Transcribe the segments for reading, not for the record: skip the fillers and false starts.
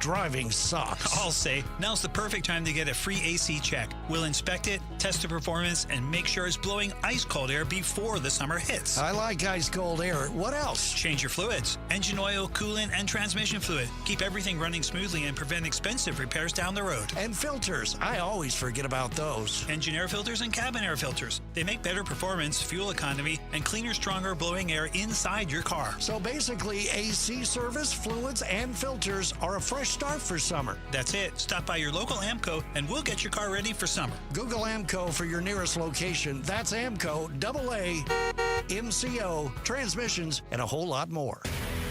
driving sucks. I'll say, now's the perfect time to get a free AC check. We'll inspect it, test the performance, and make sure it's blowing ice-cold air before the summer hits. I like ice-cold air. What else? Change your fluids. Engine oil, coolant, and transmission fluid. Keep everything running smoothly and prevent expensive repairs down the road. And filters. I always forget about those. Engine air filters and cabin air filters. They make better performance, fuel economy, and cleaner, stronger blowing air inside your car. So basically, AC service, fluids, and filters are a fresh start for summer. That's it. Stop by your local AMCO and we'll get your car ready for summer. Google AMCO for your nearest location. That's AMCO, AA, MCO, transmissions, and a whole lot more.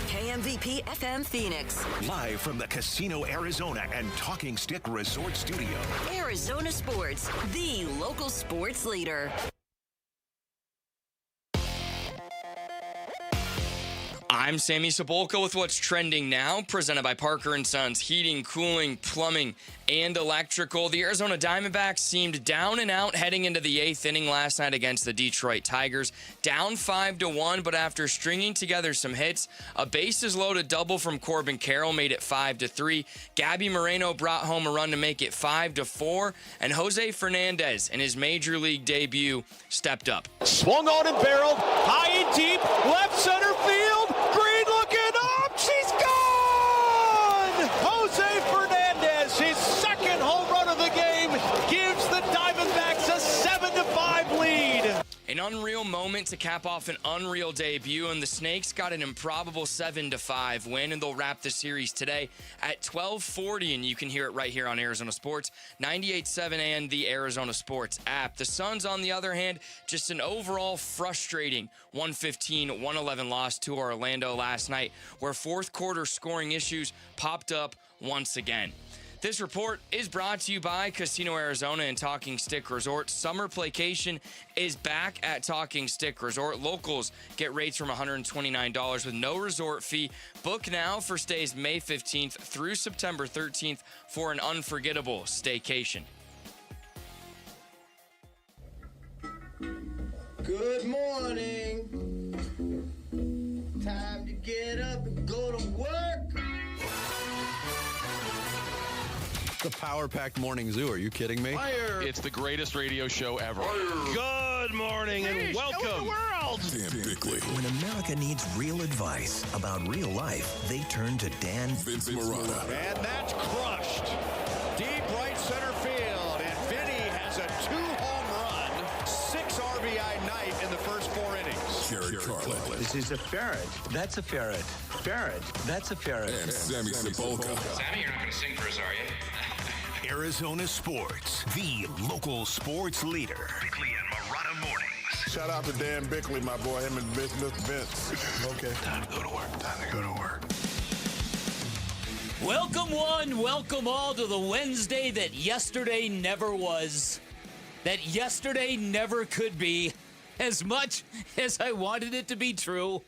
KMVP FM Phoenix. Live from the Casino Arizona and Talking Stick Resort Studio. Arizona Sports, the local sports leader. I'm Sammy Cebulka with what's trending now, presented by Parker & Sons Heating, Cooling, Plumbing, and Electrical. The Arizona Diamondbacks seemed down and out heading into the 8th inning last night against the Detroit Tigers. Down 5-1, but after stringing together some hits, a bases-loaded double from Corbin Carroll made it 5-3. Gabby Moreno brought home a run to make it 5-4, and Jose Fernandez, in his Major League debut, stepped up. Swung on and barreled, high and deep, left center field. Green looking up, she's gone! Jose Fernandez, his second home run of the game, gives the Diamondbacks a 7-5 lead. An unreal moment to cap off an unreal debut, and the Snakes got an improbable 7-5 win, and they'll wrap the series today at 12:40, and you can hear it right here on Arizona Sports, 98.7 and the Arizona Sports app. The Suns, on the other hand, just an overall frustrating 115-111 loss to Orlando last night, where fourth quarter scoring issues popped up once again. This report is brought to you by Casino Arizona and Talking Stick Resort. Summer Playcation is back at Talking Stick Resort. Locals get rates from $129 with no resort fee. Book now for stays May 15th through September 13th for an unforgettable staycation. Good morning. Time to get up and go to work. The Power Pack Morning Zoo. Are you kidding me? Fire. It's the greatest radio show ever. Good morning and welcome. Dan Bickley. When America needs real advice about real life, they turn to Dan Vince Marotta. And that's crushed. Deep right center field. And Vinny has a 2-home run, 6 RBI night in the first 4 innings. Jared Carlin. This is a ferret. That's a ferret. Ferret. That's a ferret. And Sammy Cebulka. Sammy, you're not going to sing for us, are you? Arizona Sports, the local sports leader. Bickley and Marotta Mornings. Shout out to Dan Bickley, my boy, him and Mr. Vince. Okay. Time to go to work. Time to go to work. Welcome one, welcome all to the Wednesday that yesterday never was, that yesterday never could be, as much as I wanted it to be true.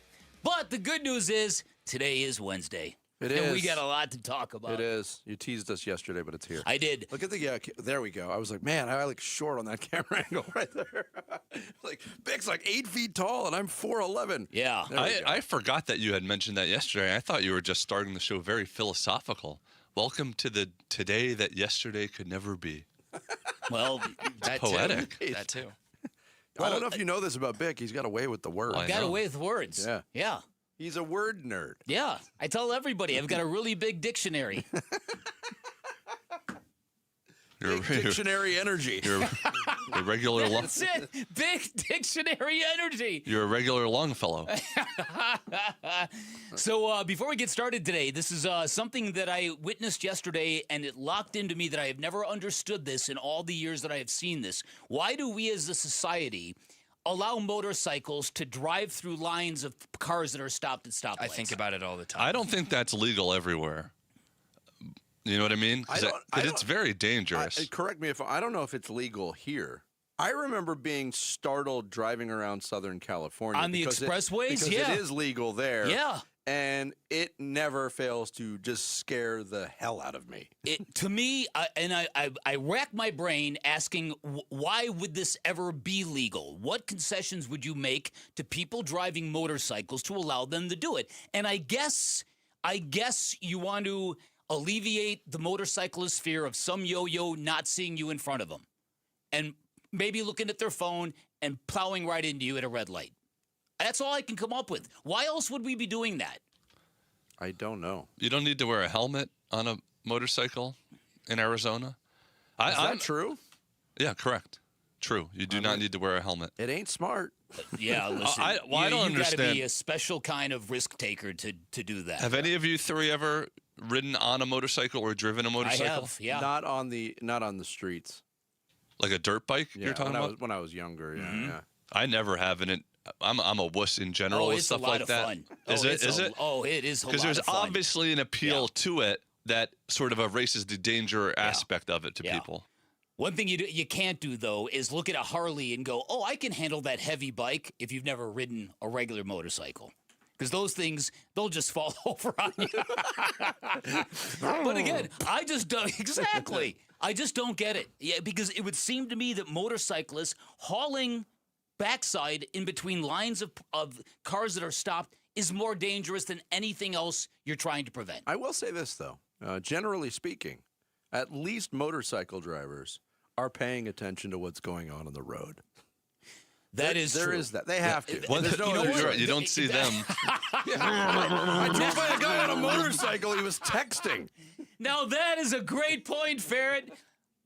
But the good news is, today is Wednesday. It and is. we got a lot to talk about. It is. You teased us yesterday, but it's here. I did. Look at there we go. I was like, man, I look short on that camera angle right there. Like, Bic's like 8 feet tall, and I'm 4'11". Yeah. I forgot that you had mentioned that yesterday. I thought you were just starting the show very philosophical. Welcome to the today that yesterday could never be. Well, That poetic. Too. That too. I don't know if you know this about Bic. He's got a way with the words. I got away with words. Yeah. Yeah. He's a word nerd. Yeah. I tell everybody I've got a really big dictionary. Big dictionary energy. You're a regular lung. That's it. Big dictionary energy. You're a regular Longfellow. So before we get started today, this is something that I witnessed yesterday, and it locked into me that I have never understood this in all the years that I have seen this. Why do we as a society allow motorcycles to drive through lines of cars that are stopped at stoplights? I think about it all the time. I don't think that's legal everywhere. You know what I mean? It's very dangerous. Correct me if I don't know if it's legal here. I remember being startled driving around Southern California. On the expressways? Because yeah. it is legal there. Yeah. And it never fails to just scare the hell out of me. To me, I rack my brain asking, why would this ever be legal? What concessions would you make to people driving motorcycles to allow them to do it? And I guess you want to alleviate the motorcyclist's fear of some yo-yo not seeing you in front of them and maybe looking at their phone and plowing right into you at a red light. That's all I can come up with. Why else would we be doing that? I don't know. You don't need to wear a helmet on a motorcycle in Arizona? Is that true? Yeah, correct. True. You do not need to wear a helmet. It ain't smart. Yeah, listen. I don't understand. You got to be a special kind of risk taker to do that. Have any of you three ever ridden on a motorcycle or driven a motorcycle? I have, yeah. Not on the streets. Like a dirt bike you're talking about? When I was younger, yeah. I never have, and I'm a wuss in general with stuff like that. Fun. Is it? Is it? Oh, it is a lot of fun. Because there's obviously an appeal to it that sort of erases the danger aspect of it to people. One thing you can't do, though, is look at a Hurley and go, oh, I can handle that heavy bike if you've never ridden a regular motorcycle. Because those things, they'll just fall over on you. But again, I just don't, exactly. I just don't get it. Yeah, because it would seem to me that motorcyclists hauling backside in between lines of cars that are stopped is more dangerous than anything else you're trying to prevent. I will say this, though. Generally speaking, at least motorcycle drivers are paying attention to what's going on the road. That is true. There is that. They have to. You don't see them. I drove by a guy on a motorcycle. He was texting. Now, that is a great point, Ferret.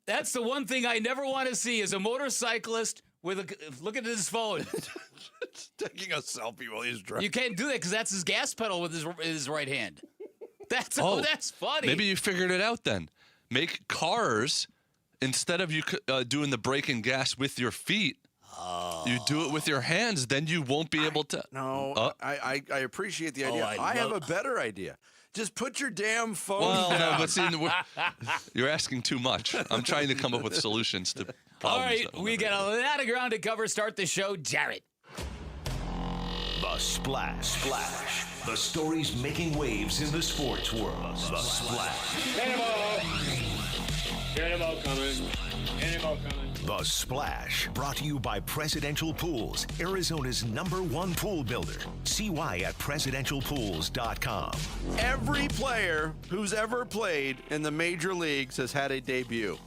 That's the one thing I never want to see is a motorcyclist look at his phone. Taking a selfie while he's driving. You can't do that because that's his gas pedal with his right hand. That's funny. Maybe you figured it out then. Make cars, instead of you doing the brake and gas with your feet, you do it with your hands. Then you won't be able to. No, I appreciate the idea. I have a better idea. Just put your damn phone down. No, but see, you're asking too much. I'm trying to come up with solutions to problems. All right, we got a lot of ground to cover. Start the show, Jarrett. The Splash. The stories making waves in the sports world. The Splash. Cannonball coming. The Splash, brought to you by Presidential Pools, Arizona's #1 pool builder. See why at presidentialpools.com. Every player who's ever played in the major leagues has had a debut.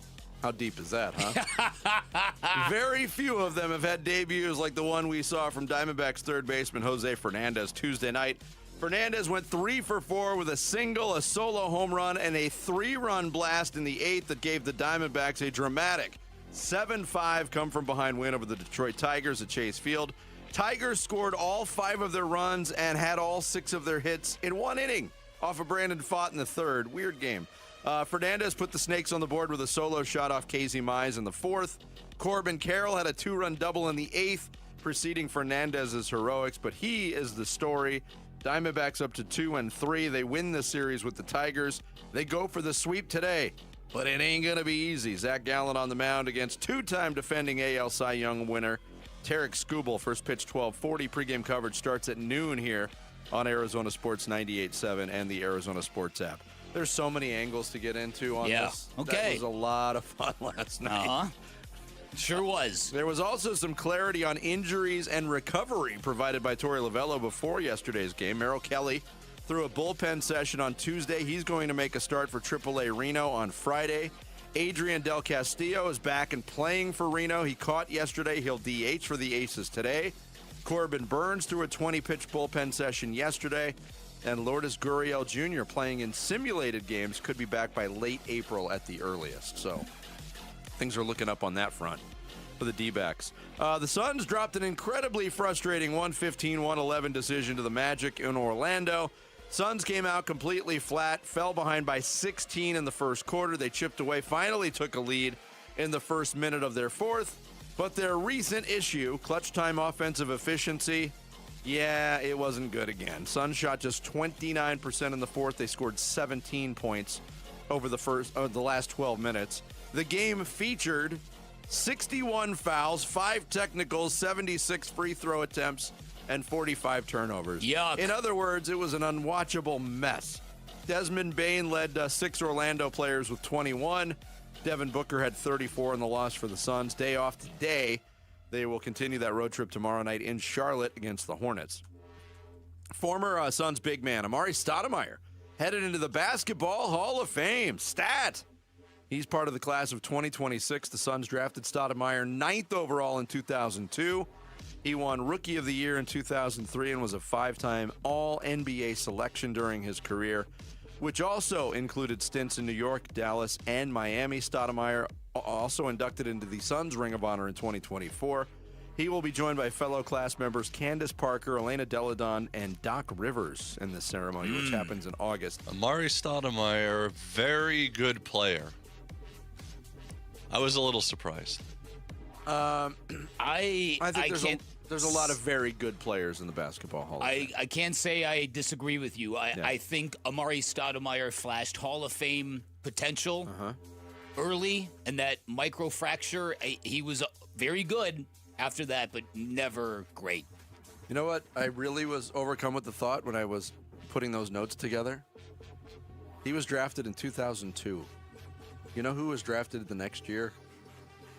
How deep is that, huh? Very few of them have had debuts like the one we saw from Diamondbacks third baseman Jose Fernandez Tuesday night. Fernandez went 3 for 4 with a single, a solo home run, and a 3-run blast in the 8th that gave the Diamondbacks a dramatic 7-5 come-from-behind win over the Detroit Tigers at Chase Field. Tigers scored all 5 of their runs and had all 6 of their hits in one inning off of Brandon Pfaadt in the 3rd. Weird game. Fernandez put the Snakes on the board with a solo shot off Casey Mize in the 4th. Corbin Carroll had a 2-run double in the 8th, preceding Fernandez's heroics, but he is the story. Diamondbacks up to 2-3. They win the series with the Tigers. They go for the sweep today, but it ain't going to be easy. Zach Gallen on the mound against 2-time defending AL Cy Young winner Tarek Skubal. First pitch 12:40. Pregame coverage starts at noon here on Arizona Sports 98.7 and the Arizona Sports app. There's so many angles to get into on this. Okay. That was a lot of fun last night. Sure was. There was also some clarity on injuries and recovery provided by Torey Lovello before yesterday's game. Merrill Kelly threw a bullpen session on Tuesday. He's going to make a start for AAA Reno on Friday. Adrian Del Castillo is back and playing for Reno. He caught yesterday. He'll DH for the Aces today. Corbin Burns threw a 20-pitch bullpen session yesterday. And Lourdes Gurriel Jr. playing in simulated games could be back by late April at the earliest. So things are looking up on that front for the D-backs. The Suns dropped an incredibly frustrating 115-111 decision to the Magic in Orlando. Suns came out completely flat, fell behind by 16 in the first quarter. They chipped away, finally took a lead in the first minute of their fourth. But their recent issue, clutch time offensive efficiency, yeah, it wasn't good again. Suns shot just 29% in the fourth. They scored 17 points over the last 12 minutes. The game featured 61 fouls, 5 technicals, 76 free throw attempts, and 45 turnovers. Yuck. In other words, it was an unwatchable mess. Desmond Bane led 6 Orlando players with 21. Devin Booker had 34 in the loss for the Suns. Day off today. They will continue that road trip tomorrow night in Charlotte against the Hornets. Former Suns big man Amar'e Stoudemire headed into the Basketball Hall of Fame. Stat. He's part of the class of 2026. The Suns drafted Stoudemire 9th overall in 2002. He won Rookie of the Year in 2003 and was a 5-time All-NBA selection during his career, which also included stints in New York, Dallas, and Miami. Stoudemire also inducted into the Suns Ring of Honor in 2024. He will be joined by fellow class members Candace Parker, Elena Deladon, and Doc Rivers in this ceremony, which happens in August. Amar'e Stoudemire, very good player. I was a little surprised. I think there's a lot of very good players in the Basketball Hall of Fame. I can't say I disagree with you. I think Amar'e Stoudemire flashed Hall of Fame potential early, and that microfracture, he was very good after that, but never great. You know what? I really was overcome with the thought when I was putting those notes together. He was drafted in 2002. You know who was drafted the next year?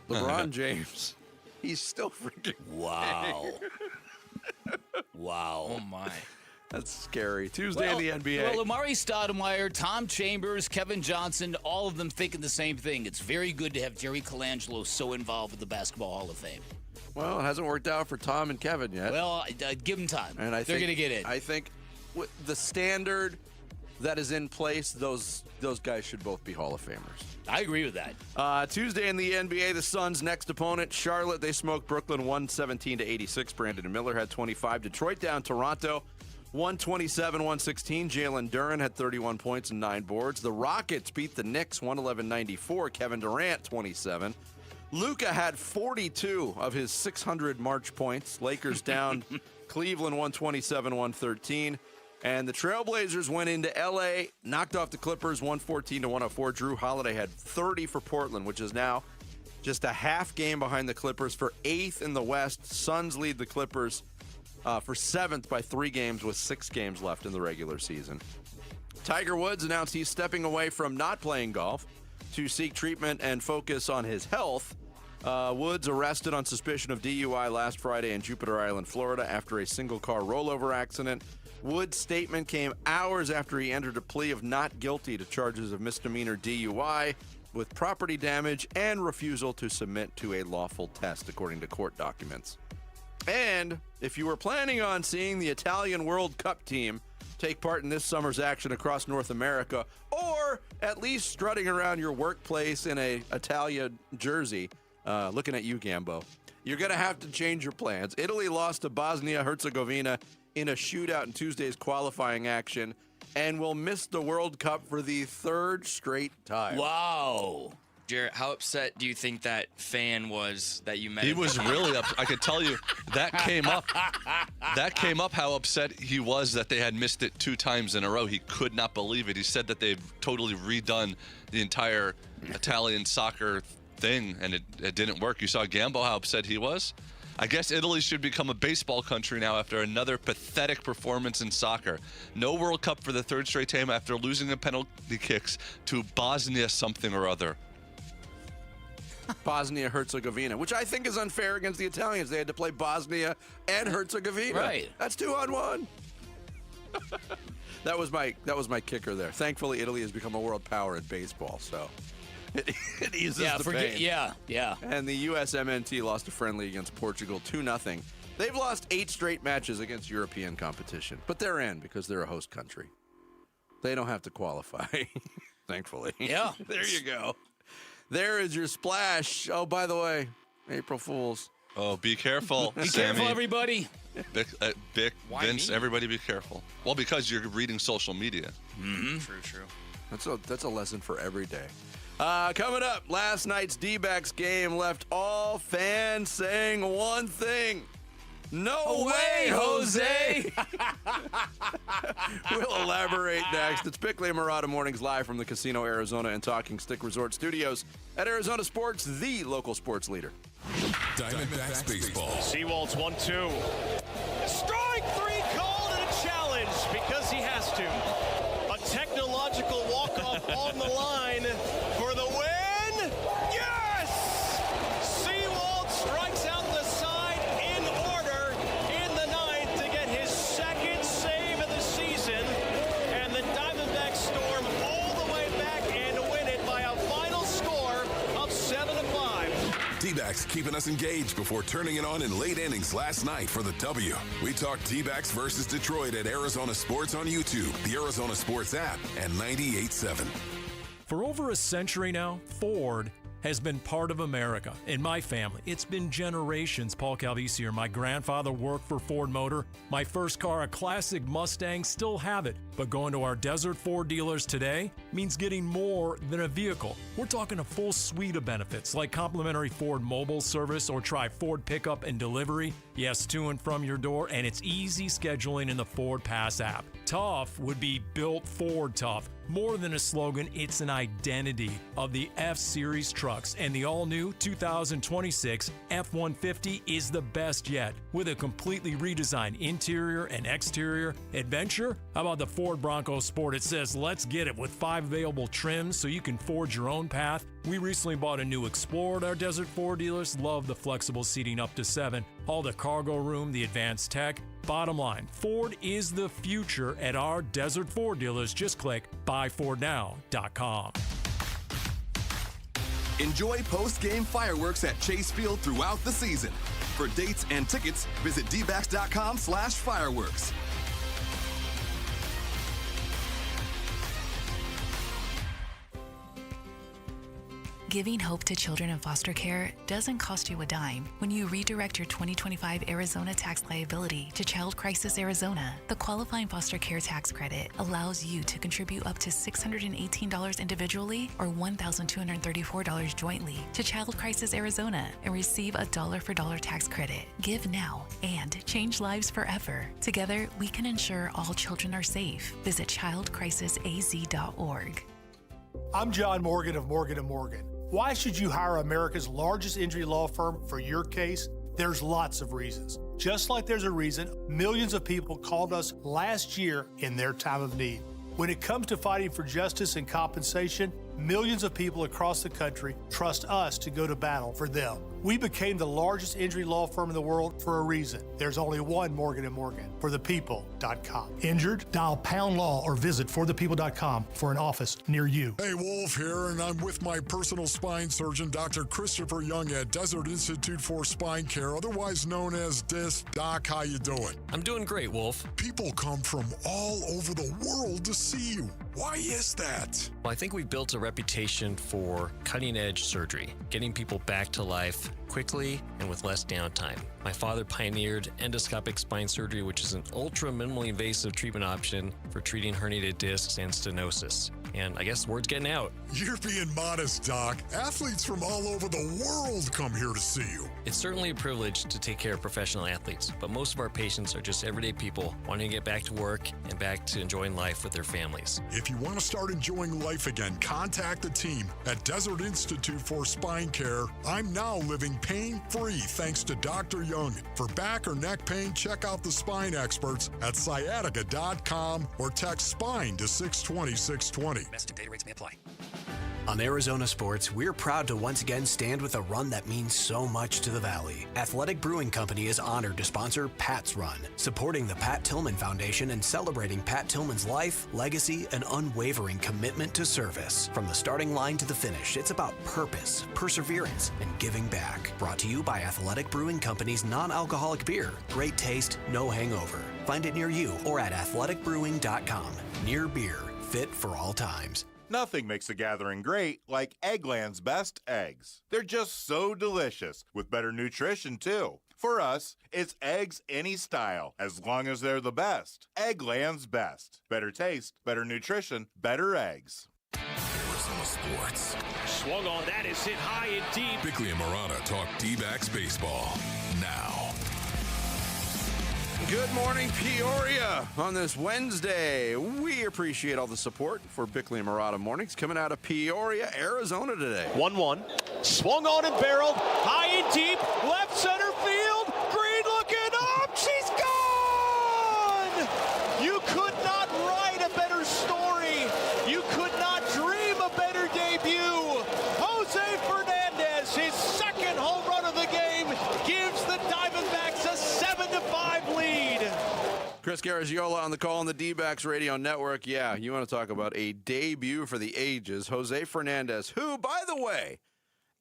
LeBron James. He's still freaking wow. Wow. Oh, my. That's scary. Tuesday in the NBA. Well, Amar'e Stoudemire, Tom Chambers, Kevin Johnson, all of them thinking the same thing. It's very good to have Jerry Colangelo so involved with the Basketball Hall of Fame. Well, it hasn't worked out for Tom and Kevin yet. Well, give them time. And they're going to get in. I think with the standard that is in place, those guys should both be Hall of Famers. I agree with that. Tuesday in the NBA, the Suns' next opponent, Charlotte. They smoked Brooklyn 117-86. Brandon Miller had 25. Detroit down Toronto 127-116. Jalen Duren had 31 points and 9 boards. The Rockets beat the Knicks 111-94. Kevin Durant 27. Luka had 42 of his 600 March points. Lakers down Cleveland 127-113. And the Trailblazers went into L.A., knocked off the Clippers 114-104. Drew Holiday had 30 for Portland, which is now just a half game behind the Clippers for 8th in the West. Suns lead the Clippers for 7th by 3 games with 6 games left in the regular season. Tiger Woods announced he's stepping away from not playing golf to seek treatment and focus on his health. Woods arrested on suspicion of DUI last Friday in Jupiter Island, Florida, after a single-car rollover accident. Woods' statement came hours after he entered a plea of not guilty to charges of misdemeanor DUI with property damage and refusal to submit to a lawful test, according to court documents. And if you were planning on seeing the Italian World Cup team take part in this summer's action across North America, or at least strutting around your workplace in a Italia jersey, looking at you, Gambo, you're going to have to change your plans. Italy lost to Bosnia-Herzegovina in a shootout in Tuesday's qualifying action and will miss the World Cup for the 3rd straight time. Wow. Jarrett, how upset do you think that fan was that you met? He was really upset. I could tell you that came up. That came up how upset he was that they had missed it 2 times in a row. He could not believe it. He said that they've totally redone the entire Italian soccer thing, and it didn't work. You saw Gambo, how upset he was. I guess Italy should become a baseball country now after another pathetic performance in soccer. No World Cup for the 3rd straight time after losing the penalty kicks to Bosnia something or other. Bosnia-Herzegovina, which I think is unfair against the Italians. They had to play Bosnia and Herzegovina. Right. That's 2-on-1. That was my kicker there. Thankfully, Italy has become a world power in baseball, so it eases the pain. Yeah. And the USMNT lost a friendly against Portugal 2-0. They've lost 8 straight matches against European competition, but they're in because they're a host country. They don't have to qualify, thankfully. Yeah. There you go. There is your splash. Oh, by the way, April Fools. Oh, be careful, Be Sammy. careful, everybody. Bick, Vince, me? Everybody be careful. Well, because you're reading social media. Mm-hmm. True. That's a lesson for every day. Coming up, last night's D-backs game left all fans saying one thing. No way, Jose! We'll elaborate next. It's Bickley and Amar'e Mornings live from the Casino Arizona and Talking Stick Resort Studios at Arizona Sports, the local sports leader. Diamondbacks baseball. Seawald's 1-2. Strike 3 called and a challenge because he has to. A technological walk-off on the line for the win. Yes! Seawald strikes out the side in order in the 9th to get his 2nd save of the season. And the Diamondbacks D-backs keeping us engaged before turning it on in late innings last night for the W. We talked D-backs versus Detroit at Arizona Sports on YouTube, the Arizona Sports app, and 98.7. For over a century now, Ford has been part of America. In my family, it's been generations. Paul Calvisi here. My grandfather worked for Ford Motor. My first car, a classic Mustang, still have it. But going to our Desert Ford dealers today means getting more than a vehicle. We're talking a full suite of benefits like complimentary Ford mobile service or try Ford pickup and delivery. Yes, to and from your door, and it's easy scheduling in the Ford Pass app. Tough would be built Ford tough. More than a slogan, it's an identity of the F-Series trucks, and the all-new 2026 F-150 is the best yet. With a completely redesigned interior and exterior adventure, how about the Ford Bronco Sport? It says, let's get it, with 5 available trims so you can forge your own path. We recently bought a new Explorer at our Desert Ford dealers. Love the flexible seating up to 7. All the cargo room, the advanced tech. Bottom line, Ford is the future at our Desert Ford dealers. Just click buyfordnow.com. Enjoy post-game fireworks at Chase Field throughout the season. For dates and tickets, visit dbacks.com/fireworks. Giving hope to children in foster care doesn't cost you a dime. When you redirect your 2025 Arizona tax liability to Child Crisis Arizona, the qualifying foster care tax credit allows you to contribute up to $618 individually or $1,234 jointly to Child Crisis Arizona and receive a dollar-for-dollar tax credit. Give now and change lives forever. Together, we can ensure all children are safe. Visit childcrisisaz.org. I'm John Morgan of Morgan & Morgan. Why should you hire America's largest injury law firm for your case? There's lots of reasons. Just like there's a reason millions of people called us last year in their time of need. When it comes to fighting for justice and compensation, millions of people across the country trust us to go to battle for them. We became the largest injury law firm in the world for a reason. There's only one Morgan & Morgan, forthepeople.com. Injured? Dial pound law or visit forthepeople.com for an office near you. Hey, Wolf here, and I'm with my personal spine surgeon, Dr. Christopher Young at Desert Institute for Spine Care, otherwise known as DISC. Doc, how you doing? I'm doing great, Wolf. People come from all over the world to see you. Why is that? Well, I think we've built a reputation for cutting-edge surgery, getting people back to life quickly and with less downtime. My father pioneered endoscopic spine surgery, which is an ultra minimally invasive treatment option for treating herniated discs and stenosis. And I guess the word's getting out. You're being modest, Doc. Athletes from all over the world come here to see you. It's certainly a privilege to take care of professional athletes, but most of our patients are just everyday people wanting to get back to work and back to enjoying life with their families. If you want to start enjoying life again, contact the team at Desert Institute for Spine Care. I'm now living pain-free thanks to Dr. Young. For back or neck pain, check out the spine experts at sciatica.com or text SPINE to 620-620. Message and data rates may apply. On Arizona Sports, we're proud to once again stand with a run that means so much to the Valley. Athletic Brewing Company is honored to sponsor Pat's Run, supporting the Pat Tillman Foundation and celebrating Pat Tillman's life, legacy, and unwavering commitment to service. From the starting line to the finish, it's about purpose, perseverance, and giving back. Brought to you by Athletic Brewing Company's non-alcoholic beer. Great taste, no hangover. Find it near you or at athleticbrewing.com. Near beer, fit for all times. Nothing makes a gathering great like Eggland's best eggs. They're just so delicious, with better nutrition too. For us, it's eggs any style, as long as they're the best. Eggland's best. Better taste, better nutrition, better eggs. Arizona Sports. Swung on, that is hit high and deep. Bickley and Marana talk D-backs baseball now. Good morning, Peoria. On this Wednesday, we appreciate all the support for Bickley and Murata Mornings coming out of Peoria, Arizona today. 1-1. Swung on and barreled. High and deep. Left center field. Green looking up. She's gone! You could not write a better story. You could not dream a better debut. Jose Fernandez, his second home run of the game, gives the Diamondbacks a 7-5 lead. Chris Garagiola on the call on the D-backs Radio Network. Yeah, you want to talk about a debut for the ages. Jose Fernandez, who, by the way,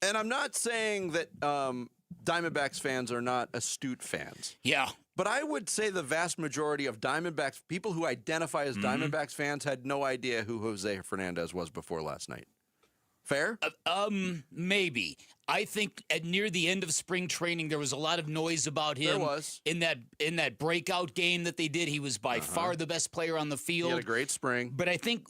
And I'm not saying that Diamondbacks fans are not astute fans. Yeah. But I would say the vast majority of Diamondbacks, people who identify as Diamondbacks fans, had no idea who Jose Fernandez was before last night. Fair? Maybe. I think near the end of spring training, there was a lot of noise about him. There was. In that breakout game that they did, he was by far the best player on the field. He had a great spring. But I think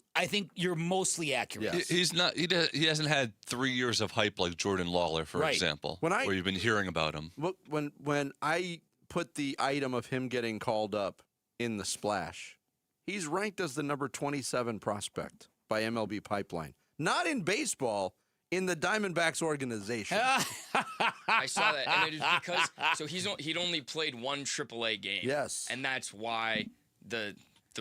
you're mostly accurate. Yes. He's not. He hasn't had 3 years of hype like Jordan Lawler, for example, where you've been hearing about him. When I put the item of him getting called up in the splash, he's ranked as the number 27 prospect by MLB Pipeline. Not in baseball, in the Diamondbacks organization. I saw that, and it is because he'd only played one AAA game. Yes, and that's why the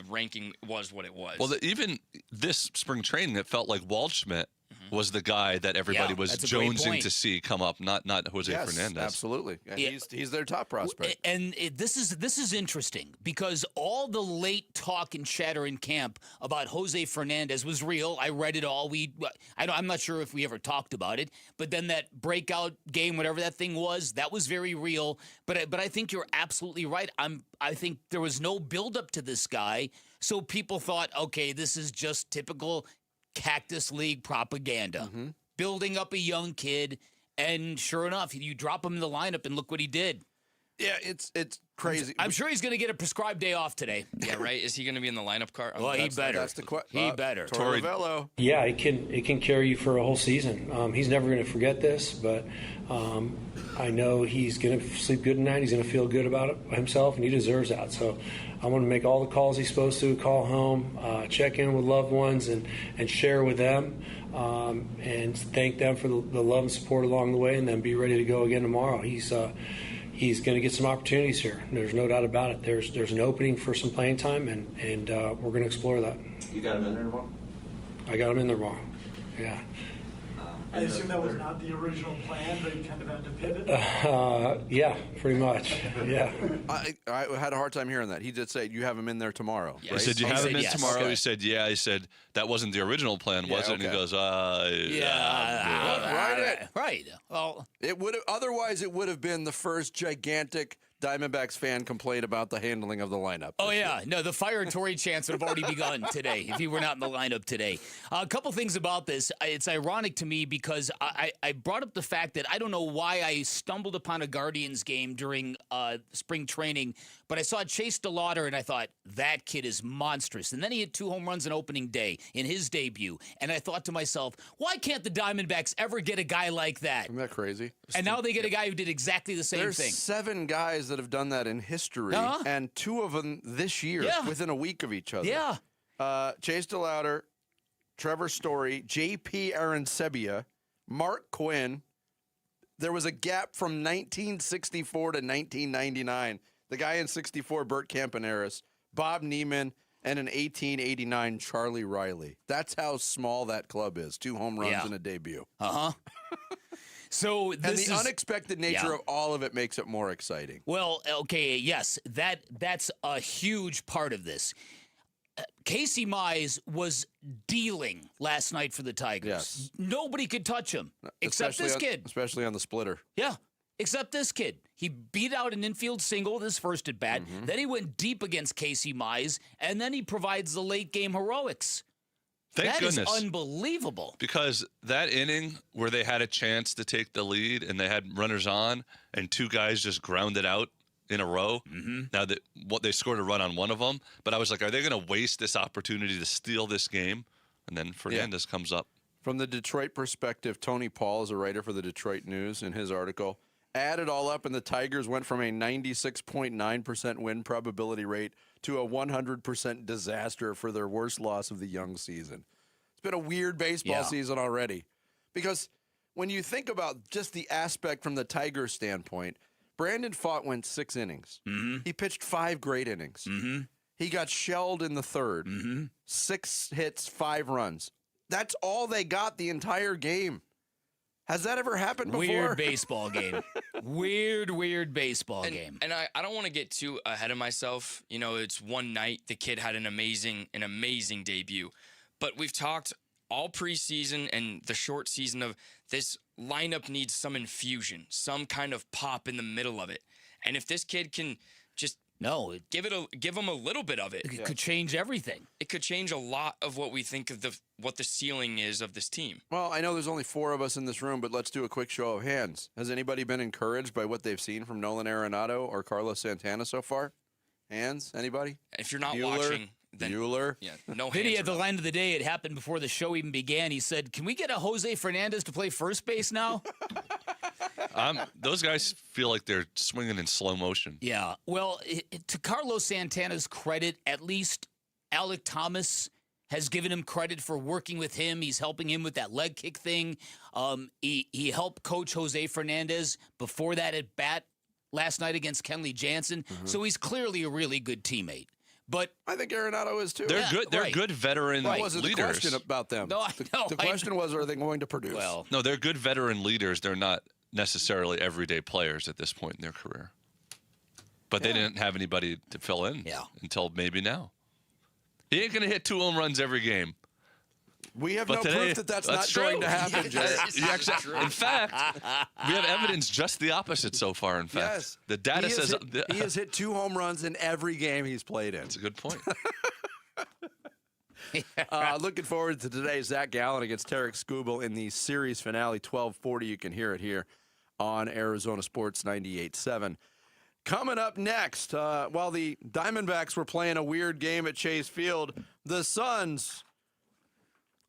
ranking was what it was. Well, even this spring training, it felt like Waldschmidt was the guy that everybody was jonesing to see come up, not Jose Fernandez. Absolutely. Yeah, he's their top prospect. And this is interesting because all the late talk and chatter in camp about Jose Fernandez was real. I read it all. I'm not sure if we ever talked about it, but then that breakout game, whatever that thing was, that was very real. But I think you're absolutely right. I think there was no buildup to this guy, so people thought, okay, this is just typical Cactus League propaganda, building up a young kid, and sure enough, you drop him in the lineup, and look what he did. Yeah, it's crazy. I'm sure he's going to get a prescribed day off today. Yeah, right? Is he going to be in the lineup car? Well, he better. That's the question. He better. Torey Vello. Yeah, it can carry you for a whole season. He's never going to forget this, but I know he's going to sleep good tonight. He's going to feel good about himself, and he deserves that. So I want to make all the calls he's supposed to, call home, check in with loved ones, and share with them, and thank them for the love and support along the way, and then be ready to go again tomorrow. He's going to get some opportunities here. There's no doubt about it. There's an opening for some playing time, and we're going to explore that. You got him in there tomorrow? I got him in there tomorrow. Yeah. I assume that was not the original plan, but you kind of had to pivot? Yeah, pretty much. Yeah. I had a hard time hearing that. He did say, you have him in there tomorrow. I said, you have him in tomorrow? Okay. He said, yeah. I said, that wasn't the original plan, was it? And he goes, Right. Well, otherwise it would have been the first gigantic Diamondbacks fan complained about the handling of the lineup. Oh, yeah. No, the fire and Torey chance would have already begun today if he were not in the lineup today. A couple things about this. It's ironic to me because I brought up the fact that I don't know why I stumbled upon a Guardians game during spring training, but I saw Chase DeLauder and I thought, that kid is monstrous. And then he hit 2 home runs on opening day in his debut. And I thought to myself, why can't the Diamondbacks ever get a guy like that? Isn't that crazy? And now they get a guy who did exactly the same thing. There's 7 guys that have done that in history, and 2 of them this year, within a week of each other. Yeah. Chase DeLauder, Trevor Story, J.P. Arancibia, Mark Quinn. There was a gap from 1964 to 1999. The guy in 64, Bert Campaneris, Bob Neiman, and in 1889, Charlie Riley. That's how small that club is. 2 home runs in a debut. So this and the unexpected nature of all of it makes it more exciting. Well, okay, yes, that's a huge part of this. Casey Mize was dealing last night for the Tigers. Yes. Nobody could touch him except this kid. Especially on the splitter. Yeah, except this kid. He beat out an infield single with his first at bat. Then he went deep against Casey Mize, and then he provides the late game heroics. Thank goodness. That is unbelievable. Because that inning where they had a chance to take the lead and they had runners on and 2 guys just grounded out in a row. Now that they scored a run on one of them, but I was like, are they going to waste this opportunity to steal this game? And then Fernandez comes up. From the Detroit perspective, Tony Paul is a writer for the Detroit News in his article. Add it all up, and the Tigers went from a 96.9% win probability rate to a 100% disaster for their worst loss of the young season. It's been a weird baseball season already. Because when you think about just the aspect from the Tigers standpoint, Brandon Pfaadt went 6 innings. He pitched 5 great innings. He got shelled in the 3rd. 6 hits, 5 runs. That's all they got the entire game. Has that ever happened before? Weird baseball game. Weird baseball game. And I don't want to get too ahead of myself. You know, it's one night. The kid had an amazing debut. But we've talked all preseason and the short season of this lineup needs some infusion, some kind of pop in the middle of it. And if this kid can just give him a little bit of it, It could change everything. It could change a lot of what we think of what the ceiling is of this team. Well, I know there's only 4 of us in this room, but let's do a quick show of hands. Has anybody been encouraged by what they've seen from Nolan Arenado or Carlos Santana so far? Hands? Anybody? If you're not watching, then Bueller. Yeah, no Vinny, hands. at the line of the day, it happened before the show even began. He said, "Can we get a Jose Fernandez to play first base now?" Those guys feel like they're swinging in slow motion. Yeah. Well, to Carlos Santana's credit, at least Alec Thomas has given him credit for working with him. He's helping him with that leg kick thing. He helped coach Jose Fernandez before that at bat last night against Kenley Jansen. So he's clearly a really good teammate. But I think Arenado is too. They're good. They're good veteran That wasn't the leaders. question about them. No, I know. The question was, are they going to produce? Well, no, they're good veteran leaders. They're not necessarily everyday players at this point in their career. But they didn't have anybody to fill in until maybe now. He ain't going to hit 2 home runs every game. We have But no today, proof that that's not true. going to happen, Jared. In fact, we have evidence just the opposite so far, in fact. Yes. The data says... he has hit 2 home runs in every game he's played in. That's a good point. Looking forward to today. Zach Gallen against Tarek Skubal in the series finale, 12:40. You can hear it here on Arizona Sports 98.7. Coming up next, while the Diamondbacks were playing a weird game at Chase Field, the Suns...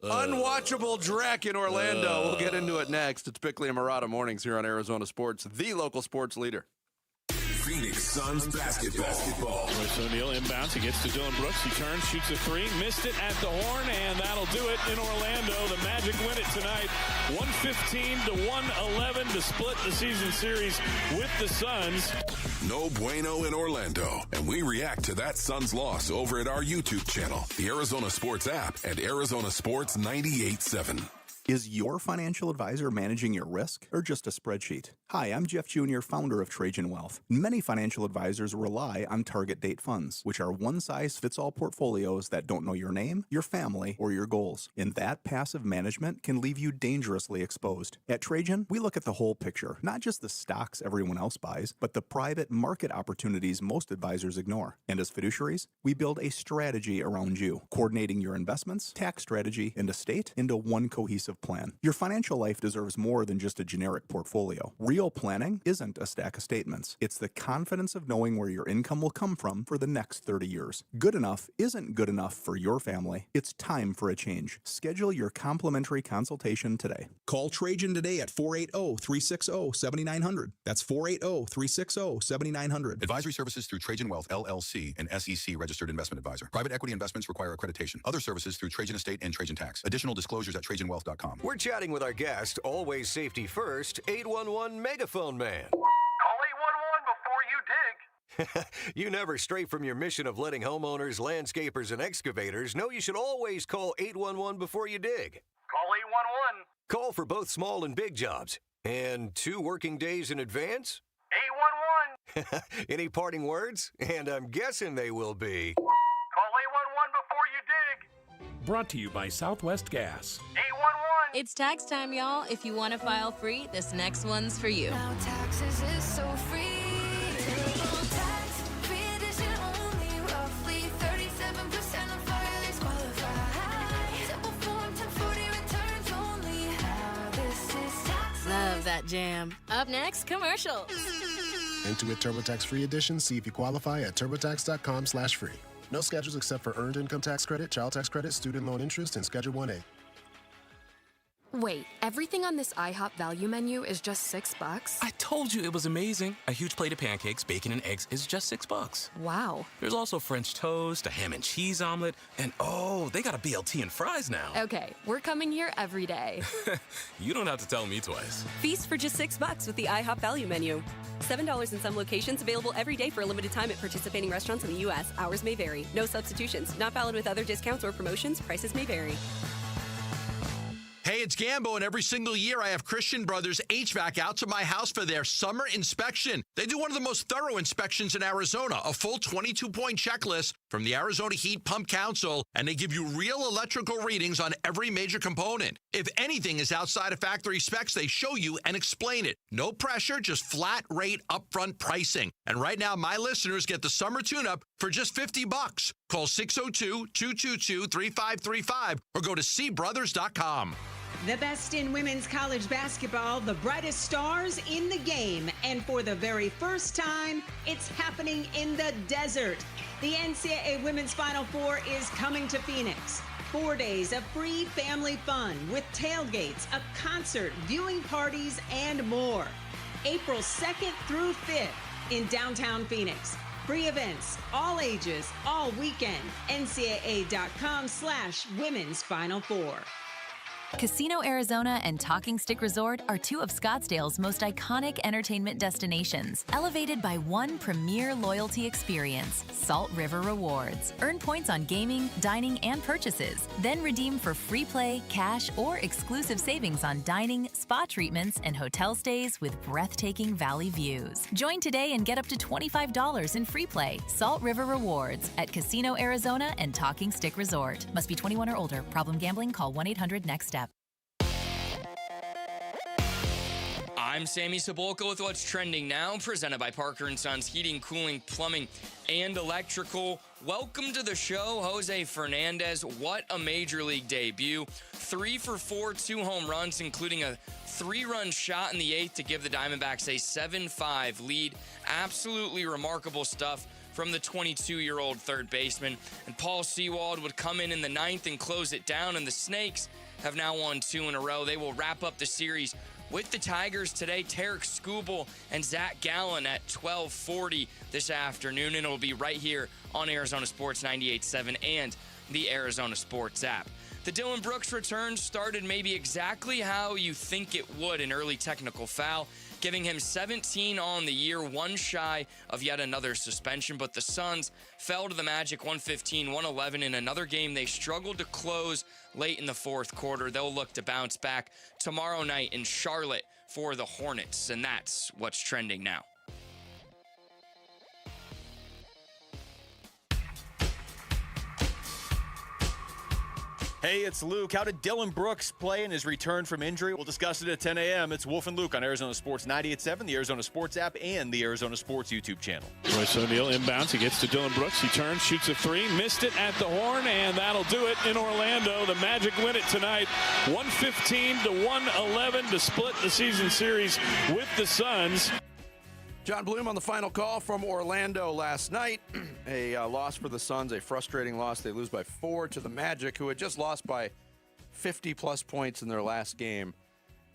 unwatchable dreck in Orlando. We'll get into it next. It's Bickley and Murata Mornings here on Arizona Sports, the local sports leader. Phoenix Suns basketball. Royce O'Neal inbounds. He gets to Dylan Brooks. He turns, shoots a 3, missed it at the horn, and that'll do it in Orlando. The Magic win it tonight, 115-111 to split the season series with the Suns. No bueno in Orlando, and we react to that Suns loss over at our YouTube channel, the Arizona Sports app, and Arizona Sports 98.7. Is your financial advisor managing your risk or just a spreadsheet? Hi, I'm Jeff Jr., founder of Trajan Wealth. Many financial advisors rely on target date funds, which are one-size-fits-all portfolios that don't know your name, your family, or your goals. And that passive management can leave you dangerously exposed. At Trajan, we look at the whole picture, not just the stocks everyone else buys, but the private market opportunities most advisors ignore. And as fiduciaries, we build a strategy around you, coordinating your investments, tax strategy, and estate into one cohesive plan. Your financial life deserves more than just a generic portfolio. Real planning isn't a stack of statements. It's the confidence of knowing where your income will come from for the next 30 years. Good enough isn't good enough for your family. It's time for a change. Schedule your complimentary consultation today. Call Trajan today at 480-360-7900. That's 480-360-7900. Advisory services through Trajan Wealth, LLC, an SEC registered investment advisor. Private equity investments require accreditation. Other services through Trajan Estate and Trajan Tax. Additional disclosures at TrajanWealth.com. We're chatting with our guest, always safety first, 811 Megaphone Man. Call 811 before you dig. You never stray from your mission of letting homeowners, landscapers, and excavators know you should always call 811 before you dig. Call 811. Call for both small and big jobs. And 2 working days in advance? 811. Any parting words? And I'm guessing they will be... Call 811 before you dig. Brought to you by Southwest Gas. 811. It's tax time, y'all. If you want to file free, this next one's for you. Now taxes is so free. Tax-free edition only, roughly 37% of filers qualify. Simple form 1040 returns only. How this is tax. Love that jam. Up next, commercials. Intuit TurboTax Free Edition. See if you qualify at turbotax.com/free. No schedules except for earned income tax credit, child tax credit, student loan interest, and Schedule 1A. Wait, everything on this IHOP value menu is just $6? I told you it was amazing. A huge plate of pancakes, bacon, and eggs is just $6. Wow. There's also French toast, a ham and cheese omelet, and oh, they got a BLT and fries now. Okay, we're coming here every day. You don't have to tell me twice. Feast for just $6 with the IHOP value menu. $7 in some locations, available every day for a limited time at participating restaurants in the U.S. Hours may vary. No substitutions. Not valid with other discounts or promotions. Prices may vary. Hey, it's Gambo, and every single year I have Christian Brothers HVAC out to my house for their summer inspection. They do one of the most thorough inspections in Arizona, a full 22-point checklist from the Arizona Heat Pump Council, and they give you real electrical readings on every major component. If anything is outside of factory specs, they show you and explain it. No pressure, just flat rate upfront pricing. And right now, my listeners get the summer tune-up for just $50. Call 602-222-3535 or go to cbrothers.com. The best in women's college basketball, the brightest stars in the game. And for the very first time, it's happening in the desert. The NCAA Women's Final Four is coming to Phoenix. 4 days of free family fun with tailgates, a concert, viewing parties, and more. April 2nd through 5th in downtown Phoenix. Free events, all ages, all weekend. NCAA.com/Women's Final Four. Casino Arizona and Talking Stick Resort are two of Scottsdale's most iconic entertainment destinations, elevated by one premier loyalty experience, Salt River Rewards. Earn points on gaming, dining, and purchases. Then redeem for free play, cash, or exclusive savings on dining, spa treatments, and hotel stays with breathtaking valley views. Join today and get up to $25 in free play. Salt River Rewards at Casino Arizona and Talking Stick Resort. Must be 21 or older. Problem gambling? Call 1-800-NEXT-STEP. I'm Sammy Sabolka with What's Trending Now, presented by Parker & Sons Heating, Cooling, Plumbing, and Electrical. Welcome to the show, Jose Fernandez. What a major league debut. 3 for 4, 2 home runs, including a 3-run shot in the 8th to give the Diamondbacks a 7-5 lead. Absolutely remarkable stuff from the 22-year-old third baseman. And Paul Sewald would come in the 9th and close it down, and the Snakes have now won 2 in a row. They will wrap up the series with the Tigers today. Tarek Skubal and Zach Gallen at 12:40 this afternoon, and it'll be right here on Arizona Sports 98.7 and the Arizona Sports app. The Dylan Brooks return started maybe exactly how you think it would, an early technical foul, giving him 17 on the year, one shy of yet another suspension. But the Suns fell to the Magic 115-111 in another game they struggled to close late in the fourth quarter. They'll look to bounce back tomorrow night in Charlotte for the Hornets, and that's what's trending now. Hey, it's Luke. How did Dylan Brooks play in his return from injury? We'll discuss it at 10 a.m. It's Wolf and Luke on Arizona Sports 98.7, the Arizona Sports app, and the Arizona Sports YouTube channel. Royce O'Neal inbounds. He gets to Dylan Brooks. He turns, shoots a 3, missed it at the horn, and that'll do it in Orlando. The Magic win it tonight, 115-111 to split the season series with the Suns. John Bloom on the final call from Orlando last night. A loss for the Suns, a frustrating loss. They lose by 4 to the Magic, who had just lost by 50-plus points in their last game.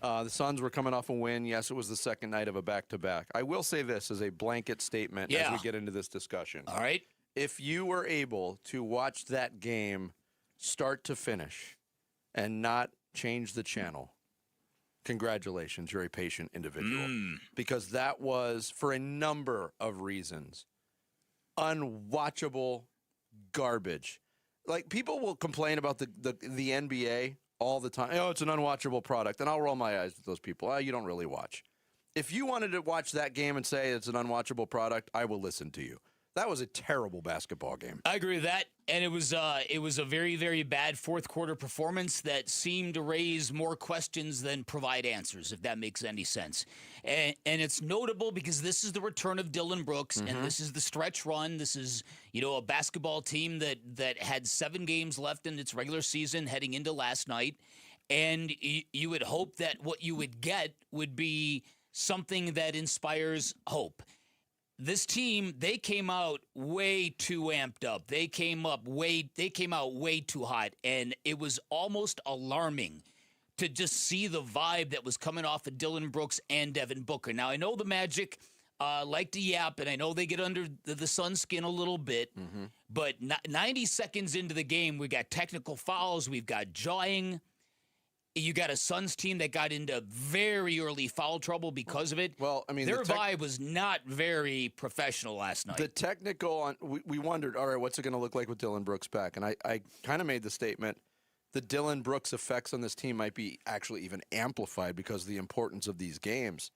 The Suns were coming off a win. Yes, it was the second night of a back-to-back. I will say this as a blanket statement as we get into this discussion. All right. If you were able to watch that game start to finish and not change the channel, congratulations, you're a patient individual. Because that was, for a number of reasons, unwatchable garbage. Like, people will complain about the NBA all the time. Oh, it's an unwatchable product. And I'll roll my eyes with those people. Oh, you don't really watch. If you wanted to watch that game and say it's an unwatchable product, I will listen to you. That was a terrible basketball game. I agree with that, and it was a very, very bad fourth quarter performance that seemed to raise more questions than provide answers, if that makes any sense. And it's notable because this is the return of Dylan Brooks, and this is the stretch run. This is, a basketball team that had 7 games left in its regular season heading into last night, and you would hope that what you would get would be something that inspires hope. This team, they came out way too amped up. They came out way too hot, and it was almost alarming to just see the vibe that was coming off of Dylan Brooks and Devin Booker. Now, I know the Magic like to yap, and I know they get under the Suns' skin a little bit, but 90 seconds into the game, we got technical fouls, we've got jawing. You got a Suns team that got into very early foul trouble because of it. Well, I mean, their vibe was not very professional last night. The technical, we wondered, all right, what's it going to look like with Dylan Brooks back? And I kind of made the statement, the Dylan Brooks effects on this team might be actually even amplified because of the importance of these games.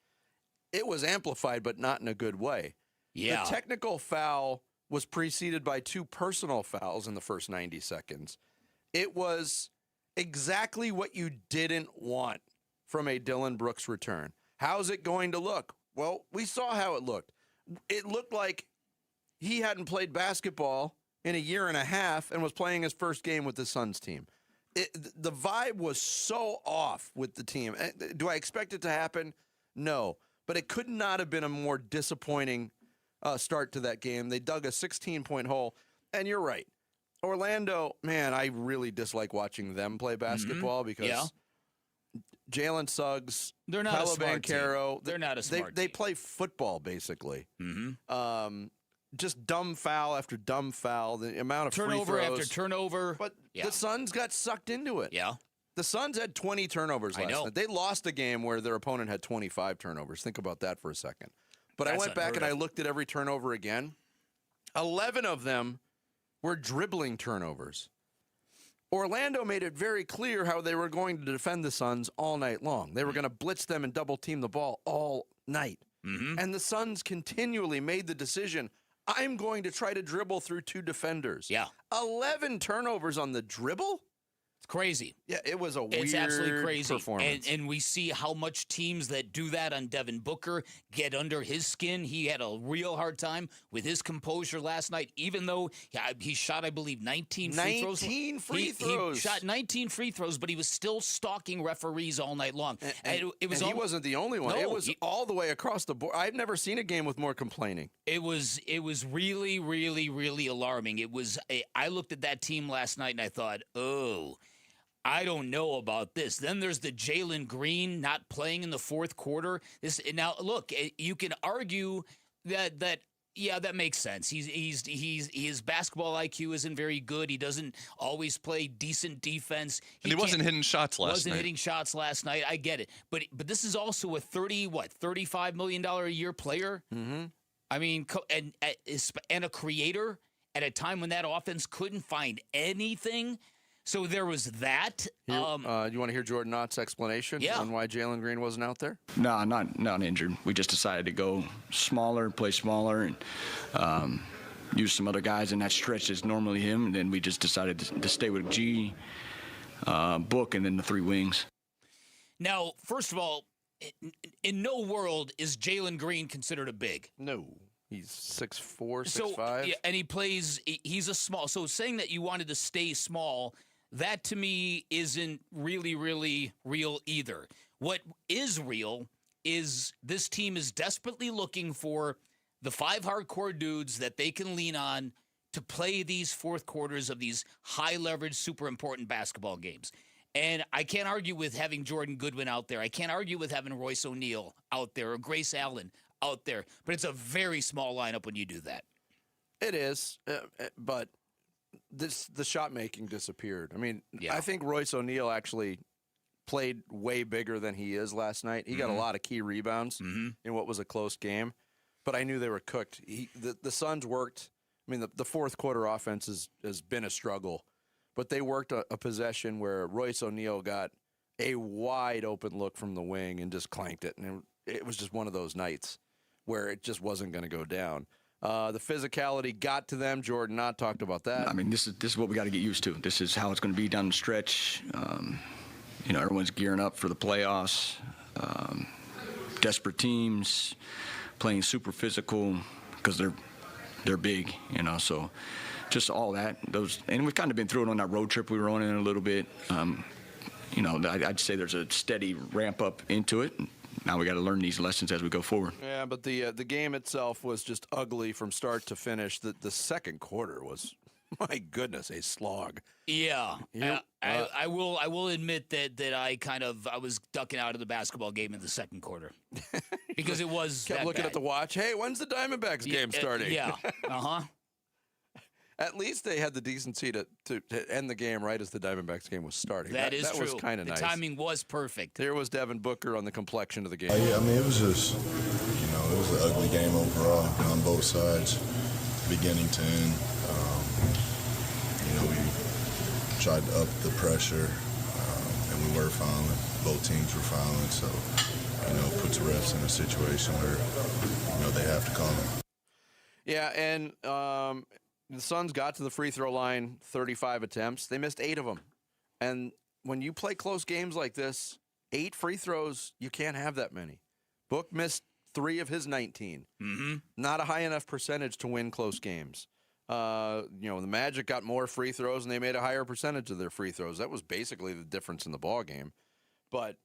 It was amplified, but not in a good way. Yeah. The technical foul was preceded by 2 personal fouls in the first 90 seconds. It was exactly what you didn't want from a Dylan Brooks return. How's it going to look? Well, we saw how it looked. It looked like he hadn't played basketball in a year and a half and was playing his first game with the Suns team. The vibe was so off with the team. Do I expect it to happen? No. But it could not have been a more disappointing start to that game. They dug a 16-point hole. And you're right. Orlando, man, I really dislike watching them play basketball because Jalen Suggs, they're not Paolo a smart Banchero, team. They're not a smart They team. play football, basically. Just dumb foul after dumb foul. The amount of Turnover free throws. after turnover. But the Suns got sucked into it. Yeah. The Suns had 20 turnovers last night. They lost a game where their opponent had 25 turnovers. Think about that for a second. But I went back and I looked at every turnover again. 11 of them were dribbling turnovers. Orlando made it very clear how they were going to defend the Suns all night long. They were going to blitz them and double team the ball all night. And the Suns continually made the decision, I'm going to try to dribble through 2 defenders. Yeah. 11 turnovers on the dribble? It's crazy. Yeah, it was a weird It's absolutely crazy. performance. And we see how much teams that do that on Devin Booker get under his skin. He had a real hard time with his composure last night, even though he shot, I believe, 19 free throws. 19 free throws. He shot 19 free throws, but he was still stalking referees all night long. And he wasn't the only one. No, it was all the way across the board. I've never seen a game with more complaining. It was really, really, really alarming. I looked at that team last night and I thought, oh, I don't know about this. Then there's the Jalen Green not playing in the fourth quarter. Now look, you can argue that makes sense. His basketball IQ isn't very good. He doesn't always play decent defense. And he wasn't hitting shots last night. Wasn't hitting shots last night. I get it. But this is also a $35 million a year player. Mm-hmm. I mean, and a creator at a time when that offense couldn't find anything. So there was that. You want to hear Jordan Knott's explanation on why Jalen Green wasn't out there? No, not injured. We just decided to go smaller, play smaller, and use some other guys in that stretch that's normally him. And then we just decided to stay with G, Book, and then the 3 wings. Now, first of all, in no world is Jalen Green considered a big. No. He's 6'4", 6'5". Yeah, and he's a small. So saying that you wanted to stay small, that to me isn't really, really real either. What is real is this team is desperately looking for the 5 hardcore dudes that they can lean on to play these fourth quarters of these high-leverage, super important basketball games. And I can't argue with having Jordan Goodwin out there. I can't argue with having Royce O'Neal out there or Grace Allen out there. But it's a very small lineup when you do that. It is, but the shot making disappeared. I mean, I think Royce O'Neal actually played way bigger than he is last night. He got a lot of key rebounds in what was a close game, but I knew they were cooked. The Suns worked. I mean, the fourth quarter offense has been a struggle, but they worked a possession where Royce O'Neal got a wide open look from the wing and just clanked it, and it was just one of those nights where it just wasn't going to go down. The physicality got to them. Jordan Knott talked about that. I mean, this is what we got to get used to. This is how it's going to be down the stretch. Everyone's gearing up for the playoffs. Desperate teams playing super physical because they're big. So just all that. And we've kind of been through it on that road trip we were on in a little bit. I'd say there's a steady ramp up into it. Now we got to learn these lessons as we go forward. Yeah, but the game itself was just ugly from start to finish. The second quarter was, my goodness, a slog. Yeah, I will admit that I was ducking out of the basketball game in the second quarter because it was kept looking at the watch. Hey, when's the Diamondbacks game starting? Yeah, At least they had the decency to end the game right as the Diamondbacks game was starting. That is true. That was kind of nice. The timing was perfect. There was Devin Booker on the complexion of the game. Yeah, I mean, it was just, it was an ugly game overall on both sides, beginning to end. We tried to up the pressure, and we were fouling. Both teams were fouling, so, puts the refs in a situation where, they have to call them. Yeah, and the Suns got to the free throw line 35 attempts. They missed 8 of them. And when you play close games like this, 8 free throws, you can't have that many. Book missed 3 of his 19. Mm-hmm. Not a high enough percentage to win close games. The Magic got more free throws, and they made a higher percentage of their free throws. That was basically the difference in the ball game. But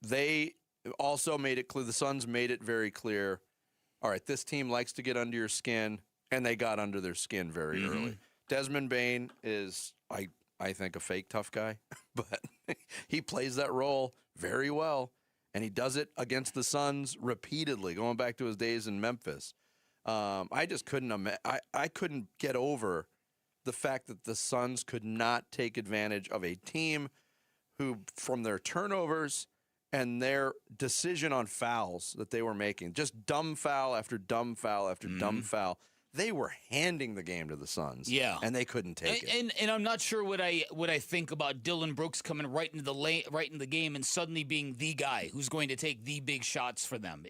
they also made it clear, the Suns made it very clear, all right, this team likes to get under your skin, and they got under their skin very early. Desmond Bane is, I think, a fake tough guy, but he plays that role very well, and he does it against the Suns repeatedly, going back to his days in Memphis. I just couldn't I couldn't get over the fact that the Suns could not take advantage of a team who, from their turnovers and their decision on fouls that they were making, just dumb foul after dumb foul after dumb foul, they were handing the game to the Suns. Yeah, and they couldn't take it. And I'm not sure what I think about Dillon Brooks coming right into the game and suddenly being the guy who's going to take the big shots for them.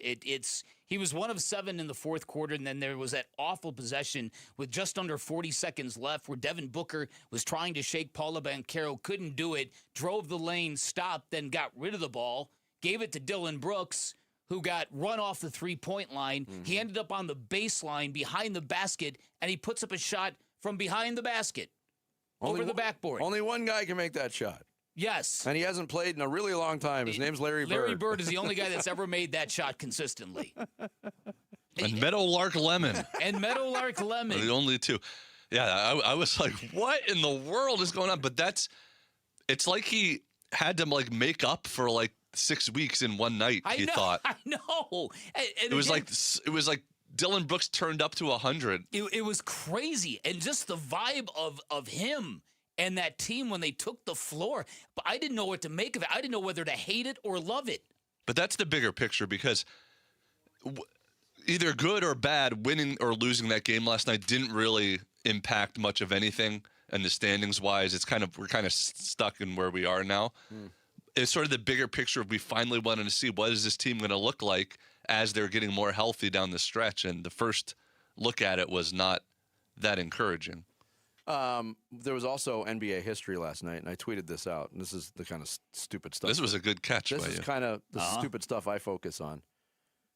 He was 1 of 7 in the fourth quarter, and then there was that awful possession with just under 40 seconds left where Devin Booker was trying to shake Paolo Banchero, couldn't do it, drove the lane, stopped, then got rid of the ball, gave it to Dillon Brooks, who got run off the three-point line. He ended up on the baseline behind the basket, and he puts up a shot from behind the basket over the backboard. Only one guy can make that shot. Yes. And he hasn't played in a really long time. His name's Larry Bird. Larry Bird is the only guy that's ever made that shot consistently. And Meadowlark Lemon. And Meadowlark Lemon. The only two. Yeah, I was like, what in the world is going on? But it's like he had to make up for 6 weeks in one night, he thought. I know. And it was like Dillon Brooks turned up to 100. It was crazy. And just the vibe of him and that team when they took the floor. But I didn't know what to make of it. I didn't know whether to hate it or love it. But that's the bigger picture, because either good or bad, winning or losing that game last night didn't really impact much of anything. And the standings wise, we're kind of stuck in where we are now. It's sort of the bigger picture of we finally wanted to see what is this team going to look like as they're getting more healthy down the stretch. And the first look at it was not that encouraging. There was also NBA history last night, and I tweeted this out. And this is the kind of stupid stuff. This was a good catch by you. This is kind of the stupid stuff I focus on.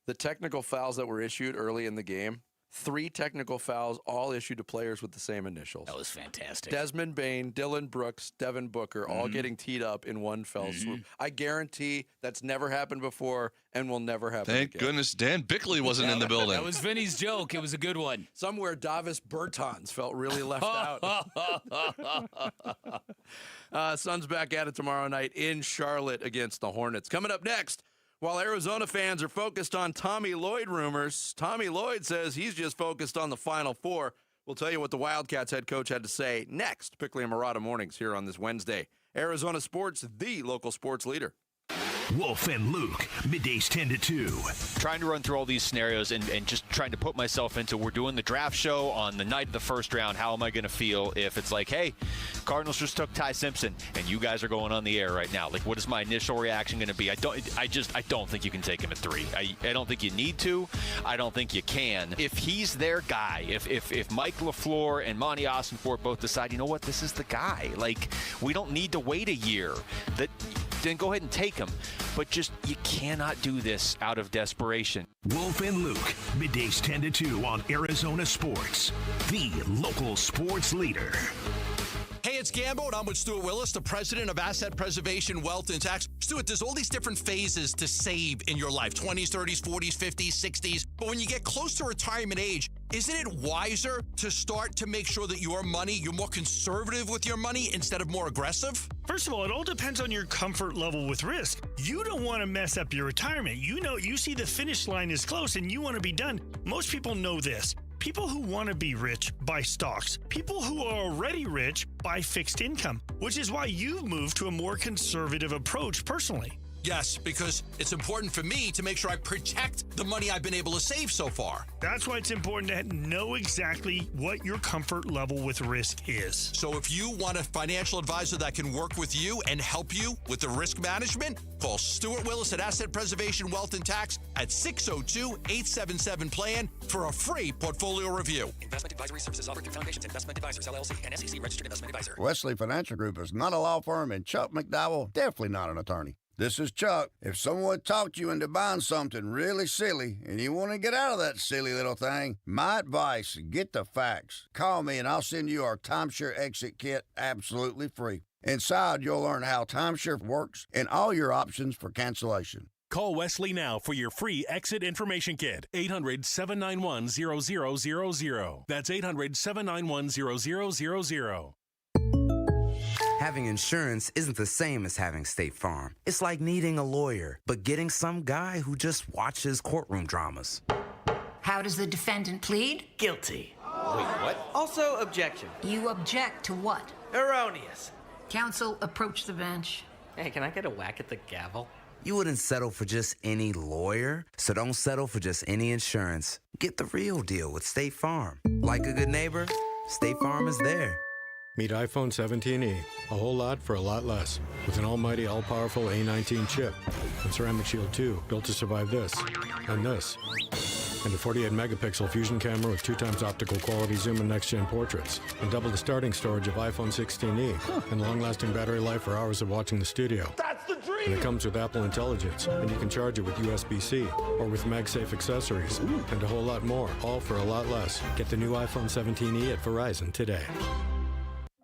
The technical fouls that were issued early in the game, 3 technical fouls, all issued to players with the same initials. That was fantastic. Desmond Bane, Dillon Brooks, Devin Booker, all getting teed up in one fell swoop. I guarantee that's never happened before and will never happen Thank again. goodness Dan Bickley wasn't in the building. That was Vinny's joke. It was a good one. Somewhere Davis Bertans felt really left out. Suns back at it tomorrow night in Charlotte against the Hornets. Coming up next, while Arizona fans are focused on Tommy Lloyd rumors, Tommy Lloyd says he's just focused on the Final Four. We'll tell you what the Wildcats head coach had to say next. Bickley and Marotta mornings here on this Wednesday. Arizona Sports, the local sports leader. Wolf and Luke, middays 10 to 2. Trying to run through all these scenarios and just trying to put myself into, we're doing the draft show on the night of the first round. How am I going to feel if it's like, hey, Cardinals just took Ty Simpson and you guys are going on the air right now? Like, what is my initial reaction going to be? I don't think you can take him at 3. I don't think you need to. I don't think you can. If he's their guy, if Mike LaFleur and Monty Ossenfort both decide, you know what, this is the guy. Like, we don't need to wait a year. Then go ahead and take him. But just, you cannot do this out of desperation. Wolf and Luke, middays 10 to 2 on Arizona Sports, the local sports leader. Hey, it's Gambo, and I'm with Stuart Willis, the president of Asset Preservation, Wealth, and Tax. Stuart, there's all these different phases to save in your life, 20s, 30s, 40s, 50s, 60s. But when you get close to retirement age, isn't it wiser to start to make sure that you're more conservative with your money instead of more aggressive? First of all, it all depends on your comfort level with risk. You don't want to mess up your retirement. You see the finish line is close and you want to be done. Most people know this. People who want to be rich buy stocks. People who are already rich buy fixed income, which is why you've moved to a more conservative approach personally. Yes, because it's important for me to make sure I protect the money I've been able to save so far. That's why it's important to know exactly what your comfort level with risk is. So if you want a financial advisor that can work with you and help you with the risk management, call Stuart Willis at Asset Preservation Wealth and Tax at 602-877-PLAN for a free portfolio review. Investment advisory services offered through Foundations Investment Advisors, LLC, and SEC registered investment advisor. Wesley Financial Group is not a law firm, and Chuck McDowell, definitely not an attorney. This is Chuck. If someone talked you into buying something really silly and you want to get out of that silly little thing, my advice, get the facts. Call me and I'll send you our timeshare exit kit absolutely free. Inside, you'll learn how timeshare works and all your options for cancellation. Call Wesley now for your free exit information kit. 800-791-0000. That's 800-791-0000. Having insurance isn't the same as having State Farm. It's like needing a lawyer, but getting some guy who just watches courtroom dramas. How does the defendant plead? Guilty. Wait, what? Also, objection. You object to what? Erroneous. Counsel, approach the bench. Hey, can I get a whack at the gavel? You wouldn't settle for just any lawyer, so don't settle for just any insurance. Get the real deal with State Farm. Like a good neighbor, State Farm is there. Meet iPhone 17e. A whole lot for a lot less. With an almighty, all-powerful A19 chip. And Ceramic Shield 2, built to survive this. And this. And a 48-megapixel fusion camera with 2x optical quality zoom and next-gen portraits. And double the starting storage of iPhone 16e. And long-lasting battery life for hours of watching the studio. That's the dream! And it comes with Apple Intelligence. And you can charge it with USB-C. Or with MagSafe accessories. And a whole lot more. All for a lot less. Get the new iPhone 17e at Verizon today.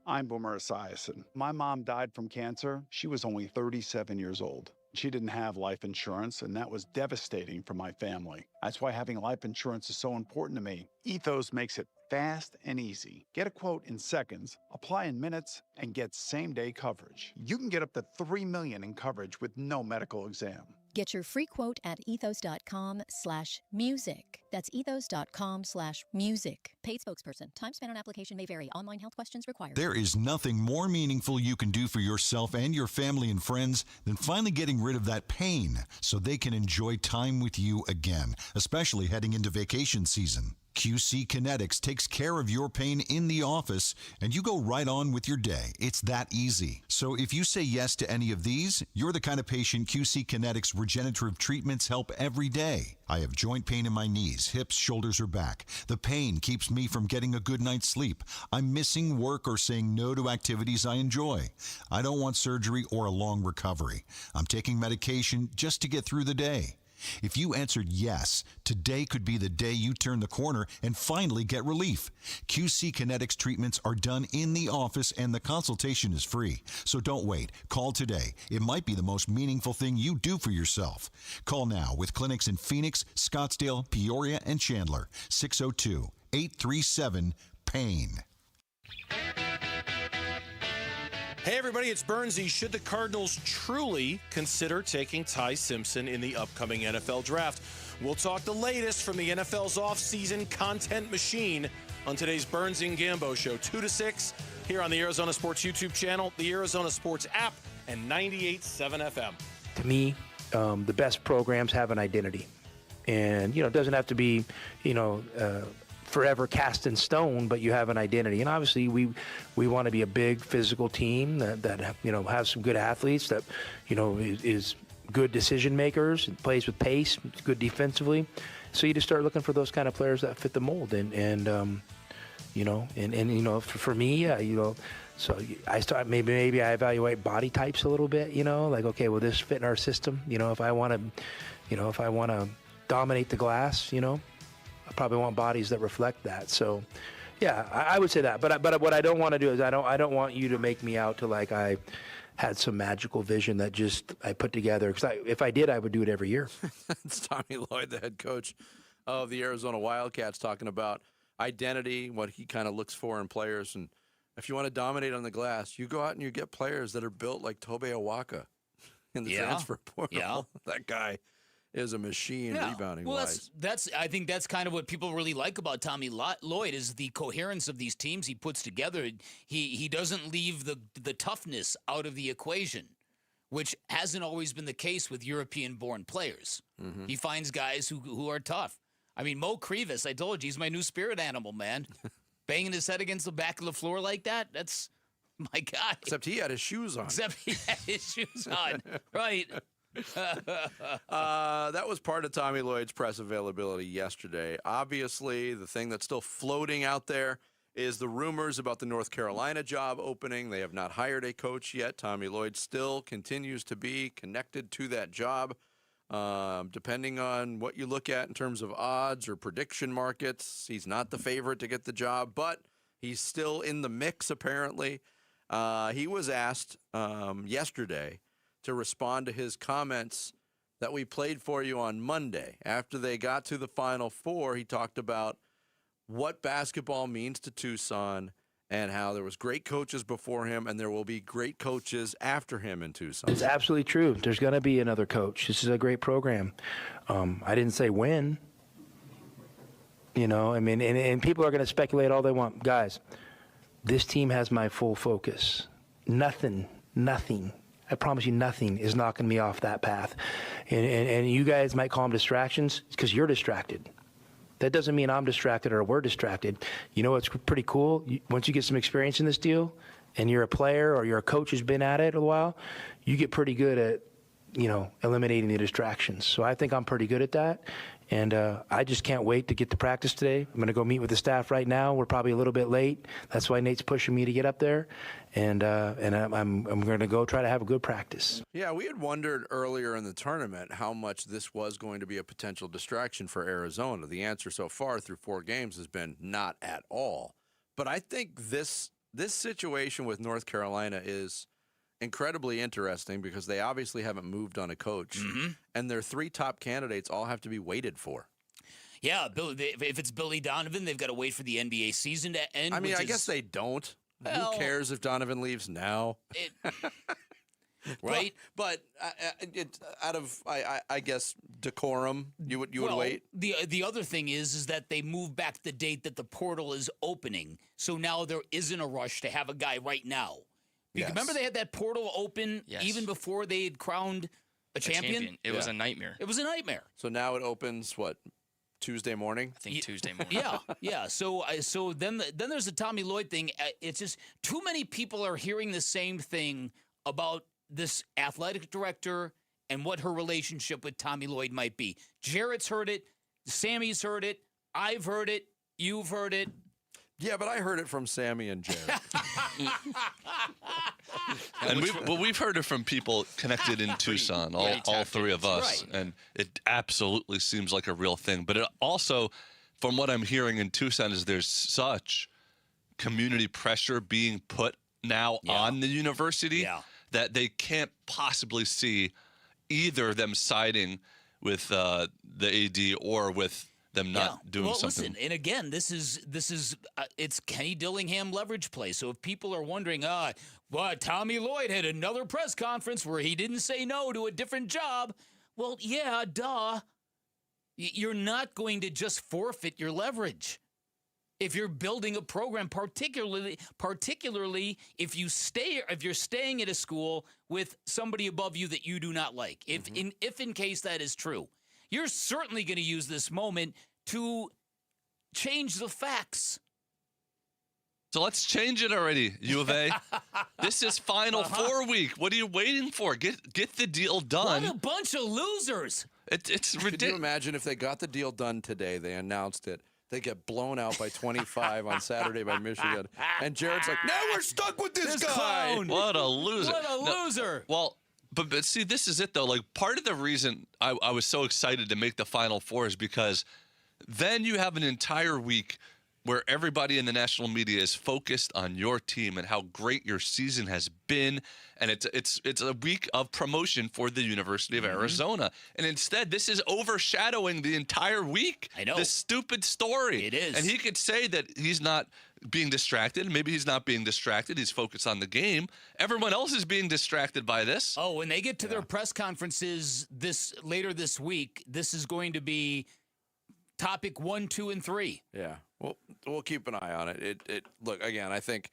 I'm Boomer Esiason. My mom died from cancer. She was only 37 years old. She didn't have life insurance, and that was devastating for my family. That's why having life insurance is so important to me. Ethos makes it fast and easy. Get a quote in seconds, apply in minutes, and get same-day coverage. You can get up to $3 million in coverage with no medical exam. Get your free quote at ethos.com/music. That's ethos.com/music. Paid spokesperson. Time spent on application may vary. Online health questions required. There is nothing more meaningful you can do for yourself and your family and friends than finally getting rid of that pain so they can enjoy time with you again, especially heading into vacation season. QC Kinetics takes care of your pain in the office, and you go right on with your day. It's that easy. So if you say yes to any of these, you're the kind of patient QC Kinetics regenerative treatments help every day. I have joint pain in my knees, hips, shoulders, or back. The pain keeps me from getting a good night's sleep. I'm missing work or saying no to activities I enjoy. I don't want surgery or a long recovery. I'm taking medication just to get through the day. If you answered yes, today could be the day you turn the corner and finally get relief. QC Kinetics treatments are done in the office and the consultation is free. So don't wait. Call today. It might be the most meaningful thing you do for yourself. Call now with clinics in Phoenix, Scottsdale, Peoria, and Chandler. 602-837-PAIN. Hey everybody, it's Bernsey. Should the Cardinals truly consider taking Ty Simpson in the upcoming NFL draft? We'll talk the latest from the NFL's offseason content machine on today's Bernsey and Gambo show, 2 to 6, here on the Arizona Sports YouTube channel, the Arizona Sports app, and 98.7 FM. To me, the best programs have an identity. And, it doesn't have to be, forever cast in stone, but you have an identity. And obviously we want to be a big physical team that has some good athletes, that is good decision makers, and plays with pace, good defensively. So you just start looking for those kind of players that fit the mold. For me, so I start maybe I evaluate body types a little bit, like, okay, will this fit in our system? If I want to dominate the glass, I probably want bodies that reflect that. So, yeah, I would say that. But what I don't want to do is I don't want you to make me out to like I had some magical vision that just I put together. Because if I did, I would do it every year. It's Tommy Lloyd, the head coach of the Arizona Wildcats, talking about identity, what he kind of looks for in players. And if you want to dominate on the glass, you go out and you get players that are built like Tobe Awaka in the transfer portal. Yeah. That guy is a machine rebounding wise. I think that's kind of what people really like about Tommy Lloyd is the coherence of these teams he puts together. He doesn't leave the toughness out of the equation, which hasn't always been the case with European-born players. Mm-hmm. He finds guys who are tough. I mean, Mo Krivas, I told you, he's my new spirit animal, man. Banging his head against the back of the floor like that, that's my guy. Except he had his shoes on. Except he had his shoes on. Right. That was part of Tommy Lloyd's press availability yesterday. Obviously, the thing that's still floating out there is the rumors about the North Carolina job opening. They have not hired a coach yet. Tommy Lloyd still continues to be connected to that job. Depending on what you look at in terms of odds or prediction markets, he's not the favorite to get the job, but he's still in the mix, apparently. He was asked yesterday to respond to his comments that we played for you on Monday. After they got to the Final Four, he talked about what basketball means to Tucson and how there was great coaches before him and there will be great coaches after him in Tucson. It's absolutely true. There's going to be another coach. This is a great program. I didn't say when. You know, I mean, and people are going to speculate all they want. Guys, this team has my full focus. Nothing, I promise you nothing is knocking me off that path. And you guys might call them distractions because you're distracted. That doesn't mean I'm distracted or we're distracted. You know what's pretty cool? Once you get some experience in this deal and you're a player or you're a coach who's been at it a while, you get pretty good at, you know, eliminating the distractions. So I think I'm pretty good at that. And I just can't wait to get to practice today. I'm going to go meet with the staff right now. We're probably a little bit late. That's why Nate's pushing me to get up there. And I'm going to go try to have a good practice. Yeah, we had wondered earlier in the tournament how much this was going to be a potential distraction for Arizona. The answer so far through 4 games has been not at all. But I think this situation with North Carolina is incredibly interesting because they obviously haven't moved on a coach, and their 3 top candidates all have to be waited for. Yeah, if it's Billy Donovan, they've got to wait for the NBA season to end. I mean, I guess they don't. Well, who cares if Donovan leaves now? Right? But it's out of, I guess, decorum, you would wait? The other thing is that they moved back the date that the portal is opening, so now there isn't a rush to have a guy right now. Yes. Remember they had that portal open even before they had crowned a champion? It was a nightmare. It was a nightmare. So now it opens, what, Tuesday morning? I think Tuesday morning. Yeah. So then there's the Tommy Lloyd thing. It's just too many people are hearing the same thing about this athletic director and what her relationship with Tommy Lloyd might be. Jarrett's heard it. Sammy's heard it. I've heard it. You've heard it. Yeah, but I heard it from Sammy and Jarrett. And we've heard it from people connected in Tucson, all 3 of us, right. And it absolutely seems like a real thing. But it also, from what I'm hearing in Tucson, is there's such community pressure being put now on the university that they can't possibly see either of them siding with the AD or with them not doing something. Listen, and again, this is it's Kenny Dillingham leverage play. So if people are wondering, Tommy Lloyd had another press conference where he didn't say no to a different job. Well, yeah, duh. You're not going to just forfeit your leverage. If you're building a program, particularly if you're staying at a school with somebody above you that you do not like, if in case that is true. You're certainly going to use this moment to change the facts. So let's change it already, U of A. This is Final Four week. What are you waiting for? Get the deal done. What a bunch of losers. It's ridiculous. Could you imagine if they got the deal done today, they announced it, they get blown out by 25 on Saturday by Michigan, and Jared's like, now we're stuck with this guy. Clown. What a loser. What a loser. Well, But see, this is it, though. Like, part of the reason I was so excited to make the Final Four is because then you have an entire week where everybody in the national media is focused on your team and how great your season has been. And it's a week of promotion for the University of Arizona. And instead, this is overshadowing the entire week. I know. This stupid story. It is. And he could say that he's not being distracted. Maybe he's not being distracted. He's focused on the game. Everyone else is being distracted by this. Oh, when they get to their press conferences later this week, this is going to be topic 1, 2, and 3. Yeah. Well, we'll keep an eye on it. Look, again, I think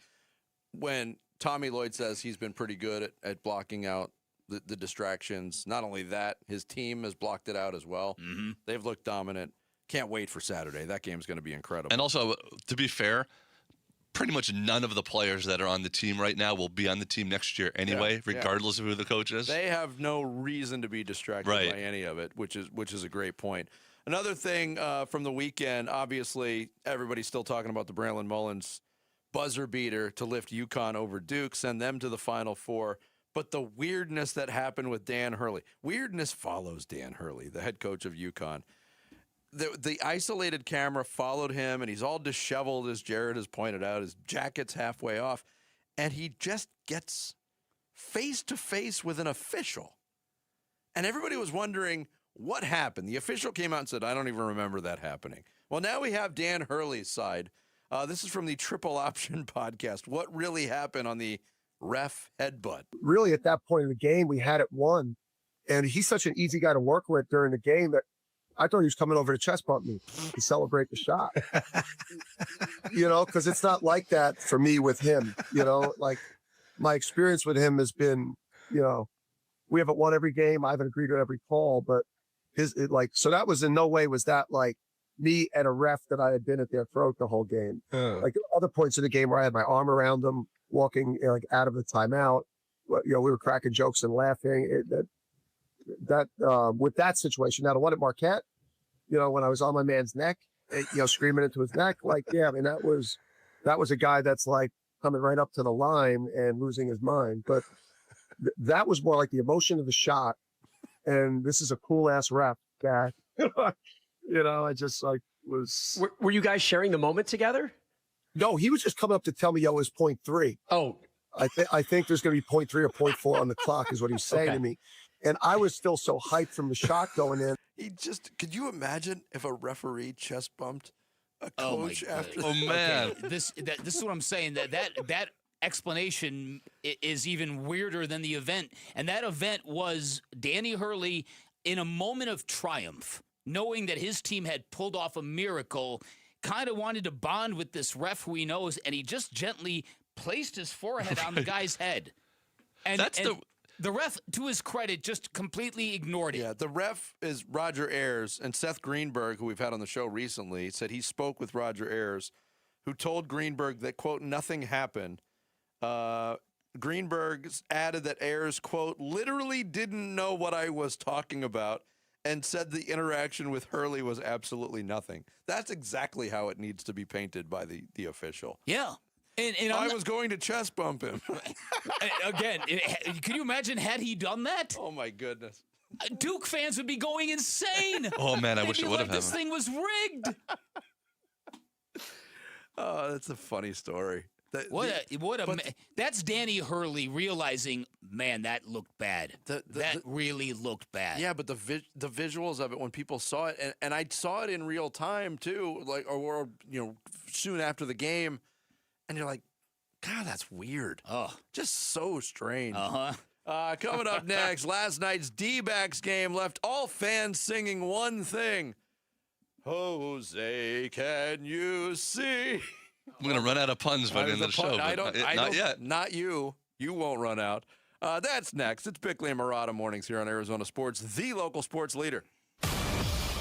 when Tommy Lloyd says he's been pretty good at blocking out the distractions. Not only that, his team has blocked it out as well. Mm-hmm. They've looked dominant. Can't wait for Saturday. That game's going to be incredible. And also, to be fair, pretty much none of the players that are on the team right now will be on the team next year anyway, regardless of who the coach is. They have no reason to be distracted by any of it, which is a great point. Another thing from the weekend, obviously, everybody's still talking about the Braylon Mullins buzzer beater to lift UConn over Duke, send them to the Final Four. But the weirdness that happened with Dan Hurley, weirdness follows Dan Hurley, the head coach of UConn. The isolated camera followed him, and he's all disheveled, as Jared has pointed out. His jacket's halfway off, and he just gets face-to-face with an official. And everybody was wondering what happened. The official came out and said, I don't even remember that happening. Well, now we have Dan Hurley's side. This is from the Triple Option podcast. What really happened on the ref headbutt? Really, at that point in the game, we had it won. And he's such an easy guy to work with during the game that I thought he was coming over to chest bump me to celebrate the shot. Because it's not like that for me with him. Like my experience with him has been, we haven't won every game. I haven't agreed with every call, but so that was in no way was that like me and a ref that I had been at their throat the whole game. Like other points of the game where I had my arm around them, walking like out of the timeout. We were cracking jokes and laughing. With that situation, now the one at Marquette, when I was on my man's neck, screaming into his neck, that was a guy that's like coming right up to the line and losing his mind. But that was more like the emotion of the shot. And this is a cool ass ref guy. I just like was. Were you guys sharing the moment together? No, he was just coming up to tell me, it's 0.3. Oh, I think there's going to be 0.3 or 0.4 on the clock is what he was saying to me. And I was still so hyped from the shot going in. Could you imagine if a referee chest bumped a coach after? Oh man, okay. This is what I'm saying. That explanation is even weirder than the event. And that event was Danny Hurley in a moment of triumph, knowing that his team had pulled off a miracle, kind of wanted to bond with this ref who he knows, and he just gently placed his forehead on the guy's head. And the ref, to his credit, just completely ignored it. Yeah, the ref is Roger Ayers, and Seth Greenberg, who we've had on the show recently, said he spoke with Roger Ayers, who told Greenberg that, quote, nothing happened. Greenberg added that Ayers, quote, literally didn't know what I was talking about and said the interaction with Hurley was absolutely nothing. That's exactly how it needs to be painted by the official. Yeah. And I was going to chest bump him. Again, can you imagine had he done that? Oh, my goodness. Duke fans would be going insane. Oh, man, I wish it would have happened. This thing was rigged. Oh, that's a funny story. That's Danny Hurley realizing, man, that looked bad. That really looked bad. Yeah, but the visuals of it when people saw it, and I saw it in real time too, like or soon after the game, and you're like, God, that's weird. Oh, just so strange. Uh-huh. Coming up next, last night's D-backs game left all fans singing one thing: Jose, can you see? We're going to run out of puns by the end of the show. Not yet. Not you. You won't run out. That's next. It's Bickley and Murata mornings here on Arizona Sports, the local sports leader.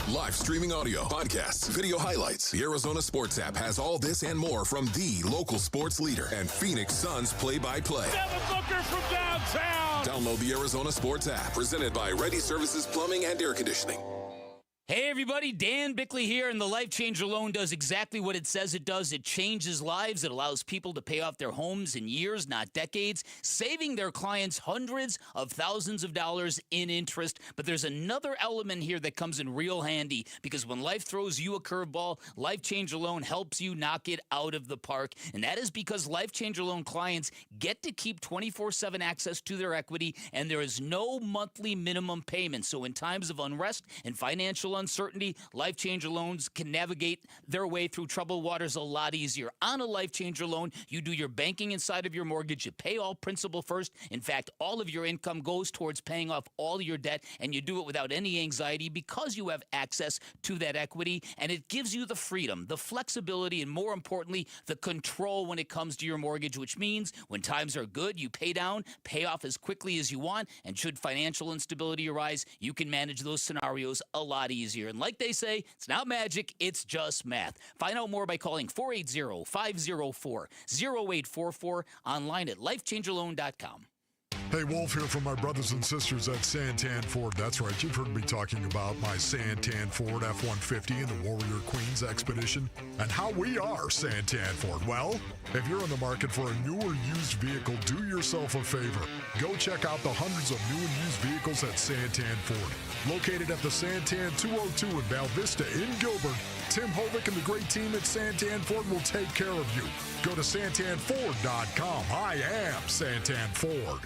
Live streaming audio, podcasts, video highlights. The Arizona Sports app has all this and more from the local sports leader and Phoenix Suns play-by-play. Devin Booker from downtown. Download the Arizona Sports app, presented by Ready Services Plumbing and Air Conditioning. Hey, everybody, Dan Bickley here, and the Life Changer loan does exactly what it says it does. It changes lives. It allows people to pay off their homes in years, not decades, saving their clients hundreds of thousands of dollars in interest. But there's another element here that comes in real handy, because when life throws you a curveball, Life Changer loan helps you knock it out of the park. And that is because Life Changer loan clients get to keep 24/7 access to their equity, and there is no monthly minimum payment. So in times of unrest and financial uncertainty, Life Changer loans can navigate their way through troubled waters a lot easier. On a Life Changer loan, you do your banking inside of your mortgage. You pay all principal first. In fact, all of your income goes towards paying off all your debt, and you do it without any anxiety because you have access to that equity, and it gives you the freedom, the flexibility, and more importantly, the control when it comes to your mortgage, which means when times are good, you pay down, pay off as quickly as you want, and should financial instability arise, you can manage those scenarios a lot easier. And like they say, it's not magic, it's just math. Find out more by calling 480-504-0844, online at lifechangerloan.com. Hey, Wolf here from my brothers and sisters at Santan Ford. That's right, you've heard me talking about my Santan Ford F-150 and the Warrior Queens Expedition and how we are Santan Ford. Well, if you're in the market for a new or used vehicle, do yourself a favor. Go check out the hundreds of new and used vehicles at Santan Ford. Located at the Santan 202 in Val Vista in Gilbert, Tim Hovick and the great team at Santan Ford will take care of you. Go to santanford.com. I am Santan Ford.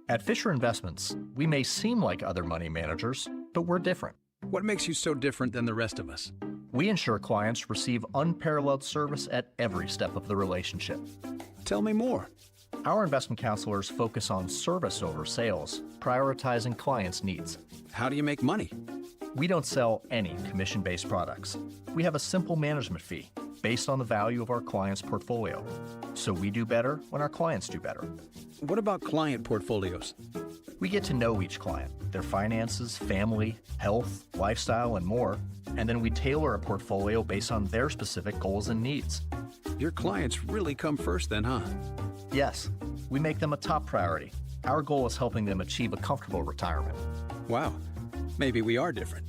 At Fisher Investments, we may seem like other money managers, but we're different. What makes you so different than the rest of us? We ensure clients receive unparalleled service at every step of the relationship. Tell me more. Our investment counselors focus on service over sales, prioritizing clients' needs. How do you make money? We don't sell any commission-based products. We have a simple management fee based on the value of our client's portfolio. So we do better when our clients do better. What about client portfolios? We get to know each client, their finances, family, health, lifestyle, and more, and then we tailor a portfolio based on their specific goals and needs. Your clients really come first then, huh? Yes, we make them a top priority. Our goal is helping them achieve a comfortable retirement. Wow, maybe we are different.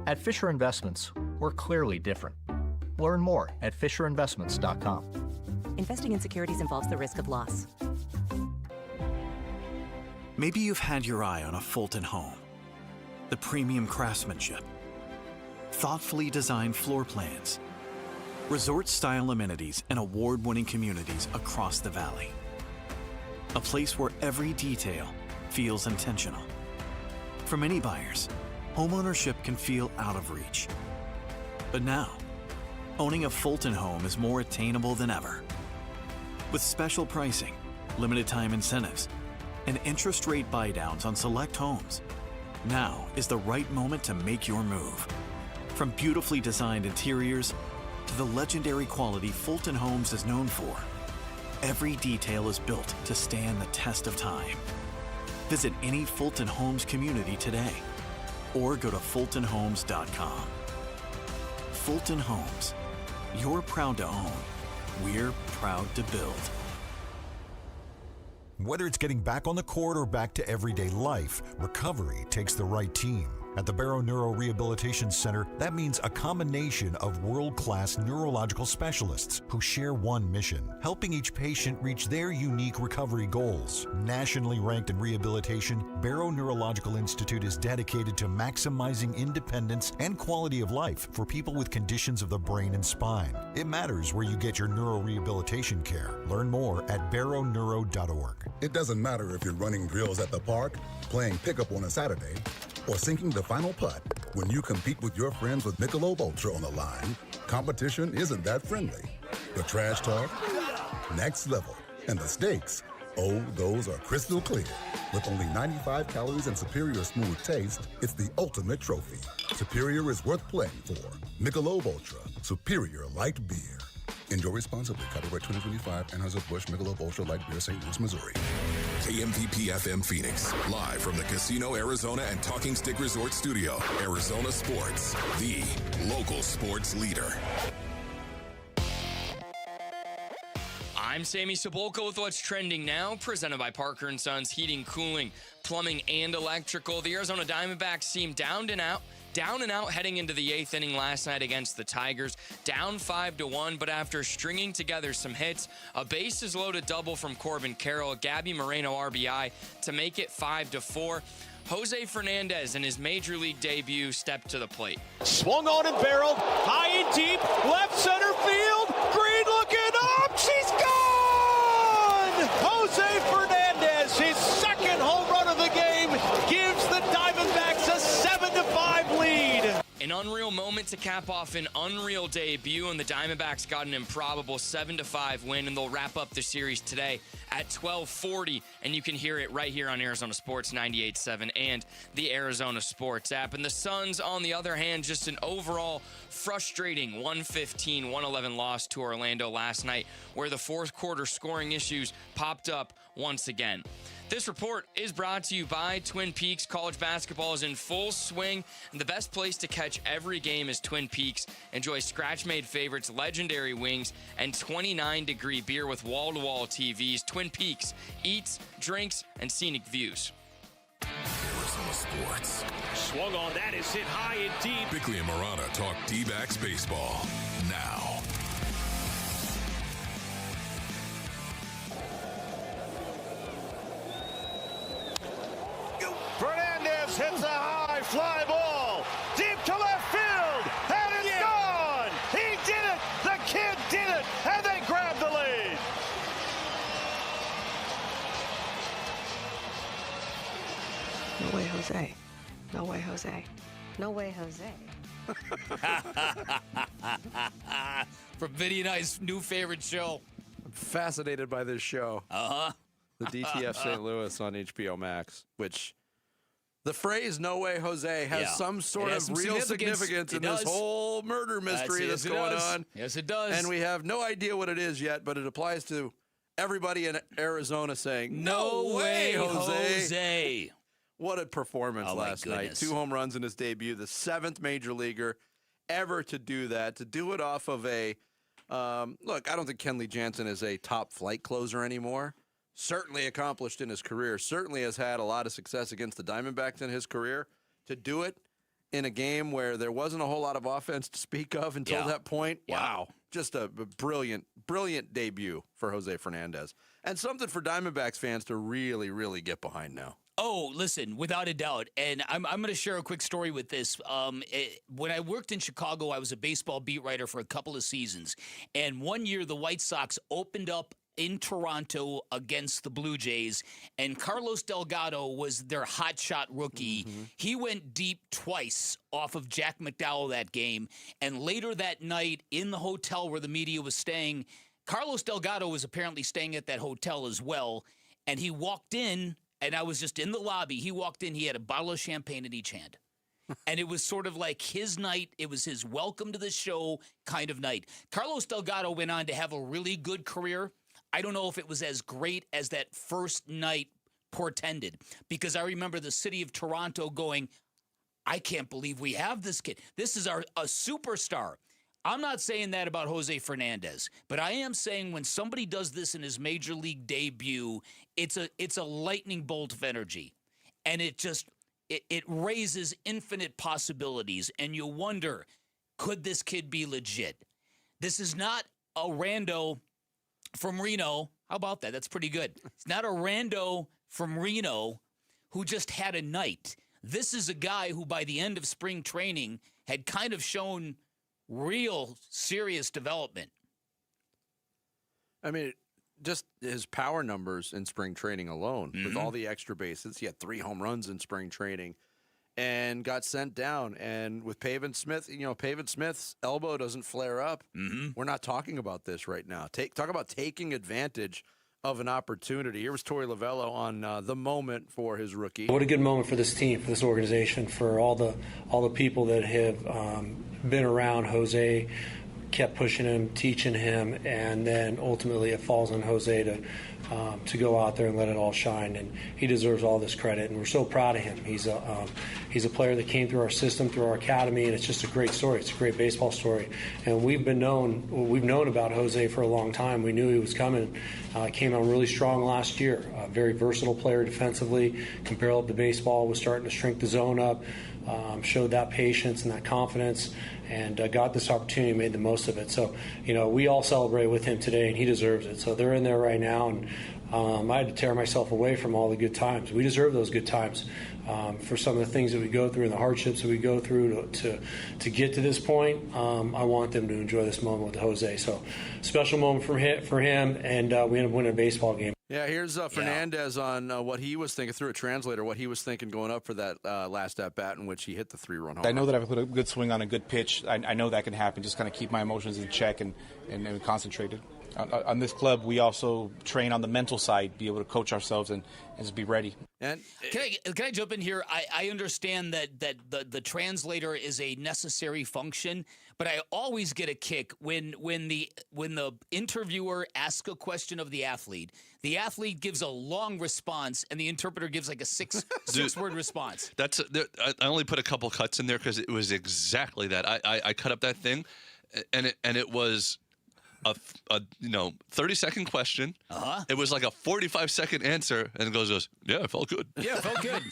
At Fisher Investments, we're clearly different. Learn more at FisherInvestments.com. Investing in securities involves the risk of loss. Maybe you've had your eye on a Fulton home. The premium craftsmanship, thoughtfully designed floor plans, resort-style amenities, and award-winning communities across the valley. A place where every detail feels intentional. For many buyers, homeownership can feel out of reach. But now, owning a Fulton home is more attainable than ever. With special pricing, limited time incentives, and interest rate buydowns on select homes, now is the right moment to make your move. From beautifully designed interiors to the legendary quality Fulton Homes is known for, every detail is built to stand the test of time. Visit any Fulton Homes community today or go to fultonhomes.com. Fulton Homes. You're proud to own. We're proud to build. Whether it's getting back on the court or back to everyday life, recovery takes the right team. At the Barrow Neuro Rehabilitation Center, that means a combination of world-class neurological specialists who share one mission, helping each patient reach their unique recovery goals. Nationally ranked in rehabilitation, Barrow Neurological Institute is dedicated to maximizing independence and quality of life for people with conditions of the brain and spine. It matters where you get your neurorehabilitation care. Learn more at barrowneuro.org. It doesn't matter if you're running drills at the park, playing pickup on a Saturday, or sinking the final putt. When you compete with your friends with Michelob Ultra on the line, competition isn't that friendly. The trash talk, next level, and the stakes, oh, those are crystal clear. With only 95 calories and superior smooth taste, it's the ultimate trophy. Superior is worth playing for. Michelob Ultra, superior light beer. Enjoy responsibly. Copyright 2025, Anheuser-Busch Michelob Ultra Light Beer, St. Louis, Missouri. KMPP FM Phoenix, live from the Casino Arizona and Talking Stick Resort Studio. Arizona Sports, the local sports leader. I'm Sammy Cebulka with what's trending now, presented by Parker & Sons Heating, Cooling, Plumbing, and Electrical. The Arizona Diamondbacks seem down and out heading into the 8th inning last night against the Tigers, down 5-1, but after stringing together some hits, a bases-loaded double from Corbin Carroll, Gabby Moreno RBI to make it 5-4. Jose Fernandez in his Major League debut stepped to the plate. Swung on and barreled, high and deep, left center field, Green looking up, she's gone! Jose Fernandez, his second home run of the game, gives the Diamondbacks a 7-5 lead. An unreal moment to cap off an unreal debut, and the Diamondbacks got an improbable 7-5 win, and they'll wrap up the series today at 12:40, and you can hear it right here on Arizona Sports 98.7 and the Arizona Sports app. And the Suns, on the other hand, just an overall frustrating 115-111 loss to Orlando last night, where the fourth quarter scoring issues popped up once again. This report is brought to you by Twin Peaks. College basketball is in full swing, and the best place to catch every game is Twin Peaks. Enjoy scratch-made favorites, legendary wings, and 29-degree beer with wall-to-wall TVs. Twin Peaks, eats, drinks, and scenic views. Arizona Sports. Swung on, that is hit high and deep. Bickley and Marana talk D-backs baseball now. Fernandez hits a high fly ball deep to left field, and it's gone. He did it. The kid did it, and they grab the lead. No way, Jose. No way, Jose. No way, Jose. From Vinny and I's new favorite show. I'm fascinated by this show. Uh-huh. The DTF St. Louis on HBO Max, which the phrase "No way, Jose" has some sort of real significance in this whole murder mystery that's going on. Yes, it does. And we have no idea what it is yet, but it applies to everybody in Arizona saying, "No way, Jose." What a performance last night. 2 home runs in his debut, the 7th major leaguer ever to do that, to do it off of a look, I don't think Kenley Jansen is a top flight closer anymore. Certainly accomplished in his career, certainly has had a lot of success against the Diamondbacks in his career. To do it in a game where there wasn't a whole lot of offense to speak of until that point, wow. Just a brilliant, brilliant debut for Jose Fernandez. And something for Diamondbacks fans to really, really get behind now. Oh, listen, without a doubt. And I'm going to share a quick story with this. When I worked in Chicago, I was a baseball beat writer for a couple of seasons. And one year, the White Sox opened up in Toronto against the Blue Jays, and Carlos Delgado was their hotshot rookie. He went deep twice off of Jack McDowell that game. And later that night, in the hotel where the media was staying, Carlos Delgado was apparently staying at that hotel as well. And he walked in, and I was just in the lobby. He walked in, he had a bottle of champagne in each hand. And it was sort of like his night. It was his welcome to the show kind of night. Carlos Delgado went on to have a really good career. I don't know if it was as great as that first night portended, because I remember the city of Toronto going, I can't believe we have this kid. This is a superstar. I'm not saying that about Jose Fernandez, but I am saying when somebody does this in his major league debut, it's a lightning bolt of energy, and it raises infinite possibilities, and you wonder, could this kid be legit? This is not a rando from Reno. How about that? That's pretty good. It's not a rando from Reno who just had a night. This is a guy who by the end of spring training had kind of shown real serious development. I mean, just his power numbers in spring training alone, with all the extra bases. He had 3 home runs in spring training and got sent down. And with Pavin Smith, Pavin Smith's elbow doesn't flare up. We're not talking about this right now. Talk about taking advantage of an opportunity. Here was Torey Lovullo on the moment for his rookie. What a good moment for this team, for this organization, for all the people that have been around Jose, kept pushing him, teaching him, and then ultimately it falls on Jose to go out there and let it all shine. And he deserves all this credit, and we're so proud of him. He's a player that came through our system, through our academy, and it's just a great story. It's a great baseball story. And we've known about Jose for a long time. We knew he was coming. Came on really strong last year. A very versatile player defensively. Can barrel up the baseball. Was starting to shrink the zone up. Showed that patience and that confidence, and got this opportunity, made the most of it. So, we all celebrate with him today, and he deserves it. So they're in there right now, and I had to tear myself away from all the good times. We deserve those good times for some of the things that we go through and the hardships that we go through to get to this point. I want them to enjoy this moment with Jose. So, special moment for him, and we end up winning a baseball game. Yeah, here's Fernandez on what he was thinking through a translator, what he was thinking going up for that last at-bat in which he hit the 3-run home I know that if I put a good swing on a good pitch, I know that can happen. Just kind of keep my emotions in check and concentrated. On this club, we also train on the mental side, be able to coach ourselves and just be ready. And can I jump in here? I understand that the translator is a necessary function, but I always get a kick when the interviewer asks a question of the athlete gives a long response and the interpreter gives like a six-word response. I only put a couple cuts in there because it was exactly that. I cut up that thing, and it was a 30-second question. It was like a 45-second answer, and it goes, yeah, it felt good. Yeah, it felt good.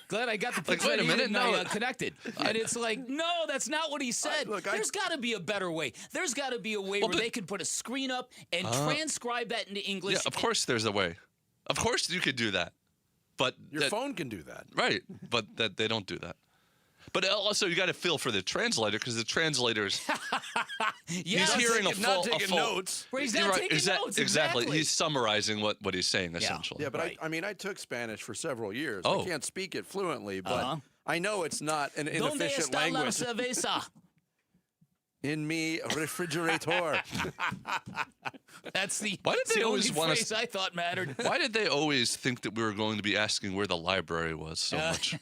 Glad I got the picture. Wait a minute, no, connected. And it's like, no, that's not what he said. There's got to be a better way. There's got to be a way where they can put a screen up and transcribe that into English. Yeah, of course there's a way. Of course you could do that. But your phone can do that. Right, but they don't do that. But also, you got to feel for the translator because the translator's he's hearing not taking notes. He's not taking notes. Exactly. He's summarizing what he's saying essentially. Yeah, but I took Spanish for several years. I can't speak it fluently, but I know it's not an inefficient language. ¿Dónde está la cerveza? In mi refrigerator. That's the always only phrase I thought mattered. Why did they always think that we were going to be asking where the library was so much?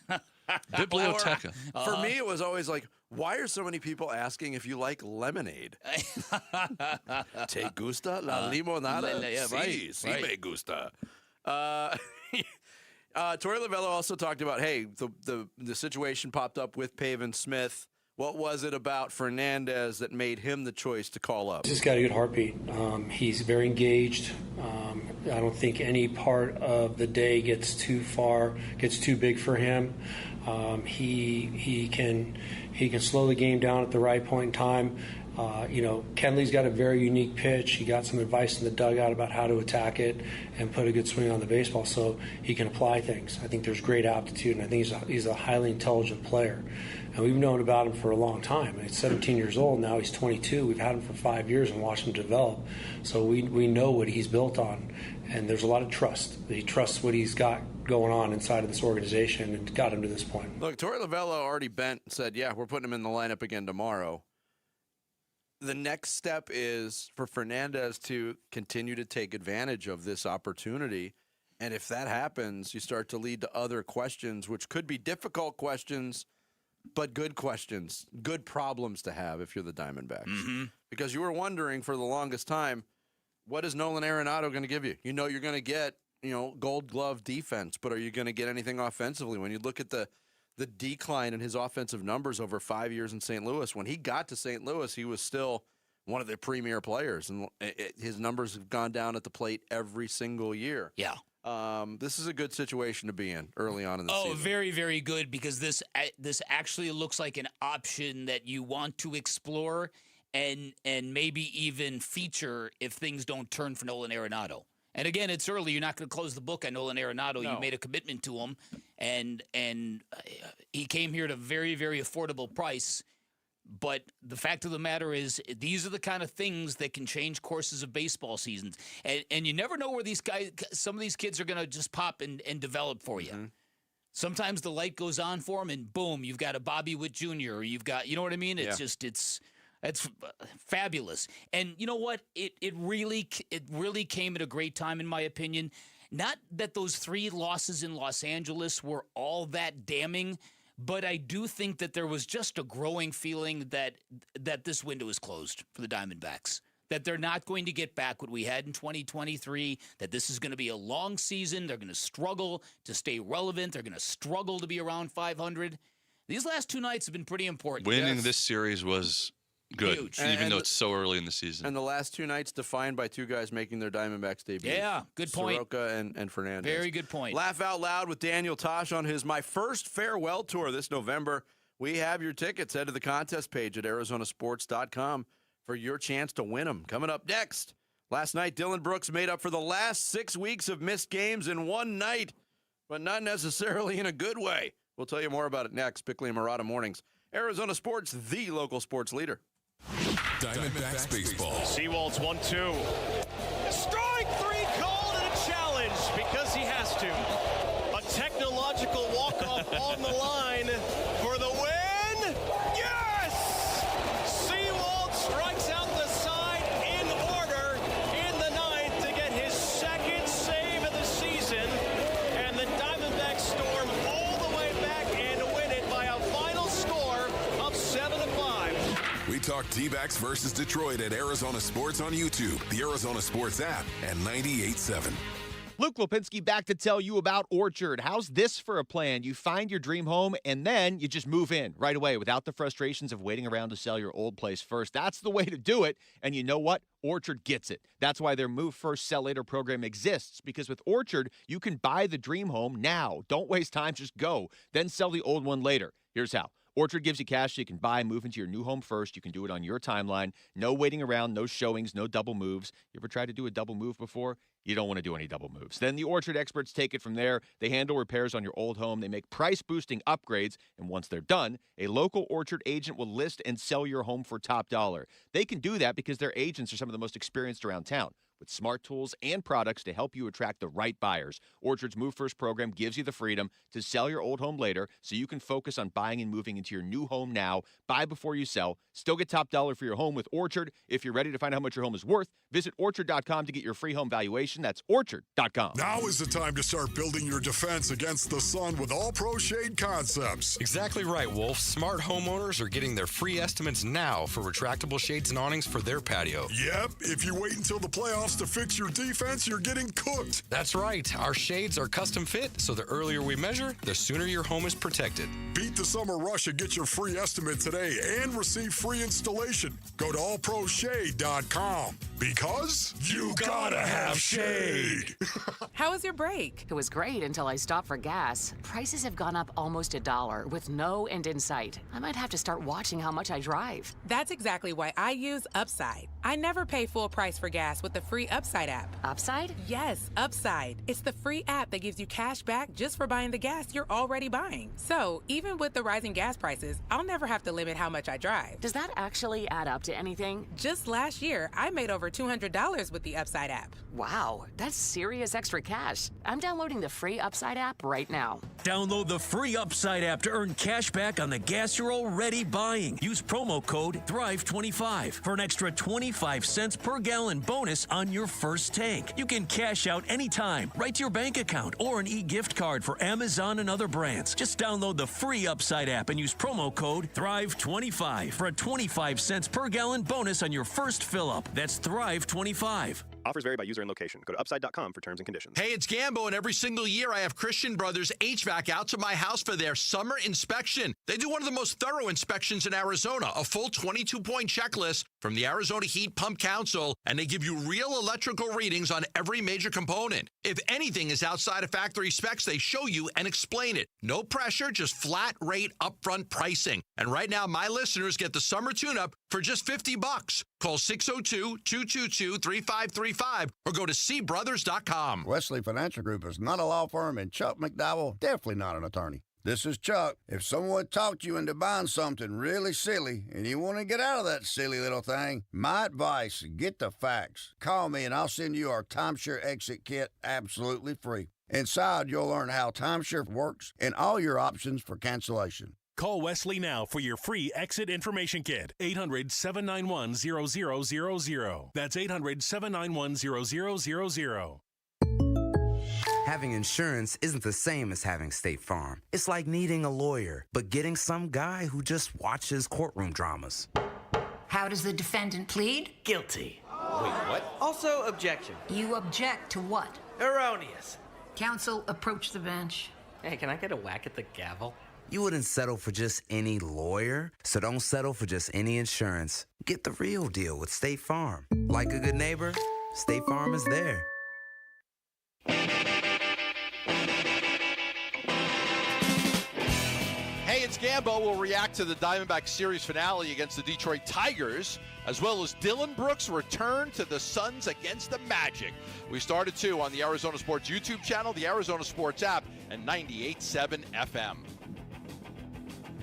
Biblioteca. For me, it was always like, why are so many people asking if you like lemonade? ¿Te gusta la limonada? Sí, me gusta. Torey Lovello also talked about, hey, the situation popped up with Pavin Smith. What was it about Fernandez that made him the choice to call up? He's just got a good heartbeat. He's very engaged. I don't think any part of the day gets too big for him. He can slow the game down at the right point in time. Kenley's got a very unique pitch. He got some advice in the dugout about how to attack it and put a good swing on the baseball, so he can apply things. I think there's great aptitude, and I think he's a highly intelligent player. And we've known about him for a long time. He's 17 years old now. He's 22. We've had him for 5 years and watched him develop. So we know what he's built on, and there's a lot of trust. He trusts what he's got going on inside of this organization and got him to this point. Look, Torey Lovello already bent and said, yeah, we're putting him in the lineup again tomorrow. The next step is for Fernandez to continue to take advantage of this opportunity. And if that happens, you start to lead to other questions, which could be difficult questions, but good questions, good problems to have if you're the Diamondbacks. Mm-hmm. Because you were wondering for the longest time, what is Nolan Arenado going to give you? You know you're going to get, Gold Glove defense, but are you going to get anything offensively? When you look at the decline in his offensive numbers over 5 years in St. Louis, when he got to St. Louis, he was still one of the premier players, and his numbers have gone down at the plate every single year. Yeah. This is a good situation to be in early on in the season. Oh, very, very good, because this actually looks like an option that you want to explore and maybe even feature if things don't turn for Nolan Arenado. And again, it's early. You're not going to close the book on Nolan Arenado. No. You made a commitment to him, and he came here at a very, very affordable price. But the fact of the matter is, these are the kind of things that can change courses of baseball seasons. And you never know where some of these kids are going to just pop and develop for you. Mm-hmm. Sometimes the light goes on for them, and boom, you've got a Bobby Witt Jr., or you've got, you know what I mean? It's it's fabulous. And you know what? It really came at a great time, in my opinion. Not that those 3 losses in Los Angeles were all that damning, but I do think that there was just a growing feeling that this window is closed for the Diamondbacks, that they're not going to get back what we had in 2023, that this is going to be a long season. They're going to struggle to stay relevant. They're going to struggle to be around 500. These last 2 nights have been pretty important. Winning this series was good, huge. Even though it's so early in the season. And the last 2 nights defined by 2 guys making their Diamondbacks debut. Yeah, good point. Soroka and Fernandez. Very good point. Laugh out loud with Daniel Tosh on his My First Farewell Tour this November. We have your tickets. Head to the contest page at arizonasports.com for your chance to win them. Coming up next, last night Dylan Brooks made up for the last 6 weeks of missed games in one night, but not necessarily in a good way. We'll tell you more about it next. Bickley and Murata Mornings. Arizona Sports, the local sports leader. Diamondbacks baseball. Seawald's 1-2. Strike 3 called and a challenge. to. A technological walk-off on the line for the win. Yes! Seawald strikes out the side in order in the ninth to get his second save of the season. And the Diamondbacks storm all the way back and win it by a final score of 7-5. We talk D-backs versus Detroit at Arizona Sports on YouTube, the Arizona Sports app, and 98.7. Luke Lipinski back to tell you about Orchard. How's this for a plan? You find your dream home and then you just move in right away without the frustrations of waiting around to sell your old place first. That's the way to do it. And you know what? Orchard gets it. That's why their Move First, Sell Later program exists, because with Orchard, you can buy the dream home now. Don't waste time, just go. Then sell the old one later. Here's how. Orchard gives you cash so you can buy and move into your new home first. You can do it on your timeline. No waiting around, no showings, no double moves. You ever tried to do a double move before? You don't want to do any double moves. Then the Orchard experts take it from there. They handle repairs on your old home. They make price-boosting upgrades. And once they're done, a local Orchard agent will list and sell your home for top dollar. They can do that because their agents are some of the most experienced around town, with smart tools and products to help you attract the right buyers. Orchard's Move First program gives you the freedom to sell your old home later so you can focus on buying and moving into your new home now. Buy before you sell. Still get top dollar for your home with Orchard. If you're ready to find out how much your home is worth, visit Orchard.com to get your free home valuation. That's Orchard.com. Now is the time to start building your defense against the sun with All Pro Shade Concepts. Exactly right, Wolf. Smart homeowners are getting their free estimates now for retractable shades and awnings for their patio. Yep, if you wait until the playoffs to fix your defense, you're getting cooked. That's right. Our shades are custom fit, so the earlier we measure, the sooner your home is protected. Beat the summer rush and get your free estimate today and receive free installation. Go to allproshade.com because you gotta have shade. How was your break? It was great until I stopped for gas. Prices have gone up almost $1 with no end in sight. I might have to start watching how much I drive. That's exactly why I use Upside. I never pay full price for gas with the free Upside app. Upside? Yes, Upside. It's the free app that gives you cash back just for buying the gas you're already buying. So, even with the rising gas prices, I'll never have to limit how much I drive. Does that actually add up to anything? Just last year, I made over $200 with the Upside app. Wow, that's serious extra cash. I'm downloading the free Upside app right now. Download the free Upside app to earn cash back on the gas you're already buying. Use promo code THRIVE25 for an extra 25 cents per gallon bonus on your first tank. You can cash out anytime, right to your bank account or an e-gift card for Amazon and other brands. Just download the free Upside app and use promo code THRIVE25 for a 25 cents per gallon bonus on your first fill-up. That's THRIVE25. Offers vary by user and location. Go to upside.com for terms and conditions. Hey, it's Gambo, and every single year I have Christian Brothers HVAC out to my house for their summer inspection. They do one of the most thorough inspections in Arizona, a full 22-point checklist from the Arizona Heat Pump Council, and they give you real electrical readings on every major component. If anything is outside of factory specs, they show you and explain it. No pressure, just flat rate upfront pricing. And right now, my listeners get the summer tune-up for just $50. Call 602-222-3535 or go to cbrothers.com. Wesley Financial Group is not a law firm, and Chuck McDowell definitely not an attorney. This is Chuck. If someone talked you into buying something really silly and you want to get out of that silly little thing, my advice, get the facts. Call me and I'll send you our timeshare exit kit absolutely free. Inside, you'll learn how timeshare works and all your options for cancellation. Call Wesley now for your free exit information kit. 800-791-0000. That's 800-791-0000. Having insurance isn't the same as having State Farm. It's like needing a lawyer, but getting some guy who just watches courtroom dramas. How does the defendant plead? Guilty. Wait, what? Also, objection. You object to what? Erroneous. Counsel, approach the bench. Hey, can I get a whack at the gavel? You wouldn't settle for just any lawyer, so don't settle for just any insurance. Get the real deal with State Farm. Like a good neighbor, State Farm is there. Hey, it's Gambo. We'll react to the Diamondbacks series finale against the Detroit Tigers, as well as Dylan Brooks' return to the Suns against the Magic. We started, too, on the Arizona Sports YouTube channel, the Arizona Sports app, and 98.7 FM.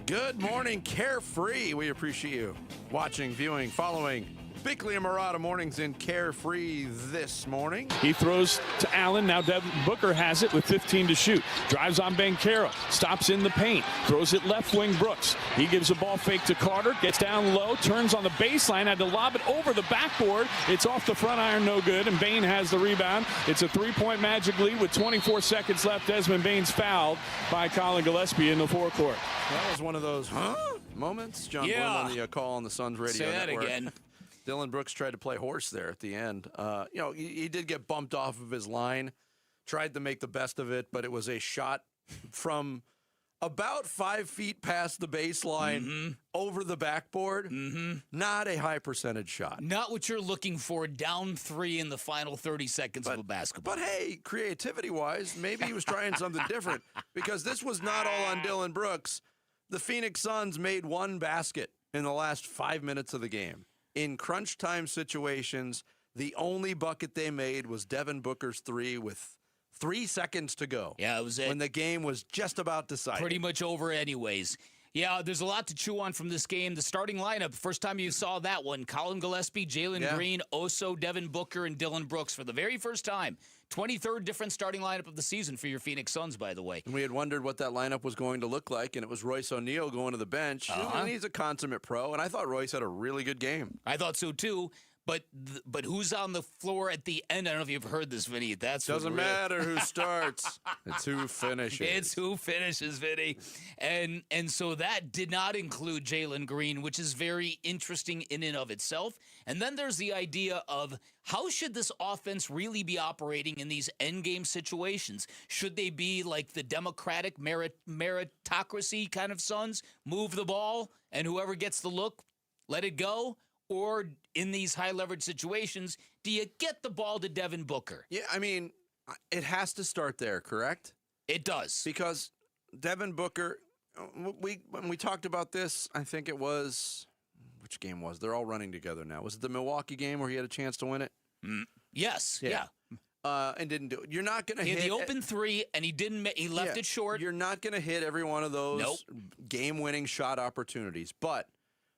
Good morning, Carefree. We appreciate you watching, viewing, following Bickley and Murata mornings in Carefree this morning. He throws to Allen. Now Devin Booker has it with 15 to shoot. Drives on Banchero. Stops in the paint. Throws it left wing Brooks. He gives a ball fake to Carter. Gets down low. Turns on the baseline. Had to lob it over the backboard. It's off the front iron. No good. And Bain has the rebound. It's a 3-point Magic lead with 24 seconds left. Desmond Bain's fouled by Colin Gillespie in the forecourt. That was one of those moments. John Bloom on the call on the Suns radio Say that network. again. Dylan Brooks tried to play horse there at the end. He did get bumped off of his line, tried to make the best of it, but it was a shot from about 5 feet past the baseline over the backboard. Not a high percentage shot. Not what you're looking for, down 3 in the final 30 seconds of a basketball. But hey, creativity-wise, maybe he was trying something different, because this was not all on Dylan Brooks. The Phoenix Suns made one basket in the last 5 minutes of the game. In crunch time situations, the only bucket they made was Devin Booker's 3 with 3 seconds to go. Yeah, it was it. When the game was just about decided. Pretty much over anyways. Yeah, there's a lot to chew on from this game. The starting lineup, first time you saw that one, Colin Gillespie, Jalen Green, Oso, Devin Booker, and Dylan Brooks for the very first time. 23rd different starting lineup of the season for your Phoenix Suns, by the way. And we had wondered what that lineup was going to look like, and it was Royce O'Neal going to the bench. And he's a consummate pro, and I thought Royce had a really good game. I thought so, too. But who's on the floor at the end? I don't know if you've heard this, Vinny. Doesn't matter who starts. It's who finishes. It's who finishes, Vinny. And so that did not include Jalen Green, which is very interesting in and of itself. And then there's the idea of how should this offense really be operating in these endgame situations? Should they be like the democratic meritocracy kind of Suns? Move the ball, and whoever gets the look, let it go? Or in these high-leverage situations, do you get the ball to Devin Booker? Yeah, I mean, it has to start there, correct? It does. Because Devin Booker, when we talked about this, I think it was, which game was? They're all running together now. Was it the Milwaukee game where he had a chance to win it? Yes, yeah. And didn't do it. You're not going to hit the open 3, and he didn't. He left it short. You're not going to hit every one of those game-winning shot opportunities, but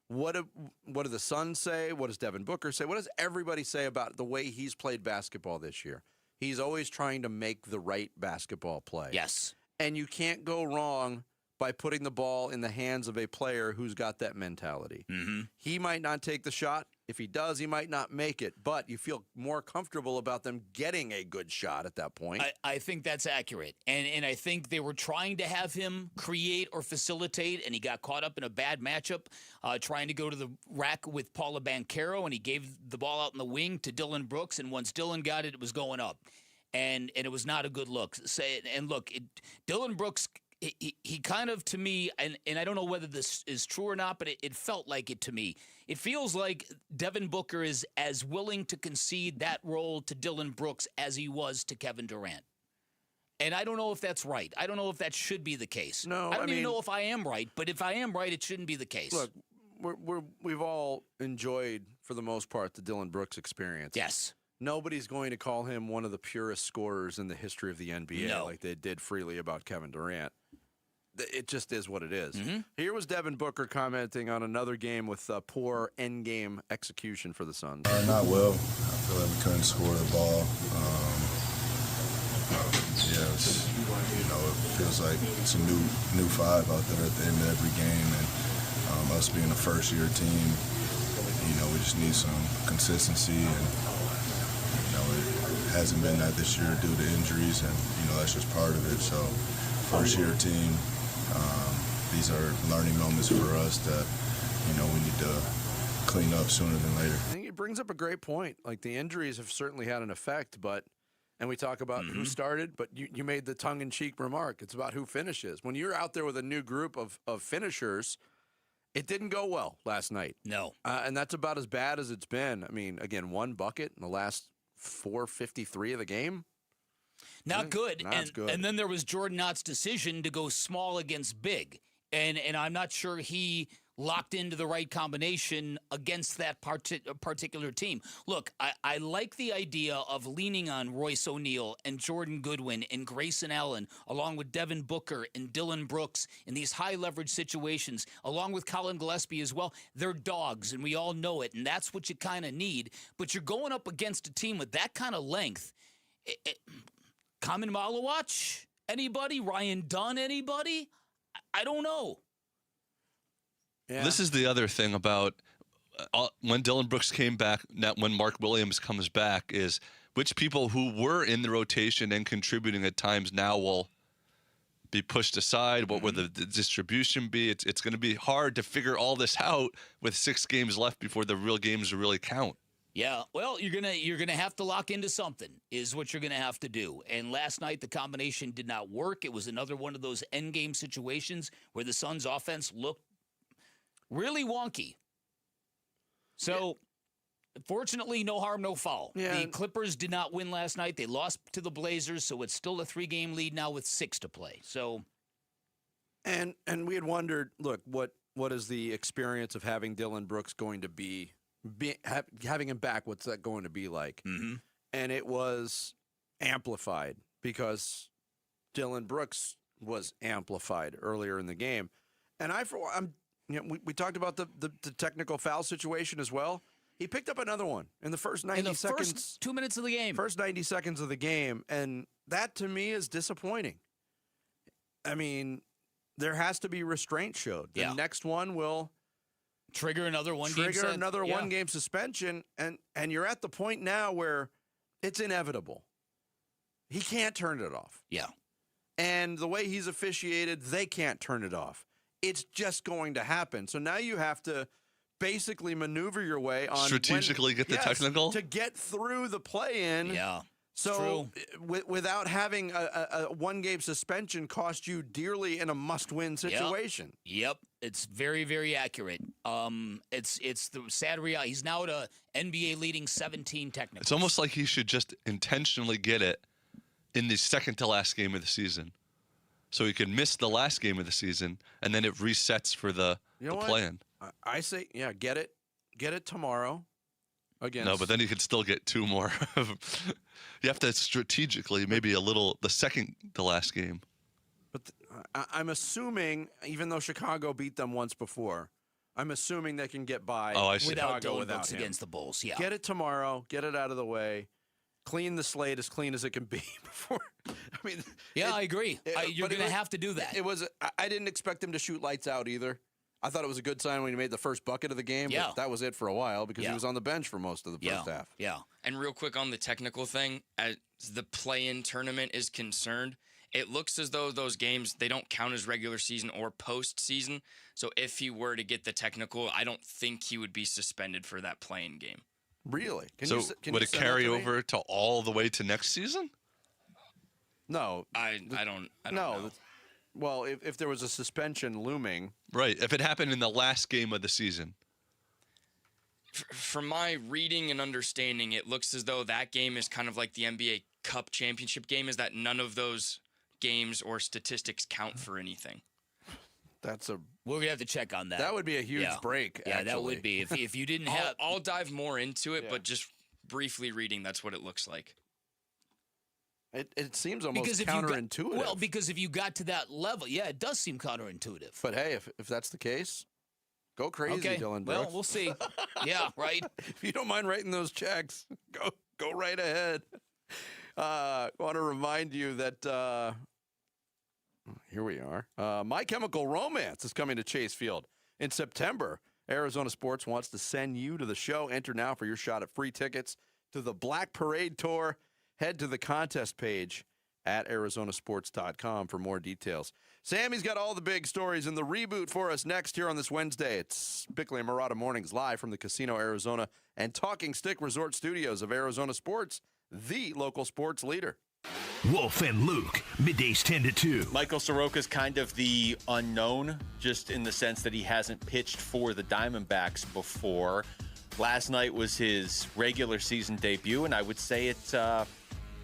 what do the Suns say? What does Devin Booker say? What does everybody say about the way he's played basketball this year? He's always trying to make the right basketball play. Yes. And you can't go wrong by putting the ball in the hands of a player who's got that mentality. He might not take the shot. If he does, he might not make it. But you feel more comfortable about them getting a good shot at that point. I think that's accurate. And I think they were trying to have him create or facilitate, and he got caught up in a bad matchup trying to go to the rack with Paolo Banchero, and he gave the ball out in the wing to Dylan Brooks, and once Dylan got it, it was going up. And it was not a good look. Dylan Brooks, he kind of, to me, and I don't know whether this is true or not, but it felt like it to me. It feels like Devin Booker is as willing to concede that role to Dylan Brooks as he was to Kevin Durant. And I don't know if that's right. I don't know if that should be the case. No, I don't even know if I am right, but if I am right, it shouldn't be the case. Look, we've all enjoyed, for the most part, the Dylan Brooks experience. Yes. Nobody's going to call him one of the purest scorers in the history of the NBA like they did freely about Kevin Durant. It just is what it is. Here was Devin Booker commenting on another game with poor endgame execution for the Suns. Not well. I feel like we couldn't score the ball. It feels like it's a new five out there at the end of every game, and us being a first-year team, we just need some consistency, and it hasn't been that this year due to injuries, and that's just part of it. So, first-year team. These are learning moments for us that, we need to clean up sooner than later. I think it brings up a great point. Like, the injuries have certainly had an effect, and we talk about who started, but you made the tongue-in-cheek remark. It's about who finishes. When you're out there with a new group of finishers, it didn't go well last night. No. And that's about as bad as it's been. I mean, again, one bucket in the last 4:53 of the game. Not good. Good. And then there was Jordan Knott's decision to go small against big. And I'm not sure he locked into the right combination against that particular team. Look, I like the idea of leaning on Royce O'Neal and Jordan Goodwin and Grayson Allen, along with Devin Booker and Dylan Brooks in these high-leverage situations, along with Colin Gillespie as well. They're dogs, and we all know it, and that's what you kind of need. But you're going up against a team with that kind of length. Kamen Malawach? Anybody? Ryan Dunn? Anybody? I don't know. Yeah. This is the other thing about when Dylan Brooks came back, not when Mark Williams comes back, is which people who were in the rotation and contributing at times now will be pushed aside. What will the distribution be? It's going to be hard to figure all this out with 6 games left before the real games really count. Yeah, well, you're gonna have to lock into something is what you're gonna have to do. And last night the combination did not work. It was another one of those end game situations where the Suns' offense looked really wonky. So, fortunately, no harm, no foul. Yeah. The Clippers did not win last night. They lost to the Blazers, so it's still a 3-game lead now with 6 to play. So, and we had wondered, look, what is the experience of having Dylan Brooks going to be having him back? What's that going to be like? Mm-hmm. And it was amplified because Dylan Brooks was amplified earlier in the game, and we talked about the technical foul situation as well. He picked up another one in the first 90 seconds. First 2 minutes of the game. First 90 seconds of the game. And that, to me, is disappointing. I mean, there has to be restraint showed. The next one will trigger another one-game suspension. And you're at the point now where it's inevitable. He can't turn it off. Yeah. And the way he's officiated, they can't turn it off. It's just going to happen. So now you have to basically maneuver your way on strategically get the technical to get through the play-in. Yeah. So without having a one-game suspension cost you dearly in a must-win situation. Yep. It's very, very accurate. It's the sad reality. He's now at a NBA leading 17 technicals. It's almost like he should just intentionally get it in the second to last game of the season, so he could miss the last game of the season, and then it resets for the play-in. I say, get it tomorrow. Against... No, but then you could still get 2 more. You have to strategically, maybe the second to last game. But I'm assuming, even though Chicago beat them once before, I'm assuming they can get by without Dylan Brooks against the Bulls. Yeah, get it tomorrow, get it out of the way. Clean the slate as clean as it can be before. I mean, I agree. You're going to have to do that. It was. I didn't expect him to shoot lights out either. I thought it was a good sign when he made the first bucket of the game. Yeah. But that was it for a while because he was on the bench for most of the first half. Yeah. And real quick on the technical thing, as the play-in tournament is concerned, it looks as though those games, they don't count as regular season or postseason. So if he were to get the technical, I don't think he would be suspended for that play-in game. Really? Would it carry over to all the way to next season? No. I don't know. Well, if there was a suspension looming. Right. If it happened in the last game of the season. From my reading and understanding, it looks as though that game is kind of like the NBA Cup championship game, is that none of those games or statistics count for anything. We're gonna have to check on that. That would be a huge break. Yeah, that would be if you didn't have. I'll dive more into it, but just briefly reading, that's what it looks like. It seems almost counterintuitive. Because if you got to that level, it does seem counterintuitive. But hey, if that's the case, go crazy, Dylan Brooks. Well, we'll see. Yeah, right. If you don't mind writing those checks, go right ahead. I want to remind you that here we are. My Chemical Romance is coming to Chase Field in September. Arizona Sports wants to send you to the show. Enter now for your shot at free tickets to the Black Parade Tour. Head to the contest page at arizonasports.com for more details. Sammy's got all the big stories in the reboot for us next here on this Wednesday. It's Bickley and Marotta Mornings live from the Casino Arizona and Talking Stick Resort Studios of Arizona Sports, the local sports leader. Wolf and Luke, middays 10 to 2. Michael Soroka's kind of the unknown, just in the sense that he hasn't pitched for the Diamondbacks before. Last night was his regular season debut, and I would say it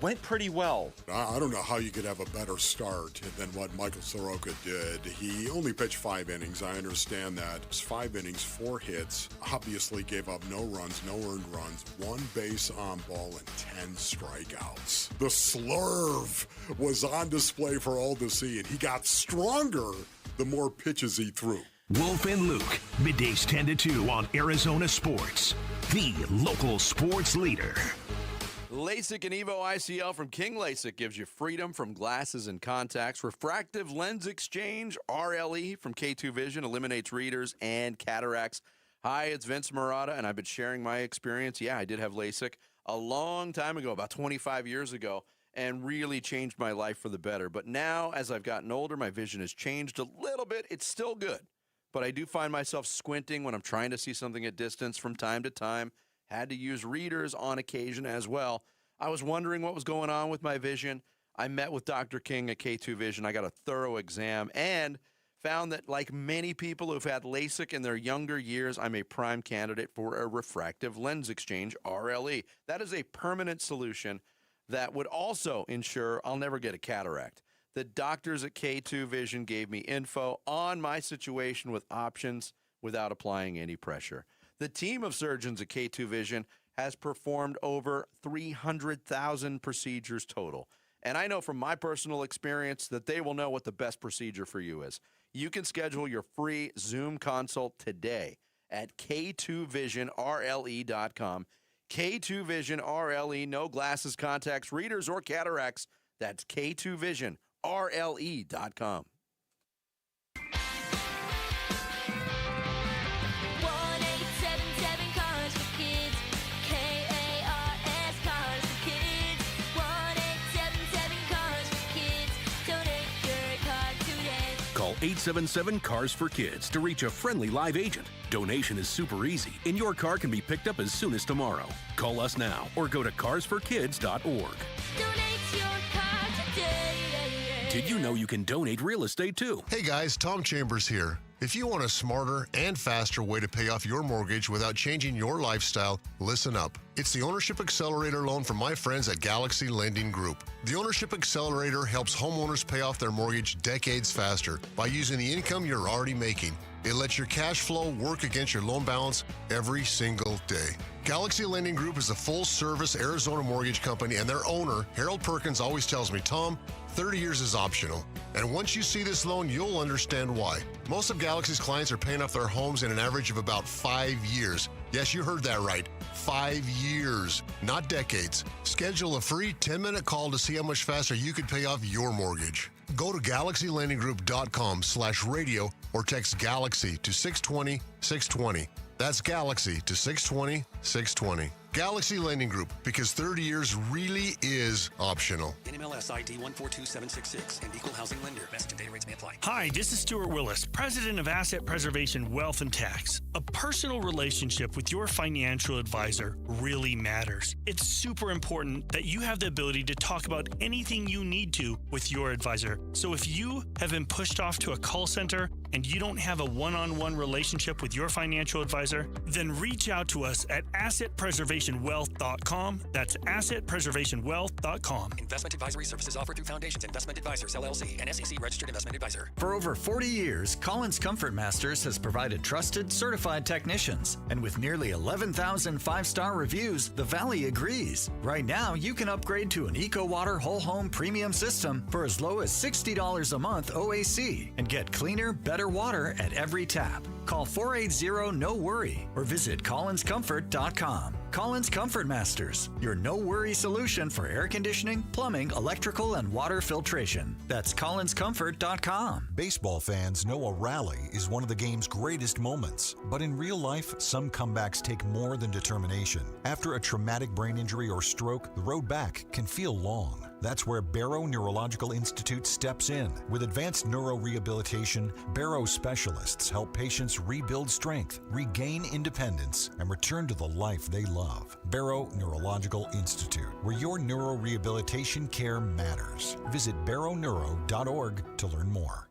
went pretty well. I don't know how you could have a better start than what Michael Soroka did. He only pitched 5 innings. I understand that. It was 5 innings, 4 hits. Obviously gave up no runs, no earned runs, 1 base on ball, and 10 strikeouts. The slurve was on display for all to see, and he got stronger the more pitches he threw. Wolf and Luke, middays 10 to 2 on Arizona Sports, the local sports leader. LASIK and Evo ICL from King LASIK gives you freedom from glasses and contacts. Refractive Lens Exchange, RLE from K2 Vision, eliminates readers and cataracts. Hi, it's Vince Marotta, and I've been sharing my experience. Yeah, I did have LASIK a long time ago, about 25 years ago, and really changed my life for the better. But now, as I've gotten older, my vision has changed a little bit. It's still good, but I do find myself squinting when I'm trying to see something at distance from time to time. Had to use readers on occasion as well. I was wondering what was going on with my vision. I met with Dr. King at K2 Vision. I got a thorough exam and found that, like many people who've had LASIK in their younger years, I'm a prime candidate for a refractive lens exchange, RLE. That is a permanent solution that would also ensure I'll never get a cataract. The doctors at K2 Vision gave me info on my situation with options without applying any pressure. The team of surgeons at K2 Vision has performed over 300,000 procedures total. And I know from my personal experience that they will know what the best procedure for you is. You can schedule your free Zoom consult today at K2VisionRLE.com. K2 Vision RLE, no glasses, contacts, readers, or cataracts. That's K2VisionRLE.com. Call 877-CARS-FOR-KIDS to reach a friendly live agent. Donation is super easy, and your car can be picked up as soon as tomorrow. Call us now or go to carsforkids.org. Donate your car today. Did you know you can donate real estate too? Hey guys, Tom Chambers here. If you want a smarter and faster way to pay off your mortgage without changing your lifestyle, listen up. It's the Ownership Accelerator loan from my friends at Galaxy Lending Group. The Ownership Accelerator helps homeowners pay off their mortgage decades faster by using the income you're already making. It lets your cash flow work against your loan balance every single day. Galaxy Lending Group is a full-service Arizona mortgage company, and their owner, Harold Perkins, always tells me, Tom, 30 years is optional. And once you see this loan, you'll understand why. Most of Galaxy's clients are paying off their homes in an average of about 5 years. Yes, you heard that right. 5 years, not decades. Schedule a free 10-minute call to see how much faster you could pay off your mortgage. Go to GalaxyLendingGroup.com/radio or text Galaxy to 620-620. That's Galaxy to 620-620. Galaxy Lending Group, because 30 years really is optional. NMLS ID 142766 and equal housing lender. Message and data rates may apply. Hi, this is Stuart Willis, president of Asset Preservation Wealth and Tax. A personal relationship with your financial advisor really matters. It's super important that you have the ability to talk about anything you need to with your advisor. So if you have been pushed off to a call center and you don't have a one-on-one relationship with your financial advisor, then reach out to us at AssetPreservationWealth.com. That's AssetPreservationWealth.com. Investment advisory services offered through Foundations Investment Advisors, LLC, an SEC registered investment advisor. For over 40 years, Collins Comfort Masters has provided trusted, certified technicians. And with nearly 11,000 five-star reviews, the Valley agrees. Right now, you can upgrade to an EcoWater Whole Home Premium System for as low as $60 a month OAC and get cleaner, better water at every tap. Call 480-NO-WORRY or visit collinscomfort.com. Collins Comfort Masters, your no-worry solution for air conditioning, plumbing, electrical, and water filtration. That's collinscomfort.com. Baseball fans know a rally is one of the game's greatest moments. But in real life, some comebacks take more than determination. After a traumatic brain injury or stroke, the road back can feel long. That's where Barrow Neurological Institute steps in. With advanced neurorehabilitation, Barrow specialists help patients rebuild strength, regain independence, and return to the life they love. Barrow Neurological Institute, where your neurorehabilitation care matters. Visit barrowneuro.org to learn more.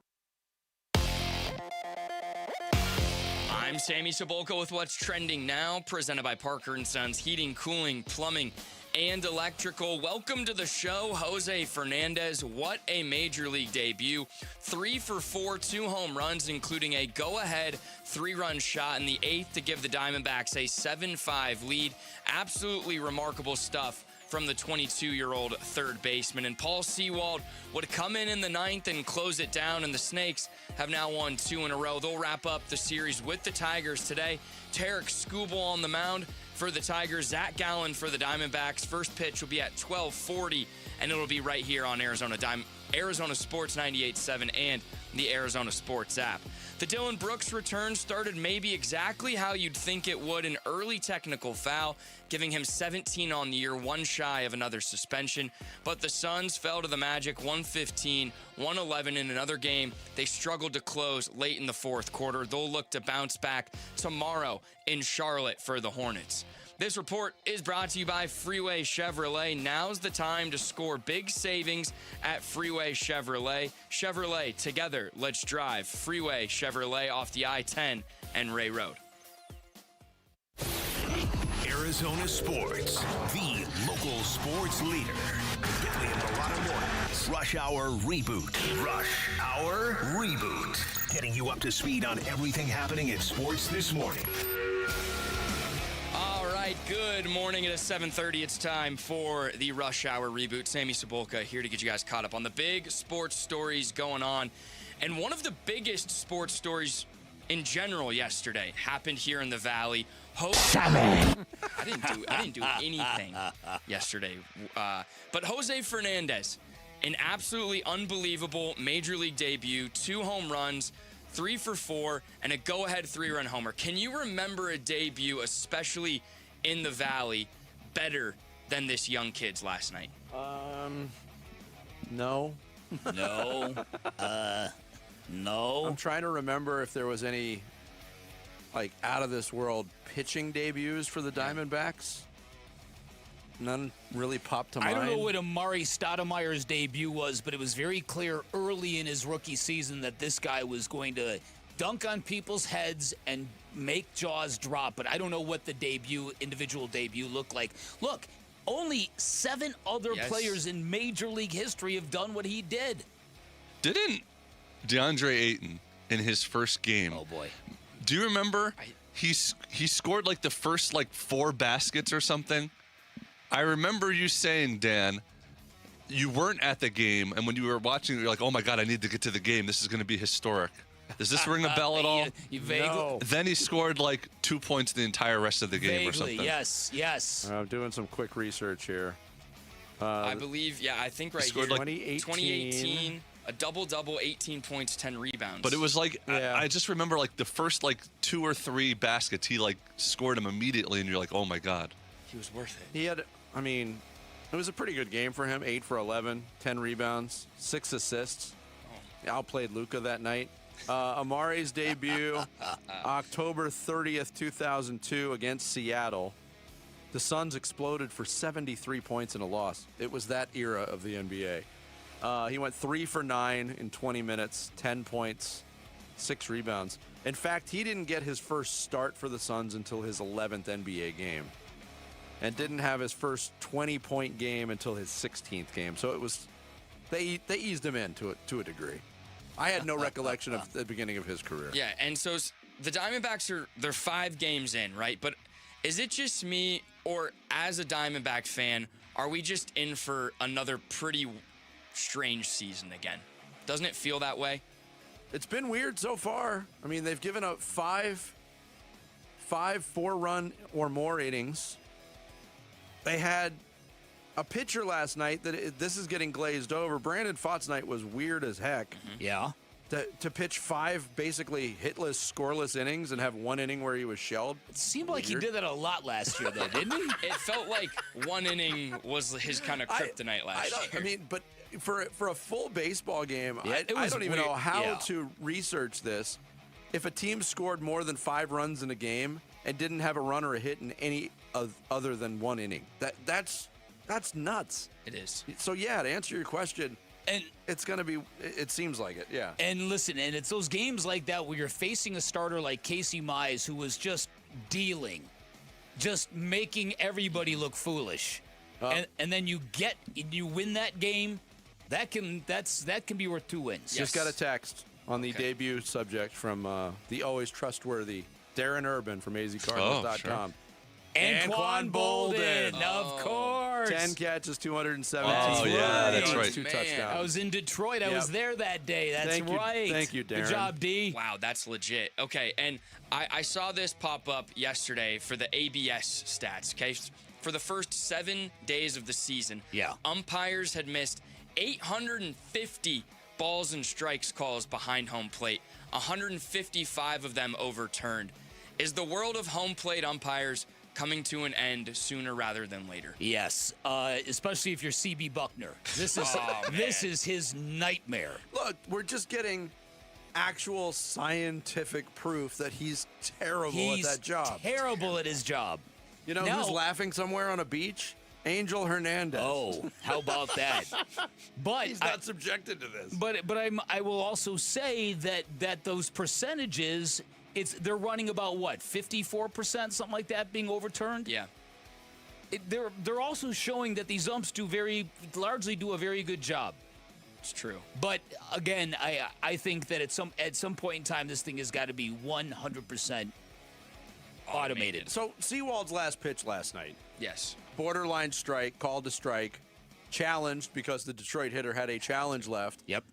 I'm Sammy Cebulka with what's trending now, presented by Parker & Sons Heating, Cooling, Plumbing, and electrical. Welcome to the show, Jose Fernandez. What a major league debut. 3 for 4, 2 home runs, including a go-ahead 3-run shot in the 8th to give the Diamondbacks a 7-5 lead. Absolutely remarkable stuff from the 22-year-old third baseman. And Paul Sewald would come in the 9th and close it down, and the Snakes have now won 2 in a row. They'll wrap up the series with the Tigers today. Tarek Skubal on the mound for the Tigers. Zach Gallen for the Diamondbacks. First pitch will be at 12:40, and it'll be right here on Arizona Sports 98.7 and the Arizona Sports app. The Dylan Brooks return started maybe exactly how you'd think it would, an early technical foul, giving him 17 on the year, 1 shy of another suspension. But the Suns fell to the Magic 115, 111 in another game. They struggled to close late in the fourth quarter. They'll look to bounce back tomorrow in Charlotte for the Hornets. This report is brought to you by Freeway Chevrolet. Now's the time to score big savings at Freeway Chevrolet. Chevrolet, together, let's drive. Freeway Chevrolet off the I-10 and Ray Road. Arizona Sports, the local sports leader. Bickley and Milano Mornings. Rush Hour Reboot. Rush Hour Reboot. Getting you up to speed on everything happening in sports this morning. Good morning. It is 7:30. It's time for the Rush Hour Reboot. Sammy Cebulka here to get you guys caught up on the big sports stories going on. And one of the biggest sports stories in general yesterday happened here in the Valley. I didn't do anything yesterday. But Jose Fernandez, an absolutely unbelievable major league debut, 2 home runs, 3 for 4, and a go-ahead 3-run homer. Can you remember a debut, especially in the Valley, better than this young kid's last night? No. No. No. I'm trying to remember if there was any, like, out-of-this-world pitching debuts for the Diamondbacks. None really popped to mind. I don't know what Amar'e Stoudemire's debut was, but it was very clear early in his rookie season that this guy was going to dunk on people's heads and make jaws drop, but I don't know what the individual debut looked like. Look, only 7 other players in Major League history have done what he did. Didn't DeAndre Ayton in his first game? Oh boy! Do you remember he scored like the first 4 baskets or something? I remember you saying, Dan, you weren't at the game, and when you were watching, you're like, "Oh my God, I need to get to the game. This is going to be historic." Does this ring a bell at all? No. Then he scored 2 points the entire rest of the game or something. Yes. I'm doing some quick research here. I believe, I think right here. 2018, a double-double, 18 points, 10 rebounds. But it was I just remember the first 2 or 3 baskets, he scored them immediately, and you're like, oh my God. He was worth it. He had, it was a pretty good game for him. 8 for 11, 10 rebounds, 6 assists. Outplayed Luka that night. Amar'e's debut, October 30th, 2002 against Seattle. The Suns exploded for 73 points in a loss. It was that era of the NBA. He went 3 for 9 in 20 minutes, 10 points, 6 rebounds. In fact, he didn't get his first start for the Suns until his 11th NBA game, and didn't have his first 20-point game until his 16th game. So it was they eased him in to a degree. I had no recollection of the beginning of his career. Yeah, and so the Diamondbacks they're 5 games in, right? But is it just me, or as a Diamondback fan, are we just in for another pretty strange season again? Doesn't it feel that way? It's been weird so far. They've given up 5 4-run or more innings. They had a pitcher last night this is getting glazed over. Brandon Pfaadt's night was weird as heck. Mm-hmm. Yeah. To pitch 5 basically hitless, scoreless innings and have 1 inning where he was shelled. It seemed like he did that a lot last year, though, didn't he? It felt like 1 inning was his kind of kryptonite last year. But for a full baseball game, I don't even know how to research this. If a team scored more than 5 runs in a game and didn't have a run or a hit in any other than 1 inning, that's nuts. It is. So, to answer your question, and it's going to be, it seems like it, yeah. And listen, and it's those games like that where you're facing a starter like Casey Mize, who was just dealing, just making everybody look foolish. and then you win that game, that can be worth 2 wins. Just got a text on the debut subject from the always trustworthy Darren Urban from azcardinals.com. Anquan Bolden, of course. 10 catches, 217. Oh, yeah, that's right. 2 touchdowns. I was in Detroit. I was there that day. That's right. Thank you, Darren. Good job, D. Wow, that's legit. Okay, and I saw this pop up yesterday for the ABS stats, okay? For the first 7 days of the season, umpires had missed 850 balls and strikes calls behind home plate, 155 of them overturned. Is the world of home plate umpires coming to an end sooner rather than later? Yes, especially if you're CB Buckner. This is his nightmare. Look, we're just getting actual scientific proof that he's terrible at that job. Terrible at his job. You know who's laughing somewhere on a beach? Angel Hernandez. Oh, how about that? But he's not subjected to this. But I will also say that those percentages, they're running about what, 54%, something like that, being overturned. Yeah. They're also showing that these umps largely do a very good job. It's true. But again, I think that at some point in time, this thing has got to be 100% automated. So Sewald's last pitch last night. Yes. Borderline strike, called a strike, challenged because the Detroit hitter had a challenge left. Yep.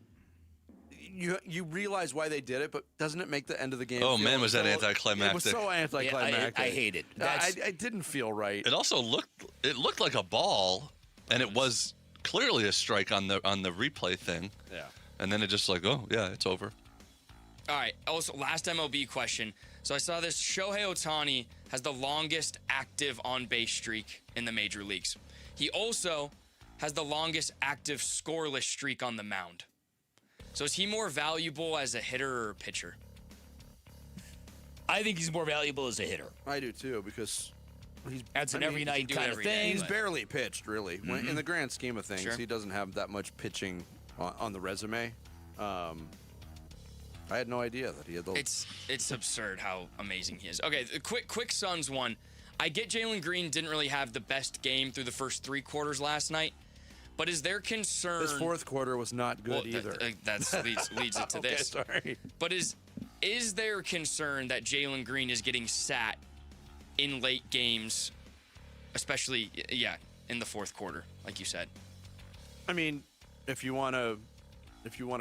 You realize why they did it, but doesn't it make the end of the game? Oh man, was that anticlimactic? It was so anticlimactic. I hate it. I didn't feel right. It also looked like a ball, and it was clearly a strike on the replay thing. Yeah. And then it just like, oh yeah, it's over. All right. Also, last MLB question. So I saw this. Shohei Ohtani has the longest active on-base streak in the major leagues. He also has the longest active scoreless streak on the mound. So is he more valuable as a hitter or a pitcher? I think he's more valuable as a hitter. I do too, because that's an every night kind of thing. He's barely pitched, really. In the grand scheme of things, he doesn't have that much pitching on the resume. I had no idea that he had those. It's absurd how amazing he is. Okay, the quick Suns one. I get Jalen Green didn't really have the best game through the first 3 quarters last night, but is there concern? His fourth quarter was not good either. That leads it to this. Sorry. But is there concern that Jalen Green is getting sat in late games, especially in the fourth quarter, like you said? I mean, if you want to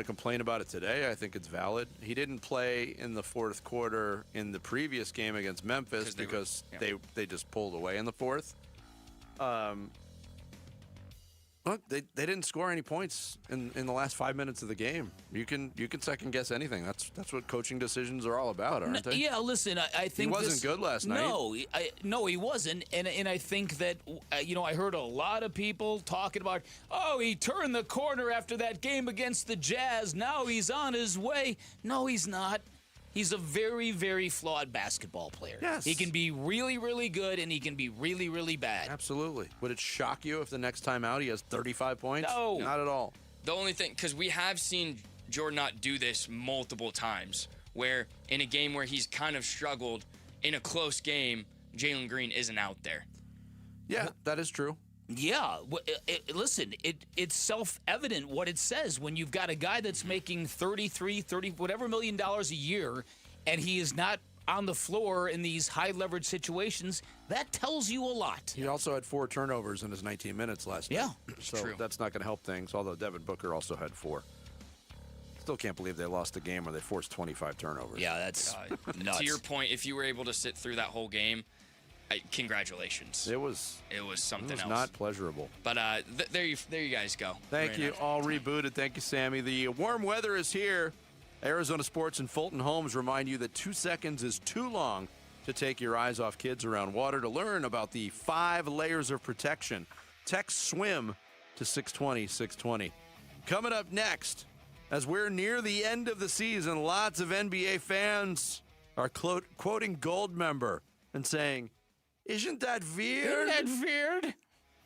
complain about it today, I think it's valid. He didn't play in the fourth quarter in the previous game against Memphis because they just pulled away in the fourth. Look, they didn't score any points in the last 5 minutes of the game. You can second guess anything. That's what coaching decisions are all about, aren't they? Yeah, listen, I think he wasn't good last night. No, he wasn't, and I think that I heard a lot of people talking about, he turned the corner after that game against the Jazz. Now he's on his way. No, he's not. He's a very, very flawed basketball player. Yes. He can be really, really good, and he can be really, really bad. Absolutely. Would it shock you if the next time out he has 35 points? No. Not at all. The only thing, because we have seen Jordan Knott do this multiple times, where in a game where he's kind of struggled, in a close game, Jalen Green isn't out there. Yeah, that is true. Yeah, listen, it's self-evident what it says when you've got a guy that's making 30 whatever $1 million a year, and he is not on the floor in these high-leverage situations. That tells you a lot. He also had 4 turnovers in his 19 minutes last night. So true. That's not going to help things, although Devin Booker also had 4. Still can't believe they lost a game where they forced 25 turnovers. Yeah, that's nuts. To your point, if you were able to sit through that whole game, congratulations. It was something else. Not pleasurable. But there you guys go. Thank you. All rebooted. Thank you, Sammy. The warm weather is here. Arizona Sports and Fulton Homes remind you that 2 seconds is too long to take your eyes off kids around water. To learn about the 5 layers of protection, text SWIM to 620-620. Coming up next, as we're near the end of the season, lots of NBA fans are quoting Goldmember and saying, "Isn't that weird?" Isn't that weird?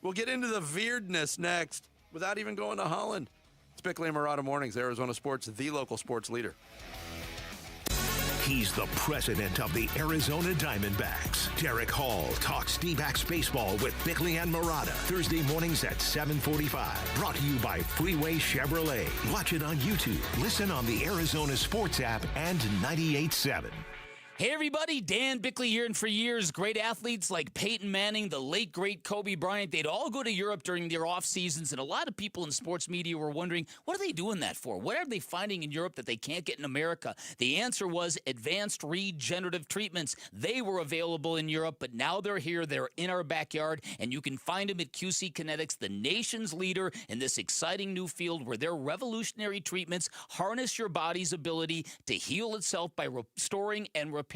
We'll get into the weirdness next without even going to Holland. It's Bickley and Amar'e Mornings, Arizona Sports, the local sports leader. He's the president of the Arizona Diamondbacks. Derek Hall talks D-backs baseball with Bickley and Murata. Thursday mornings at 7:45. Brought to you by Freeway Chevrolet. Watch it on YouTube. Listen on the Arizona Sports app and 98.7. Hey everybody, Dan Bickley here, and for years, great athletes like Peyton Manning, the late great Kobe Bryant, they'd all go to Europe during their off seasons, and a lot of people in sports media were wondering, what are they doing that for? What are they finding in Europe that they can't get in America? The answer was advanced regenerative treatments. They were available in Europe, but now they're here, they're in our backyard, and you can find them at QC Kinetics, the nation's leader in this exciting new field where their revolutionary treatments harness your body's ability to heal itself by restoring and repairing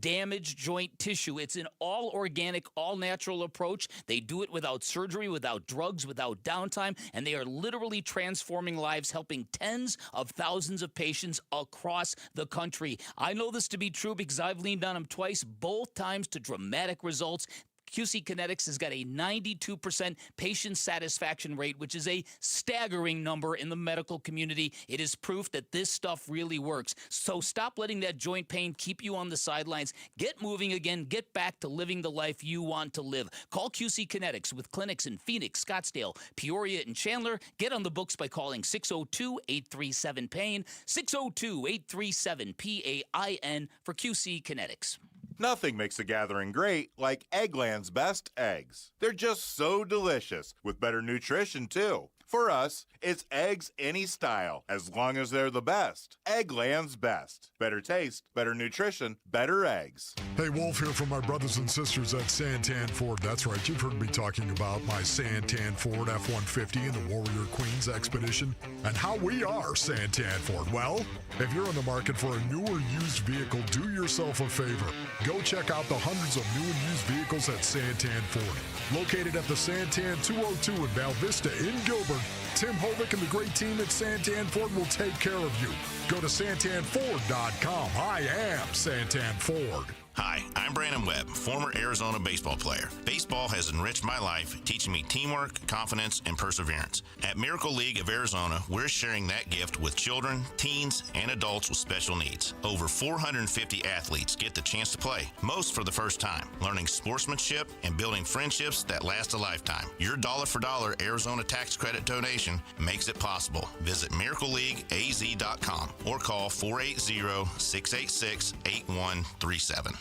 damaged joint tissue. It's an all-organic, all-natural approach. They do it without surgery, without drugs, without downtime, and they are literally transforming lives, helping tens of thousands of patients across the country. I know this to be true because I've leaned on them twice, both times to dramatic results. QC Kinetics has got a 92% patient satisfaction rate, which is a staggering number in the medical community. It is proof that this stuff really works. So stop letting that joint pain keep you on the sidelines. Get moving again. Get back to living the life you want to live. Call QC Kinetics with clinics in Phoenix, Scottsdale, Peoria, and Chandler. Get on the books by calling 602-837-PAIN, 602-837-PAIN for QC Kinetics. Nothing makes a gathering great like Eggland's best eggs. They're just so delicious, with better nutrition, too. For us, it's eggs any style, as long as they're the best. Eggland's best. Better taste, better nutrition, better eggs. Hey, Wolf here from my brothers and sisters at Santan Ford. That's right, you've heard me talking about my Santan Ford F-150 and the Warrior Queens Expedition and how we are Santan Ford. Well, if you're in the market for a new or used vehicle, do yourself a favor. Go check out the hundreds of new and used vehicles at Santan Ford. Located at the Santan 202 in Val Vista in Gilbert, Tim Hovick and the great team at Santan Ford will take care of you. Go to santanford.com. I am Santan Ford. Hi, I'm Brandon Webb, former Arizona baseball player. Baseball has enriched my life, teaching me teamwork, confidence, and perseverance. At Miracle League of Arizona, we're sharing that gift with children, teens, and adults with special needs. Over 450 athletes get the chance to play, most for the first time, learning sportsmanship and building friendships that last a lifetime. Your dollar-for-dollar Arizona tax credit donation makes it possible. Visit miracleleagueaz.com or call 480-686-8137.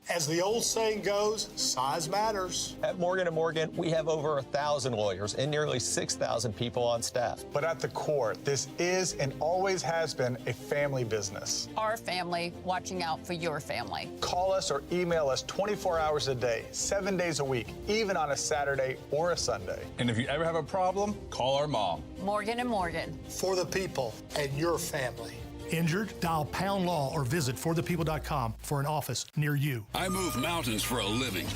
As the old saying goes, size matters. At Morgan & Morgan, we have over 1,000 lawyers and nearly 6,000 people on staff. But at the core, this is and always has been a family business. Our family watching out for your family. Call us or email us 24 hours a day, 7 days a week, even on a Saturday or a Sunday. And if you ever have a problem, call our mom. Morgan & Morgan. For the people and your family. Injured? Dial Pound Law or visit forthepeople.com for an office near you. I move mountains for a living.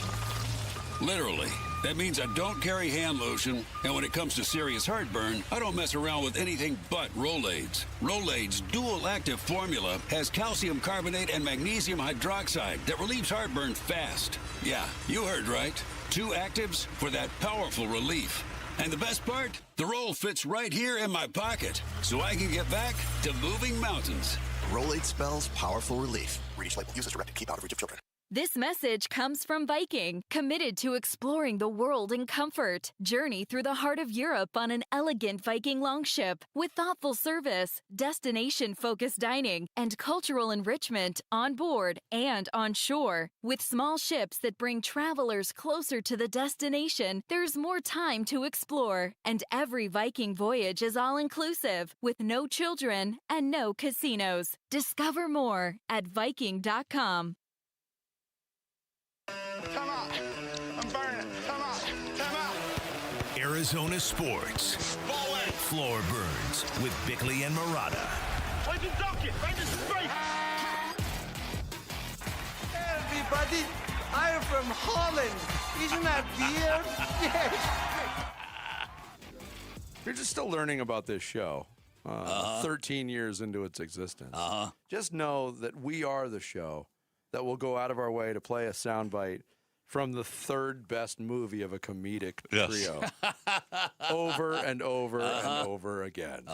Literally. That means I don't carry hand lotion, and when it comes to serious heartburn, I don't mess around with anything but Rolaids. Rolaids' dual-active formula has calcium carbonate and magnesium hydroxide that relieves heartburn fast. Yeah, you heard right. 2 actives for that powerful relief. And the best part? The roll fits right here in my pocket, so I can get back to moving mountains. Rolade spells powerful relief. Read each label. Use as directed. Keep out of reach of children. This message comes from Viking, committed to exploring the world in comfort. Journey through the heart of Europe on an elegant Viking longship with thoughtful service, destination-focused dining, and cultural enrichment on board and on shore. With small ships that bring travelers closer to the destination, there's more time to explore. And every Viking voyage is all-inclusive, with no children and no casinos. Discover more at Viking.com. Come on. I'm burning. Come on. Come on. Arizona sports. Floor Burns with Bickley and Murata. Where'd you dunk it? Right in straight. Hey, everybody. I am from Holland. Isn't that weird? Yes. You're just still learning about this show. 13 years into its existence. Just know that we are the show that will go out of our way to play a soundbite from the third best movie of a comedic trio over and over and over again.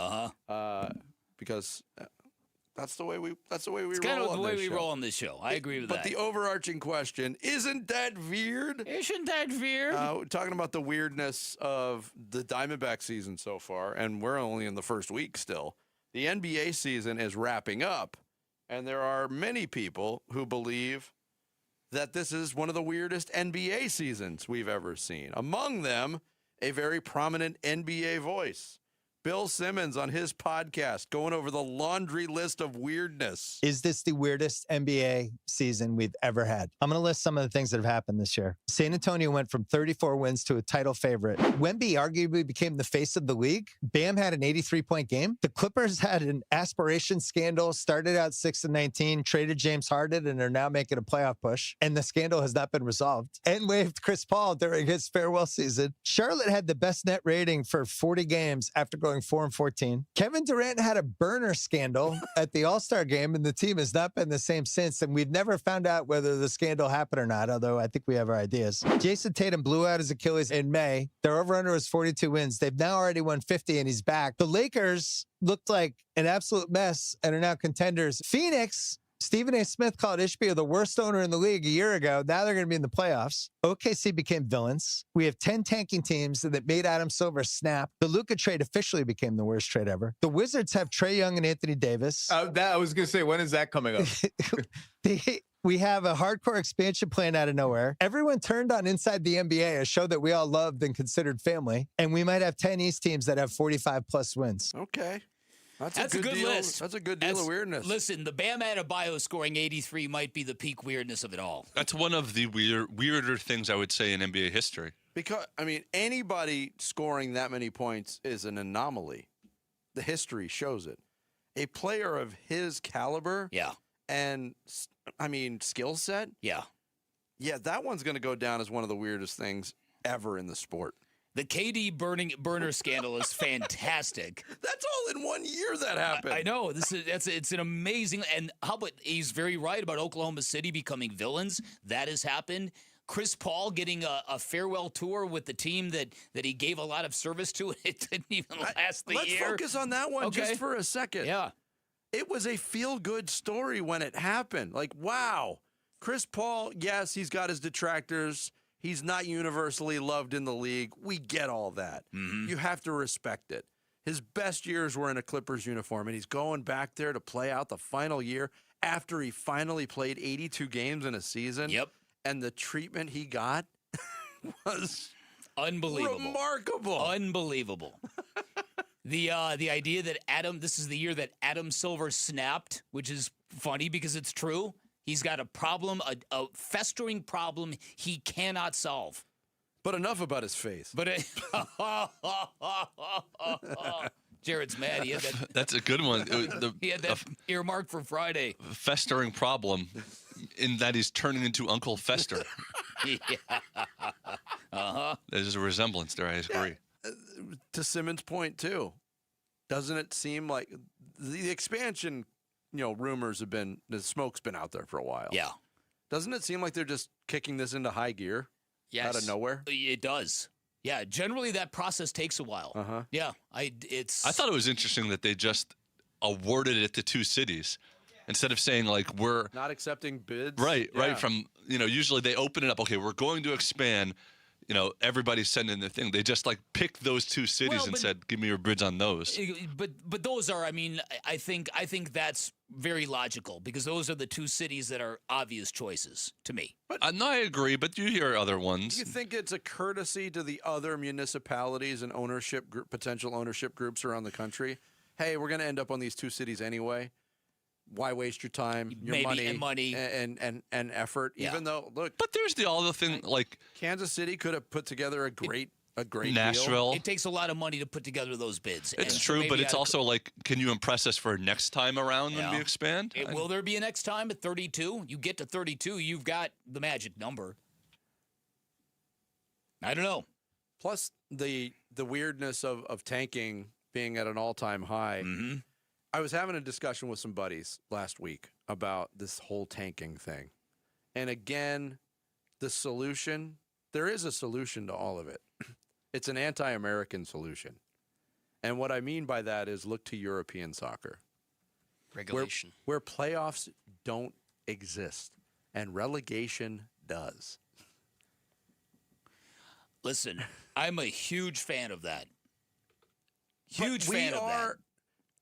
Because That's the way we It's roll. kind of on the way this we show. roll on this show. I agree with that. But the overarching question, isn't that weird? Isn't that weird? We're talking about the weirdness of the Diamondback season so far, and we're only in the first week still. The NBA season is wrapping up, and there are many people who believe that this is one of the weirdest NBA seasons we've ever seen. Among them, a very prominent NBA voice, Bill Simmons, on his podcast, going over the laundry list of weirdness. Is this the weirdest NBA season we've ever had? I'm going to list some of the things that have happened this year. San Antonio went from 34 wins to a title favorite. Wemby arguably became the face of the league. Bam had an 83-point game. The Clippers had an aspiration scandal, started out 6-19, traded James Harden, and are now making a playoff push. And the scandal has not been resolved. And waived Chris Paul during his farewell season. Charlotte had the best net rating for 40 games after going 4-14. Kevin Durant had a burner scandal at the All-Star game, and the team has not been the same since. And we've never found out whether the scandal happened or not, although I think we have our ideas. Jason Tatum blew out his Achilles in May. Their over-under was 42 wins. They've now already won 50, and he's back. The Lakers looked like an absolute mess and are now contenders. Phoenix, Stephen A. Smith called Ishbia the worst owner in the league a year ago. Now they're going to be in the playoffs. OKC became villains. We have 10 tanking teams that made Adam Silver snap. The Luka trade officially became the worst trade ever. The Wizards have Trae Young and Anthony Davis. I was going to say, when is that coming up? We have a hardcore expansion plan out of nowhere. Everyone turned on Inside the NBA, a show that we all loved and considered family. And we might have 10 East teams that have 45-plus wins. Okay. That's a good deal. list. That's a good deal of weirdness. Listen, the Bam Adebayo scoring 83 might be the peak weirdness of it all. That's one of the weirder things I would say in NBA history. Because, I mean, anybody scoring that many points is an anomaly. The history shows it. A player of his caliber and, I mean, skill set. Yeah, that one's going to go down as one of the weirdest things ever in the sport. The KD burner scandal is fantastic. That's all in 1 year that happened. I know. It's an amazing, and how about, he's very right about Oklahoma City becoming villains. That has happened. Chris Paul getting a farewell tour with the team that he gave a lot of service to. It didn't even last the year. Let's focus on that one just for a second. Yeah. It was a feel-good story when it happened. Like, wow. Chris Paul, yes, he's got his detractors. He's not universally loved in the league. We get all that. Mm-hmm. You have to respect it. His best years were in a Clippers uniform, and he's going back there to play out the final year after he finally played 82 games in a season. Yep. And the treatment he got was unbelievable. Remarkable. Unbelievable. The idea that this is the year that Adam Silver snapped, which is funny because it's true. He's got a problem, a festering problem he cannot solve. But enough about his face. But Jared's mad. He had that. That's a good one. He had that earmarked for Friday. Festering problem in that he's turning into Uncle Fester. Yeah. Uh-huh. There's a resemblance there, I agree. To Simmons' point, too, doesn't it seem like the expansion, rumors have been, the smoke's been out there for a while. Yeah. Doesn't it seem like they're just kicking this into high gear out of nowhere? It does. Yeah, generally that process takes a while. Uh-huh. Yeah, I thought it was interesting that they just awarded it to two cities instead of saying like we're not accepting bids. Right. From usually they open it up. Okay, we're going to expand. Everybody's sending their thing. They just like picked those two cities and said, "Give me your bids on those." But those are, I think that's very logical because those are the two cities that are obvious choices to me. But no, I agree. But you hear other ones. Do you think it's a courtesy to the other municipalities and potential ownership groups around the country? Hey, we're going to end up on these two cities anyway. Why waste your time, your money, and effort? Yeah. Even though, look, but there's the other thing like Kansas City could have put together a great Nashville. deal. It takes a lot of money to put together those bids. It's true, but it's also like, can you impress us for next time around when we expand? Will there be a next time at 32? You get to 32, you've got the magic number. I don't know. Plus the weirdness of tanking being at an all-time high. Mm-hmm. I was having a discussion with some buddies last week about this whole tanking thing. And again, the solution, there is a solution to all of it. It's an anti-American solution. And what I mean by that is look to European soccer. Regulation. Where playoffs don't exist and relegation does. Listen, I'm a huge fan of that. Huge fan of that.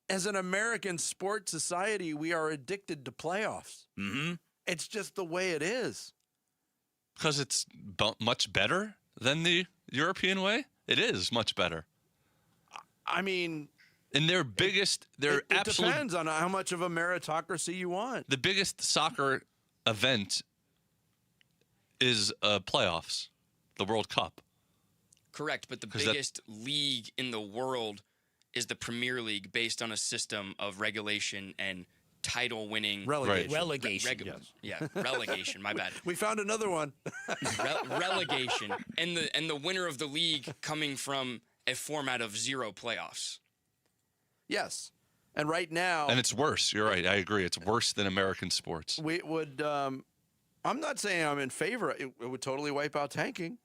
As an American sports society, we are addicted to playoffs. Mm-hmm. It's just the way it is. Because it's much better than the European way? It is much better. I mean... And their biggest... It depends on how much of a meritocracy you want. The biggest soccer event is playoffs, the World Cup. Correct, but the biggest league in the world is the Premier League, based on a system of regulation and title-winning... Relegation. Relegation. Yeah, relegation, my bad. We found another one. Relegation. And the winner of the league coming from a format of 0 playoffs. Yes. And right now... And it's worse. You're right. I agree. It's worse than American sports. We would... I'm not saying I'm in favor. It would totally wipe out tanking.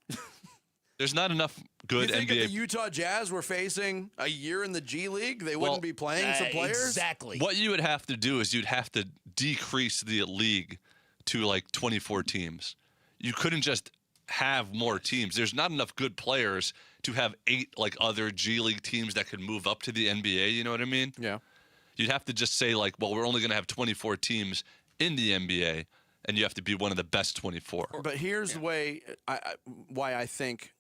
There's not enough good you think NBA... if the Utah Jazz were facing a year in the G League, they wouldn't be playing some players? Exactly. What you would have to do is you'd have to decrease the league to like 24 teams. You couldn't just have more teams. There's not enough good players to have 8 like other G League teams that could move up to the NBA, you know what I mean? Yeah. You'd have to just say like, well, we're only going to have 24 teams in the NBA, and you have to be one of the best 24. But here's the way why I think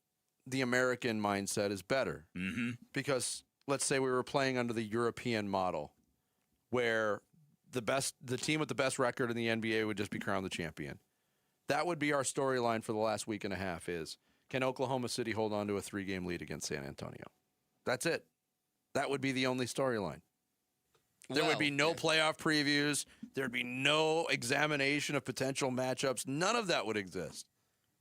the American mindset is better. Mm-hmm. Because let's say we were playing under the European model, where the team with the best record in the NBA would just be crowned the champion. That would be our storyline for the last week and a half is, can Oklahoma City hold on to a 3-game lead against San Antonio? That's it. That would be the only storyline. There would be no playoff previews. There'd be no examination of potential matchups. None of that would exist.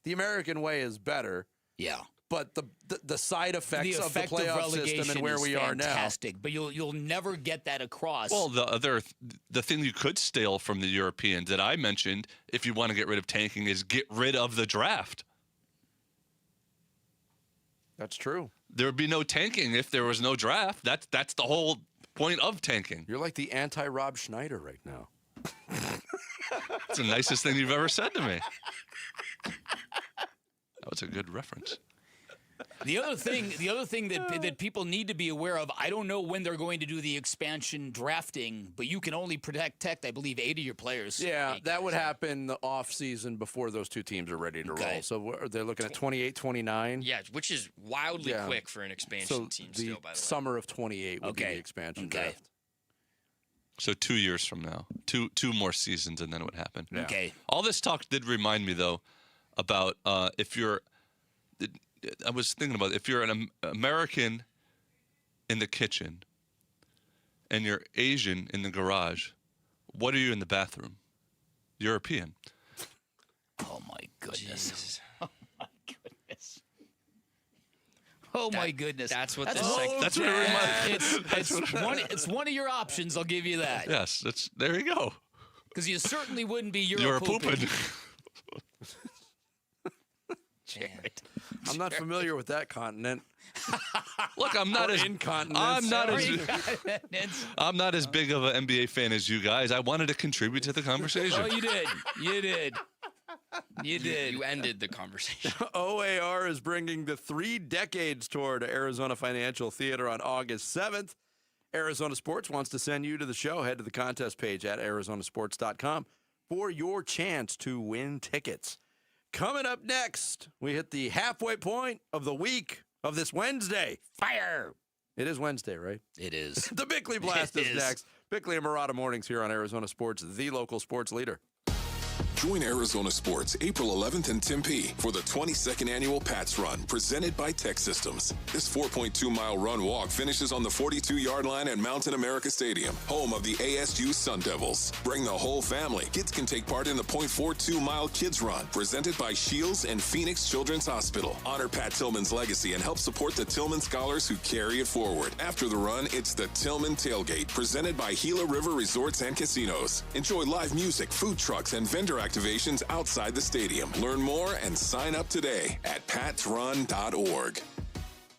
The American way is better. Yeah. But the side effects of the playoff system and where we are now. Fantastic, but you'll never get that across. Well, the thing you could steal from the Europeans that I mentioned, if you want to get rid of tanking, is get rid of the draft. That's true. There would be no tanking if there was no draft. That's the whole point of tanking. You're like the anti-Rob Schneider right now. That's the nicest thing you've ever said to me. That was a good reference. The other thing that people need to be aware of, I don't know when they're going to do the expansion drafting, but you can only protect, I believe, 8 of your players. Yeah, that would happen the off season before those two teams are ready to roll. So they're looking at 28, 29. Yeah, which is wildly quick for an expansion team still, by the way. Summer of 28 would be the expansion draft. So 2 years from now, two more seasons, and then it would happen. Yeah. Okay. All this talk did remind me, though, about if you're – I was thinking about if you're an American in the kitchen and you're Asian in the garage, what are you in the bathroom? European. Oh, my goodness. Oh, my goodness. Oh, my goodness. That's what That's what it reminds me. It's one of your options, I'll give you that. Yes, there you go. Because you certainly wouldn't be You're pooping. Jared. I'm not familiar with that continent. Look, I'm not as incontinent. I'm not as big of an NBA fan as you guys. I wanted to contribute to the conversation. Oh, you did. You did. You ended the conversation. OAR is bringing the 3 decades tour to Arizona Financial Theater on August 7th. Arizona Sports wants to send you to the show. Head to the contest page at arizonasports.com for your chance to win tickets. Coming up next, we hit the halfway point of the week of this Wednesday. Fire! It is Wednesday, right? It is. The Bickley Blast is next. Bickley and Murata mornings here on Arizona Sports, the local sports leader. Join Arizona Sports April 11th in Tempe for the 22nd annual Pats Run presented by Tech Systems. This 4.2-mile run walk finishes on the 42-yard line at Mountain America Stadium, home of the ASU Sun Devils. Bring the whole family. Kids can take part in the 0.42-mile Kids Run presented by Shields and Phoenix Children's Hospital. Honor Pat Tillman's legacy and help support the Tillman scholars who carry it forward. After the run, it's the Tillman Tailgate presented by Gila River Resorts and Casinos. Enjoy live music, food trucks, and vendor activations outside the stadium. Learn more and sign up today at patsrun.org.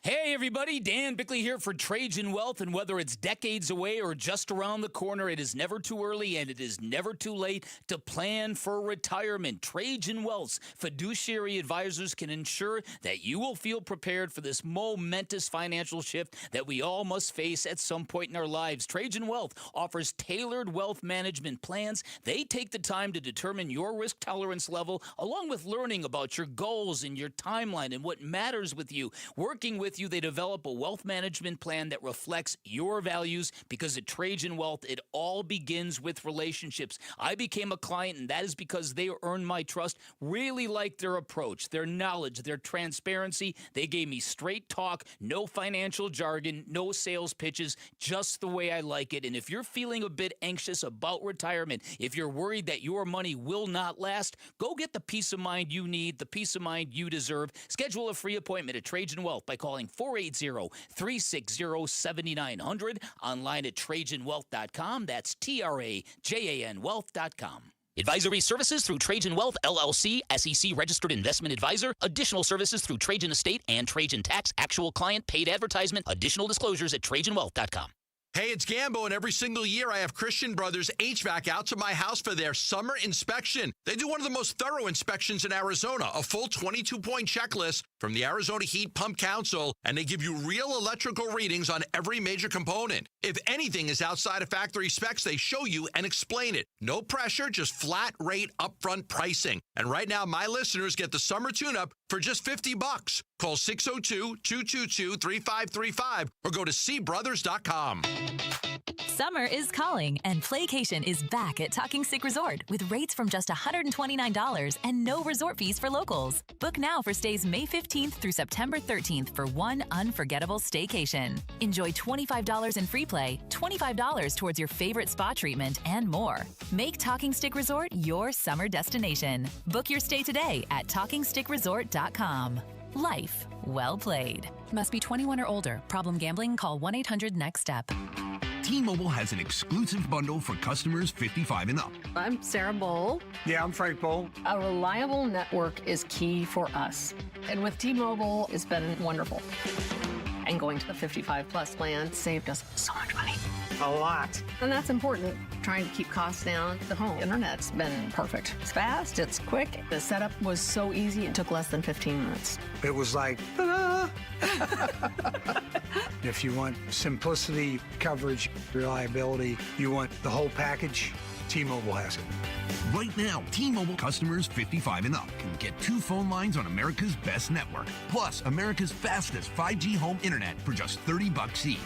Hey everybody, Dan Bickley here for Trajan Wealth, and whether it's decades away or just around the corner, it is never too early and it is never too late to plan for retirement. Trajan Wealth's fiduciary advisors can ensure that you will feel prepared for this momentous financial shift that we all must face at some point in our lives. Trajan Wealth offers tailored wealth management plans. They take the time to determine your risk tolerance level, along with learning about your goals and your timeline and what matters with you. Working with you, they develop a wealth management plan that reflects your values, because at Trajan Wealth, it all begins with relationships. I became a client, and that is because they earned my trust. Really liked their approach, their knowledge, their transparency. They gave me straight talk, no financial jargon, no sales pitches, just the way I like it. And if you're feeling a bit anxious about retirement, if you're worried that your money will not last, go get the peace of mind you need, the peace of mind you deserve. Schedule a free appointment at Trajan Wealth by calling 480-360-7900, online at TrajanWealth.com. That's TRAJAN Wealth.com. Advisory services through Trajan Wealth, LLC, SEC-registered investment advisor. Additional services through Trajan Estate and Trajan Tax. Actual client paid advertisement. Additional disclosures at TrajanWealth.com. Hey, it's Gambo, and every single year I have Christian Brothers HVAC out to my house for their summer inspection. They do one of the most thorough inspections in Arizona, a full 22-point checklist from the Arizona Heat Pump Council, and they give you real electrical readings on every major component. If anything is outside of factory specs, they show you and explain it. No pressure, just flat rate upfront pricing. And right now, my listeners get the summer tune-up for just $50. Call 602-222-3535 or go to cbrothers.com. Summer is calling, and Playcation is back at Talking Stick Resort with rates from just $129 and no resort fees for locals. Book now for stays May 15th through September 13th for one unforgettable staycation. Enjoy $25 in free play, $25 towards your favorite spa treatment, and more. Make Talking Stick Resort your summer destination. Book your stay today at TalkingStickResort.com. Life well played. Must be 21 or older. Problem gambling? Call 1-800-NEXT-STEP. T-Mobile has an exclusive bundle for customers 55 and up. I'm Sarah Bowl. Yeah, I'm Frank Bowl. A reliable network is key for us. And with T-Mobile, it's been wonderful. And going to the 55 plus plan saved us so much money. A lot. And that's important. Trying to keep costs down. The home internet's been perfect. It's fast, it's quick. The setup was so easy, it took less than 15 minutes. It was like, ta-da! If you want simplicity, coverage, reliability, you want the whole package, T-Mobile has it. Right now, T-Mobile customers 55 and up can get 2 phone lines on America's best network, plus America's fastest 5G home internet for just $30 each.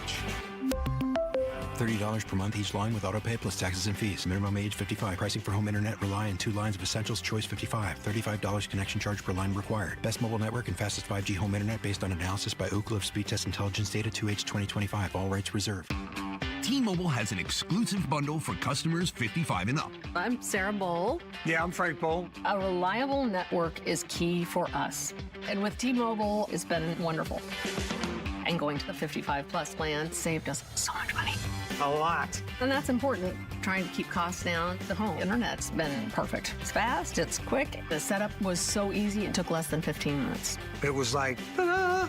$30 per month each line with autopay plus taxes and fees. Minimum age 55. Pricing for home internet rely on 2 lines of Essentials Choice 55. $35 connection charge per line required. Best mobile network and fastest 5G home internet based on analysis by Ookla of Speed Test Intelligence data 2H 2025. All rights reserved. T-Mobile has an exclusive bundle for customers 55 and up. I'm Sarah Bowl. Yeah, I'm Frank Bowl. A reliable network is key for us. And with T-Mobile, it's been wonderful. And going to the 55 plus plan saved us so much money. A lot. And that's important. Trying to keep costs down. The home internet's been perfect. It's fast, it's quick. The setup was so easy, it took less than 15 minutes. It was like, ta-da!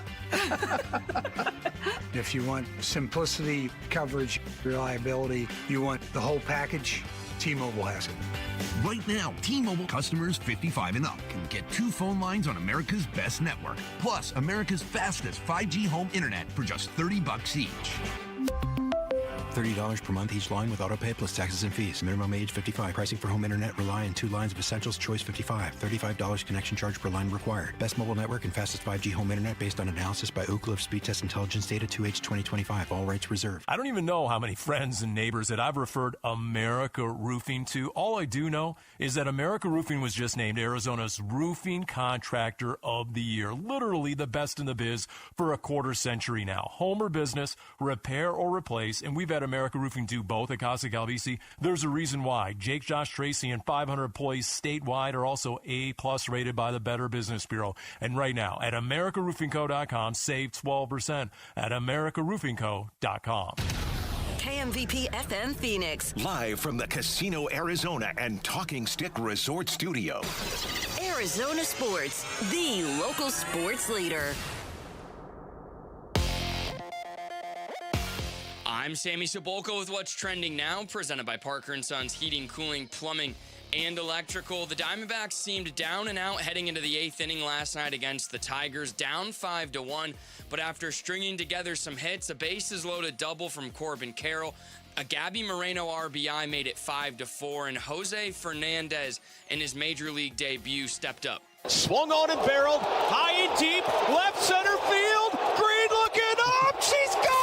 If you want simplicity, coverage, reliability, you want the whole package, T-Mobile has it. Right now, T-Mobile customers 55 and up can get 2 phone lines on America's best network, plus America's fastest 5G home internet for just $30 each. $30 per month each line with autopay plus taxes and fees. Minimum age 55. Pricing for home internet rely on 2 lines of Essentials Choice 55. $35 connection charge per line required. Best mobile network and fastest 5G home internet based on analysis by Ookla of Speed Test Intelligence data 2H 2025. All rights reserved. I don't even know how many friends and neighbors that I've referred America Roofing to. All I do know is that America Roofing was just named Arizona's Roofing Contractor of the Year. Literally the best in the biz for a quarter century now. Home or business, repair or replace, and we've had America Roofing do both at Casa Calvisi. There's a reason why. Jake, Josh, Tracy, and 500 employees statewide are also A+ rated by the Better Business Bureau. And right now, at AmericaRoofingCo.com, save 12% at AmericaRoofingCo.com. KMVP FM Phoenix. Live from the Casino Arizona and Talking Stick Resort Studio. Arizona Sports, the local sports leader. I'm Sammy Cebulka with What's Trending Now, presented by Parker & Sons Heating, Cooling, Plumbing, and Electrical. The Diamondbacks seemed down and out heading into the 8th inning last night against the Tigers, down 5-1. But after stringing together some hits, a bases-loaded double from Corbin Carroll, a Gabby Moreno RBI made it 5-4, and Jose Fernandez in his Major League debut stepped up. Swung on and barreled, high and deep, left center field, Green looking up, she's gone!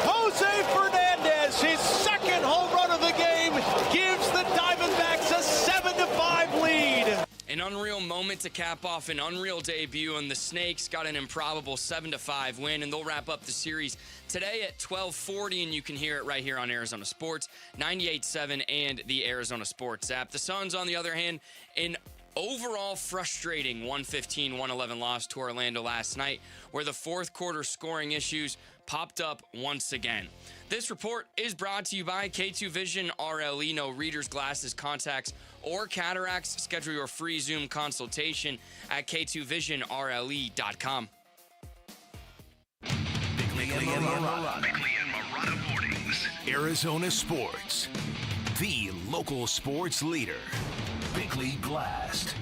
Jose Fernandez, his second home run of the game, gives the Diamondbacks a 7-5 lead. An unreal moment to cap off an unreal debut, and the Snakes got an improbable 7-5 win, and they'll wrap up the series today at 12:40, and you can hear it right here on Arizona Sports, 98.7, and the Arizona Sports app. The Suns, on the other hand, in overall frustrating 115-111 loss to Orlando last night, where the fourth quarter scoring issues popped up once again. This report is brought to you by K2 Vision RLE. No readers, glasses, contacts, or cataracts. Schedule your free Zoom consultation at k2visionrle.com. Bickley and Marotta mornings. Arizona Sports, the local sports leader. Bickley Blast.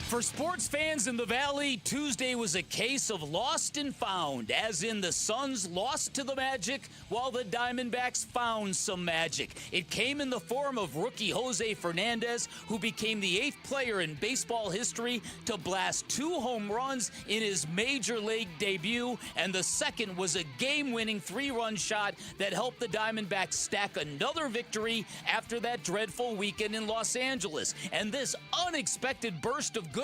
For sports fans in the Valley, Tuesday was a case of lost and found, as in the Suns lost to the Magic while the Diamondbacks found some magic. It came in the form of rookie Jose Fernandez, who became the 8th player in baseball history to blast 2 home runs in his Major League debut, and the second was a game-winning 3-run shot that helped the Diamondbacks stack another victory after that dreadful weekend in Los Angeles. And this unexpected burst of goodness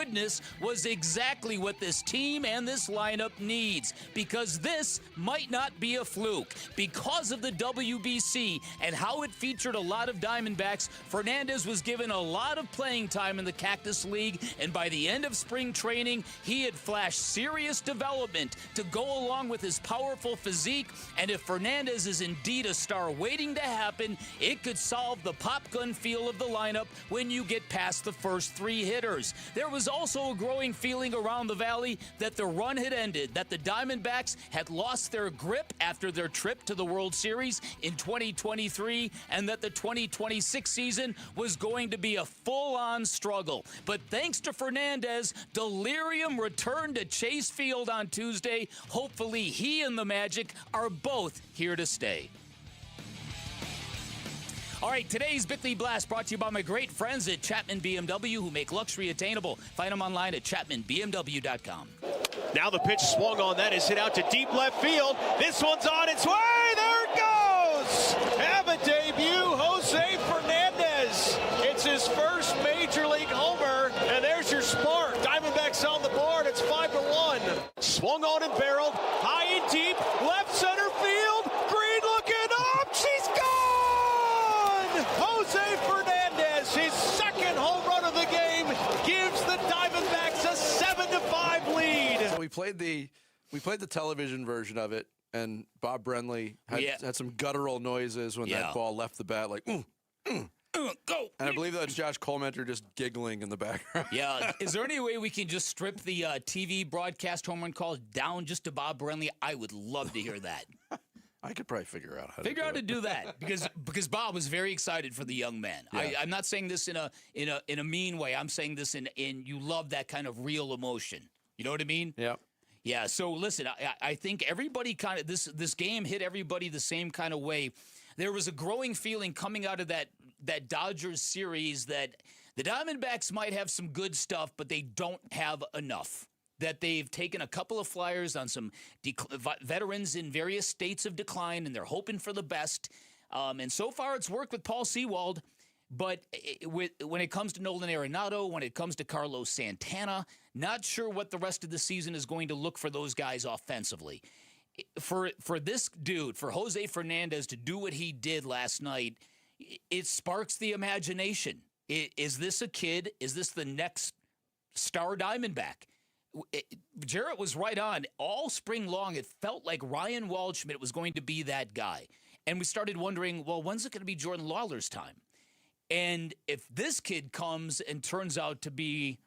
was exactly what this team and this lineup needs, because this might not be a fluke. Because of the WBC and how it featured a lot of Diamondbacks, Fernandez was given a lot of playing time in the Cactus League, and by the end of spring training, he had flashed serious development to go along with his powerful physique. And if Fernandez is indeed a star waiting to happen, it could solve the pop gun feel of the lineup when you get past the first 3 hitters. There was also a growing feeling around the Valley that the run had ended, that the Diamondbacks had lost their grip after their trip to the World Series in 2023, and that the 2026 season was going to be a full-on struggle. But thanks to Fernandez, delirium returned to Chase Field on Tuesday. Hopefully he and the Magic are both here to stay. All right, today's Bickley Blast brought to you by my great friends at Chapman BMW, who make luxury attainable. Find them online at chapmanbmw.com. Now the pitch swung on, that is hit out to deep left field. This one's on its way, there it goes! Have a debut, Jose Fernandez. It's his first Major League homer, and there's your spark. Diamondbacks on the board, it's 5-1. Swung on and barreled, high and deep, left center field, Green looking up, she's gone! Jose Fernandez, his second home run of the game, gives the Diamondbacks a 7-5 lead. We played the television version of it, and Bob Brenly had some guttural noises when that ball left the bat, like, go. And I believe that's Josh Colmenter just giggling in the background. Yeah. Is there any way we can just strip the TV broadcast home run calls down just to Bob Brenly? I would love to hear that. I could probably figure out how to do that because Bob was very excited for the young man. Yeah. I'm not saying this in a mean way. I'm saying this in you love that kind of real emotion. You know what I mean? Yeah. Yeah. So listen, I think everybody kind of this game hit everybody the same kind of way. There was a growing feeling coming out of that Dodgers series that the Diamondbacks might have some good stuff, but they don't have enough. That they've taken a couple of flyers on some veterans in various states of decline, and they're hoping for the best. And so far, it's worked with Paul Sewald. But when it comes to Nolan Arenado, when it comes to Carlos Santana, not sure what the rest of the season is going to look for those guys offensively. For this dude, for Jose Fernandez to do what he did last night, it sparks the imagination. Is this a kid? Is this the next star Diamondback? Jarrett was right on. All spring long, it felt like Ryan Waldschmidt was going to be that guy. And we started wondering, well, when's it going to be Jordan Lawler's time? And if this kid comes and turns out to be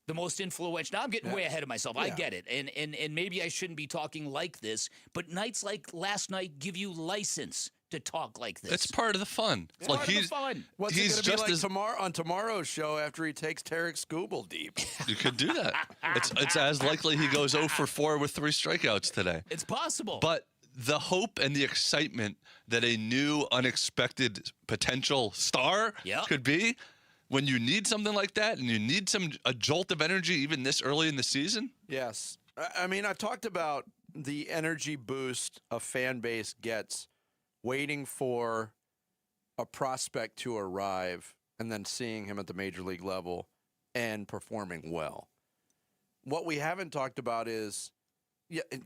the most influential. Now I'm getting way ahead of myself. I get it. And maybe I shouldn't be talking like this, but nights like last night give you license to talk like this. It's part of the fun. It's part of the fun. What's it going to be like tomorrow on tomorrow's show after he takes Tarek Skubal deep? You could do that. It's as likely he goes 0 for 4 with 3 strikeouts today. It's possible. But the hope and the excitement that a new, unexpected potential star could be when you need something like that and you need a jolt of energy even this early in the season. Yes. I mean, I've talked about the energy boost a fan base gets waiting for a prospect to arrive and then seeing him at the major league level and performing well. What we haven't talked about is,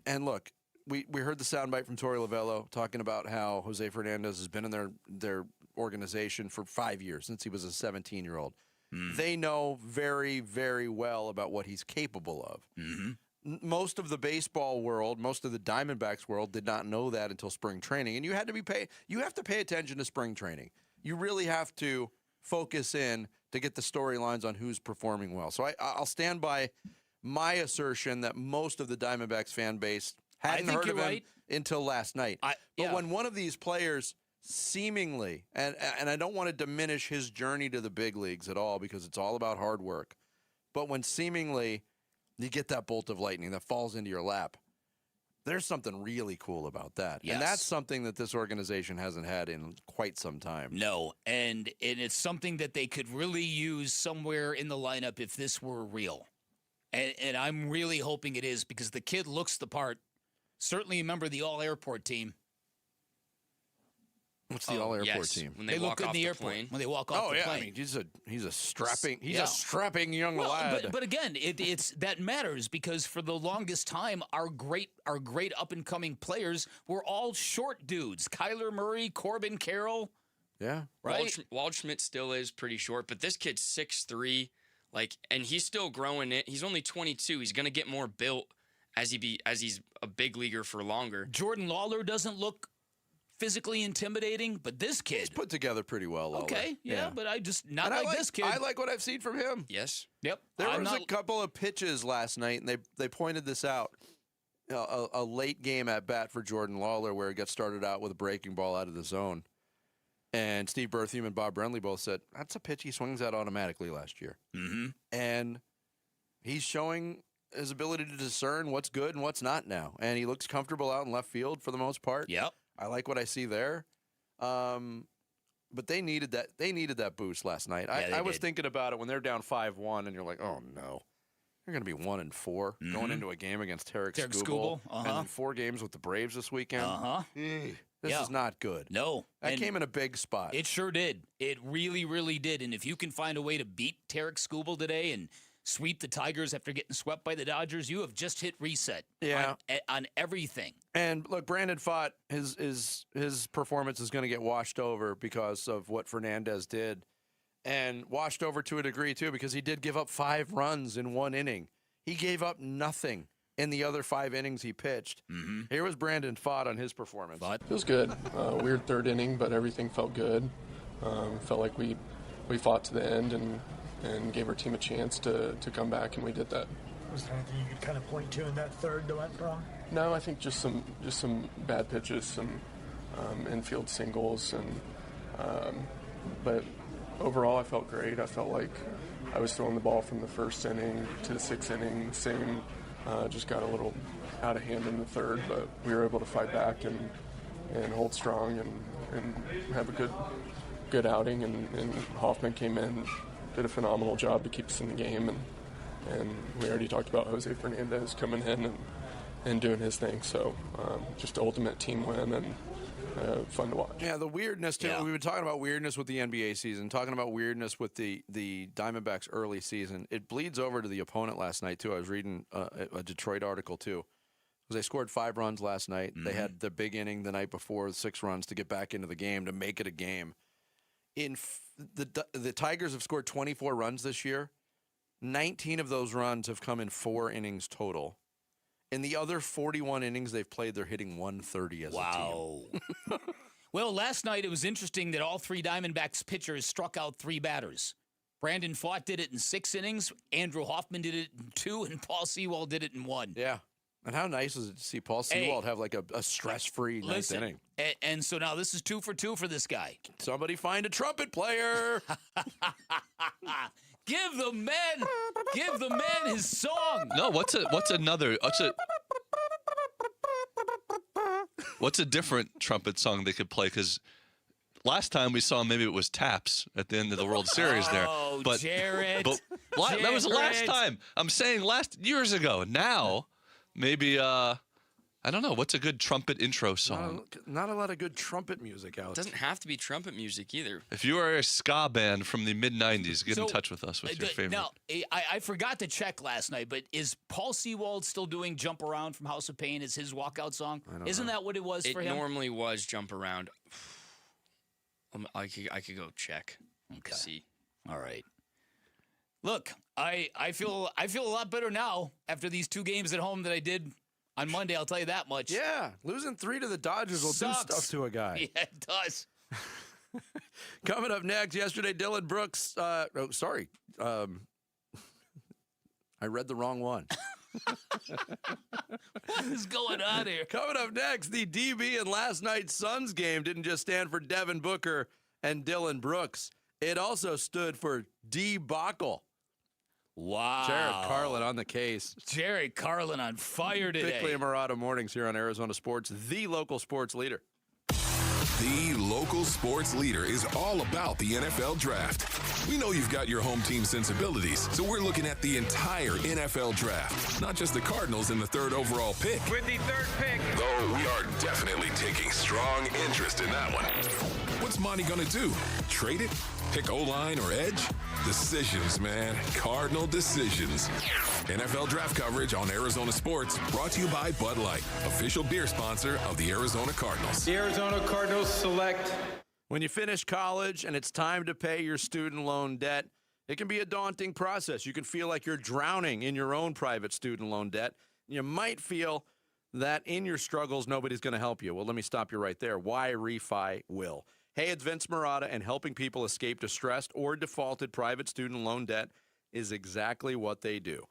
and look, we heard the soundbite from Torey Lovello talking about how Jose Fernandez has been in their organization for 5 years, since he was a 17-year-old. They know very, very well about what he's capable of. Most of the baseball world, most of the Diamondbacks world did not know that until spring training. And you have to pay attention to spring training. You really have to focus in to get the storylines on who's performing well. So I'll stand by my assertion that most of the Diamondbacks fan base hadn't heard of him until last night. But when one of these players seemingly, and I don't want to diminish his journey to the big leagues at all because it's all about hard work, but when seemingly you get that bolt of lightning that falls into your lap, there's something really cool about that. Yes. And that's something that this organization hasn't had in quite some time. No, and it's something that they could really use somewhere in the lineup if this were real. And I'm really hoping it is because the kid looks the part. Certainly a member of the all-airport team. What's the all-airport team? When they walk look off in the plane. airport. When they walk off the plane. I mean, he's a strapping young lad. But again, it's that matters because for the longest time, our great up and coming players were all short dudes. Kyler Murray, Corbin Carroll. Yeah, right. Wald Schmidt still is pretty short, but this kid's 6'3", and he's still growing it. He's only 22. He's gonna get more built as he's a big leaguer for longer. Jordan Lawler doesn't look physically intimidating, but this kid he's put together pretty well. Lawler. Okay, yeah, but I just not like this kid. I like what I've seen from him. Yes. Yep. There was a couple of pitches last night, and they pointed this out. A late game at bat for Jordan Lawler where he got started out with a breaking ball out of the zone. And Steve Berthium and Bob Brenly both said, that's a pitch he swings at automatically last year. And he's showing his ability to discern what's good and what's not now. And he looks comfortable out in left field for the most part. Yep. I like what I see there. But they needed that. They needed that boost last night. I was thinking about it when they're down 5-1, and you're like, oh no, they're going to be 1-4 going into a game against Tarek Skubal, and then 4 games with the Braves this weekend. This is not good. No, that came in a big spot. It sure did. It really, really did. And if you can find a way to beat Tarek Skubal today and sweep the Tigers after getting swept by the Dodgers, you have just hit reset on everything. And look, Brandon Pfaadt, his performance is going to get washed over because of what Fernandez did, and washed over to a degree too because he did give up 5 runs in 1 inning. He gave up nothing in the other 5 innings he pitched. Here was Brandon Pfaadt on his performance. It was good. Weird 3rd inning, but everything felt good. Felt like we fought to the end and gave our team a chance to come back, and we did that. Was there anything you could kind of point to in that 3rd that went wrong? No, I think just some bad pitches, some infield singles, but overall I felt great. I felt like I was throwing the ball from the 1st inning to the 6th inning, same. Just got a little out of hand in the 3rd, but we were able to fight back and hold strong and have a good outing. And Hoffman came in, did a phenomenal job to keep us in the game, and we already talked about Jose Fernandez coming in and doing his thing. So just the ultimate team win and fun to watch. Yeah, the weirdness too. Yeah. We've been talking about weirdness with the NBA season, talking about weirdness with the Diamondbacks early season. It bleeds over to the opponent last night too. I was reading a Detroit article too. They scored 5 runs last night. They had the big inning the night before, 6 runs to get back into the game to make it a game. The Tigers have scored 24 runs this year. 19 of those runs have come in 4 innings total. In the other 41 innings they've played, they're hitting 130 as a team. Well, last night it was interesting that all 3 Diamondbacks pitchers struck out 3 batters. Brandon Pfaadt did it in 6 innings. Andrew Hoffman did it in 2, and Paul Sewald did it in 1. Yeah. And how nice is it to see Paul Sewald have like a stress-free ninth inning? And so now this is 2 for 2 for this guy. Somebody find a trumpet player. Give the man his song. No, what's a different trumpet song they could play? Because last time we saw maybe it was Taps at the end of the World Series there. Oh, but, Jared. That was the last time. I'm saying years ago. Now, maybe, I don't know. What's a good trumpet intro song? Not a lot of good trumpet music out. It doesn't have to be trumpet music either. If you are a ska band from the mid-'90s, get in touch with us with your favorite. Now, I forgot to check last night, but is Paul Sewald still doing Jump Around from House of Pain as his walkout song? Isn't that what it was for him? It normally was Jump Around. I could go check. Okay. See. All right. Look, I feel a lot better now after these 2 games at home that I did on Monday. I'll tell you that much. Yeah, losing 3 to the Dodgers will do stuff to a guy. Yeah, it does. Coming up next, yesterday, Dylan Brooks. I read the wrong one. What is going on here? Coming up next, the DB in last night's Suns game didn't just stand for Devin Booker and Dylan Brooks. It also stood for debacle. Wow. Jared Carlin on the case. Jared Carlin on fire today. Bickley and Amar'e mornings here on Arizona Sports, the local sports leader. The local sports leader is all about the NFL Draft. We know you've got your home team sensibilities, so we're looking at the entire NFL Draft, not just the Cardinals in the 3rd overall pick. With the 3rd pick. Though we are definitely taking strong interest in that one. What's Monty going to do? Trade it? Pick O-line or edge? Decisions, man. Cardinal decisions. NFL Draft coverage on Arizona Sports, brought to you by Bud Light, official beer sponsor of the Arizona Cardinals. The Arizona Cardinals select. When you finish college and it's time to pay your student loan debt, it can be a daunting process. You can feel like you're drowning in your own private student loan debt. You might feel that in your struggles, nobody's going to help you. Well, let me stop you right there. Why Refi will. Hey, it's Vince Marotta, and helping people escape distressed or defaulted private student loan debt is exactly what they do.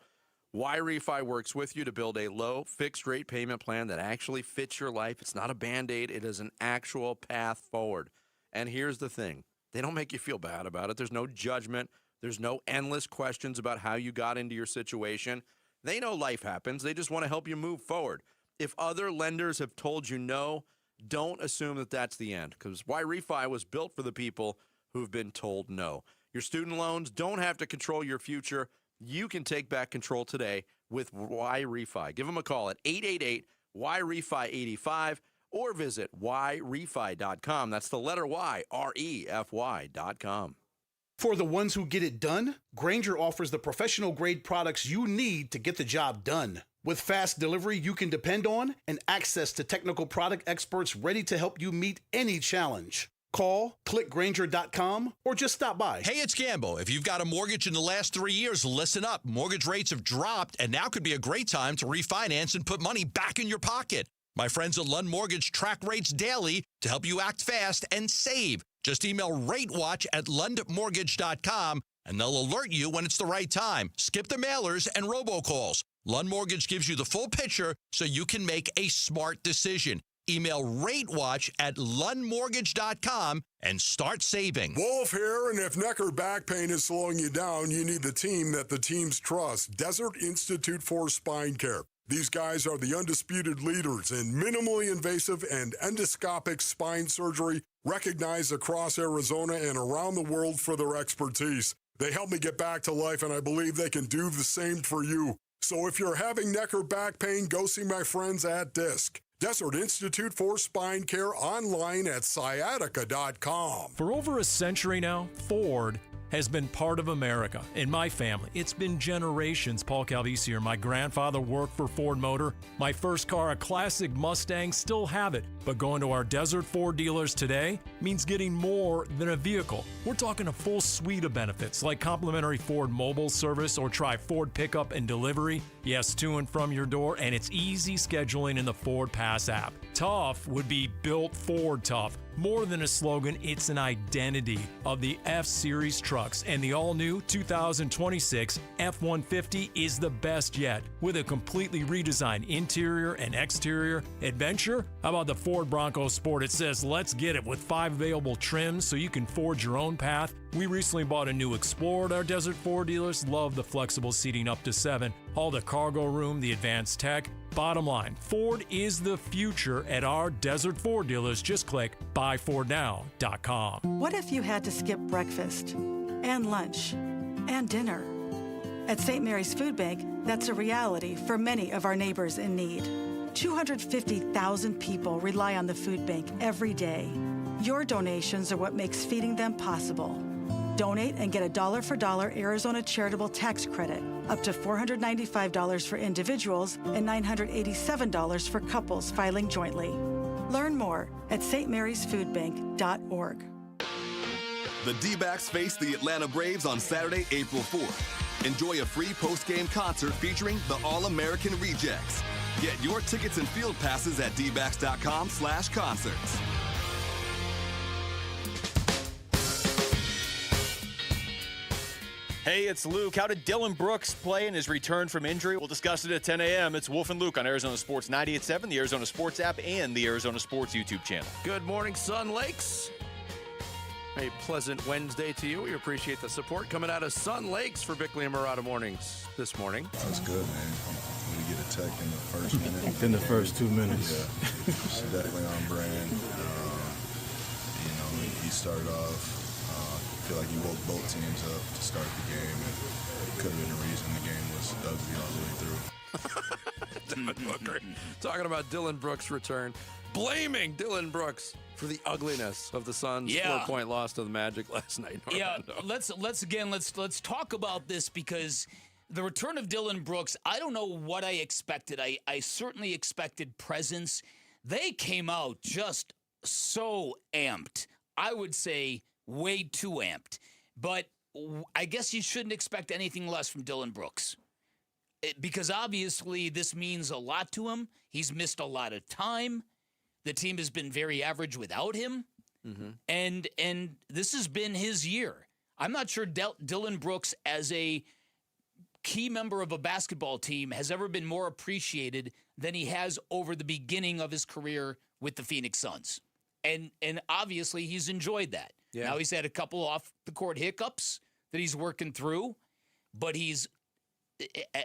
Why Refi works with you to build a low, fixed-rate payment plan that actually fits your life. It's not a Band-Aid. It is an actual path forward. And here's the thing. They don't make you feel bad about it. There's no judgment. There's no endless questions about how you got into your situation. They know life happens. They just want to help you move forward. If other lenders have told you no, don't assume that that's the end, because Why Refi was built for the people who've been told no. Your student loans don't have to control your future. You can take back control today with Why Refi. Give them a call at 888-WHY-REFI-85 or visit whyrefi.com. That's the letter Y, REFY.com. For the ones who get it done, Grainger offers the professional-grade products you need to get the job done. With fast delivery you can depend on and access to technical product experts ready to help you meet any challenge. Call, click Grainger.com, or just stop by. Hey, it's Gambo. If you've got a mortgage in the last 3 years, listen up. Mortgage rates have dropped, and now could be a great time to refinance and put money back in your pocket. My friends at Lund Mortgage track rates daily to help you act fast and save. Just email RateWatch@LundMortgage.com, and they'll alert you when it's the right time. Skip the mailers and robocalls. Lund Mortgage gives you the full picture so you can make a smart decision. Email RateWatch@LundMortgage.com and start saving. Wolf here, and if neck or back pain is slowing you down, you need the team that the teams trust. Desert Institute for Spine Care. These guys are the undisputed leaders in minimally invasive and endoscopic spine surgery, recognized across Arizona and around the world for their expertise. They helped me get back to life, and I believe they can do the same for you. So if you're having neck or back pain, go see my friends at DISC. Desert Institute for Spine Care, online at sciatica.com. For over a century now, Ford has been part of America. In my family, it's been generations. Paul Calvisi here. My grandfather worked for Ford Motor. My first car, a classic Mustang, still have it. But going to our Desert Ford dealers today means getting more than a vehicle. We're talking a full suite of benefits like complimentary Ford mobile service, or try Ford pickup and delivery. Yes, to and from your door, and it's easy scheduling in the Ford Pass app. Tough would be built Ford tough. More than a slogan, it's an identity of the F-Series trucks, and the all-new 2026 F-150 is the best yet. With a completely redesigned interior and exterior, adventure? How about the Ford Bronco Sport? It says, let's get it, with 5 available trims so you can forge your own path. We recently bought a new Explorer at our Desert Ford dealers. Love the flexible seating up to 7. All the cargo room, the advanced tech. Bottom line, Ford is the future at our Desert Ford dealers. Just click buyfordnow.com. What if you had to skip breakfast and lunch and dinner? At St. Mary's Food Bank, that's a reality for many of our neighbors in need. 250,000 people rely on the food bank every day. Your donations are what makes feeding them possible. Donate and get a dollar for dollar Arizona charitable tax credit, up to $495 for individuals and $987 for couples filing jointly. Learn more at stmarysfoodbank.org. The D-backs face the Atlanta Braves on Saturday, April 4th. Enjoy a free post-game concert featuring the All-American Rejects. Get your tickets and field passes at dbacks.com/concerts. Hey, it's Luke. How did Dylan Brooks play in his return from injury? We'll discuss it at 10 a.m. It's Wolf and Luke on Arizona Sports 98.7, the Arizona Sports app, and the Arizona Sports YouTube channel. Good morning, Sun Lakes. A pleasant Wednesday to you. We appreciate the support coming out of Sun Lakes for Bickley and Murata mornings this morning. That's good, man. We get a tech in the first minute. In the first 2 minutes. Yeah, it's definitely on brand. He started off. I feel like he woke both teams up to start the game, and it could have been the reason the game was ugly all the way through. Devin Booker talking about Dylan Brooks' return, blaming Dylan Brooks for the ugliness of the Suns' 4-point loss to the Magic last night. Orlando. Yeah, let's talk about this, because the return of Dylan Brooks, I don't know what I expected. I certainly expected presence. They came out just so amped. I would say way too amped. But I guess you shouldn't expect anything less from Dylan Brooks. Because obviously this means a lot to him. He's missed a lot of time. The team has been very average without him. Mm-hmm. And this has been his year. I'm not sure Dylan Brooks, as a key member of a basketball team, has ever been more appreciated than he has over the beginning of his career with the Phoenix Suns. And obviously he's enjoyed that. Yeah. Now he's had a couple off-the-court hiccups that he's working through, but he's,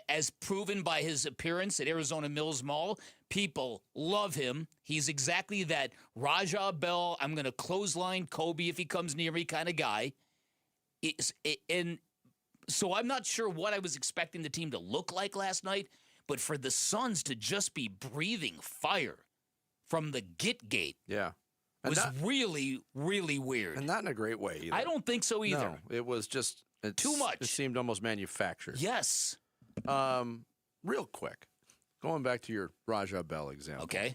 as proven by his appearance at Arizona Mills Mall, people love him. He's exactly that Raja Bell, I'm going to clothesline Kobe if he comes near me kind of guy. And so I'm not sure what I was expecting the team to look like last night, but for the Suns to just be breathing fire from the get-gate. Yeah. Was really, really weird. And not in a great way either. I don't think so either. No, it was just too much. It seemed almost manufactured. Yes. Real quick, going back to your Raja Bell example. Okay.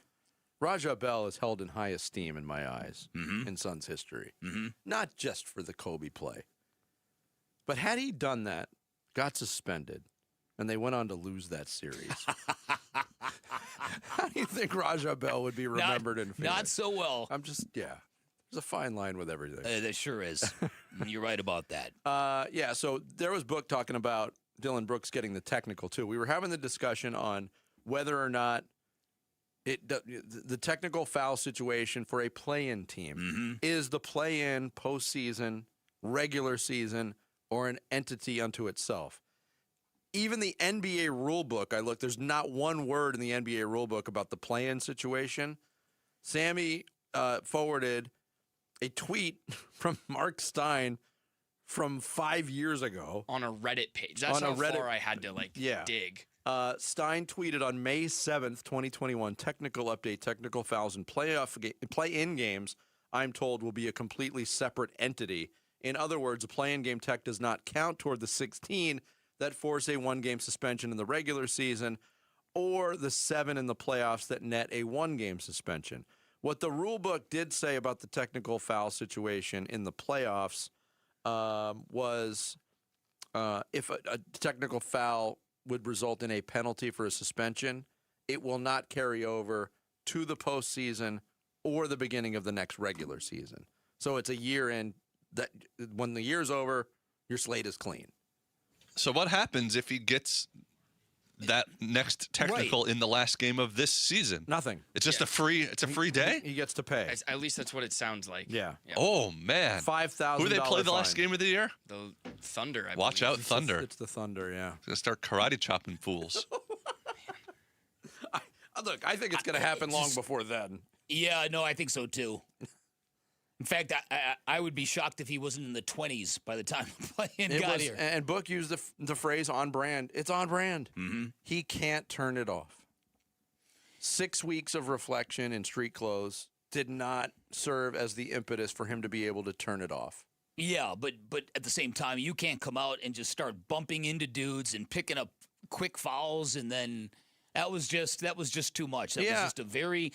Raja Bell is held in high esteem in my eyes in Suns history. Mm-hmm. Not just for the Kobe play. But had he done that, got suspended, and they went on to lose that series, how do you think Raja Bell would be remembered in Phoenix? Not so well. There's a fine line with everything. There sure is. You're right about that. So there was Book talking about Dylan Brooks getting the technical, too. We were having the discussion on whether or not the technical foul situation for a play-in team is the play-in, postseason, regular season, or an entity unto itself. Even the NBA rulebook, there's not one word in the NBA rulebook about the play-in situation. Sammy forwarded a tweet from Mark Stein from 5 years ago. On a Reddit page. That's how far I had to dig. Stein tweeted on May 7th, 2021, technical update, technical fouls and play-in games, I'm told, will be a completely separate entity. In other words, a play-in game tech does not count toward the 16 that force a one-game suspension in the regular season, or the 7 in the playoffs that net a one-game suspension. What the rule book did say about the technical foul situation in the playoffs was if a technical foul would result in a penalty for a suspension, it will not carry over to the postseason or the beginning of the next regular season. So it's a year in that when the year's over, your slate is clean. So what happens if he gets that next technical in the last game of this season? Nothing. It's just a free day? He gets to pay. At least that's what it sounds like. Yeah. Oh, man. $5,000 Who did they play the last game of the year? The Thunder, I Watch believe. out, Thunder. It's the Thunder, yeah. Going to start karate chopping fools. Look, I think it's going to happen long before then. Yeah, no, I think so too. In fact, I would be shocked if he wasn't in the 20s by the time the play-in got here. And Book used the phrase on brand. It's on brand. Mm-hmm. He can't turn it off. 6 weeks of reflection in street clothes did not serve as the impetus for him to be able to turn it off. Yeah, but at the same time, you can't come out and just start bumping into dudes and picking up quick fouls, and then that was just too much. That was just a very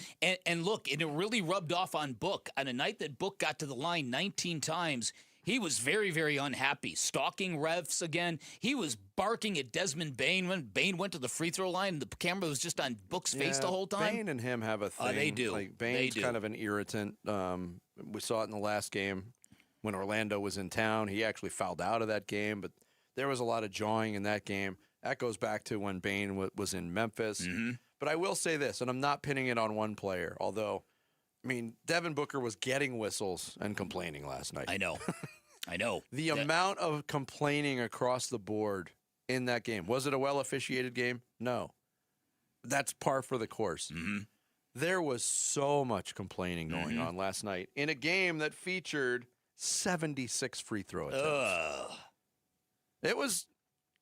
and look, and it really rubbed off on Book. On a night that Book got to the line 19 times, he was very, very unhappy. Stalking refs again. He was barking at Desmond Bain when Bain went to the free throw line, and the camera was just on Book's face the whole time. Bain and him have a thing. They do. Like, Bain's kind of an irritant. We saw it in the last game when Orlando was in town. He actually fouled out of that game, but there was a lot of jawing in that game. That goes back to when Bain was in Memphis. Mm-hmm. But I will say this, and I'm not pinning it on one player, although, I mean, Devin Booker was getting whistles and complaining last night. I know. I know. The amount of complaining across the board in that game. Was it a well-officiated game? No. That's par for the course. Mm-hmm. There was so much complaining going on last night in a game that featured 76 free throw attempts. It was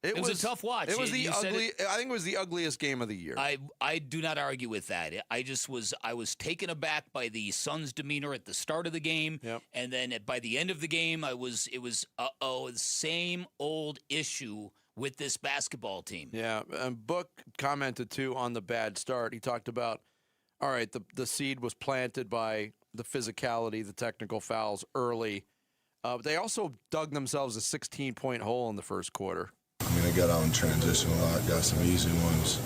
a tough watch. It was You said it. I think it was the ugliest game of the year. I do not argue with that. I was taken aback by the Suns' demeanor at the start of the game, and then by the end of the game, it was the same old issue with this basketball team. Yeah, and Book commented too on the bad start. He talked about, all right, the seed was planted by the physicality, the technical fouls early. They also dug themselves a 16-point hole in the first quarter. I mean, they got out in transition a lot, got some easy ones.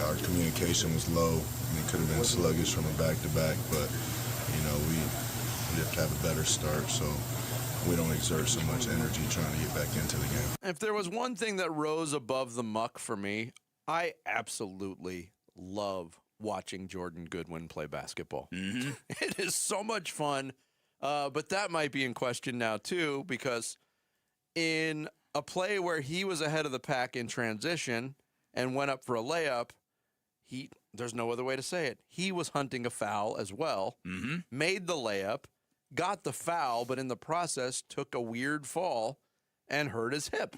Our communication was low. It could have been sluggish from a back-to-back, but, you know, we have to have a better start, so we don't exert so much energy trying to get back into the game. If there was one thing that rose above the muck for me, I absolutely love watching Jordan Goodwin play basketball. Mm-hmm. It is so much fun, but that might be in question now, too, because in a play where he was ahead of the pack in transition and went up for a layup, there's no other way to say it. He was hunting a foul as well, made the layup, got the foul, but in the process took a weird fall and hurt his hip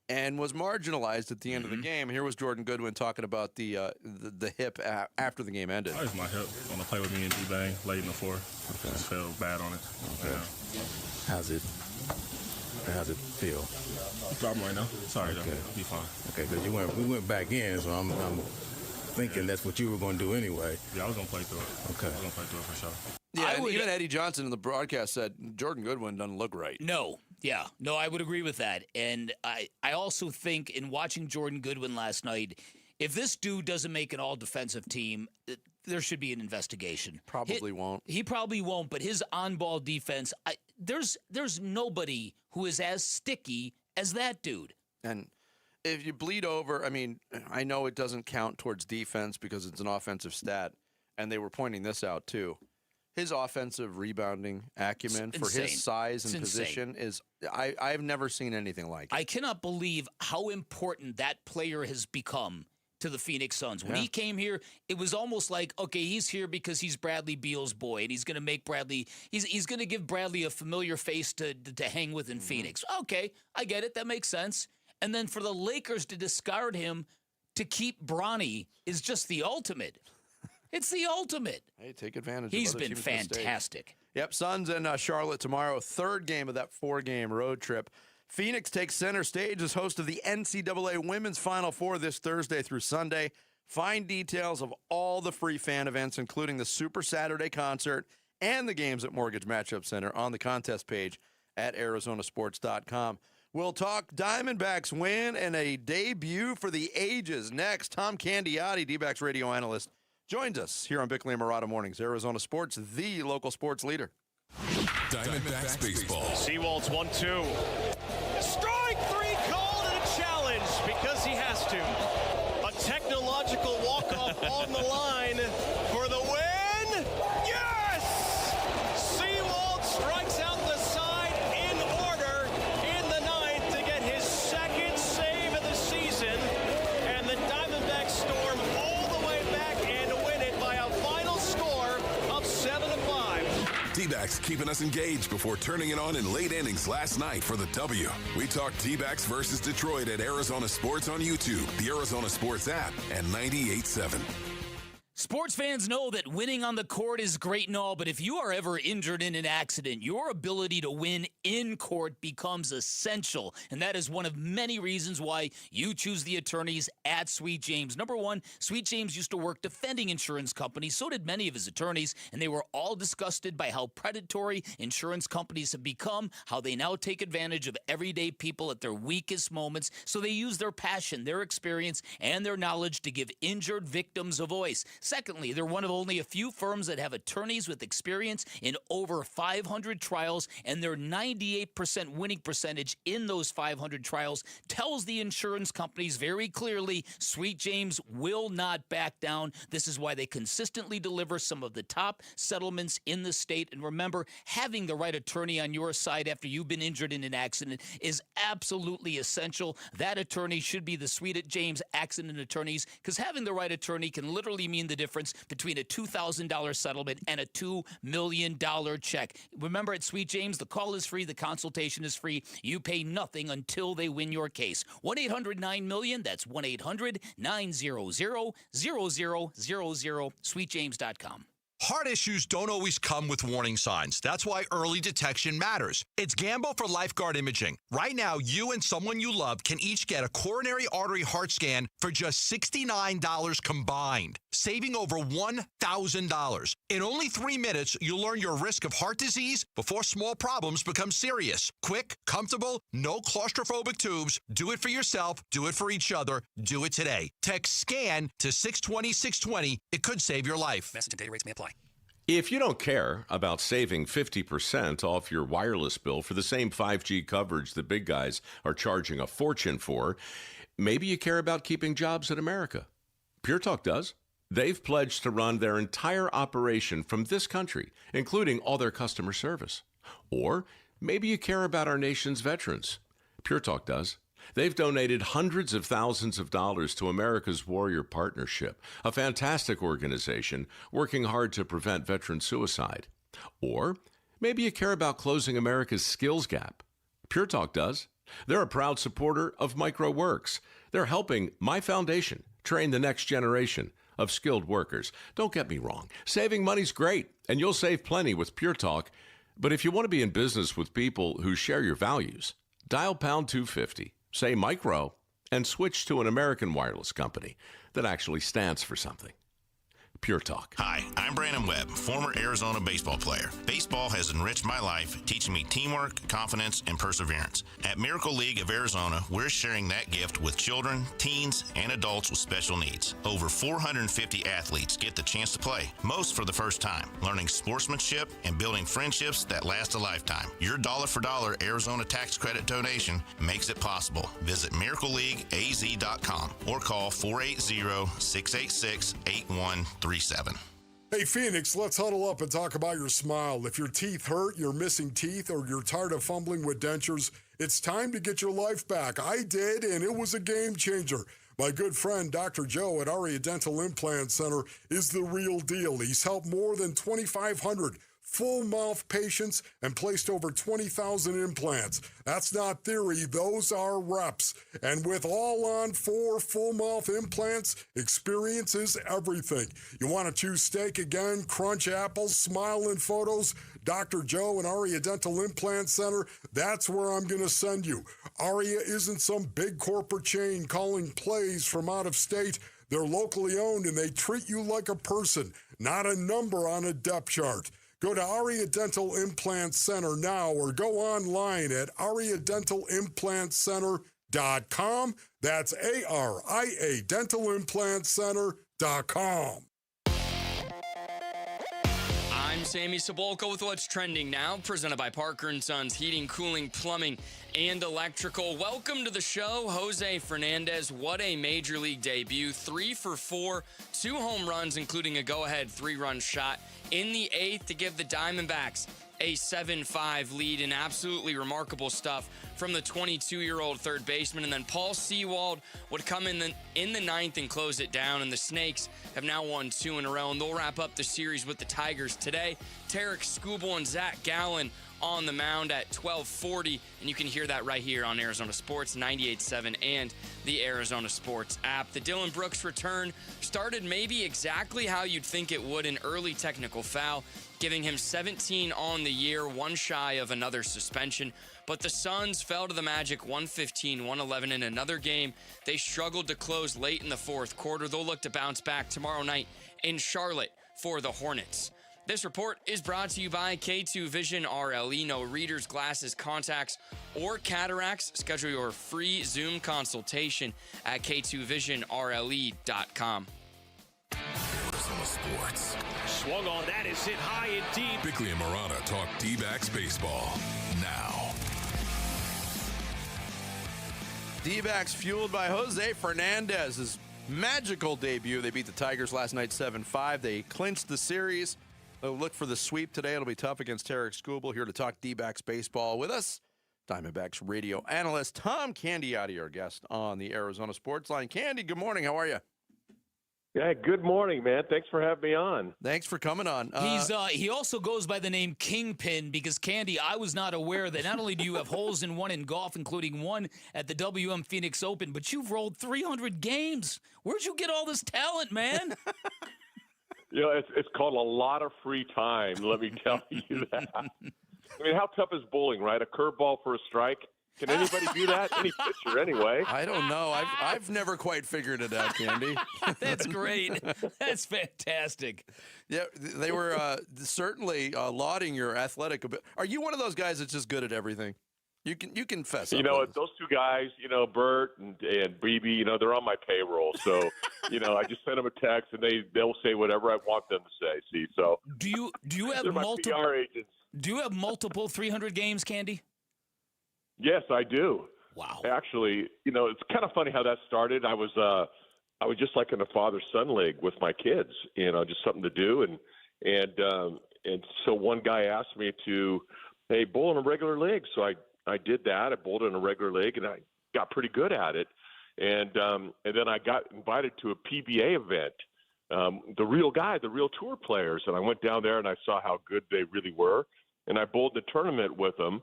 and was marginalized at the end of the game. Here was Jordan Goodwin talking about the hip after the game ended. That was my hip on the play with me and D-Bang late in the fourth. Okay. Just felt bad on it. Okay. Yeah. How's it feel? Problem right now. Sorry, though. Be fine. Okay, because we went back in, so I'm thinking that's what you were going to do anyway. Yeah, I was going to play through it. Okay. I was going to play through it for sure. Yeah, and even Eddie Johnson in the broadcast said Jordan Goodwin doesn't look right. No, I would agree with that. And I also think in watching Jordan Goodwin last night, if this dude doesn't make an all-defensive team, there should be an investigation. Probably won't. He probably won't, but his on-ball defense, there's nobody who is as sticky as that dude. And if you bleed over, I mean, I know it doesn't count towards defense because it's an offensive stat, and they were pointing this out too. His offensive rebounding acumen for his size and position is I've never seen anything like it. I cannot believe how important that player has become to the Phoenix Suns. When he came here, it was almost like, okay, he's here because he's Bradley Beal's boy, and he's going to make Bradley, he's going to give Bradley a familiar face to hang with in Phoenix. Okay, I get it. That makes sense. And then for the Lakers to discard him to keep Bronny is just the ultimate. It's the ultimate. Hey, take advantage. He's of other been teams' fantastic. mistakes. Yep, Suns and Charlotte tomorrow, third game of that 4-game road trip. Phoenix takes center stage as host of the NCAA Women's Final Four this Thursday through Sunday. Find details of all the free fan events, including the Super Saturday concert and the games at Mortgage Matchup Center on the contest page at arizonasports.com. We'll talk Diamondbacks win and a debut for the ages next. Tom Candiotti, D-backs radio analyst, joins us here on Bickley and Amar'e Mornings. Arizona Sports, the local sports leader. Diamondbacks baseball. Seawald's 1-2. Strike 3 called and a challenge because he has to. A technological walk-off on the line for the win. Yes! Seawald strikes out the side in order in the ninth to get his second save of the season. And the Diamondbacks storm all the way back and win it by a final score of 7-5. D-backs keeping us engaged before turning it on in late innings last night for the W. We talked D-backs versus Detroit at Arizona Sports on YouTube, the Arizona Sports app, and 98.7. Sports fans know that winning on the court is great and all, but if you are ever injured in an accident, your ability to win in court becomes essential. And that is one of many reasons why you choose the attorneys at Sweet James. Number one, Sweet James used to work defending insurance companies. So did many of his attorneys, and they were all disgusted by how predatory insurance companies have become, how they now take advantage of everyday people at their weakest moments. So they use their passion, their experience, and their knowledge to give injured victims a voice. Secondly, they're one of only a few firms that have attorneys with experience in over 500 trials, and their 98% winning percentage in those 500 trials tells the insurance companies very clearly Sweet James will not back down. This is why they consistently deliver some of the top settlements in the state. And remember, having the right attorney on your side after you've been injured in an accident is absolutely essential. That attorney should be the Sweet James accident attorneys, because having the right attorney can literally mean the difference between a $2,000 settlement and a $2 million check. Remember, at Sweet James, the call is free, the consultation is free. You pay nothing until they win your case. 1-800-9-MILLION, that's 1-800-900-0000, sweetjames.com. Heart issues don't always come with warning signs. That's why early detection matters. It's Gamble for Lifeguard Imaging. Right now, you and someone you love can each get a coronary artery heart scan for just $69 combined, saving over $1,000. In only 3 minutes, you'll learn your risk of heart disease before small problems become serious. Quick, comfortable, no claustrophobic tubes. Do it for yourself. Do it for each other. Do it today. Text SCAN to 620-620. It could save your life. Message and data rates may apply. If you don't care about saving 50% off your wireless bill for the same 5G coverage the big guys are charging a fortune for, maybe you care about keeping jobs in America. Pure Talk does. They've pledged to run their entire operation from this country, including all their customer service. Or maybe you care about our nation's veterans. Pure Talk does. They've donated hundreds of thousands of dollars to America's Warrior Partnership, a fantastic organization working hard to prevent veteran suicide. Or maybe you care about closing America's skills gap. Pure Talk does. They're a proud supporter of MicroWorks. They're helping my foundation train the next generation of skilled workers. Don't get me wrong. Saving money's great, and you'll save plenty with Pure Talk. But if you want to be in business with people who share your values, dial pound 250. Say micro, and switch to an American wireless company that actually stands for something. Pure Talk. Hi, I'm Brandon Webb, former Arizona baseball player. Baseball has enriched my life, teaching me teamwork, confidence, and perseverance. At Miracle League of Arizona, we're sharing that gift with children, teens, and adults with special needs. Over 450 athletes get the chance to play, most for the first time, learning sportsmanship and building friendships that last a lifetime. Your dollar-for-dollar Arizona tax credit donation makes it possible. Visit miracleleagueaz.com or call 480-686-8137. Hey, Phoenix, let's huddle up and talk about your smile. If your teeth hurt, you're missing teeth, or you're tired of fumbling with dentures, it's time to get your life back. I did, and it was a game changer. My good friend, Dr. Joe at Aria Dental Implant Center, is the real deal. He's helped more than 2,500 full-mouth patients and placed over 20,000 implants. That's not theory, those are reps. And with all-on 4 full-mouth implants, experience is everything. You want to choose steak again, crunch apples, smile in photos? Dr. Joe and Aria Dental Implant Center, that's where I'm going to send you. Aria isn't some big corporate chain calling plays from out of state. They're locally owned, and they treat you like a person, not a number on a depth chart. Go to Aria Dental Implant Center now or go online at ariadentalimplantcenter.com. That's ARIA dentalimplantcenter.com. I'm Sammy Cebulka with what's trending now, presented by Parker & Sons Heating, Cooling, Plumbing, and Electrical. Welcome to the show, Jose Fernandez. What a Major League debut. 3 for 4, 2 home runs, including a go-ahead 3-run shot in the 8th to give the Diamondbacks a 7-5 lead, and absolutely remarkable stuff from the 22-year-old third baseman. And then Paul Sewald would come in the 9th and close it down, and the Snakes have now won 2 in a row, and they'll wrap up the series with the Tigers today. Tarek Skubal and Zach Gallen on the mound at 12:40, and you can hear that right here on Arizona Sports 98.7 and the Arizona Sports app. The Dylan Brooks return started maybe exactly how you'd think it would, an early technical foul, giving him 17 on the year, 1 shy of another suspension. But the Suns fell to the Magic 115-111 in another game. They struggled to close late in the 4th quarter. They'll look to bounce back tomorrow night in Charlotte for the Hornets. This report is brought to you by K2 Vision RLE. No readers, glasses, contacts, or cataracts. Schedule your free Zoom consultation at k2visionrle.com. Arizona Sports. Swung on, that is hit high and deep. Bickley and Marana talk D-backs baseball now. D-backs fueled by Jose Fernandez's magical debut. They beat the Tigers last night 7-5. They clinched the series. They'll look for the sweep today. It'll be tough against Tarek Skubal. Here to talk D-backs baseball with us, Diamondbacks radio analyst Tom Candiotti, our guest on the Arizona Sports Line. Candy, good morning. How are you? Yeah, good morning, man. Thanks for having me on. Thanks for coming on. He also goes by the name Kingpin because, Candy, I was not aware that not only do you have holes in one in golf, including one at the WM Phoenix Open, but you've rolled 300 games. Where'd you get all this talent, man? You know, it's called a lot of free time, let me tell you that. I mean, how tough is bowling, right? A curveball for a strike? Can anybody do that? Any pitcher, anyway. I don't know. I've never quite figured it out, Candy. That's great. That's fantastic. Yeah, they were certainly lauding your athletic ability. Are you one of those guys that's just good at everything? You can fess up. You know, those two guys, you know, Bert and BB, you know, they're on my payroll. So, you know, I just send them a text and they'll say whatever I want them to say. See, so do you have they're my multiple PR agents. Do you have multiple 300 games, Candy? Yes, I do. Wow. Actually, you know, it's kind of funny how that started. I was just like in a father-son league with my kids, you know, just something to do. And so one guy asked me to, hey, bowl in a regular league. So I did that. I bowled in a regular league, and I got pretty good at it. And then I got invited to a PBA event, the real tour players. And I went down there, and I saw how good they really were. And I bowled the tournament with them.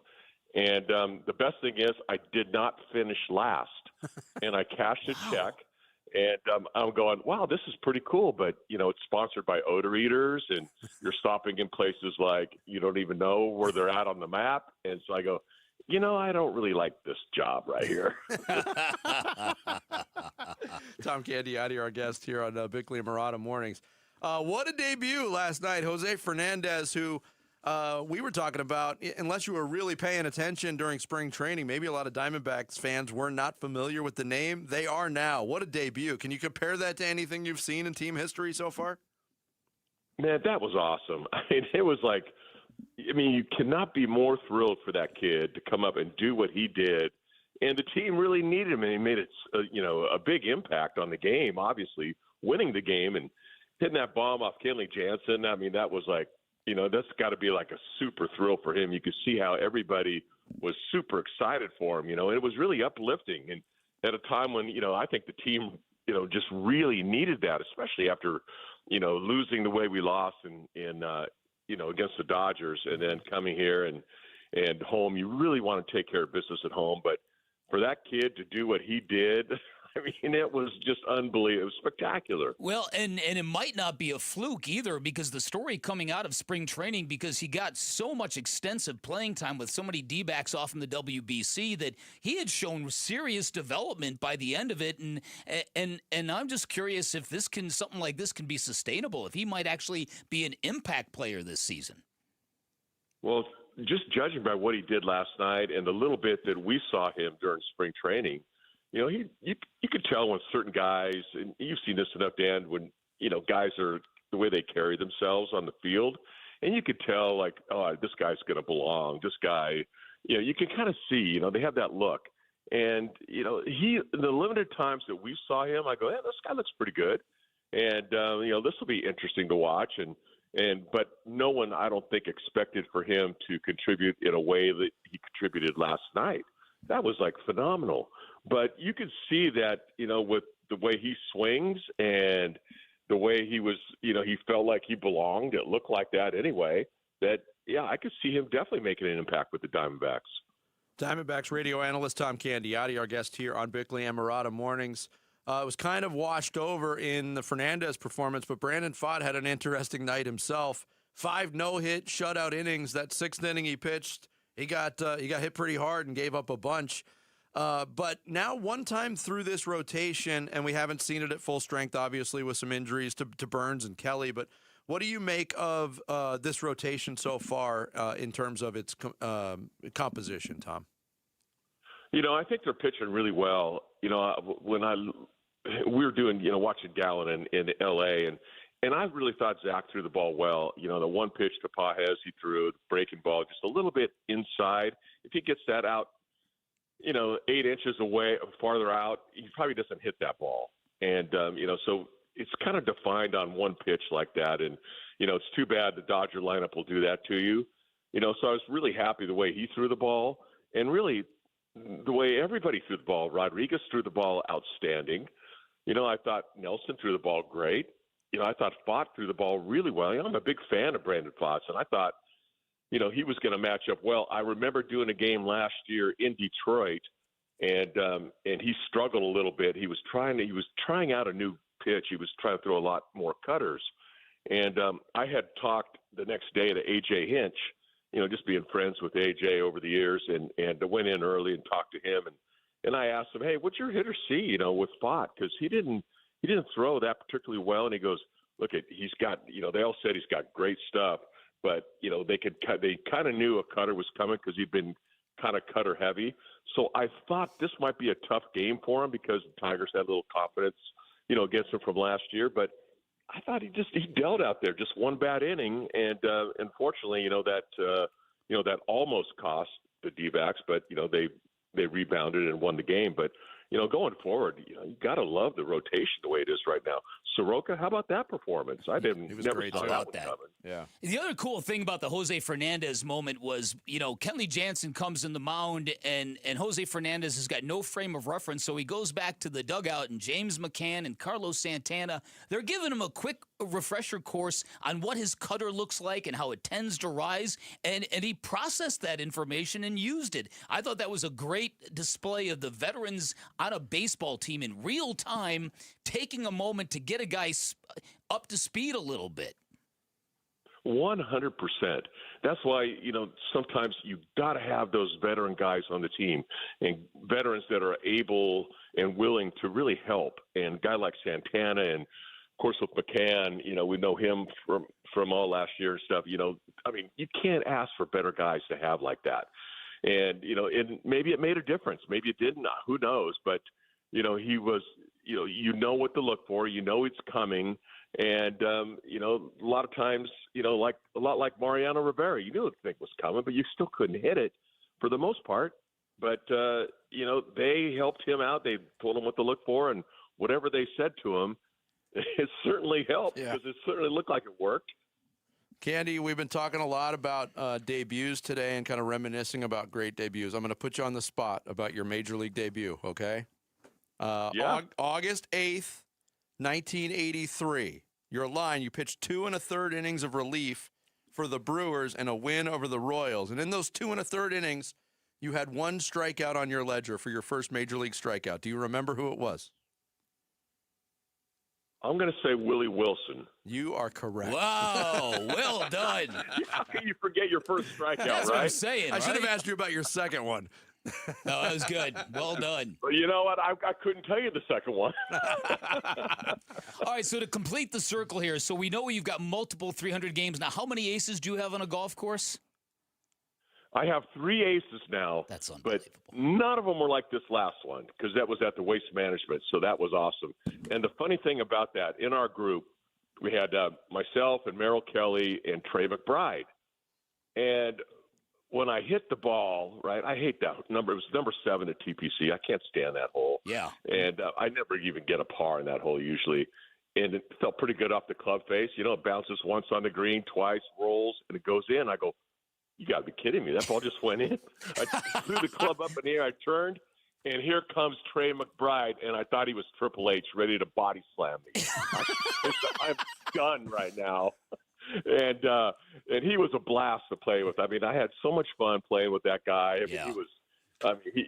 And the best thing is I did not finish last. And I cashed a check. And I'm going, wow, this is pretty cool. But, you know, it's sponsored by Odor Eaters, and you're stopping in places like you don't even know where they're at on the map. And so I go, you know, I don't really like this job right here. Tom Candiotti, our guest here on Bickley and Marana Mornings. What a debut last night. Jose Fernandez, who we were talking about, unless you were really paying attention during spring training, maybe a lot of Diamondbacks fans were not familiar with the name. They are now. What a debut. Can you compare that to anything you've seen in team history so far? Man, that was awesome. I mean, it was like, you cannot be more thrilled for that kid to come up and do what he did. And the team really needed him, and he made it, a big impact on the game, obviously, winning the game and hitting that bomb off Kenley Jansen. I mean, that was like, you know, that's got to be like a super thrill for him. You could see how everybody was super excited for him, you know, and it was really uplifting. And at a time when, you know, I think the team, you know, just really needed that, especially after, you know, losing the way we lost in against the Dodgers, and then coming here and home. You really want to take care of business at home. But for that kid to do what he did, I mean, it was just unbelievable. It was spectacular. Well, and it might not be a fluke either, because the story coming out of spring training, because he got so much extensive playing time with so many D-backs off in the WBC, that he had shown serious development by the end of it. And I'm just curious if something like this can be sustainable, if he might actually be an impact player this season. Well, just judging by what he did last night and the little bit that we saw him during spring training, you know, you could tell when certain guys, and you've seen this enough, Dan, when, you know, guys are the way they carry themselves on the field. and you could tell, like, oh, this guy's going to belong. This guy, you can kind of see, they have that look. And, the limited times that we saw him, I go, this guy looks pretty good. And, this will be interesting to watch. But no one, I don't think, expected for him to contribute in a way that he contributed last night. That was, like, phenomenal. But you could see that, with the way he swings and the way he was, he felt like he belonged. It looked like that anyway, that, I could see him definitely making an impact with the Diamondbacks. Diamondbacks radio analyst Tom Candiotti, our guest here on Bickley and Marotta Mornings. It was kind of washed over in the Fernandez performance, but Brandon Pfaadt had an interesting night himself. 5 no-hit shutout innings. That 6th inning he pitched, he got hit pretty hard and gave up a bunch. But now one time through this rotation, and we haven't seen it at full strength, obviously, with some injuries to Burns and Kelly, but what do you make of this rotation so far in terms of its composition, Tom? I think they're pitching really well. When we were doing, watching Gallen in L.A., and I really thought Zach threw the ball well. The one pitch to Pages, he threw the breaking ball just a little bit inside. If he gets that out, 8 inches away, farther out, he probably doesn't hit that ball. And, so it's kind of defined on one pitch like that. And, it's too bad the Dodger lineup will do that to you. So I was really happy the way he threw the ball, and really the way everybody threw the ball. Rodriguez threw the ball outstanding. I thought Nelson threw the ball great. I thought Pfaadt threw the ball really well. I'm a big fan of Brandon Pfaadt, and I thought, he was going to match up well. I remember doing a game last year in Detroit, and he struggled a little bit. He was trying out a new pitch. He was trying to throw a lot more cutters. And I had talked the next day to A.J. Hinch, just being friends with A.J. over the years, and I went in early and talked to him. And I asked him, hey, what's your hitter see, with Pfaadt? Because he didn't throw that particularly well. And he goes, look, he's got, they all said he's got great stuff. But, they kind of knew a cutter was coming because he'd been kind of cutter heavy. So I thought this might be a tough game for him because the Tigers had a little confidence, against him from last year. But I thought he dealt out there just one bad inning. And unfortunately, that almost cost the D-backs, but, they rebounded and won the game. But, going forward, you got to love the rotation the way it is right now. Soroka, how about that performance? I didn't never saw that one coming. Yeah. The other cool thing about the Jose Fernandez moment was, Kenley Jansen comes in the mound, and Jose Fernandez has got no frame of reference, so he goes back to the dugout, and James McCann and Carlos Santana, they're giving him a quick refresher course on what his cutter looks like and how it tends to rise, and he processed that information and used it. I thought that was a great display of the veterans on a baseball team in real time, taking a moment to get a guy up to speed a little bit. 100%. That's why, sometimes you got to have those veteran guys on the team, and veterans that are able and willing to really help. And a guy like Santana, and of course with McCann, we know him from all last year and stuff. You can't ask for better guys to have like that. And, and maybe it made a difference. Maybe it didn't. Who knows? But, he was, what to look for. It's coming. And, a lot of times, like a lot like Mariano Rivera, you knew the thing was coming, but you still couldn't hit it for the most part. But, they helped him out. They told him what to look for, and whatever they said to him, it certainly helped because it certainly looked like it worked. Candy, we've been talking a lot about debuts today and kind of reminiscing about great debuts. I'm going to put you on the spot about your Major League debut, okay? August 8th, 1983. Your line, you pitched 2 1/3 innings of relief for the Brewers and a win over the Royals. And in those 2 1/3 innings, you had 1 strikeout on your ledger for your first Major League strikeout. Do you remember who it was? I'm going to say Willie Wilson. You are correct. Wow, well done. How can you forget your first strikeout, That's right? what I'm saying, I should have right? asked you about your second one. No, that was good. Well done. But you know what? I couldn't tell you the second one. All right, so to complete the circle here, so we know you've got multiple 300 games. Now, how many aces do you have on a golf course? I have 3 aces now. That's unbelievable. But none of them were like this last one because that was at the Waste Management, so that was awesome. And the funny thing about that, in our group, myself and Merrill Kelly and Trey McBride. And when I hit the ball, right, I hate that number. It was number 7 at TPC. I can't stand that hole. Yeah. And I never even get a par in that hole usually. And it felt pretty good off the club face. You know, it bounces once on the green, twice, rolls, and it goes in. I go, you got to be kidding me. That ball just went in. I threw the club up in the air. I turned, and here comes Trey McBride, and I thought he was Triple H ready to body slam me. I'm done right now. And he was a blast to play with. I mean, I had so much fun playing with that guy. I mean,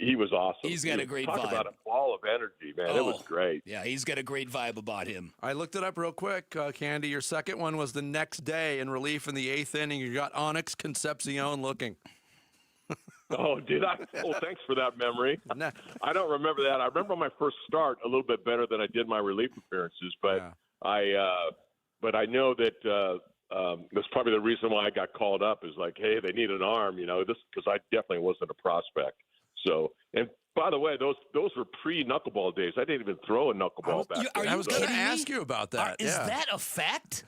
he was awesome. He's got a great vibe. Talk about a ball of energy, man. It was great. Yeah, he's got a great vibe about him. I looked it up real quick, Candy. Your second one was the next day in relief in the 8th inning. You got Onyx Concepcion looking. Oh, did I? Oh, thanks for that memory. I don't remember that. I remember my first start a little bit better than I did my relief appearances, but I know that that's probably the reason why I got called up is like, hey, they need an arm, you know, this because I definitely wasn't a prospect. So, and by the way, those were pre-knuckleball days. I didn't even throw a knuckleball back then. I was going to ask you about that. Is that a fact?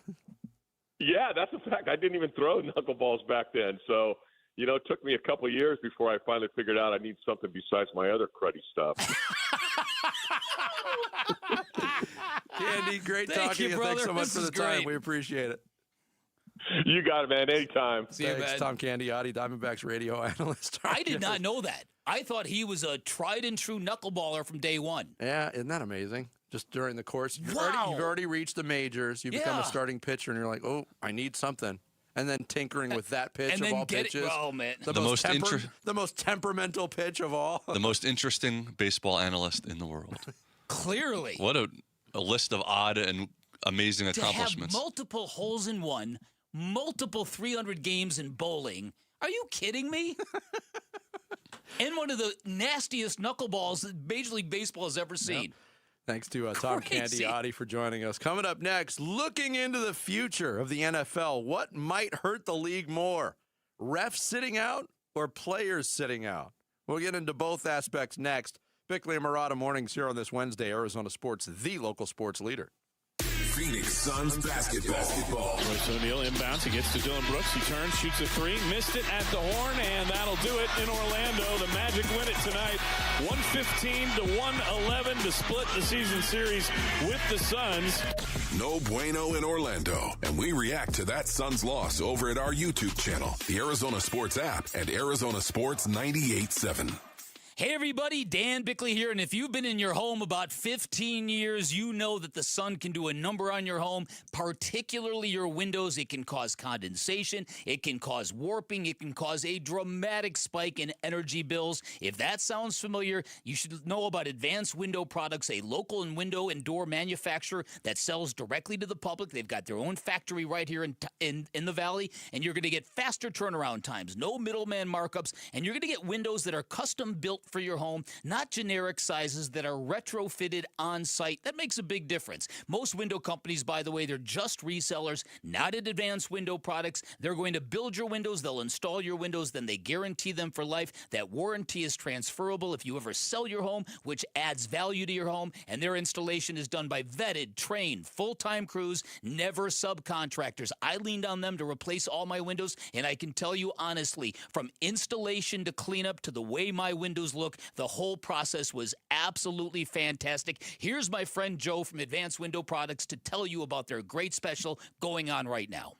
Yeah, that's a fact. I didn't even throw knuckleballs back then. So, you know, it took me a couple of years before I finally figured out I need something besides my other cruddy stuff. Candy, great Thank talking. you, And thanks so brother. much This for the is time. great. We appreciate it. You got it, man. Anytime. See you, Thanks, man. Tom Candiotti, Diamondbacks radio analyst. I did not know that. I thought he was a tried and true knuckleballer from day one. Yeah, isn't that amazing? Just during the course, you've Wow. already reached the majors. You become a starting pitcher, and you're like, oh, I need something. And then tinkering with that pitch And of then all pitches. Oh, man. The most temperamental pitch of all. The most interesting baseball analyst in the world. Clearly. What a list of odd and amazing To have accomplishments. multiple holes in one, multiple 300 games in bowling. Are you kidding me? And one of the nastiest knuckleballs that Major League Baseball has ever seen. Yep. Thanks to Tom Crazy. Candiotti for joining us. Coming up next, looking into the future of the NFL. What might hurt the league more? Refs sitting out or players sitting out? We'll get into both aspects next. Bickley and Murata mornings here on this Wednesday. Arizona Sports, the local sports leader. Phoenix Suns basketball. Royce O'Neal inbounds. He gets to Dylan Brooks. He turns, shoots a three. Missed it at the horn, and that'll do it in Orlando. The Magic win it tonight. 115-111 to split the season series with the Suns. No bueno in Orlando. And we react to that Suns loss over at our YouTube channel, the Arizona Sports app, and Arizona Sports 98.7. Hey everybody, Dan Bickley here, and if you've been in your home about 15 years, you know that the sun can do a number on your home, particularly your windows. It can cause condensation, it can cause warping, it can cause a dramatic spike in energy bills. If that sounds familiar, you should know about Advanced Window Products, a local window and door manufacturer that sells directly to the public. They've got their own factory right here in the valley, and you're going to get faster turnaround times, no middleman markups, and you're going to get windows that are custom built for your home, not generic sizes that are retrofitted on site. That makes a big difference. Most window companies, by the way, they're just resellers, not at Advanced Window Products. They're going to build your windows, they'll install your windows, then they guarantee them for life. That warranty is transferable if you ever sell your home, which adds value to your home, and their installation is done by vetted, trained, full-time crews, never subcontractors. I leaned on them to replace all my windows, and I can tell you honestly, from installation to cleanup to the way my windows look, the whole process was absolutely fantastic. Here's my friend Joe from Advanced Window Products to tell you about their great special going on right now.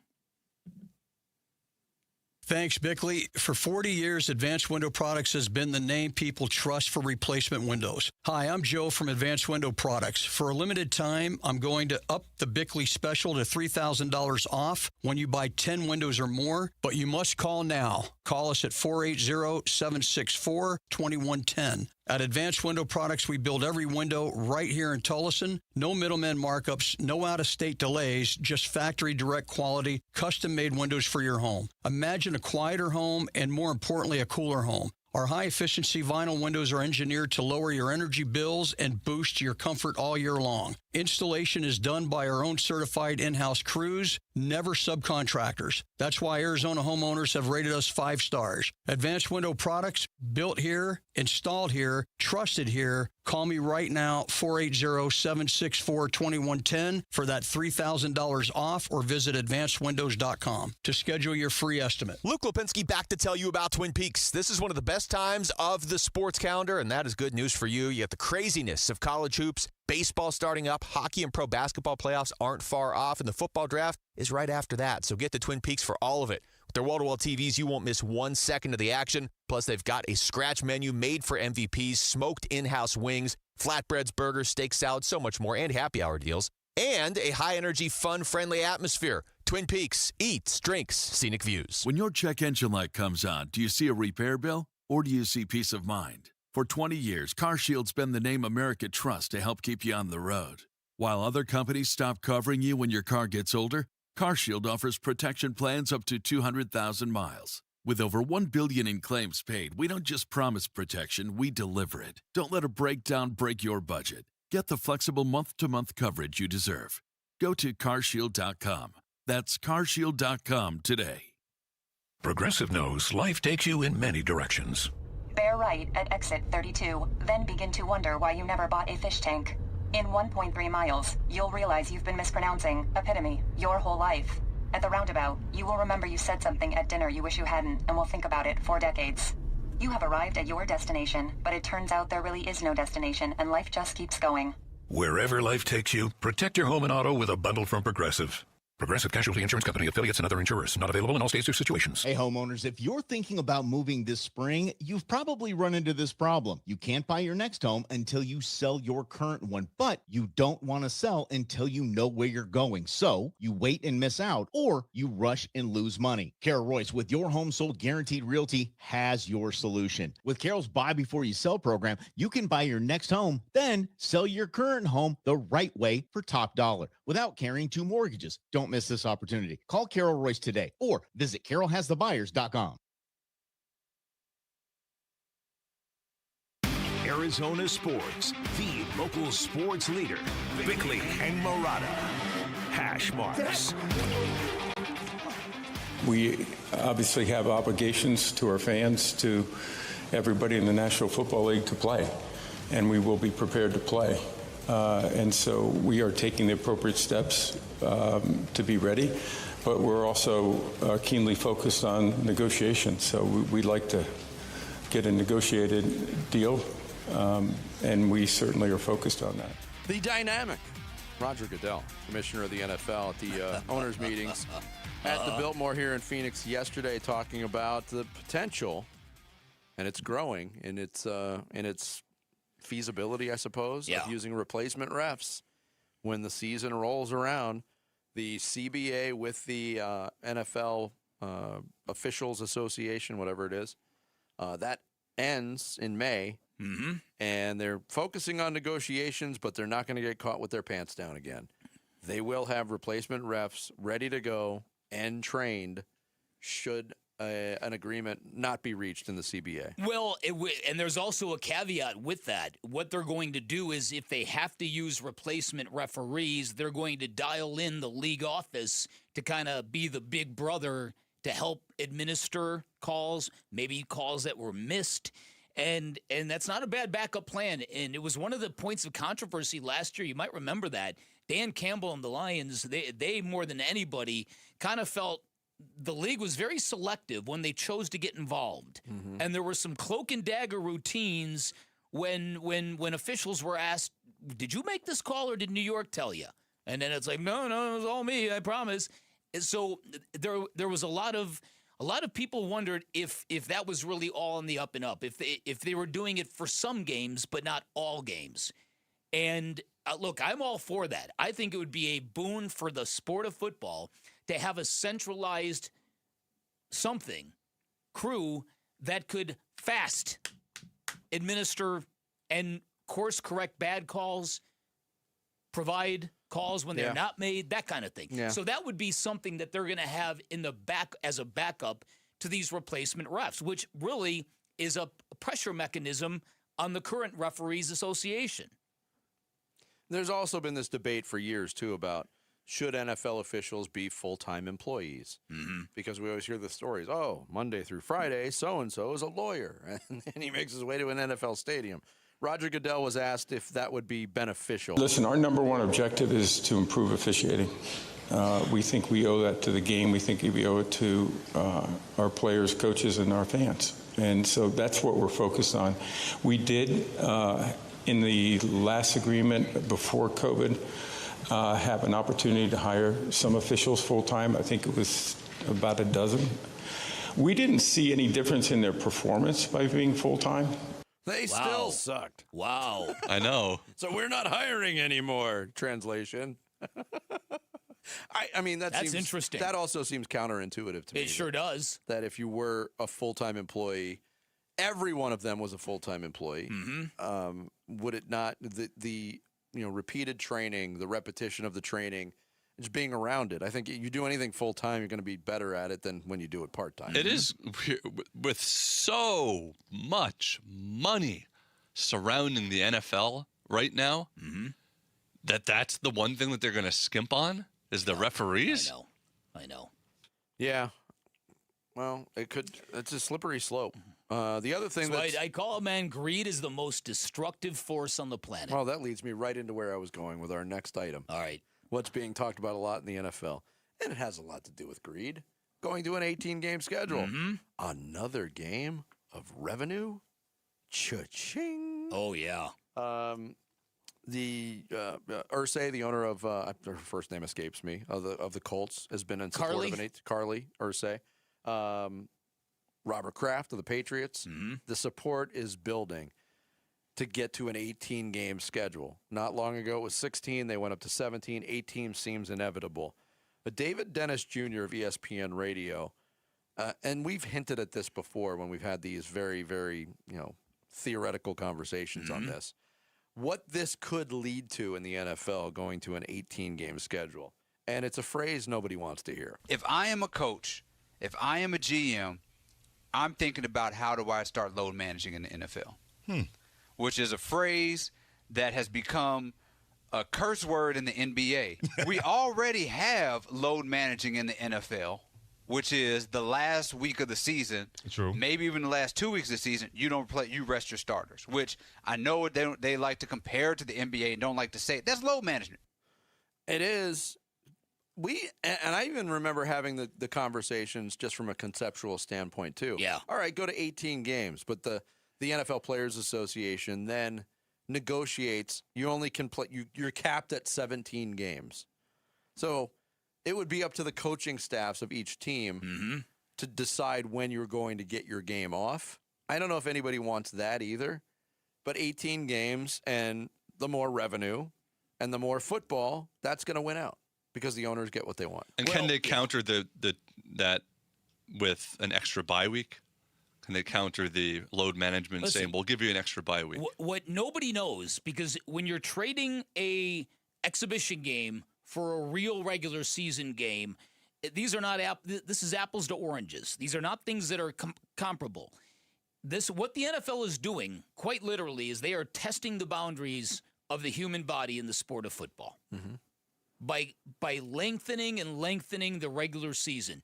Thanks, Bickley. For 40 years, Advanced Window Products has been the name people trust for replacement windows. Hi, I'm Joe from Advanced Window Products. For a limited time, I'm going to up the Bickley special to $3,000 off when you buy 10 windows or more, but you must call now. Call us at 480-764-2110. At Advanced Window Products, we build every window right here in Tullison. No middleman markups, no out-of-state delays, just factory direct quality, custom-made windows for your home. Imagine a quieter home and, more importantly, a cooler home. Our high-efficiency vinyl windows are engineered to lower your energy bills and boost your comfort all year long. Installation is done by our own certified in-house crews, never subcontractors. That's why Arizona homeowners have rated us 5 stars. Advanced Window Products, built here, installed here, trusted here. Call me right now, 480-764-2110 for that $3,000 off, or visit advancedwindows.com to schedule your free estimate. Luke Lipinski back to tell you about Twin Peaks. This is one of the best times of the sports calendar, and that is good news for you. You have the craziness of college hoops, baseball starting up, hockey and pro basketball playoffs aren't far off, and the football draft is right after that. So get to Twin Peaks for all of it. With their wall-to-wall TVs, you won't miss 1 second of the action. Plus, they've got a scratch menu made for MVPs, smoked in-house wings, flatbreads, burgers, steak salads, so much more, and happy hour deals. And a high-energy, fun-friendly atmosphere. Twin Peaks. Eats, drinks, scenic views. When your check engine light comes on, do you see a repair bill or do you see peace of mind? For 20 years, CarShield's been the name America trusts to help keep you on the road. While other companies stop covering you when your car gets older, CarShield offers protection plans up to 200,000 miles. With over $1 billion in claims paid, we don't just promise protection, we deliver it. Don't let a breakdown break your budget. Get the flexible month-to-month coverage you deserve. Go to CarShield.com. That's CarShield.com today. Progressive knows life takes you in many directions. Bear right at exit 32, then begin to wonder why you never bought a fish tank. In 1.3 miles, you'll realize you've been mispronouncing epitome your whole life. At the roundabout, you will remember you said something at dinner you wish you hadn't, and will think about it for decades. You have arrived at your destination, but it turns out there really is no destination, and life just keeps going. Wherever life takes you, protect your home and auto with a bundle from Progressive. Progressive Casualty Insurance Company, affiliates, and other insurers. Not available in all states or situations. Hey, homeowners, if you're thinking about moving this spring, you've probably run into this problem. You can't buy your next home until you sell your current one, but you don't want to sell until you know where you're going. So you wait and miss out, or you rush and lose money. Carol Royce with Your Home Sold Guaranteed Realty has your solution. With Carol's Buy Before You Sell program, you can buy your next home, then sell your current home the right way for top dollar without carrying 2 mortgages. Don't miss this opportunity. Call Carol Royce today or visit carolhasthebuyers.com. Arizona Sports, the local sports leader. Bickley and Murata. Hash marks. We obviously have obligations to our fans, to everybody in the National Football League to play, and we will be prepared to play. And so we are taking the appropriate steps to be ready, but we're also keenly focused on negotiations. So we'd like to get a negotiated deal, and we certainly are focused on that. The dynamic Roger Goodell, commissioner of the NFL, at the owners' meetings at the Biltmore here in Phoenix yesterday, talking about the potential, and it's growing in its feasibility, I suppose, of using replacement refs when the season rolls around. The CBA with the NFL Officials Association, whatever it is, that ends in May, and they're focusing on negotiations, but they're not going to get caught with their pants down again. They will have replacement refs ready to go and trained should an agreement not be reached in the CBA. Well, and there's also a caveat with that. What they're going to do is if they have to use replacement referees, they're going to dial in the league office to kind of be the big brother to help administer calls, maybe calls that were missed. And that's not a bad backup plan. And it was one of the points of controversy last year. You might remember that. Dan Campbell and the Lions, they more than anybody kind of felt the league was very selective when they chose to get involved. And there were some cloak and dagger routines when officials were asked, did you make this call or did New York tell you? And then it's like, no, it was all me, I promise. And so there was a lot of people wondered if that was really all on the up and up, if they were doing it for some games but not all games. And look, I'm all for that. I think it would be a boon for the sport of football to have a centralized crew that could fast administer and course correct bad calls, provide calls when they're not made, that kind of thing. Yeah. So that would be something that they're going to have in the back as a backup to these replacement refs, which really is a pressure mechanism on the current referees association. There's also been this debate for years, too, about should NFL officials be full-time employees? Mm-hmm. Because we always hear the stories, Monday through Friday, so-and-so is a lawyer, and then he makes his way to an NFL stadium. Roger Goodell was asked if that would be beneficial. Listen, our number one objective is to improve officiating. We think we owe that to the game. We think we owe it to our players, coaches, and our fans. And so that's what we're focused on. We did, in the last agreement before COVID, have an opportunity to hire some officials full-time. I think it was about a dozen. We didn't see any difference in their performance by being full-time. They still sucked. Wow. I know. So we're not hiring anymore, translation. I mean, That's seems interesting. That also seems counterintuitive to me. It sure does. That if you were a full-time employee, every one of them was a full-time employee. Mm-hmm. Would it not, the repeated training, the repetition of the training, just being around it. I think you do anything full-time, you're going to be better at it than when you do it part-time. It is, with so much money surrounding the NFL right now, that's the one thing that they're going to skimp on is the referees. I know. Yeah. Well, it's a slippery slope. The other thing I call it, man, greed is the most destructive force on the planet. Well, that leads me right into where I was going with our next item. All right. What's being talked about a lot in the NFL, and it has a lot to do with greed. Going to an 18-game schedule. Another game of revenue. Cha-ching. Oh, yeah. The Irsay, the owner of her first name escapes me, of the Colts, has been in support of an Carly Irsay. Robert Kraft of the Patriots. The support is building to get to an 18-game schedule. Not long ago, it was 16. They went up to 17. 18 seems inevitable. But David Dennis Jr. of ESPN Radio, and we've hinted at this before when we've had these very, very, theoretical conversations on this. What this could lead to in the NFL going to an 18-game schedule. And it's a phrase nobody wants to hear. If I am a coach, if I am a GM, I'm thinking about how do I start load managing in the NFL, which is a phrase that has become a curse word in the NBA. We already have load managing in the NFL, which is the last week of the season, maybe even the last 2 weeks of the season, you don't play, you rest your starters, which I know they like to compare to the NBA and don't like to say it. That's load management. It is. And I even remember having the conversations just from a conceptual standpoint, too. Yeah. All right, go to 18 games. But the NFL Players Association then negotiates. You only can play. You're capped at 17 games. So it would be up to the coaching staffs of each team to decide when you're going to get your game off. I don't know if anybody wants that either. But 18 games and the more revenue and the more football, that's going to win out. Because the owners get what they want. And can they counter that with an extra bye week? Can they counter the load management saying, we'll give you an extra bye week? What nobody knows, because when you're trading a exhibition game for a real regular season game, these are not this is apples to oranges. These are not things that are comparable. What the NFL is doing, quite literally, is they are testing the boundaries of the human body in the sport of football. By lengthening the regular season.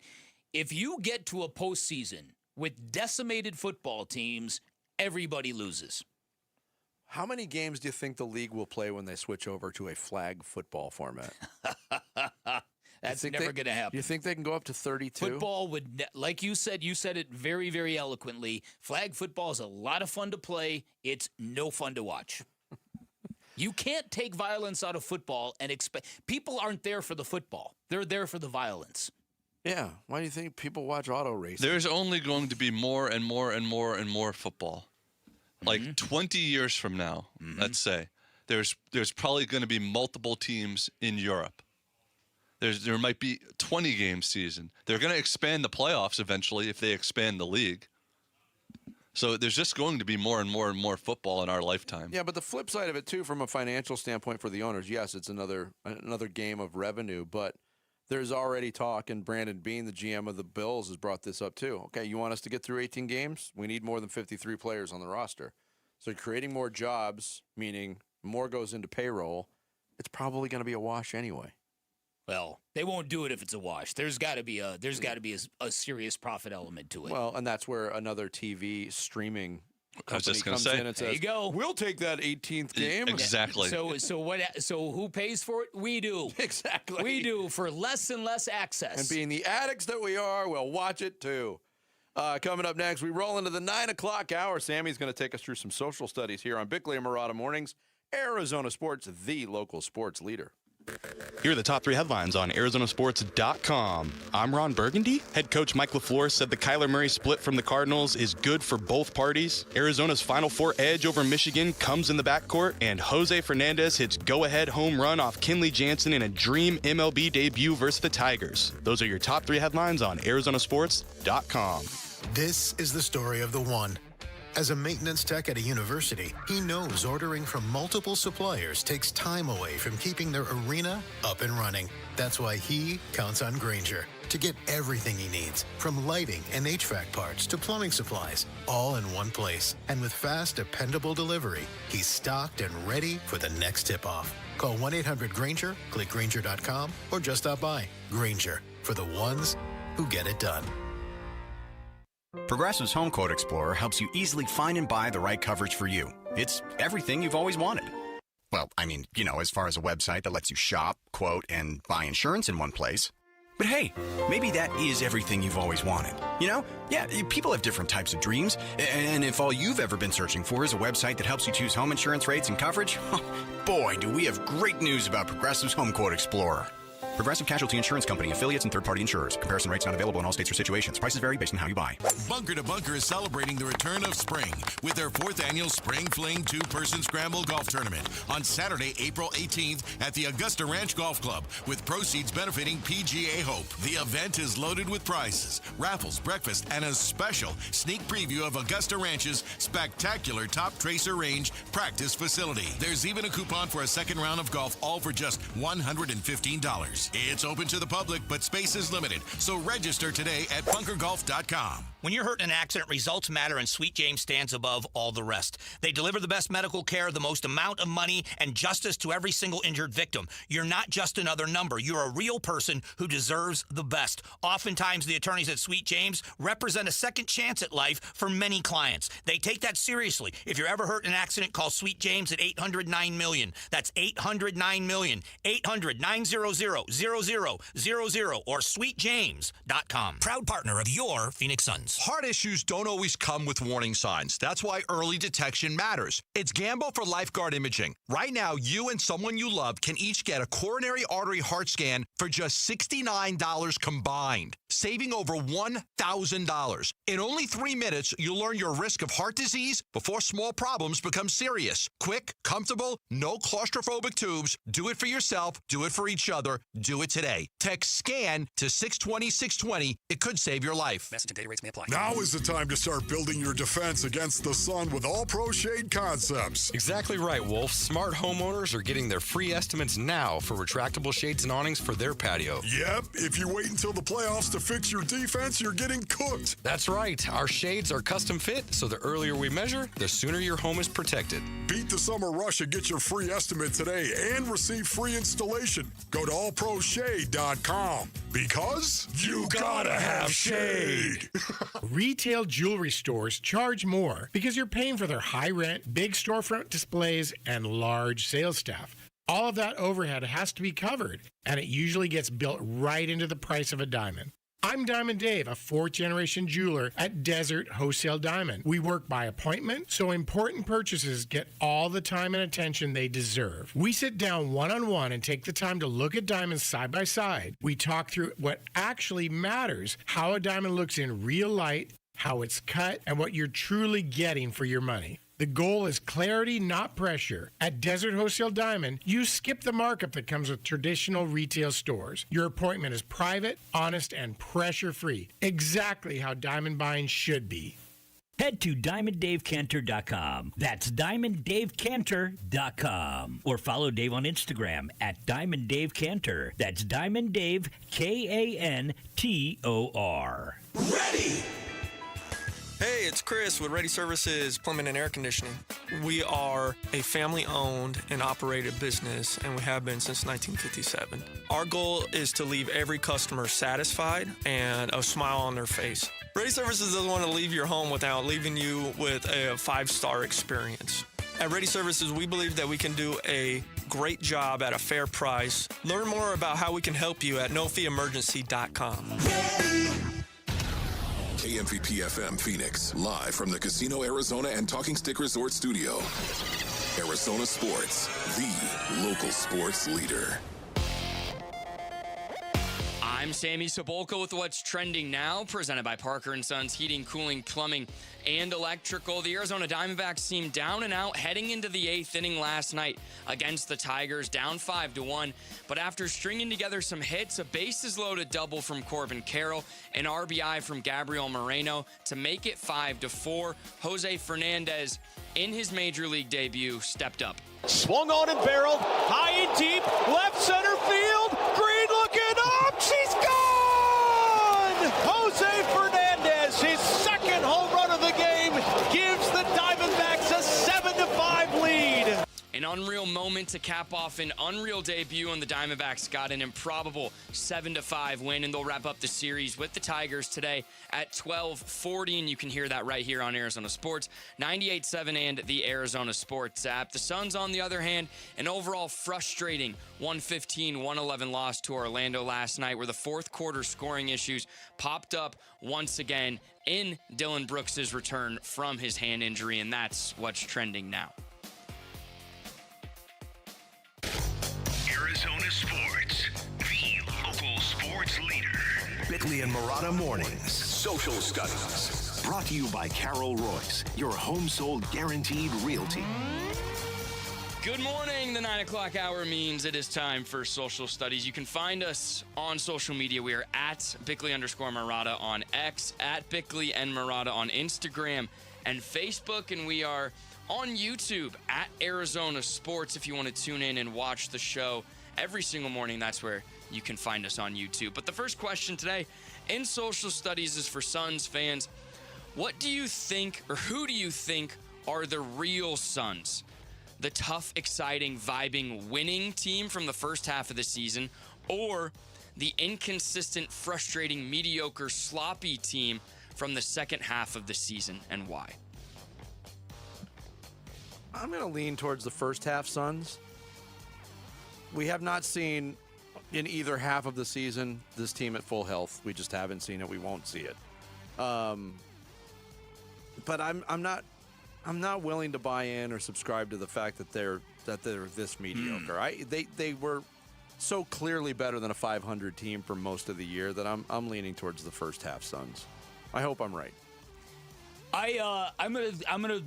If you get to a postseason with decimated football teams, everybody loses. How many games do you think the league will play when they switch over to a flag football format? That's never going to happen. You think they can go up to 32? Football would, like you said it very, very eloquently. Flag football is a lot of fun to play. It's no fun to watch. You can't take violence out of football and expect people aren't there for the football. They're there for the violence. Yeah. Why do you think people watch auto racing? There's only going to be more and more and more and more football. Like 20 years from now, let's say, there's probably going to be multiple teams in Europe. There might be 20-game season. They're going to expand the playoffs eventually if they expand the league. So there's just going to be more and more and more football in our lifetime. Yeah, but the flip side of it, too, from a financial standpoint for the owners, yes, it's another game of revenue, but there's already talk, and Brandon Beane, the GM of the Bills, has brought this up, too. Okay, you want us to get through 18 games? We need more than 53 players on the roster. So creating more jobs, meaning more goes into payroll, it's probably going to be a wash anyway. Well, they won't do it if it's a wash. There's got to be a serious profit element to it. Well, and that's where another TV streaming I was just company going to comes say, in and there says, you go. We'll take that 18th game. Exactly. So who pays for it? We do. Exactly. We do for less and less access. And being the addicts that we are, we'll watch it too. Coming up next, we roll into the 9 o'clock hour. Sammy's going to take us through some social studies here on Bickley and Murata Mornings. Arizona Sports, the local sports leader. Here are the top 3 headlines on ArizonaSports.com. I'm Ron Burgundy. Head coach Mike LaFleur said the Kyler Murray split from the Cardinals is good for both parties. Arizona's Final Four edge over Michigan comes in the backcourt, and Jose Fernandez hits go-ahead home run off Kenley Jansen in a dream MLB debut versus the Tigers. Those are your top 3 headlines on ArizonaSports.com. This is the story of the one. As a maintenance tech at a university, he knows ordering from multiple suppliers takes time away from keeping their arena up and running. That's why he counts on Grainger to get everything he needs, from lighting and HVAC parts to plumbing supplies, all in one place. And with fast, dependable delivery, he's stocked and ready for the next tip-off. Call 1-800-GRAINGER, click Grainger.com, or just stop by. Grainger, for the ones who get it done. Progressive's Home Quote Explorer helps you easily find and buy the right coverage for you. It's everything you've always wanted. Well, I mean, as far as a website that lets you shop, quote, and buy insurance in one place. But hey, maybe that is everything you've always wanted. Yeah, people have different types of dreams. And if all you've ever been searching for is a website that helps you choose home insurance rates and coverage, boy, do we have great news about Progressive's Home Quote Explorer. Progressive Casualty Insurance Company, affiliates, and third-party insurers. Comparison rates not available in all states or situations. Prices vary based on how you buy. Bunker to Bunker is celebrating the return of spring with their 4th annual Spring Fling 2-person Scramble Golf Tournament on Saturday, April 18th at the Augusta Ranch Golf Club, with proceeds benefiting PGA Hope. The event is loaded with prizes, raffles, breakfast, and a special sneak preview of Augusta Ranch's spectacular Top Tracer Range practice facility. There's even a coupon for a second round of golf, all for just $115. It's open to the public, but space is limited, so register today at bunkergolf.com. When you're hurt in an accident, results matter, and Sweet James stands above all the rest. They deliver the best medical care, the most amount of money, and justice to every single injured victim. You're not just another number. You're a real person who deserves the best. Oftentimes, the attorneys at Sweet James represent a second chance at life for many clients. They take that seriously. If you're ever hurt in an accident, call Sweet James at 800-9-MILLION. That's 800-9-MILLION. 800-900-0000 or sweetjames.com. Proud partner of your Phoenix Suns. Heart issues don't always come with warning signs. That's why early detection matters. It's Gamble for Lifeguard Imaging. Right now, you and someone you love can each get a coronary artery heart scan for just $69 combined, saving over $1,000. In only 3 minutes, you'll learn your risk of heart disease before small problems become serious. Quick, comfortable, no claustrophobic tubes. Do it for yourself. Do it for each other. Do it today. Text SCAN to 620-620. It could save your life. Message and data rates may apply. Now is the time to start building your defense against the sun with All Pro Shade Concepts. Exactly right, Wolf. Smart homeowners are getting their free estimates now for retractable shades and awnings for their patio. Yep, if you wait until the playoffs to fix your defense, you're getting cooked. That's right. Our shades are custom fit, so the earlier we measure, the sooner your home is protected. Beat the summer rush and get your free estimate today and receive free installation. Go to allproshade.com because you gotta have shade. Retail jewelry stores charge more because you're paying for their high rent, big storefront displays, and large sales staff. All of that overhead has to be covered, and it usually gets built right into the price of a diamond. I'm Diamond Dave, a 4th-generation jeweler at Desert Wholesale Diamond. We work by appointment, so important purchases get all the time and attention they deserve. We sit down one-on-one and take the time to look at diamonds side by side. We talk through what actually matters, how a diamond looks in real light, how it's cut, and what you're truly getting for your money. The goal is clarity, not pressure. At Desert Wholesale Diamond, you skip the markup that comes with traditional retail stores. Your appointment is private, honest, and pressure-free. Exactly how diamond buying should be. Head to DiamondDaveCantor.com. That's DiamondDaveCantor.com. Or follow Dave on Instagram at DiamondDaveCantor. That's DiamondDave, Kantor. Ready! Hey, it's Chris with Ready Services Plumbing and Air Conditioning. We are a family-owned and operated business, and we have been since 1957. Our goal is to leave every customer satisfied and a smile on their face. Ready Services doesn't want to leave your home without leaving you with a 5-star experience. At Ready Services, we believe that we can do a great job at a fair price. Learn more about how we can help you at nofeeemergency.com. KMVP FM Phoenix, live from the Casino Arizona and Talking Stick Resort Studio. Arizona Sports, the local sports leader. I'm Sammy Sabolka with what's trending now, presented by Parker & Sons Heating, Cooling, Plumbing, and Electrical. The Arizona Diamondbacks seemed down and out heading into the 8th inning last night against the Tigers, down 5-1. But after stringing together some hits, a bases-loaded double from Corbin Carroll, an RBI from Gabriel Moreno to make it 5-4, Jose Fernandez, in his Major League debut, stepped up. Swung on and barreled, high and deep, left center field, Green looking up, she's gone! Jose Fernandez, his second home run of the game, gives the Diamondbacks a 7-5 lead. An unreal moment to cap off an unreal debut, and the Diamondbacks got an improbable 7-5 win, and they'll wrap up the series with the Tigers today at 12:40, and you can hear that right here on Arizona Sports, 98.7 and the Arizona Sports app. The Suns, on the other hand, an overall frustrating 115-111 loss to Orlando last night, where the fourth quarter scoring issues popped up once again in Dylan Brooks' return from his hand injury, and that's what's trending now. Arizona Sports, the local sports leader. Bickley and Marotta Mornings. Social Studies. Brought to you by Carol Royce, your home sold guaranteed realty. Good morning. The 9 o'clock hour means it is time for Social Studies. You can find us on social media. We are at Bickley_Marotta on X, at Bickley and Marotta on Instagram and Facebook, and we are on YouTube at Arizona Sports. If you want to tune in and watch the show every single morning, that's where you can find us on YouTube. But the first question today in Social Studies is for Suns fans. What do you think, or who do you think, are the real Suns? The tough, exciting, vibing, winning team from the first half of the season, or the inconsistent, frustrating, mediocre, sloppy team from the second half of the season, and why? I'm going to lean towards the first half Suns. We have not seen in either half of the season this team at full health. We just haven't seen it. We won't see it. But I'm not willing to buy in or subscribe to the fact that they're this mediocre. They were so clearly better than a 500 team for most of the year that I'm leaning towards the first half Suns. I hope I'm right. I'm gonna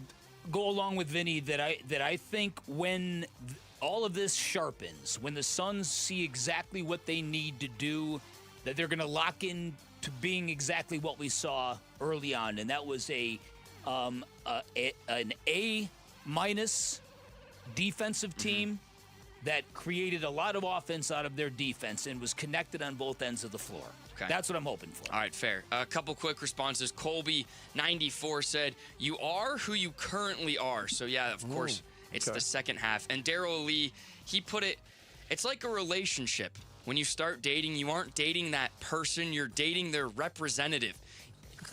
go along with Vinny that I think when all of this sharpens, when the Suns see exactly what they need to do, that they're going to lock in to being exactly what we saw early on, and that was an A- defensive team that created a lot of offense out of their defense and was connected on both ends of the floor. Okay. That's what I'm hoping for. All right, fair. A couple quick responses. Colby94 said, "You are who you currently are." So, yeah, of course, it's the second half. And Daryl Lee, he put it, it's like a relationship. When you start dating, you aren't dating that person. You're dating their representative.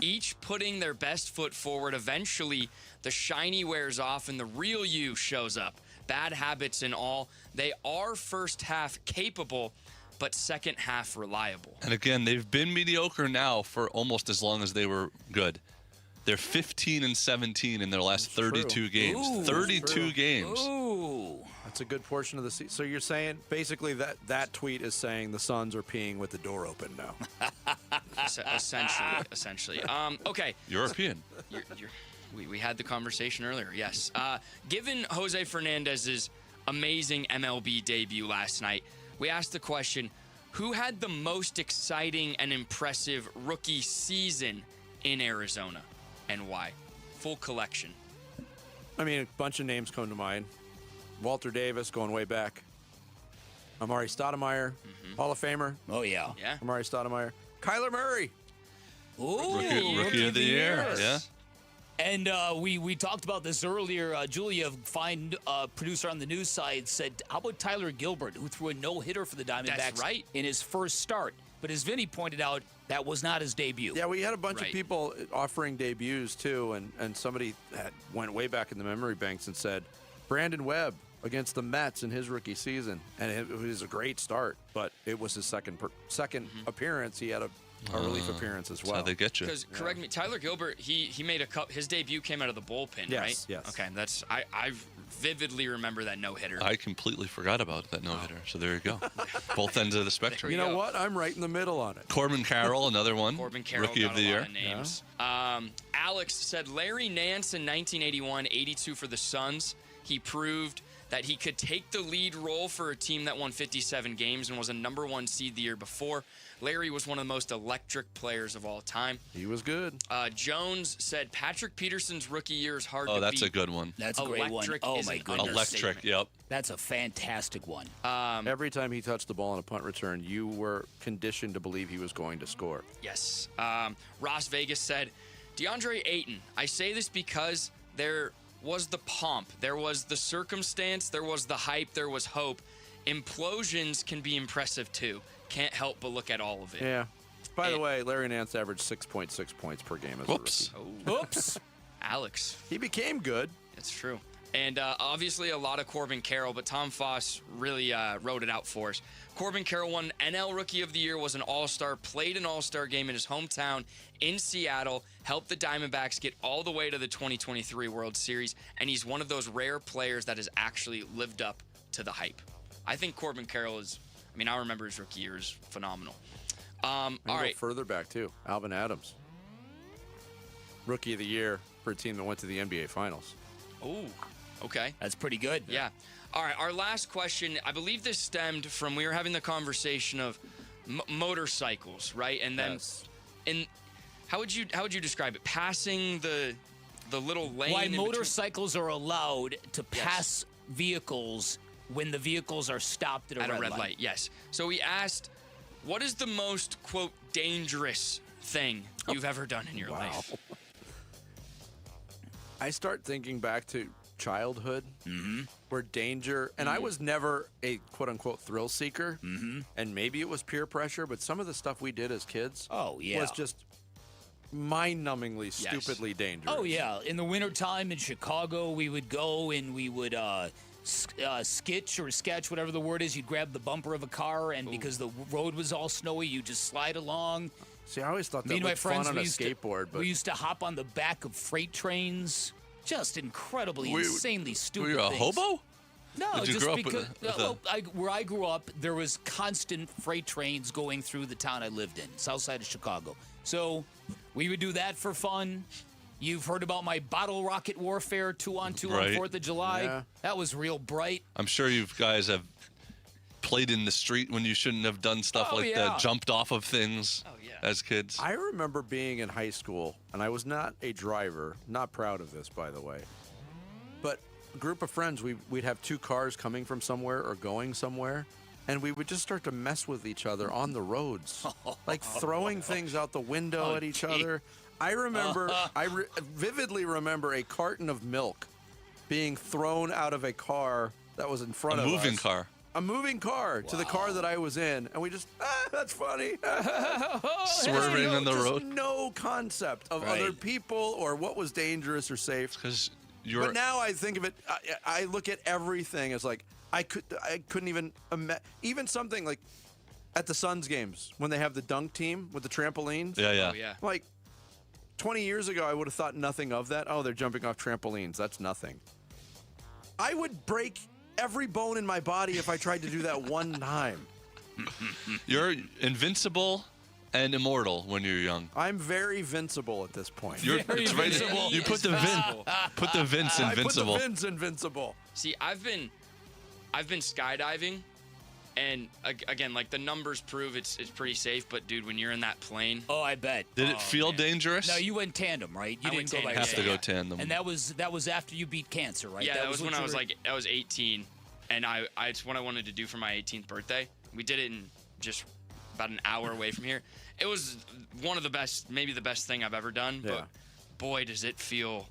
Each putting their best foot forward. Eventually, the shiny wears off and the real you shows up. Bad habits and all. They are first half capable, but second half reliable. And again, they've been mediocre now for almost as long as they were good. They're 15-17 in their last 32 games. Ooh, 32 games. Ooh. That's a good portion of the season. So you're saying, basically, that tweet is saying the Suns are peeing with the door open now. Essentially. Okay. European. We had the conversation earlier, yes. Given Jose Fernandez's amazing MLB debut last night, we asked the question, who had the most exciting and impressive rookie season in Arizona, and why? Full collection. I mean, a bunch of names come to mind. Walter Davis, going way back. Amar'e Stoudemire, Hall of Famer. Oh, yeah. Amar'e Stoudemire. Kyler Murray. Ooh. Rookie of the year. Yeah. And we talked about this earlier. Julia, fine producer on the news side, said, how about Tyler Gilbert, who threw a no-hitter for the Diamondbacks in his first start? But as Vinny pointed out, that was not his debut. Yeah, we had a bunch of people offering debuts, too, and somebody went way back in the memory banks and said, Brandon Webb against the Mets in his rookie season. And it was a great start, but it was his second appearance. He had a relief appearance as well. That's how they get you. Because, correct me, Tyler Gilbert, he made his debut came out of the bullpen, right? Yes. Okay, I vividly remember that no-hitter. I completely forgot about that no-hitter, so there you go. Both ends of the spectrum. You know what? I'm right in the middle on it. Corbin Carroll, another one. Corbin Carroll Rookie got of the a year. lot of names. Alex said Larry Nance in 1981, 82 for the Suns. He proved that he could take the lead role for a team that won 57 games and was a number 1 seed the year before. Larry was one of the most electric players of all time. He was good. Jones said Patrick Peterson's rookie year is hard to beat. Oh, that's a good one. That's a great one. Oh, my goodness. Electric, yep. That's a fantastic one. Every time he touched the ball on a punt return, you were conditioned to believe he was going to score. Yes. Ross Vegas said, DeAndre Ayton, I say this because there was the pomp, there was the circumstance, there was the hype, there was hope. Implosions can be impressive too. Can't help but look at all of it. Yeah. By the way, Larry Nance averaged 6.6 points per game as a rookie. Oops. Alex. He became good. That's true. And obviously a lot of Corbin Carroll, but Tom Foss really wrote it out for us. Corbin Carroll won NL Rookie of the Year, was an All-Star, played an All-Star game in his hometown in Seattle, helped the Diamondbacks get all the way to the 2023 World Series, and he's one of those rare players that has actually lived up to the hype. I think Corbin Carroll is, I remember his rookie year is phenomenal. All right. Go further back, too. Alvin Adams. Rookie of the Year for a team that went to the NBA Finals. Oh, okay. That's pretty good. Yeah. All right, our last question, I believe this stemmed from, we were having the conversation of motorcycles, right? And then, how would you describe it? Passing the little lane. Why motorcycles are allowed to pass vehicles when the vehicles are stopped at a red light. Yes. So we asked, what is the most, quote, dangerous thing you've ever done in your life? I start thinking back to childhood, where danger, and I was never a quote-unquote thrill seeker, and maybe it was peer pressure, but some of the stuff we did as kids was just mind-numbingly, stupidly dangerous. Oh, yeah. In the wintertime in Chicago, we would go and we would sketch, whatever the word is. You'd grab the bumper of a car, and because the road was all snowy, you just slide along. See, I always thought that looked fun on a skateboard. But we used to hop on the back of freight trains. Just incredibly, insanely stupid Were you a things. hobo? No, Did you just grow because up where I grew up, there was constant freight trains going through the town I lived in, south side of Chicago. So we would do that for fun. You've heard about my bottle rocket warfare 2-on-2 on 4th of July. Yeah. That was real bright. I'm sure you guys have played in the street when you shouldn't have done stuff that, jumped off of things as kids. I remember being in high school, and I was not a driver, not proud of this, by the way, but a group of friends, we'd have 2 cars coming from somewhere or going somewhere, and we would just start to mess with each other on the roads, like throwing things out the window at each other. I remember, vividly remember a carton of milk being thrown out of a car that was in front of us. A moving car. A moving car to the car that I was in, and we just, that's funny. Swerving on the road. No concept of other people or what was dangerous or safe. But now I think of it, I look at everything as like, I couldn't even imagine, even something like at the Suns games when they have the dunk team with the trampolines. Yeah. Oh, yeah. Like 20 years ago, I would have thought nothing of that. Oh, they're jumping off trampolines. That's nothing. I would break every bone in my body if I tried to do that one time. You're invincible and immortal when you're young. I'm very vincible at this point. You're invincible. You put the Vince invincible. I put the Vince invincible. See, I've been skydiving, and again, like the numbers prove it's pretty safe. But dude, when you're in that plane, I bet. Did it feel dangerous? No, you went tandem, right? You didn't go by have to go tandem. And that was after you beat cancer, right? Yeah, that was when I was 18, and it's what I wanted to do for my 18th birthday. We did it in just about an hour away from here. It was one of the best, maybe the best thing I've ever done. But boy, does it feel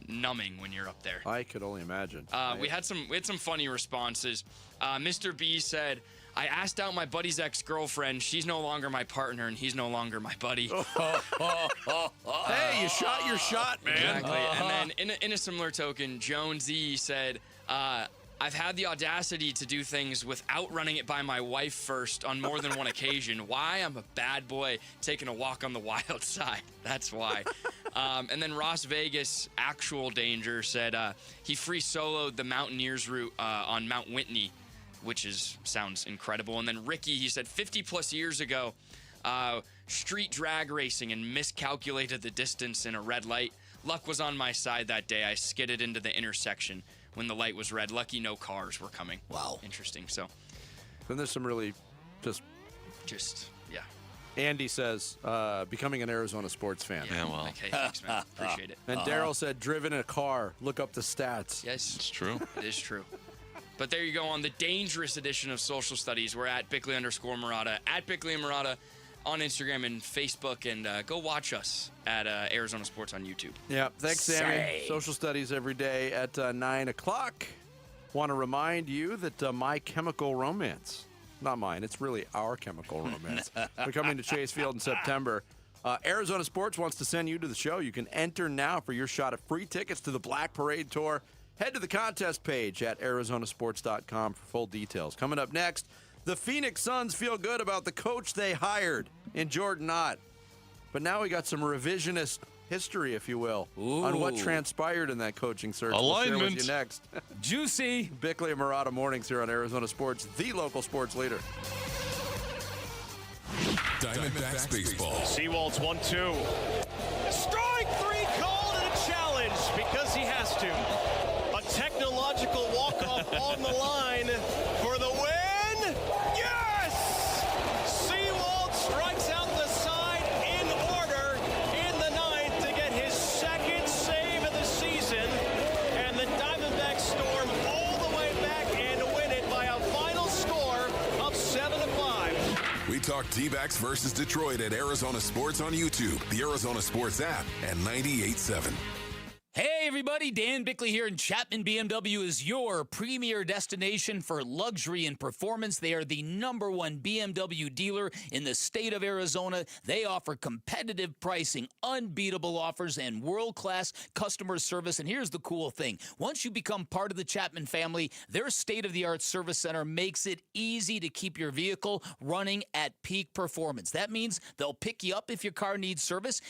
numbing when you're up there. I could only imagine. We had some funny responses. Mr. B said, I asked out my buddy's ex-girlfriend. She's no longer my partner, and he's no longer my buddy. Hey, you shot your shot, man. Exactly. And then in a similar token, Joan Z said, I've had the audacity to do things without running it by my wife first on more than one occasion. Why? I'm a bad boy taking a walk on the wild side. That's why. And then Ross Vegas, Actual Danger, said he free soloed the Mountaineers route on Mount Whitney, which sounds incredible. And then Ricky, he said 50 plus years ago, street drag racing and miscalculated the distance in a red light. Luck was on my side that day. I skidded into the intersection when the light was red. Lucky no cars were coming. Wow. Interesting. So then there's some really yeah. Andy says, becoming an Arizona sports fan. Yeah, well. Okay, thanks, man. Appreciate it. And Daryl said, driven in a car. Look up the stats. Yes. It's true. It is true. But there you go on the dangerous edition of Social Studies. We're at Bickley_Murata, at Bickley and Murata on Instagram and Facebook. And go watch us at Arizona Sports on YouTube. Yeah, thanks, Sammy. Social Studies every day at 9 o'clock. Want to remind you that My Chemical Romance, not mine, it's really Our Chemical Romance, we're coming to Chase Field in September. Arizona Sports wants to send you to the show. You can enter now for your shot at free tickets to the Black Parade Tour. Head to the contest page at arizonasports.com for full details. Coming up next, the Phoenix Suns feel good about the coach they hired in Jordan Ott. But now we got some revisionist history, if you will, on what transpired in that coaching search. Alignment. We'll share with you next. Juicy. Bickley and Murata mornings here on Arizona Sports, the local sports leader. Diamondbacks baseball. Seawald's 1-2. Strike three called and a challenge because he has to. A technological walk-off on the line for the win. Yes! Seawald strikes out the side in order in the ninth to get his second save of the season. And the Diamondbacks storm all the way back and win it by a final score of 7-5. We talk D-backs versus Detroit at Arizona Sports on YouTube, the Arizona Sports app, and 98.7. Hey everybody, Dan Bickley here, and Chapman BMW is your premier destination for luxury and performance. They are the #1 BMW dealer in the state of Arizona. They offer competitive pricing, unbeatable offers, and world-class customer service. And here's the cool thing. Once you become part of the Chapman family, their state-of-the-art service center makes it easy to keep your vehicle running at peak performance. That means they'll pick you up if your car needs service,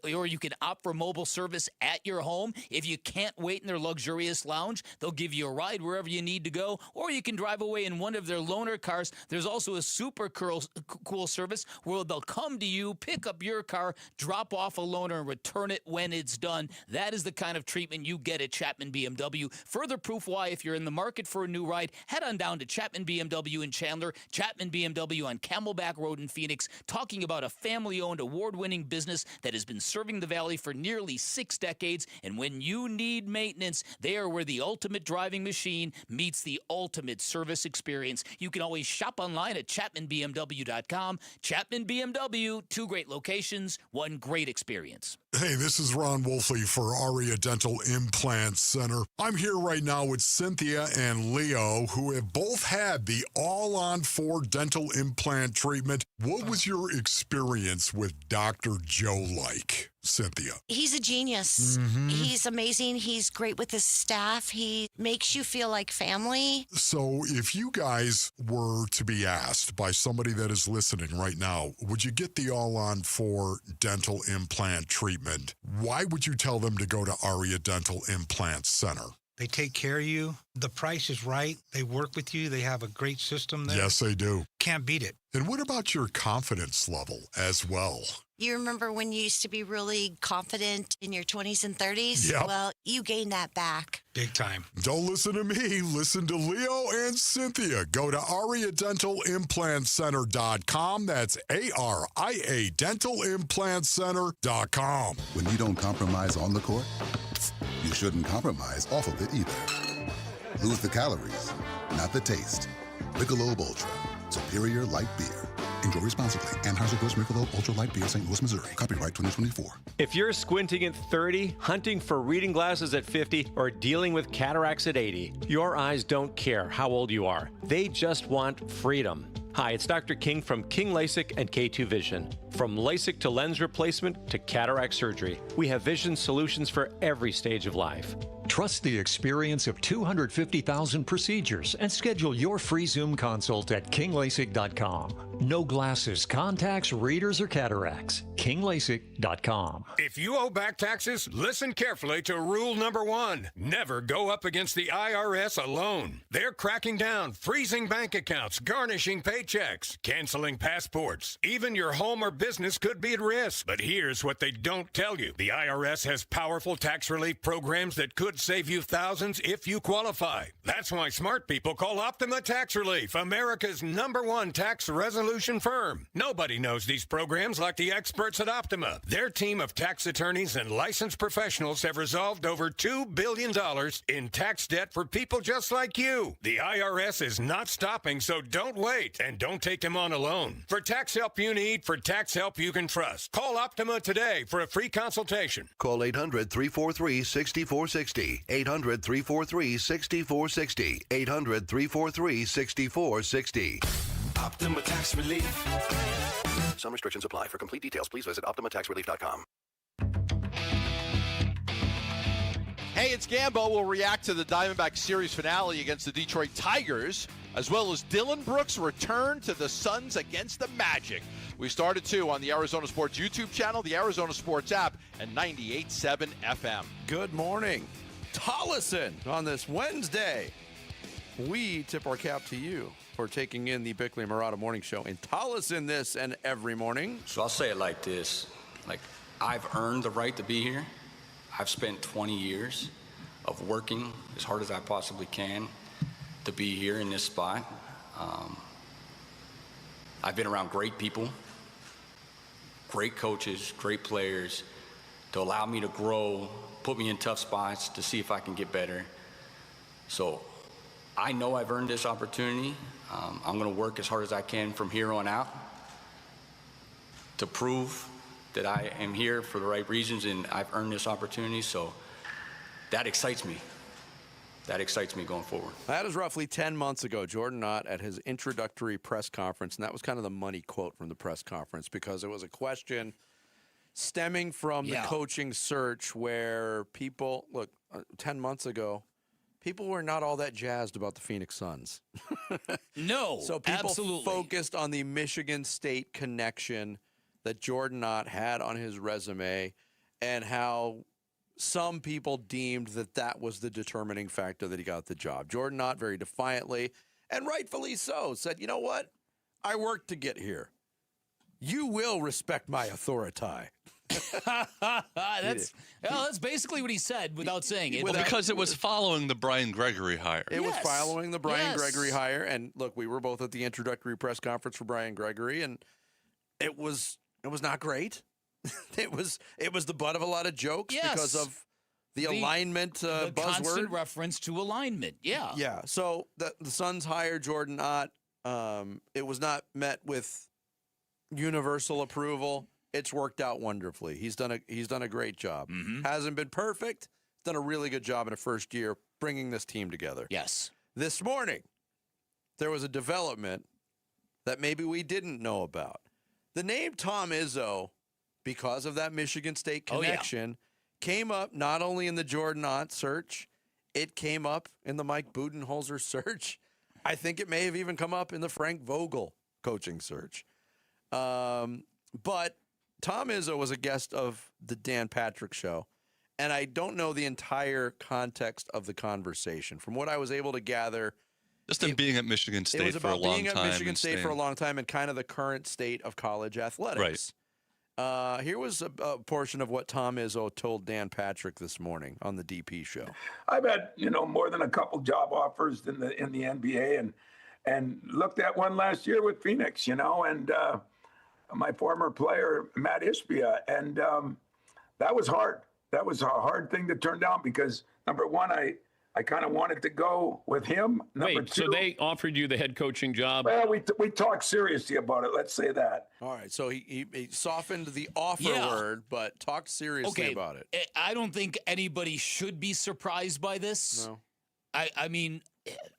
or you can opt for mobile service at your home. If you can't wait in their luxurious lounge, they'll give you a ride wherever you need to go, or you can drive away in one of their loaner cars. There's also a super cool service where they'll come to you, pick up your car, drop off a loaner, and return it when it's done. That is the kind of treatment you get at Chapman BMW. Further proof why, if you're in the market for a new ride, head on down to Chapman BMW in Chandler, Chapman BMW on Camelback Road in Phoenix, talking about a family-owned, award-winning business that has been serving the Valley for nearly 6 decades. And when you need maintenance, they are where the ultimate driving machine meets the ultimate service experience. You can always shop online at ChapmanBMW.com. Chapman BMW, 2 great locations, 1 great experience. Hey, this is Ron Wolfley for Aria Dental Implant Center. I'm here right now with Cynthia and Leo, who have both had the all-on-4 dental implant treatment. What was your experience with Dr. Joe like, Cynthia? He's a genius. Mm-hmm. He's amazing. He's great with his staff. He makes you feel like family. So if you guys were to be asked by somebody that is listening right now, would you get the all-on-4 dental implant treatment? Why would you tell them to go to Aria Dental Implant Center? They take care of you. The price is right. They work with you. They have a great system there. Yes, they do. Can't beat it. And what about your confidence level as well? You remember when you used to be really confident in your 20s and 30s? Yep. Well, you gained that back. Big time. Don't listen to me. Listen to Leo and Cynthia. Go to AriaDentalImplantCenter.com. That's ARIA DentalImplantCenter.com. When you don't compromise on the court, you shouldn't compromise off of it either. Lose the calories, not the taste. Michelob Ultra, superior light beer. Enjoy responsibly. Anheuser-Busch Michelob Ultra Light Beer, St. Louis, Missouri. Copyright 2024. If you're squinting at 30, hunting for reading glasses at 50, or dealing with cataracts at 80, your eyes don't care how old you are. They just want freedom. Hi, it's Dr. King from King LASIK and K2 Vision. From LASIK to lens replacement to cataract surgery, we have vision solutions for every stage of life. Trust the experience of 250,000 procedures and schedule your free Zoom consult at kinglasik.com. No glasses, contacts, readers, or cataracts. kinglasik.com. If you owe back taxes, listen carefully to rule number 1. Never go up against the IRS alone. They're cracking down, freezing bank accounts, garnishing paychecks, canceling passports. Even your home or business could be at risk. But here's what they don't tell you. The IRS has powerful tax relief programs that could save you thousands if you qualify. That's why smart people call Optima Tax Relief, America's #1 tax resolution firm. Nobody knows these programs like the experts at Optima. Their team of tax attorneys and licensed professionals have resolved over $2 billion in tax debt for people just like you. The IRS is not stopping, so don't wait and don't take them on alone. For tax help you need, for tax help you can trust, call Optima today for a free consultation. Call 800-343-6460. 800-343-6460. 800-343-6460. Optima Tax Relief. Some restrictions apply. For complete details, please visit OptimaTaxRelief.com. Hey, it's Gambo. We'll react to the Diamondbacks series finale against the Detroit Tigers, as well as Dylan Brooks' return to the Suns against the Magic. We started, too, on the Arizona Sports YouTube channel, the Arizona Sports app, and 98.7 FM. Good morning. Tollison on this Wednesday. We tip our cap to you for taking in the Bickley and Marotta Morning Show in Tollison this and every morning. So I'll say it like this. I've earned the right to be here. I've spent 20 years of working as hard as I possibly can to be here in this spot. I've been around great people, great coaches, great players to allow me to grow, put me in tough spots to see if I can get better. So I know I've earned this opportunity. I'm going to work as hard as I can from here on out to prove that I am here for the right reasons and I've earned this opportunity. So that excites me. That excites me going forward. That is roughly 10 months ago, Jordan Knott at his introductory press conference, and that was kind of the money quote from the press conference because it was a question stemming from the coaching search where people, 10 months ago, people were not all that jazzed about the Phoenix Suns. No, so people absolutely focused on the Michigan State connection that Jordan Knott had on his resume and how some people deemed that was the determining factor that he got the job. Jordan Knott very defiantly, and rightfully so, said, you know what? I worked to get here. You will respect my authority. That's basically what he said without saying it. Well, because it was following the Brian Gregory hire. It was following the Brian Gregory hire. And look, we were both at the introductory press conference for Brian Gregory, and it was not great. It was the butt of a lot of jokes because of the alignment the buzzword. Constant reference to alignment. Yeah. Yeah. So the Suns hired Jordan Knott. It was not met with universal approval. It's worked out wonderfully. He's done a great job. Hasn't been perfect. Done a really good job in a first year bringing this team together. Yes. This morning, there was a development that maybe we didn't know about. The name Tom Izzo, because of that Michigan State connection, came up not only in the Jordan Knott search, it came up in the Mike Budenholzer search. I think it may have even come up in the Frank Vogel coaching search. But Tom Izzo was a guest of the Dan Patrick Show, and I don't know the entire context of the conversation. From what I was able to gather, just him being at Michigan State for a long time. Being at Michigan State for a long time and kind of the current state of college athletics. Right. Here was a portion of what Tom Izzo told Dan Patrick this morning on the DP Show. I've had, more than a couple job offers in the NBA and looked at one last year with Phoenix, and my former player, Matt Ispia. And that was hard. That was a hard thing to turn down because, number one, I kind of wanted to go with him. Number Wait, two. so they offered you the head coaching job? Well, we talked seriously about it. Let's say that. All right, so he softened the offer word, but talked seriously about it. I don't think anybody should be surprised by this. No. I mean,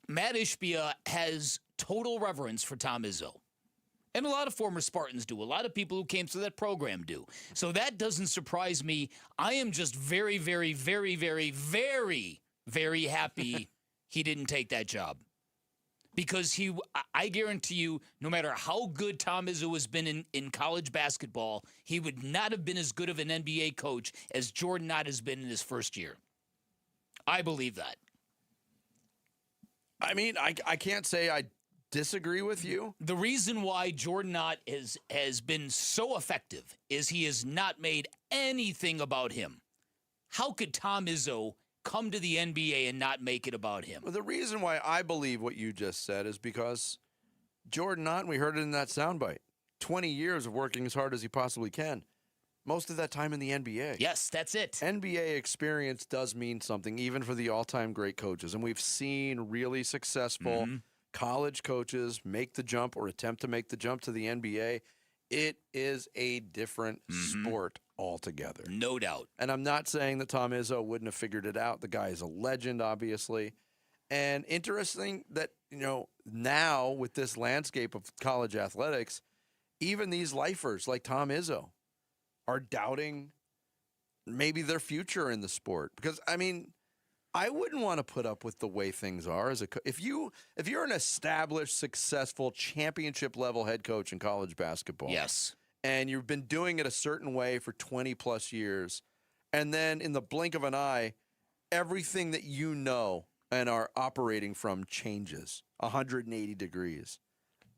Matt Ishbia has total reverence for Tom Izzo. And a lot of former Spartans do. A lot of people who came through that program do. So that doesn't surprise me. I am just very, very, very, very, very, very happy he didn't take that job. Because I guarantee you, no matter how good Tom Izzo has been in college basketball, he would not have been as good of an NBA coach as Jordan Knott has been in his first year. I believe that. I mean, I can't say I disagree with you. The reason why Jordan Knott has been so effective is he has not made anything about him. How could Tom Izzo come to the NBA and not make it about him? Well, the reason why I believe what you just said is because Jordan Knott, we heard it in that soundbite, 20 years of working as hard as he possibly can. Most of that time in the NBA. Yes, that's it. NBA experience does mean something, even for the all-time great coaches. And we've seen really successful college coaches make the jump or attempt to make the jump to the NBA. It is a different sport altogether. No doubt. And I'm not saying that Tom Izzo wouldn't have figured it out. The guy is a legend, obviously. And interesting that, now with this landscape of college athletics, even these lifers like Tom Izzo are doubting maybe their future in the sport. Because, I mean, I wouldn't want to put up with the way things are as a if you're an established, successful, championship-level head coach in college basketball. Yes. And you've been doing it a certain way for 20-plus years, and then in the blink of an eye, everything that you know and are operating from changes 180 degrees.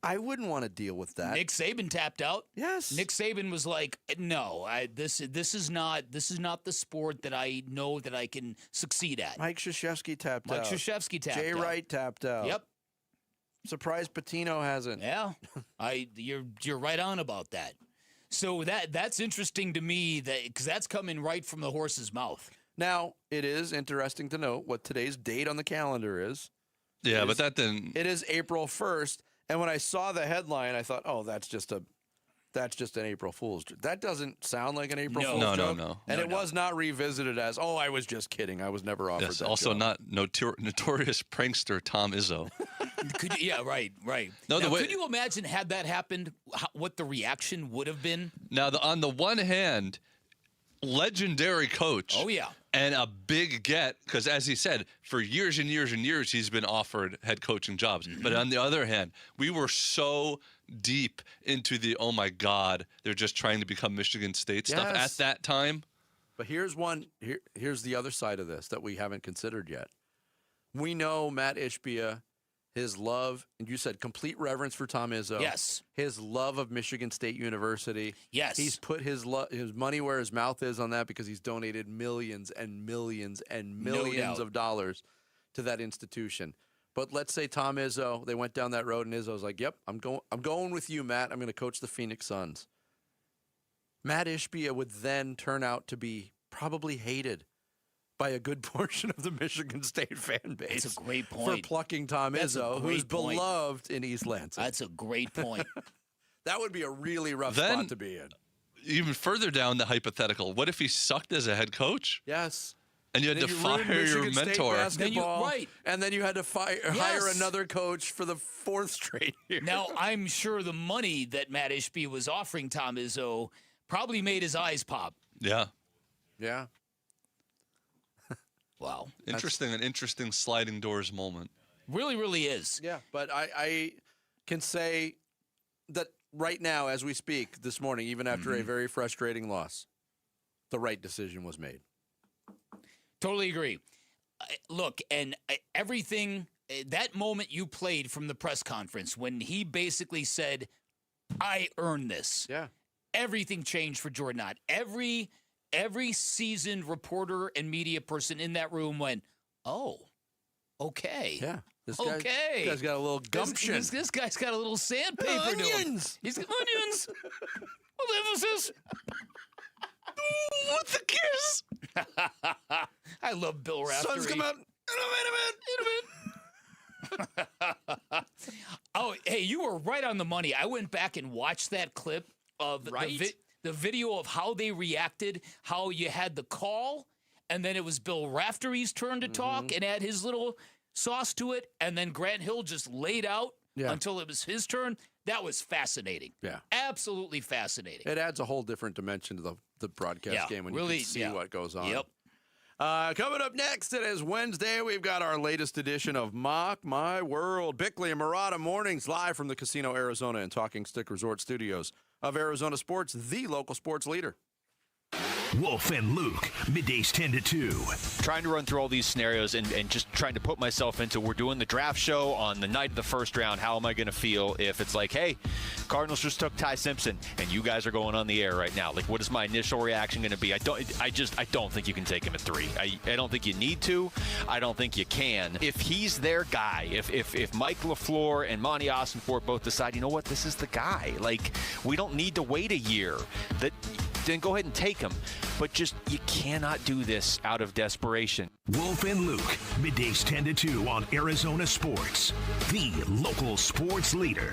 I wouldn't want to deal with that. Nick Saban tapped out. Yes. Nick Saban was like, "No, this is not the sport that I know that I can succeed at." Mike Krzyzewski tapped out. Mike Krzyzewski tapped out. Jay Wright tapped out. Yep. Surprised Patino hasn't. Yeah. You're right on about that. So that's interesting to me because that's coming right from the horse's mouth. Now, it is interesting to note what today's date on the calendar is. Yeah, but that didn't. It is April 1st. And when I saw the headline, I thought, "Oh, that's just an April Fool's joke." That doesn't sound like an April Fool's joke. No. And it was not revisited as, "Oh, I was just kidding. I was never offered that also job." not notorious prankster Tom Izzo. Right. No, now, could you imagine had that happened, what the reaction would have been? Now, on the one hand, legendary coach. Oh, yeah. And a big get, because as he said, for years and years and years, he's been offered head coaching jobs. But on the other hand, we were so deep into the, oh my God, they're just trying to become Michigan State stuff at that time. But here's the other side of this that we haven't considered yet. We know Matt Ishbia, his love, and you said complete reverence for Tom Izzo. Yes. His love of Michigan State University. Yes. He's put his money where his mouth is on that because he's donated millions and millions and millions of dollars to that institution. But let's say Tom Izzo, they went down that road and Izzo's like, "Yep, I'm going with you, Matt. I'm going to coach the Phoenix Suns." Matt Ishbia would then turn out to be probably hated by a good portion of the Michigan State fan base. That's a great point. For plucking Tom Izzo, who's beloved in East Lansing. That's a great point. That would be a really rough spot to be in. Even further down the hypothetical, what if he sucked as a head coach? Yes. And you had to fire your mentor. And then you had to hire another coach for the fourth straight year. Now, I'm sure the money that Matt Ishbia was offering Tom Izzo probably made his eyes pop. Yeah. Yeah. Wow. An interesting sliding doors moment. Really, really is. Yeah, but I can say that right now, as we speak this morning, even after a very frustrating loss, the right decision was made. Totally agree. Look, and everything, that moment you played from the press conference when he basically said, "I earned this." Yeah. Everything changed for Jordan Knott. Every seasoned reporter and media person in that room went, "Oh, okay." Yeah. This guy's got a little gumption. This guy's got a little sandpaper to him. Onions. He's got onions. With emphasis. With the kiss. I love Bill Raftery. Sun's come out. Oh, hey, you were right on the money. I went back and watched that clip of the video of how they reacted, how you had the call, and then it was Bill Raftery's turn to talk and add his little sauce to it, and then Grant Hill just laid out until it was his turn. That was fascinating. Yeah. Absolutely fascinating. It adds a whole different dimension to the broadcast game when you can see what goes on. Yep. Coming up next, it is Wednesday. We've got our latest edition of Mock My World. Bickley and Murata mornings live from the Casino Arizona and Talking Stick Resort Studios of Arizona Sports, the local sports leader. Wolf and Luke, middays 10 to 2. Trying to run through all these scenarios and just trying to put myself into, we're doing the draft show on the night of the first round. How am I going to feel if it's like, hey, Cardinals just took Ty Simpson and you guys are going on the air right now? Like, what is my initial reaction going to be? I don't think you can take him at 3. I don't think you need to. I don't think you can. If he's their guy, if Mike LaFleur and Monty Ossenfort both decide, you know what, this is the guy. Like, we don't need to wait a year. Then go ahead and take him. But just, you cannot do this out of desperation. Wolf and Luke, middays 10 to 2 on Arizona Sports, the local sports leader.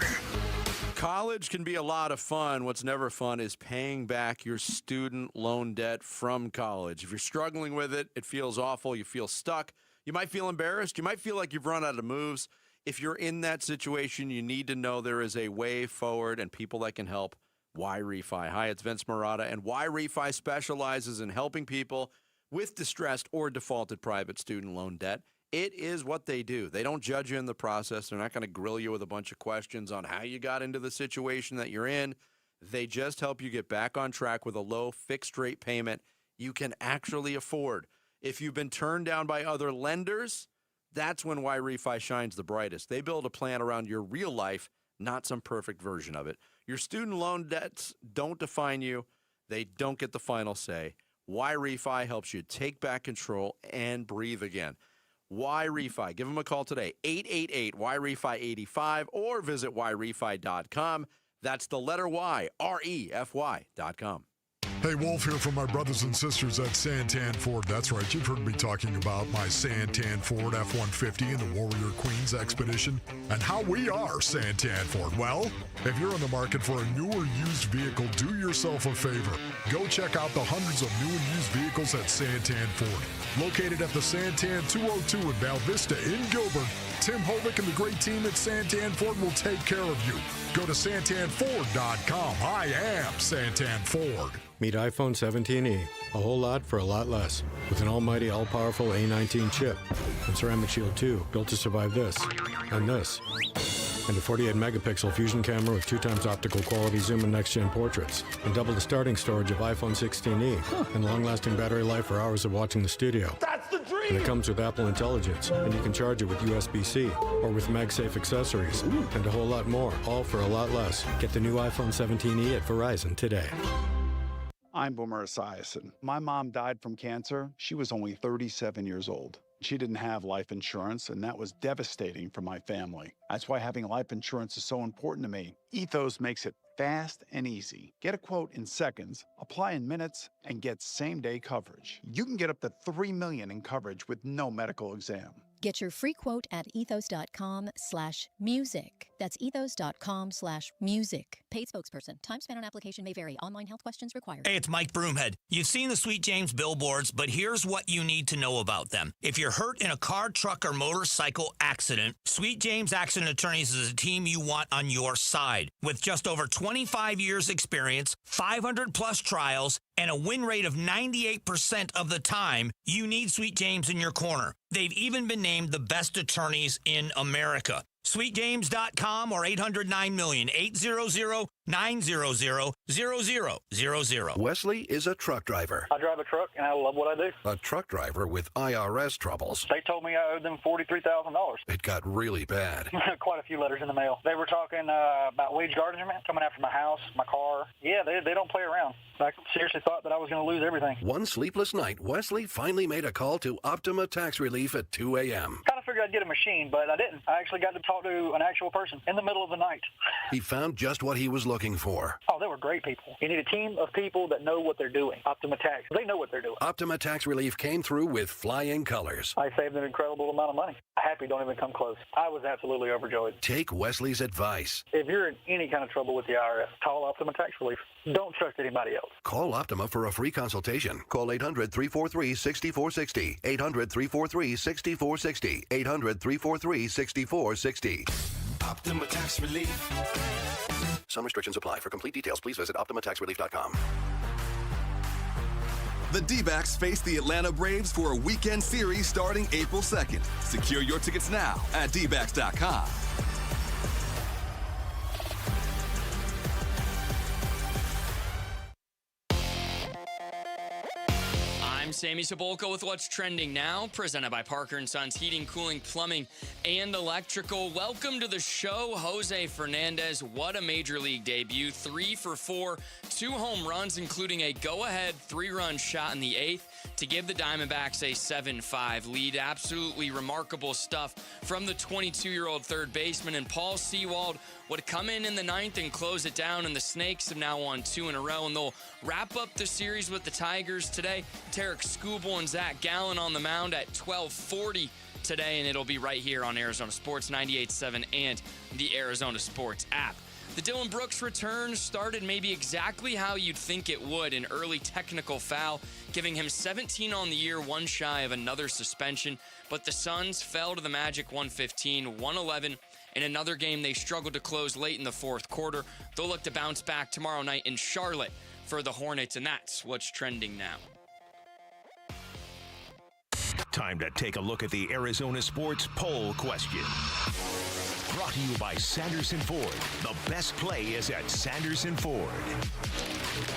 College can be a lot of fun. What's never fun is paying back your student loan debt from college. If you're struggling with it, it feels awful. You feel stuck. You might feel embarrassed. You might feel like you've run out of moves. If you're in that situation, you need to know there is a way forward and people that can help. Why Refi? Hi, it's Vince Murata, and Why Refi specializes in helping people with distressed or defaulted private student loan debt. It is what they do. They don't judge you in the process. They're not going to grill you with a bunch of questions on how you got into the situation that you're in. They just help you get back on track with a low fixed rate payment you can actually afford. If you've been turned down by other lenders, that's when Why Refi shines the brightest. They build a plan around your real life, not some perfect version of it. Your student loan debts don't define you. They don't get the final say. Why Refi helps you take back control and breathe again. Why Refi? Give them a call today, 888-WHY-REFI-85, or visit whyrefi.com. That's the letter Y, REFY.com. Hey, Wolf here from my brothers and sisters at Santan Ford. That's right, you've heard me talking about my Santan Ford F-150 and the Warrior Queens Expedition and how we are Santan Ford. Well, if you're in the market for a new or used vehicle, do yourself a favor. Go check out the hundreds of new and used vehicles at Santan Ford. Located at the Santan 202 in Val Vista in Gilbert, Tim Hovick and the great team at Santan Ford will take care of you. Go to santanford.com. I am Santan Ford. Meet iPhone 17e. A whole lot for a lot less. With an almighty, all-powerful A19 chip. And Ceramic Shield 2, built to survive this. And this. And a 48-megapixel fusion camera with 2x optical quality zoom and next-gen portraits. And double the starting storage of iPhone 16e. And long-lasting battery life for hours of watching the studio. That's the dream! And it comes with Apple Intelligence. And you can charge it with USB-C. Or with MagSafe accessories. And a whole lot more. All for a lot less. Get the new iPhone 17e at Verizon today. I'm Boomer Esiason. My mom died from cancer. She was only 37 years old. She didn't have life insurance, and that was devastating for my family. That's why having life insurance is so important to me. Ethos makes it fast and easy. Get a quote in seconds, apply in minutes, and get same-day coverage. You can get up to $3 million in coverage with no medical exam. Get your free quote at ethos.com/music. That's ethos.com/music. Paid spokesperson. Time spent on application may vary. Online health questions required. Hey, it's Mike Broomhead. You've seen the Sweet James billboards, but here's what you need to know about them. If you're hurt in a car, truck, or motorcycle accident, Sweet James Accident Attorneys is a team you want on your side. With just over 25 years experience, 500-plus trials, and a win rate of 98% of the time, you need Sweet James in your corner. They've even been named the best attorneys in America. SweetJames.com or 800-9-million, 800-900-0000. Wesley is a truck driver. I drive a truck, and I love what I do. A truck driver with IRS troubles. They told me I owed them $43,000. It got really bad. Quite a few letters in the mail. They were talking about wage garnishment, coming after my house, my car. Yeah, they don't play around. I seriously thought that I was going to lose everything. One sleepless night, Wesley finally made a call to Optima Tax Relief at 2 a.m. Kind of figured I'd get a machine, but I didn't. I actually got to talk to an actual person in the middle of the night. He found just what he was looking for. Oh, they were are great people. You need a team of people that know what they're doing. Optima Tax, they know what they're doing. Optima Tax Relief came through with flying colors. I saved an incredible amount of money. Happy don't even come close. I was absolutely overjoyed. Take Wesley's advice. If you're in any kind of trouble with the IRS, call Optima Tax Relief. Don't trust anybody else. Call Optima for a free consultation. Call 800-343-6460. 800-343-6460. 800-343-6460. Optima Tax Relief. Some restrictions apply. For complete details, please visit OptimaTaxRelief.com. The D-backs face the Atlanta Braves for a weekend series starting April 2nd. Secure your tickets now at dbacks.com. I'm Sammy Cebulka with What's Trending Now, presented by Parker & Sons Heating, Cooling, Plumbing, and Electrical. Welcome to the show, Jose Fernandez. What a major league debut. 3 for 4, 2 home runs, including a go-ahead 3-run shot in the 8th to give the Diamondbacks a 7-5 lead. Absolutely remarkable stuff from the 22-year-old third baseman. And Paul Sewald would come in the 9th and close it down, and the Snakes have now won 2 in a row, and they'll wrap up the series with the Tigers today. Tarek Skubal and Zach Gallen on the mound at 12:40 today, and it'll be right here on Arizona Sports 98.7 and the Arizona Sports app. The Dylan Brooks return started maybe exactly how you'd think it would, an early technical foul, giving him 17 on the year, 1 shy of another suspension. But the Suns fell to the Magic 115, 111. In another game, they struggled to close late in the fourth quarter. They'll look to bounce back tomorrow night in Charlotte for the Hornets, and that's what's trending now. Time to take a look at the Arizona Sports Poll Question. Brought to you by Sanderson Ford. The best play is at Sanderson Ford.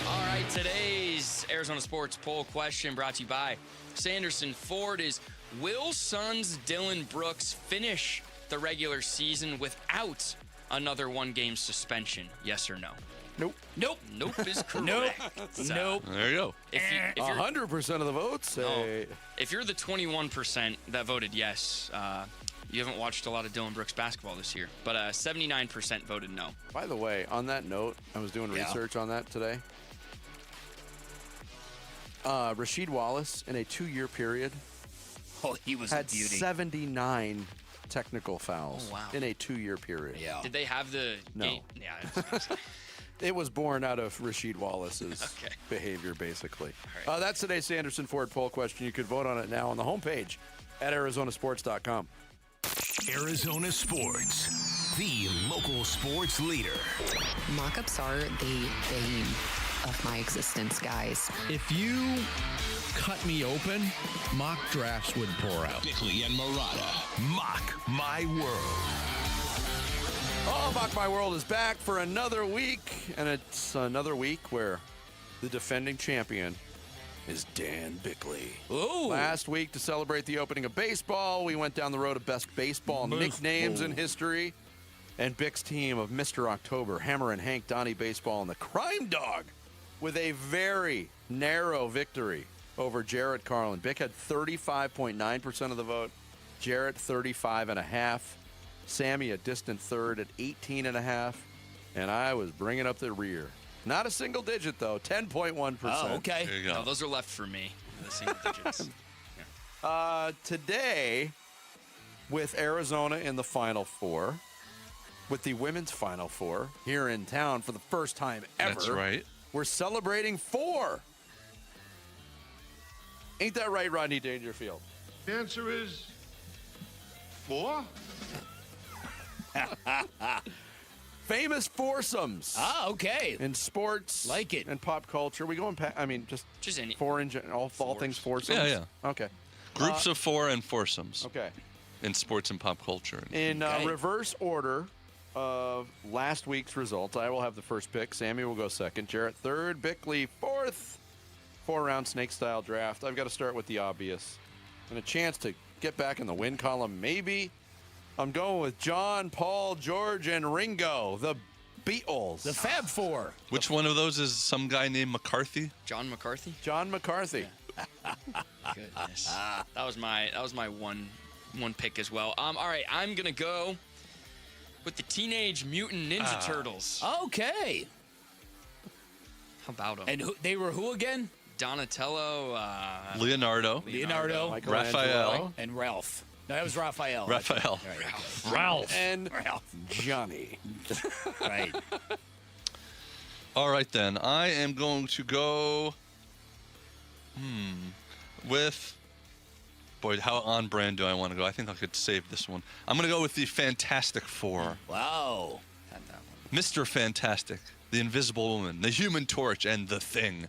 All right, today's Arizona Sports Poll Question brought to you by Sanderson Ford is, will Suns' Dylan Brooks finish the regular season without another 1-game suspension? Yes or no? Nope. Nope is correct. Nope. There you go. If you're 100% of the votes say... If you're the 21% that voted yes, you haven't watched a lot of Dylan Brooks basketball this year. But 79% voted no. By the way, on that note, I was doing research on that today. Rasheed Wallace, in a 2-year period, he was had a beauty. 79 technical fouls in a 2-year period. Yeah. Did they have the game? Yeah. It was born out of Rasheed Wallace's behavior, basically. Right. That's today's Sanderson Ford poll question. You could vote on it now on the homepage at arizonasports.com. Arizona Sports, the local sports leader. Mock-ups are the bane of my existence, guys. If you cut me open, mock drafts would pour out. Bickley and Murata, Mock My World. Oh, Mock My World is back for another week, and it's another week where the defending champion is Dan Bickley. Ooh. Last week, to celebrate the opening of baseball, we went down the road of best baseball nicknames in history, and Bic's team of Mr. October, Hammer and Hank, Donnie Baseball, and the Crime Dog with a very narrow victory over Jarrett Carlin. Bic had 35.9% of the vote, Jarrett 35.5%. Sammy a distant third at 18.5%, and I was bringing up the rear. Not a single digit, though, 10.1%. Oh, okay. There you go. No, those are left for me, the single digits. Today, with Arizona in the Final Four, with the women's Final Four here in town for the first time ever. That's right. We're celebrating 4. Ain't that right, Rodney Dangerfield? The answer is 4. Famous foursomes. Ah, okay. In sports, like it, and pop culture. We going past? I mean, just any 4 in all things foursomes. Yeah. Okay. Groups of 4 and foursomes. Okay. In sports and pop culture. In reverse order of last week's results, I will have the first pick. Sammy will go second. Jarrett third. Bickley fourth. 4-round snake-style draft. I've got to start with the obvious, and a chance to get back in the win column, maybe. I'm going with John, Paul, George, and Ringo, the Beatles. The Fab Four. Which one of those is some guy named McCarthy? John McCarthy? John McCarthy. Goodness. That was my one pick as well. All right, I'm going to go with the Teenage Mutant Ninja Turtles. Okay. How about them? And they were who again? Donatello. Leonardo. Raphael. And Ralph. No, that was Raphael. Raphael. Right. Ralph. And Johnny. Right. All right, then. I am going to go with... Boy, how on brand do I want to go? I think I could save this one. I'm going to go with the Fantastic Four. Wow. Had that one. Mr. Fantastic, the Invisible Woman, the Human Torch, and the Thing.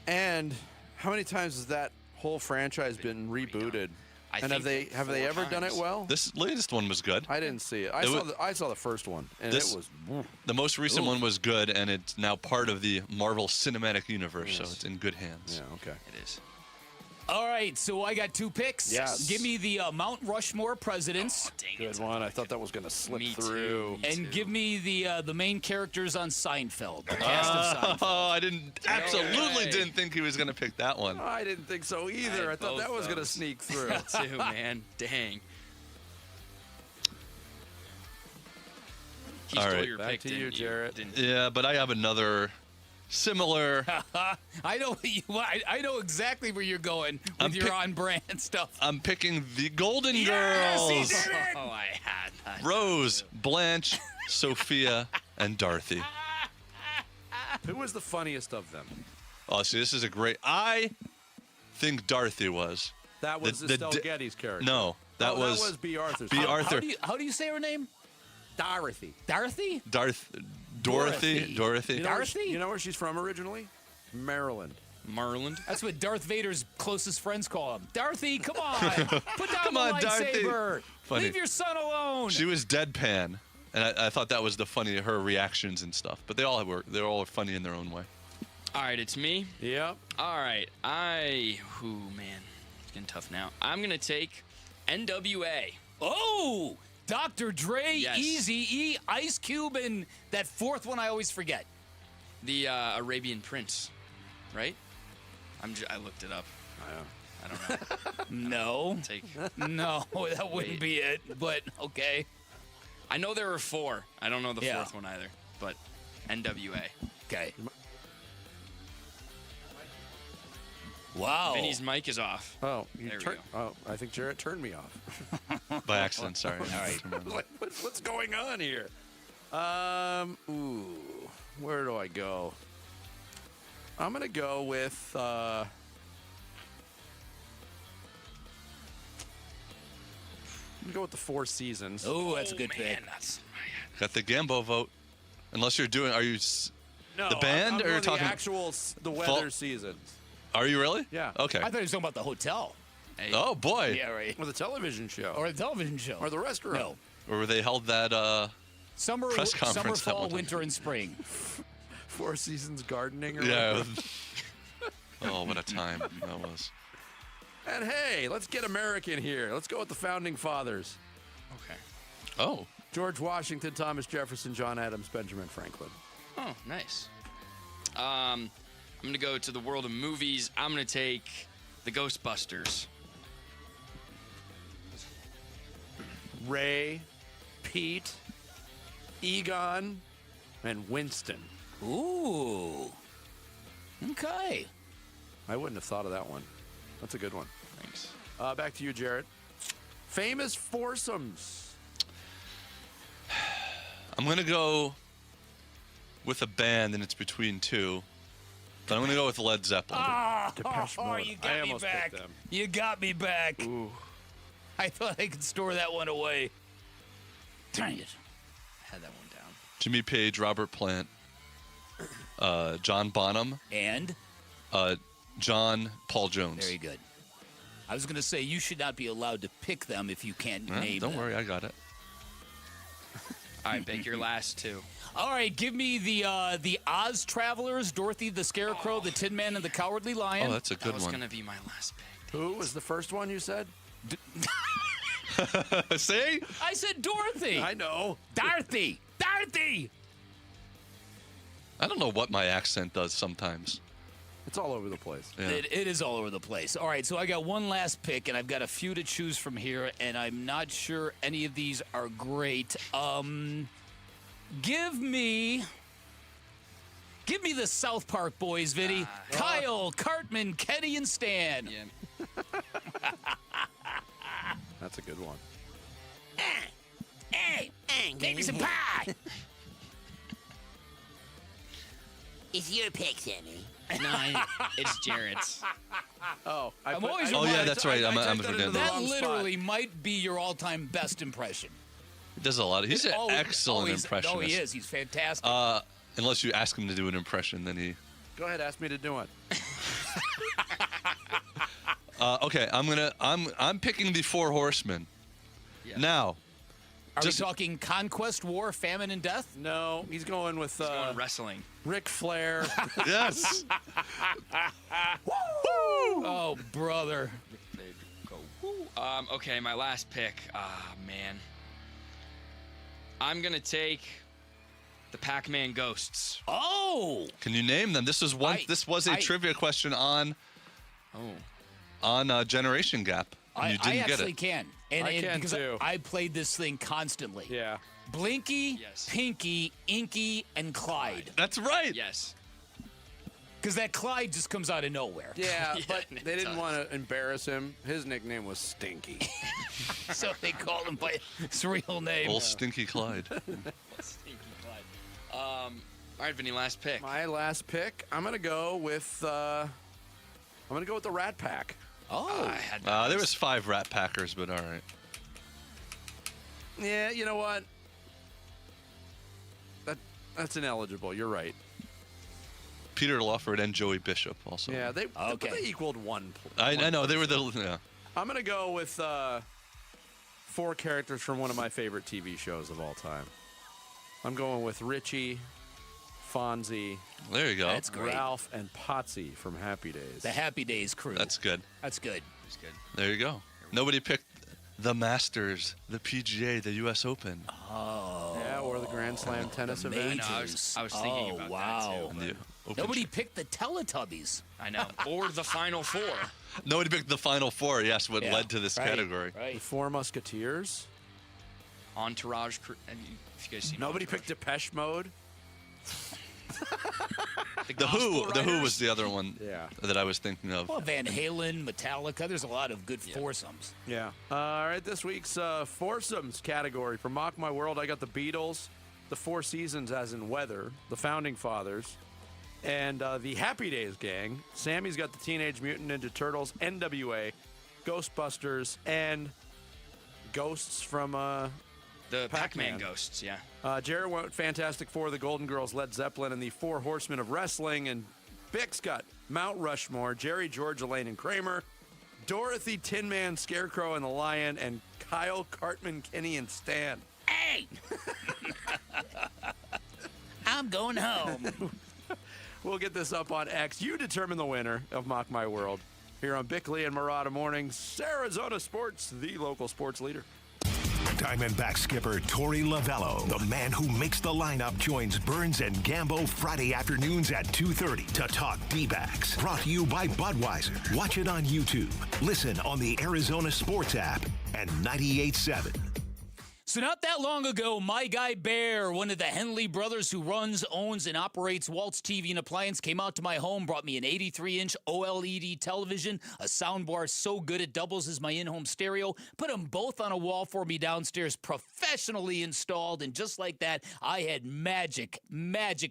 And how many times has that whole franchise been rebooted? And have they ever done it well? This latest one was good. I didn't see it. I saw the first one, and it was. The most recent one was good, and it's now part of the Marvel Cinematic Universe, so it's in good hands. Yeah, okay. It is. All right, so I got 2 picks. Yes. Give me the Mount Rushmore presidents. Good one. I thought that was going to slip through. And give me the main characters on Seinfeld. The cast of Seinfeld. Oh, I didn't think he was going to pick that one. I didn't think so either. I thought that was going to sneak through. Too, man. Dang. He All stole right. your Back pick, to you, didn't Jarrett. Yeah, but I have another similar. I know exactly where you're going with your on-brand stuff. I'm picking the Golden Yes, he Girls. did it! Oh, I had that. Rose, Blanche, Sophia, and Dorothy. Who was the funniest of them? Oh, see, this is a great. I think Dorothy was. That was Estelle Getty's character. No, that was B. Arthur's. B. Arthur. How do you say her name? Dorothy. Dorothy? Dorothy. You know where she's from originally? Maryland. Maryland. That's what Darth Vader's closest friends call him. Dorothy, come on. Put down Come the on, Dorothy. lightsaber. Funny. Leave your son alone. She was deadpan, and I thought that was the funny, her reactions and stuff. But they all were. They're all funny in their own way. All right, it's me. Yep. All right. Man. It's getting tough now. I'm going to take NWA. Oh, Dr. Dre, Yes. Eazy-E, Ice Cube, and that fourth one I always forget. The Arabian Prince, right? I looked it up. I don't know. No. Take. No, that wouldn't be it, but okay. I know there were 4. I don't know the Yeah. fourth one either, but NWA. Okay. Wow. Vinny's mic is off. Oh, There we go. Oh, I think Jarrett turned me off. By accident, sorry. All right. What's going on here? Where do I go? I'm gonna go with. I'm gonna go with the Four Seasons. Oh, that's a good pick. Got the Gambo vote. Unless you're doing, are you No, the band I'm or you're going talking the weather seasons? Are you really? Yeah. Okay. I thought he was talking about the hotel. Hey. Oh boy. Yeah, right. Or the television show. Or the television show. Or the restaurant. No. Or where they held that Summer, press conference that fall, one time. winter, and spring. Four Seasons gardening. Or Yeah. whatever. Oh, what a time that was. And hey, let's get American here. Let's go with the founding fathers. Okay. Oh. George Washington, Thomas Jefferson, John Adams, Benjamin Franklin. Oh, nice. I'm going to go to the world of movies. I'm going to take the Ghostbusters. Ray, Pete, Egon, and Winston. Ooh. Okay. I wouldn't have thought of that one. That's a good one. Thanks. Back to you, Jarrett. Famous foursomes. I'm gonna go with a band, and it's between 2. But I'm gonna go with Led Zeppelin. Depeche Mode. You I got me almost back. picked them. You got me back. Ooh. I thought I could store that one away. Dang it. Had that one down. Jimmy Page, Robert Plant, John Bonham, And? John Paul Jones. Very good. I was going to say you should not be allowed to pick them if you can't name Don't them. worry, I got it. All right, pick your last 2. All right, give me the Oz Travelers, Dorothy the Scarecrow, the Tin Man, and the Cowardly Lion. Oh, that's a good That was one. going to be my last pick. Who was the first one you said? See? I said Dorothy. I know. Dorothy. Dorothy. I don't know what my accent does sometimes. It's all over the place. Yeah. It is all over the place. All right, so I got one last pick, and I've got a few to choose from here, and I'm not sure any of these are great. Give me Give me the South Park boys, Vinny. Kyle, Cartman, Kenny, and Stan. Yeah. That's a good one. Hey, get me some pie. It's your pick, Sammy. No, it's Jarrett's. Oh, yeah, that's right. I'm forgetting. That literally might be your all-time best impression. He does a lot. He's an excellent impressionist. Oh, he is. He's fantastic. Unless you ask him to do an impression, then he. Go ahead, ask me to do it. Okay, I'm picking the Four Horsemen. Yeah. Now. Are we talking conquest, war, famine, and death? No, he's going with he's going wrestling. Ric Flair. Yes. Oh, brother. Okay, my last pick. Man. I'm going to take the Pac-Man Ghosts. Oh! Can you name them? This was a trivia question on Generation Gap. And you didn't I get actually it. can. Because I played this thing constantly. Yeah. Blinky, Pinky, Inky, and Clyde. That's right. Yes. Because that Clyde just comes out of nowhere. Yeah, but they didn't want to embarrass him. His nickname was Stinky. So they called him by his real name. Old Stinky Clyde. Stinky Clyde. All right, Vinny, last pick. My last pick, I'm going to go with the Rat Pack. Oh. There was 5 Rat Packers, but all right. Yeah, you know what? That's ineligible. You're right. Peter Lawford and Joey Bishop also. Yeah, they equaled one. I know. They were the. Yeah. I'm going to go with 4 characters from one of my favorite TV shows of all time. I'm going with Richie, Fonzie. There you go. That's great. Ralph and Potsy from Happy Days. The Happy Days crew. That's good. That's good. That's good. There you go. Nobody picked the Masters, the PGA, the U.S. Open. Oh. Yeah, or the Grand Slam tennis event. I was thinking about that too. Nobody picked the Teletubbies. I know. Or the Final Four. Nobody picked the Final Four, yes, what led to this category. Right. The Four Musketeers. Entourage. If you guys see Nobody picked Depeche Mode. The Who was the other one that I was thinking of. Well, Van Halen, Metallica. There's a lot of good foursomes. Yeah. All right, this week's foursomes category. For Mock My World, I got the Beatles, the Four Seasons as in weather, the Founding Fathers, and the Happy Days gang. Sammy's got the Teenage Mutant Ninja Turtles, NWA, Ghostbusters, and ghosts from the Pac-Man Ghosts, yeah. Jared went Fantastic Four, the Golden Girls, Led Zeppelin, and the Four Horsemen of Wrestling. And Bix got Mount Rushmore, Jerry, George, Elaine, and Kramer, Dorothy, Tin Man, Scarecrow, and the Lion, and Kyle, Cartman, Kenny, and Stan. Hey! I'm going home. We'll get this up on X. You determine the winner of Mock My World here on Bickley and Murata Mornings, Arizona Sports, the local sports leader. Diamondback skipper Torey Lovello, the man who makes the lineup, joins Burns and Gambo Friday afternoons at 2:30 to talk D-backs. Brought to you by Budweiser. Watch it on YouTube. Listen on the Arizona Sports app and 98.7. So not that long ago, my guy Bear, one of the Henley brothers who runs, owns, and operates Walt's TV and Appliance, came out to my home, brought me an 83-inch OLED television, a soundbar so good it doubles as my in-home stereo, put them both on a wall for me downstairs, professionally installed, and just like that, I had magic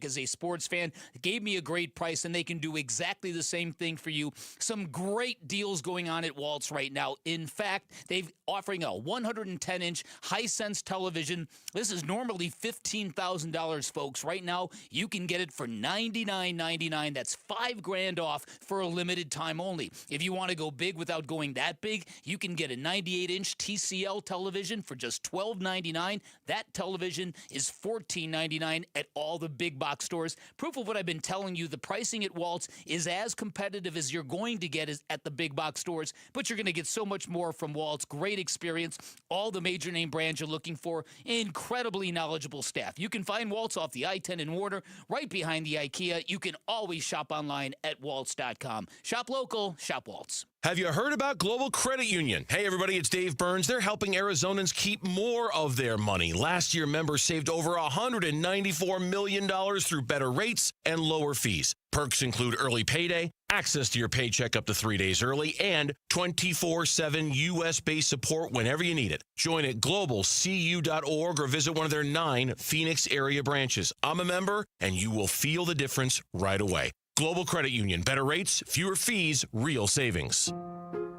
as a sports fan. Gave me a great price, and they can do exactly the same thing for you. Some great deals going on at Walt's right now. In fact, they're offering a 110-inch Hisense television. This is normally $15,000, folks. Right now, you can get it for $99.99. That's $5,000 off for a limited time only. If you want to go big without going that big, you can get a 98-inch TCL television for just $12.99. That television is $14.99 at all the big box stores. Proof of what I've been telling you, the pricing at Walt's is as competitive as you're going to get at the big box stores, but you're going to get so much more from Walt's. Great experience. All the major name brands you're looking looking for incredibly knowledgeable staff. You can find Waltz off the I-10 in Warner, right behind the IKEA. You can always shop online at waltz.com. Shop local, shop Waltz. Have you heard about Global Credit Union? Hey, everybody, it's Dave Burns. They're helping Arizonans keep more of their money. Last year, members saved over $194 million through better rates and lower fees. Perks include early payday, access to your paycheck up to 3 days early, and 24/7 U.S.-based support whenever you need it. Join at globalcu.org or visit one of their 9 Phoenix area branches. I'm a member, and you will feel the difference right away. Global Credit Union. Better rates, fewer fees, real savings.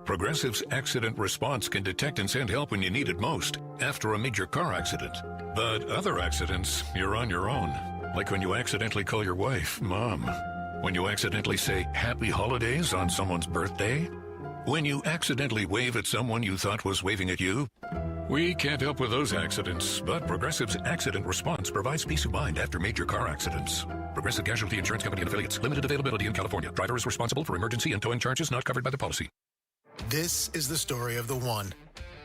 Progressive's accident response can detect and send help when you need it most after a major car accident. But other accidents, you're on your own. Like when you accidentally call your wife Mom. When you accidentally say Happy Holidays on someone's birthday. When you accidentally wave at someone you thought was waving at you. We can't help with those accidents, but Progressive's accident response provides peace of mind after major car accidents. Progressive Casualty Insurance Company and Affiliates. Limited availability in California. Driver is responsible for emergency and towing charges not covered by the policy. This is the story of the one.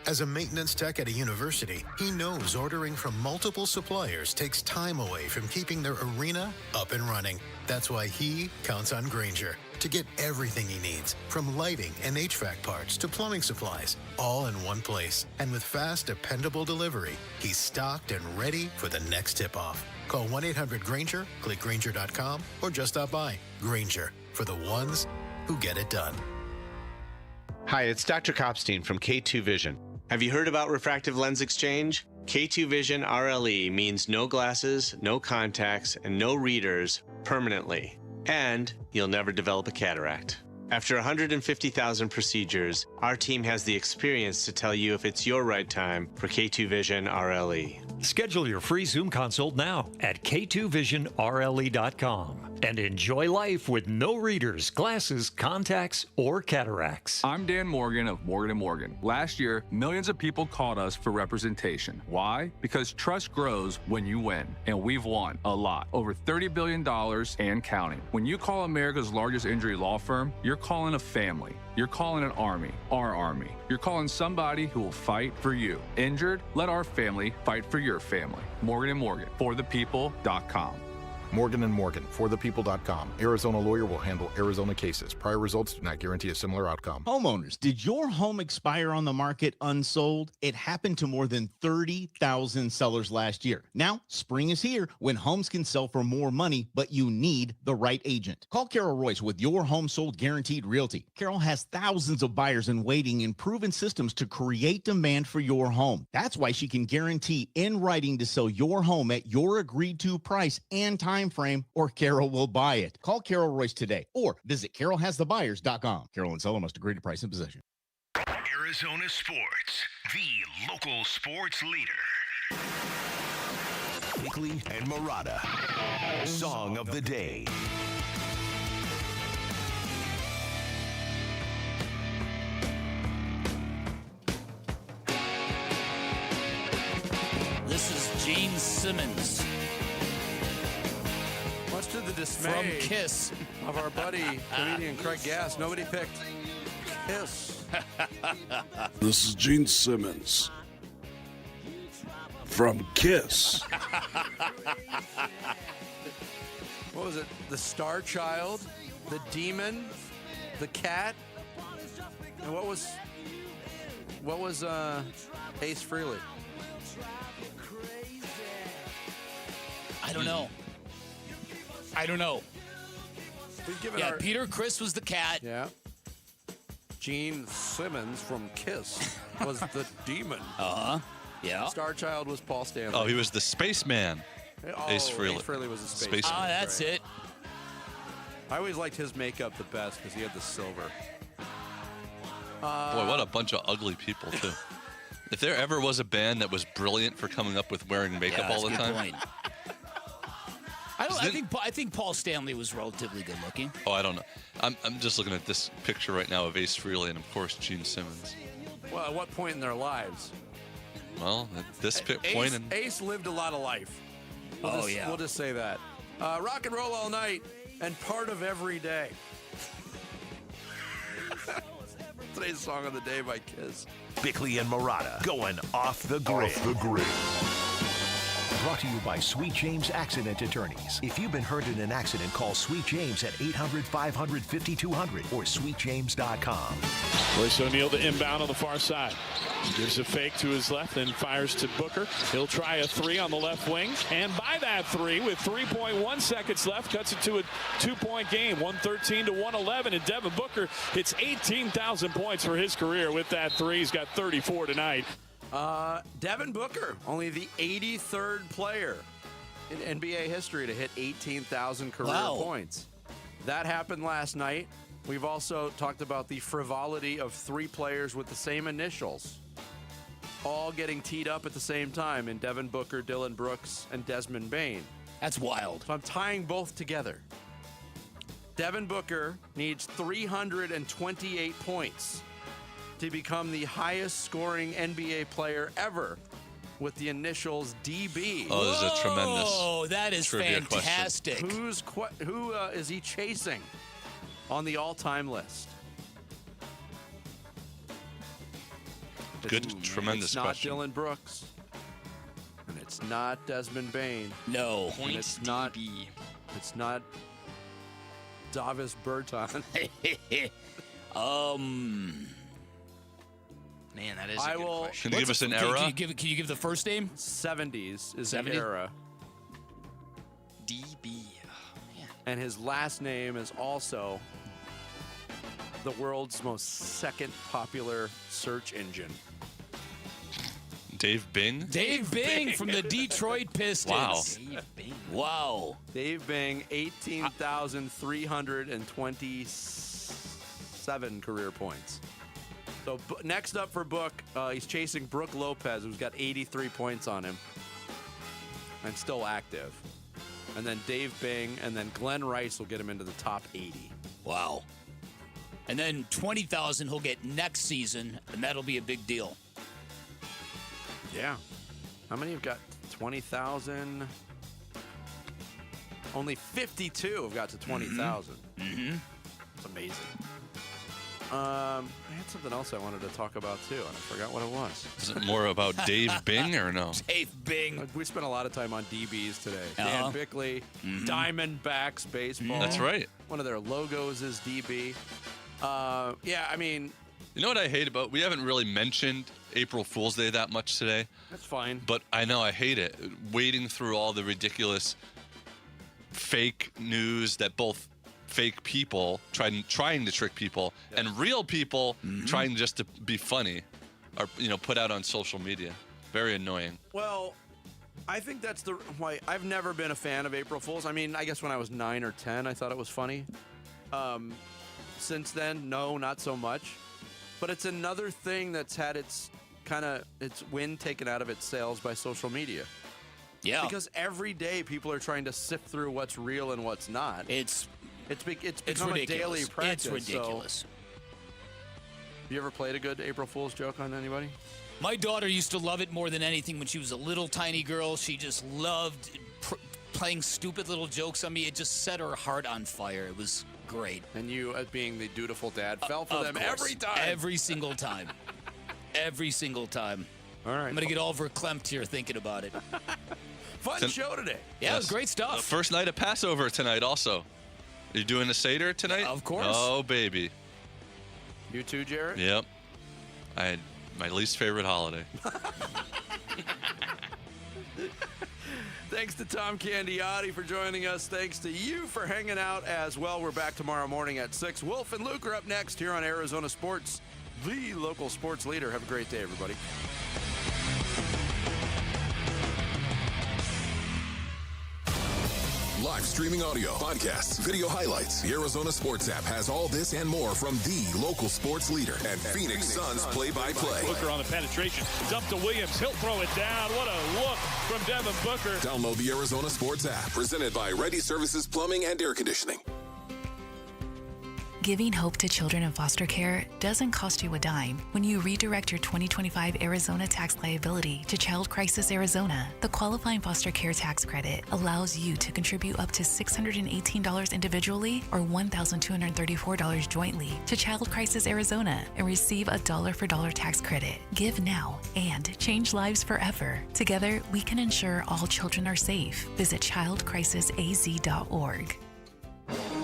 As a maintenance tech at a university, he knows ordering from multiple suppliers takes time away from keeping their arena up and running. That's why he counts on Grainger to get everything he needs, from lighting and HVAC parts to plumbing supplies, all in one place. And with fast, dependable delivery, he's stocked and ready for the next tip-off. Call 1-800-GRAINGER, click Grainger.com, or just stop by. Grainger, for the ones who get it done. Hi, it's Dr. Kopstein from K2 Vision. Have you heard about refractive lens exchange? K2 Vision RLE means no glasses, no contacts, and no readers permanently. And you'll never develop a cataract. After 150,000 procedures, our team has the experience to tell you if it's your right time for K2 Vision RLE. Schedule your free Zoom consult now at k2visionrle.com and enjoy life with no readers, glasses, contacts, or cataracts. I'm Dan Morgan of Morgan & Morgan. Last year, millions of people called us for representation. Why? Because trust grows when you win, and we've won a lot. Over $30 billion and counting. When you call America's largest injury law firm, you're calling a family. You're calling an army, our army. You're calling somebody who will fight for you. Injured? Let our family fight for your family. Morgan & Morgan, forthepeople.com. Morgan & Morgan, forthepeople.com. Arizona lawyer will handle Arizona cases. Prior results do not guarantee a similar outcome. Homeowners, did your home expire on the market unsold? It happened to more than 30,000 sellers last year. Now, spring is here when homes can sell for more money, but you need the right agent. Call Carol Royce with Your Home Sold Guaranteed Realty. Carol has thousands of buyers in waiting and proven systems to create demand for your home. That's why she can guarantee in writing to sell your home at your agreed to price and time frame, or Carol will buy it. Call Carol Royce today or visit carolhasthebuyers.com. Carol and seller must agree to price and possession. Arizona Sports, the local sports leader. Bickley and Murata, Song of the Day. This is Gene Simmons. Much to the dismay From Kiss of our buddy, comedian Craig Gass, nobody picked Kiss. This is Gene Simmons from Kiss. What was it? The Star Child, the Demon, the Cat, and what was Ace Frehley? I don't know. Yeah, Peter Criss was the cat. Yeah. Gene Simmons from Kiss was the Demon. Uh-huh. Yeah. Star Child was Paul Stanley. Oh, he was the spaceman. Ace Frehley. Ace Frehley was a spaceman. Ah, that's right. it. I always liked his makeup the best because he had the silver. Boy, what a bunch of ugly people, too. If there ever was a band that was brilliant for coming up with wearing makeup all the time. Point. I think Paul Stanley was relatively good looking. Oh, I don't know. I'm just looking at this picture right now of Ace Frehley and, of course, Gene Simmons. Well, at what point in their lives? Well, at this point in... Ace lived a lot of life. We'll just say that. Rock and roll all night and part of every day. Today's Song of the Day by Kiss. Bickley and Murata going off the grid. Brought to you by Sweet James Accident Attorneys. If you've been hurt in an accident, call Sweet James at 800-500-5200 or sweetjames.com. Royce O'Neal to inbound on the far side. Gives a fake to his left, then fires to Booker. He'll try a three on the left wing. And by that three, with 3.1 seconds left, cuts it to a 2-point game, 113-111. And Devin Booker hits 18,000 points for his career with that three. He's got 34 tonight. Devin Booker, only the 83rd player in NBA history to hit 18,000 career points. That happened last night. We've also talked about the frivolity of 3 players with the same initials, all getting teed up at the same time in Devin Booker, Dylan Brooks, and Desmond Bane. That's wild. So I'm tying both together. Devin Booker needs 328 points to become the highest scoring NBA player ever with the initials DB. Oh, this is a tremendous. Oh, that is fantastic. Who is he chasing on the all-time list? Good, tremendous question. It's not Dylan Brooks, and it's not Desmond Bane. No. And it's not DB. It's not Davis Bertans. Man, that is a good question. Can you give us an era? Can you give the first name? 70s is 70? the era. DB. And his last name is also the world's most second popular search engine. Dave Bing? Dave Bing from the Detroit Pistons. Wow. Dave Bing. Wow. Dave Bing, 18,327 career points. So next up for Book, he's chasing Brook Lopez, who's got 83 points on him and still active. And then Dave Bing, and then Glenn Rice will get him into the top 80. Wow. And then 20,000 he'll get next season, and that'll be a big deal. Yeah. How many have got 20,000? Only 52 have got to 20,000. Mm-hmm. It's amazing. I had something else I wanted to talk about, too, and I forgot what it was. Is it more about Dave Bing or no? Dave Bing. We spent a lot of time on DBs today. Dan Bickley, Diamondbacks baseball. That's right. One of their logos is DB. Yeah, I mean... You know what I hate about? We haven't really mentioned April Fool's Day that much today. That's fine. But I know I hate it. Wading through all the ridiculous fake news that both fake people trying to trick people and real people trying just to be funny are put out on social media. Very annoying. Well, I think that's why I've never been a fan of April Fools. I mean, I guess when I was 9 or 10, I thought it was funny. Since then, no, not so much. But it's another thing that's had its wind taken out of its sails by social media. Yeah. Because every day people are trying to sift through what's real and what's not. It's become a daily practice. It's ridiculous. So, you ever played a good April Fool's joke on anybody? My daughter used to love it more than anything when she was a little tiny girl. She just loved playing stupid little jokes on me. It just set her heart on fire. It was great. And you, as being the dutiful dad, fell for them course. every time. Every single time. Every single time. All right. I'm going to get all verklempt here thinking about it. Fun show today. Yeah, it was great stuff. First night of Passover tonight also. Are you doing a Seder tonight? Of course. Oh, baby. You too, Jared? Yep. I had my least favorite holiday. Thanks to Tom Candiotti for joining us. Thanks to you for hanging out as well. We're back tomorrow morning at 6. Wolf and Luke are up next here on Arizona Sports, the local sports leader. Have a great day, everybody. Live streaming audio, podcasts, video highlights. The Arizona Sports app has all this and more from the local sports leader and Phoenix Suns play-by-play. Booker on the penetration. Dump to Williams. He'll throw it down. What a look from Devin Booker. Download the Arizona Sports app, presented by Ready Services Plumbing and Air Conditioning. Giving hope to children in foster care doesn't cost you a dime when you redirect your 2025 Arizona tax liability to Child Crisis Arizona. The qualifying foster care tax credit allows you to contribute up to $618 individually or $1,234 jointly to Child Crisis Arizona and receive a dollar-for-dollar tax credit. Give now and change lives forever. Together, we can ensure all children are safe. Visit childcrisisaz.org.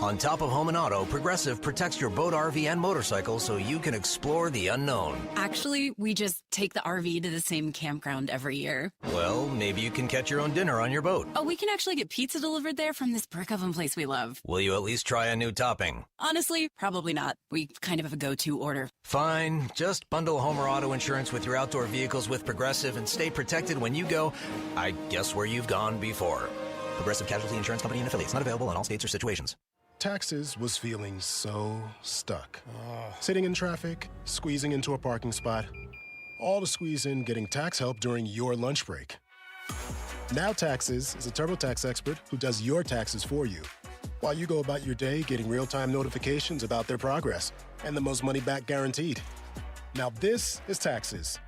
On top of home and auto, Progressive protects your boat, RV, and motorcycle so you can explore the unknown. Actually, we just take the RV to the same campground every year. Well, maybe you can catch your own dinner on your boat. Oh, we can actually get pizza delivered there from this brick oven place we love. Will you at least try a new topping? Honestly, probably not. We kind of have a go-to order. Fine. Just bundle home or auto insurance with your outdoor vehicles with Progressive and stay protected when you go, I guess, where you've gone before. Progressive Casualty Insurance Company and affiliates. Not available in all states or situations. Taxes was feeling so stuck. Sitting in traffic, squeezing into a parking spot, all to squeeze in getting tax help during your lunch break. Now Taxes is a TurboTax expert who does your taxes for you, while you go about your day getting real-time notifications about their progress and the most money back guaranteed. Now this is Taxes.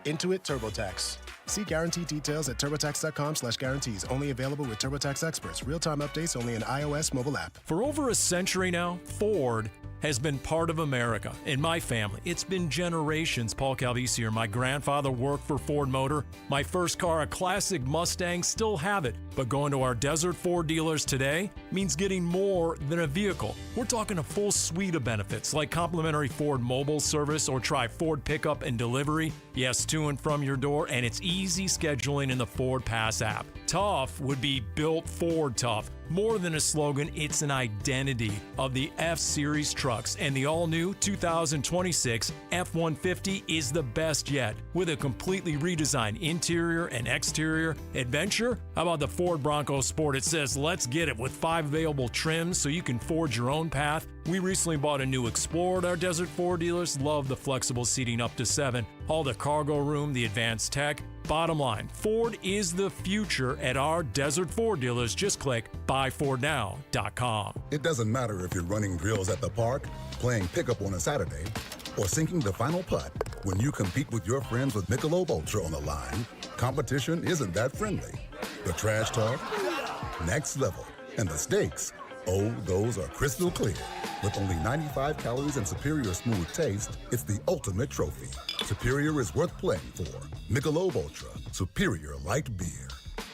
Intuit TurboTax. See guarantee details at turbotax.com/guarantees. Only available with TurboTax experts. Real-time updates only in iOS mobile app. For over a century now, Ford has been part of America. In my family, it's been generations. Paul Calvisi here. My grandfather worked for Ford Motor. My first car, a classic Mustang, still have it. But going to our Desert Ford dealers today means getting more than a vehicle. We're talking a full suite of benefits like complimentary Ford mobile service or try Ford pickup and delivery. Yes, to and from your door, and it's easy scheduling in the Ford Pass app. Tough would be built Ford tough. More than a slogan, it's an identity of the F-Series trucks, and the all-new 2026 F-150 is the best yet. With a completely redesigned interior and exterior adventure, how about the Ford Bronco Sport? It says, let's get it, with 5 available trims so you can forge your own path. We recently bought a new Explorer at our Desert Ford dealers. Love the flexible seating up to 7. All the cargo room, the advanced tech. Bottom line, Ford is the future at our Desert Ford dealers. Just click buyfordnow.com. It doesn't matter if you're running drills at the park, playing pickup on a Saturday, or sinking the final putt. When you compete with your friends with Michelob Ultra on the line, competition isn't that friendly. The trash talk, next level, and the stakes, oh, those are crystal clear. With only 95 calories and superior smooth taste, it's the ultimate trophy. Superior is worth playing for. Michelob Ultra, superior light beer.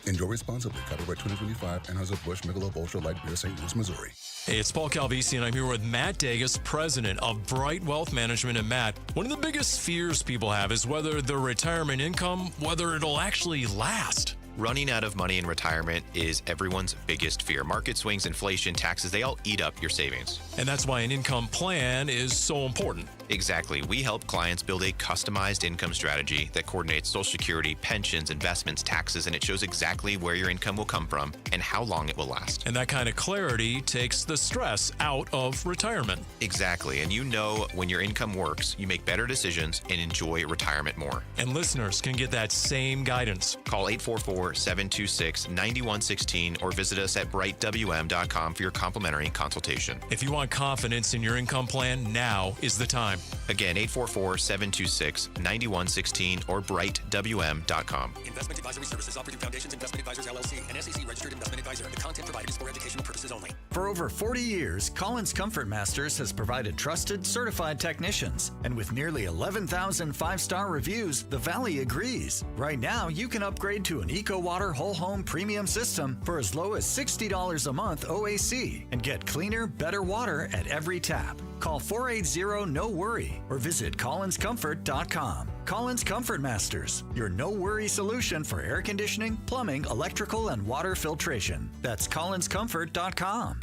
Enjoy responsibly. Copyright 2025, Anheuser-Busch Michelob Ultra Light Beer, St. Louis, Missouri. Hey, it's Paul Calvisi, and I'm here with Matt Dagas, president of Bright Wealth Management. And Matt, one of the biggest fears people have is whether their retirement income, whether it'll actually last. Running out of money in retirement is everyone's biggest fear. Market swings, inflation, taxes, they all eat up your savings. And that's why an income plan is so important. Exactly. We help clients build a customized income strategy that coordinates Social Security, pensions, investments, taxes, and it shows exactly where your income will come from and how long it will last. And that kind of clarity takes the stress out of retirement. Exactly. And you know when your income works, you make better decisions and enjoy retirement more. And listeners can get that same guidance. Call 844-726-9116 or visit us at brightwm.com for your complimentary consultation. If you want confidence in your income plan, now is the time. Again, 844-726-9116 or brightwm.com. Investment advisory services offered through Foundations Investment Advisors, LLC, an SEC registered investment advisor. The content provided is for educational purposes only. For over 40 years, Collins Comfort Masters has provided trusted, certified technicians. And with nearly 11,000 5-star reviews, the Valley agrees. Right now, you can upgrade to an EcoWater Whole Home Premium System for as low as $60 a month OAC and get cleaner, better water at every tap. Call 480-NO-WORRY or visit collinscomfort.com. Collins Comfort Masters, your no-worry solution for air conditioning, plumbing, electrical, and water filtration. That's collinscomfort.com.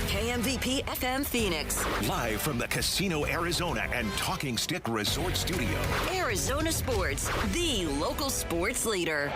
KMVP FM Phoenix. Live from the Casino Arizona and Talking Stick Resort Studio. Arizona Sports, the local sports leader.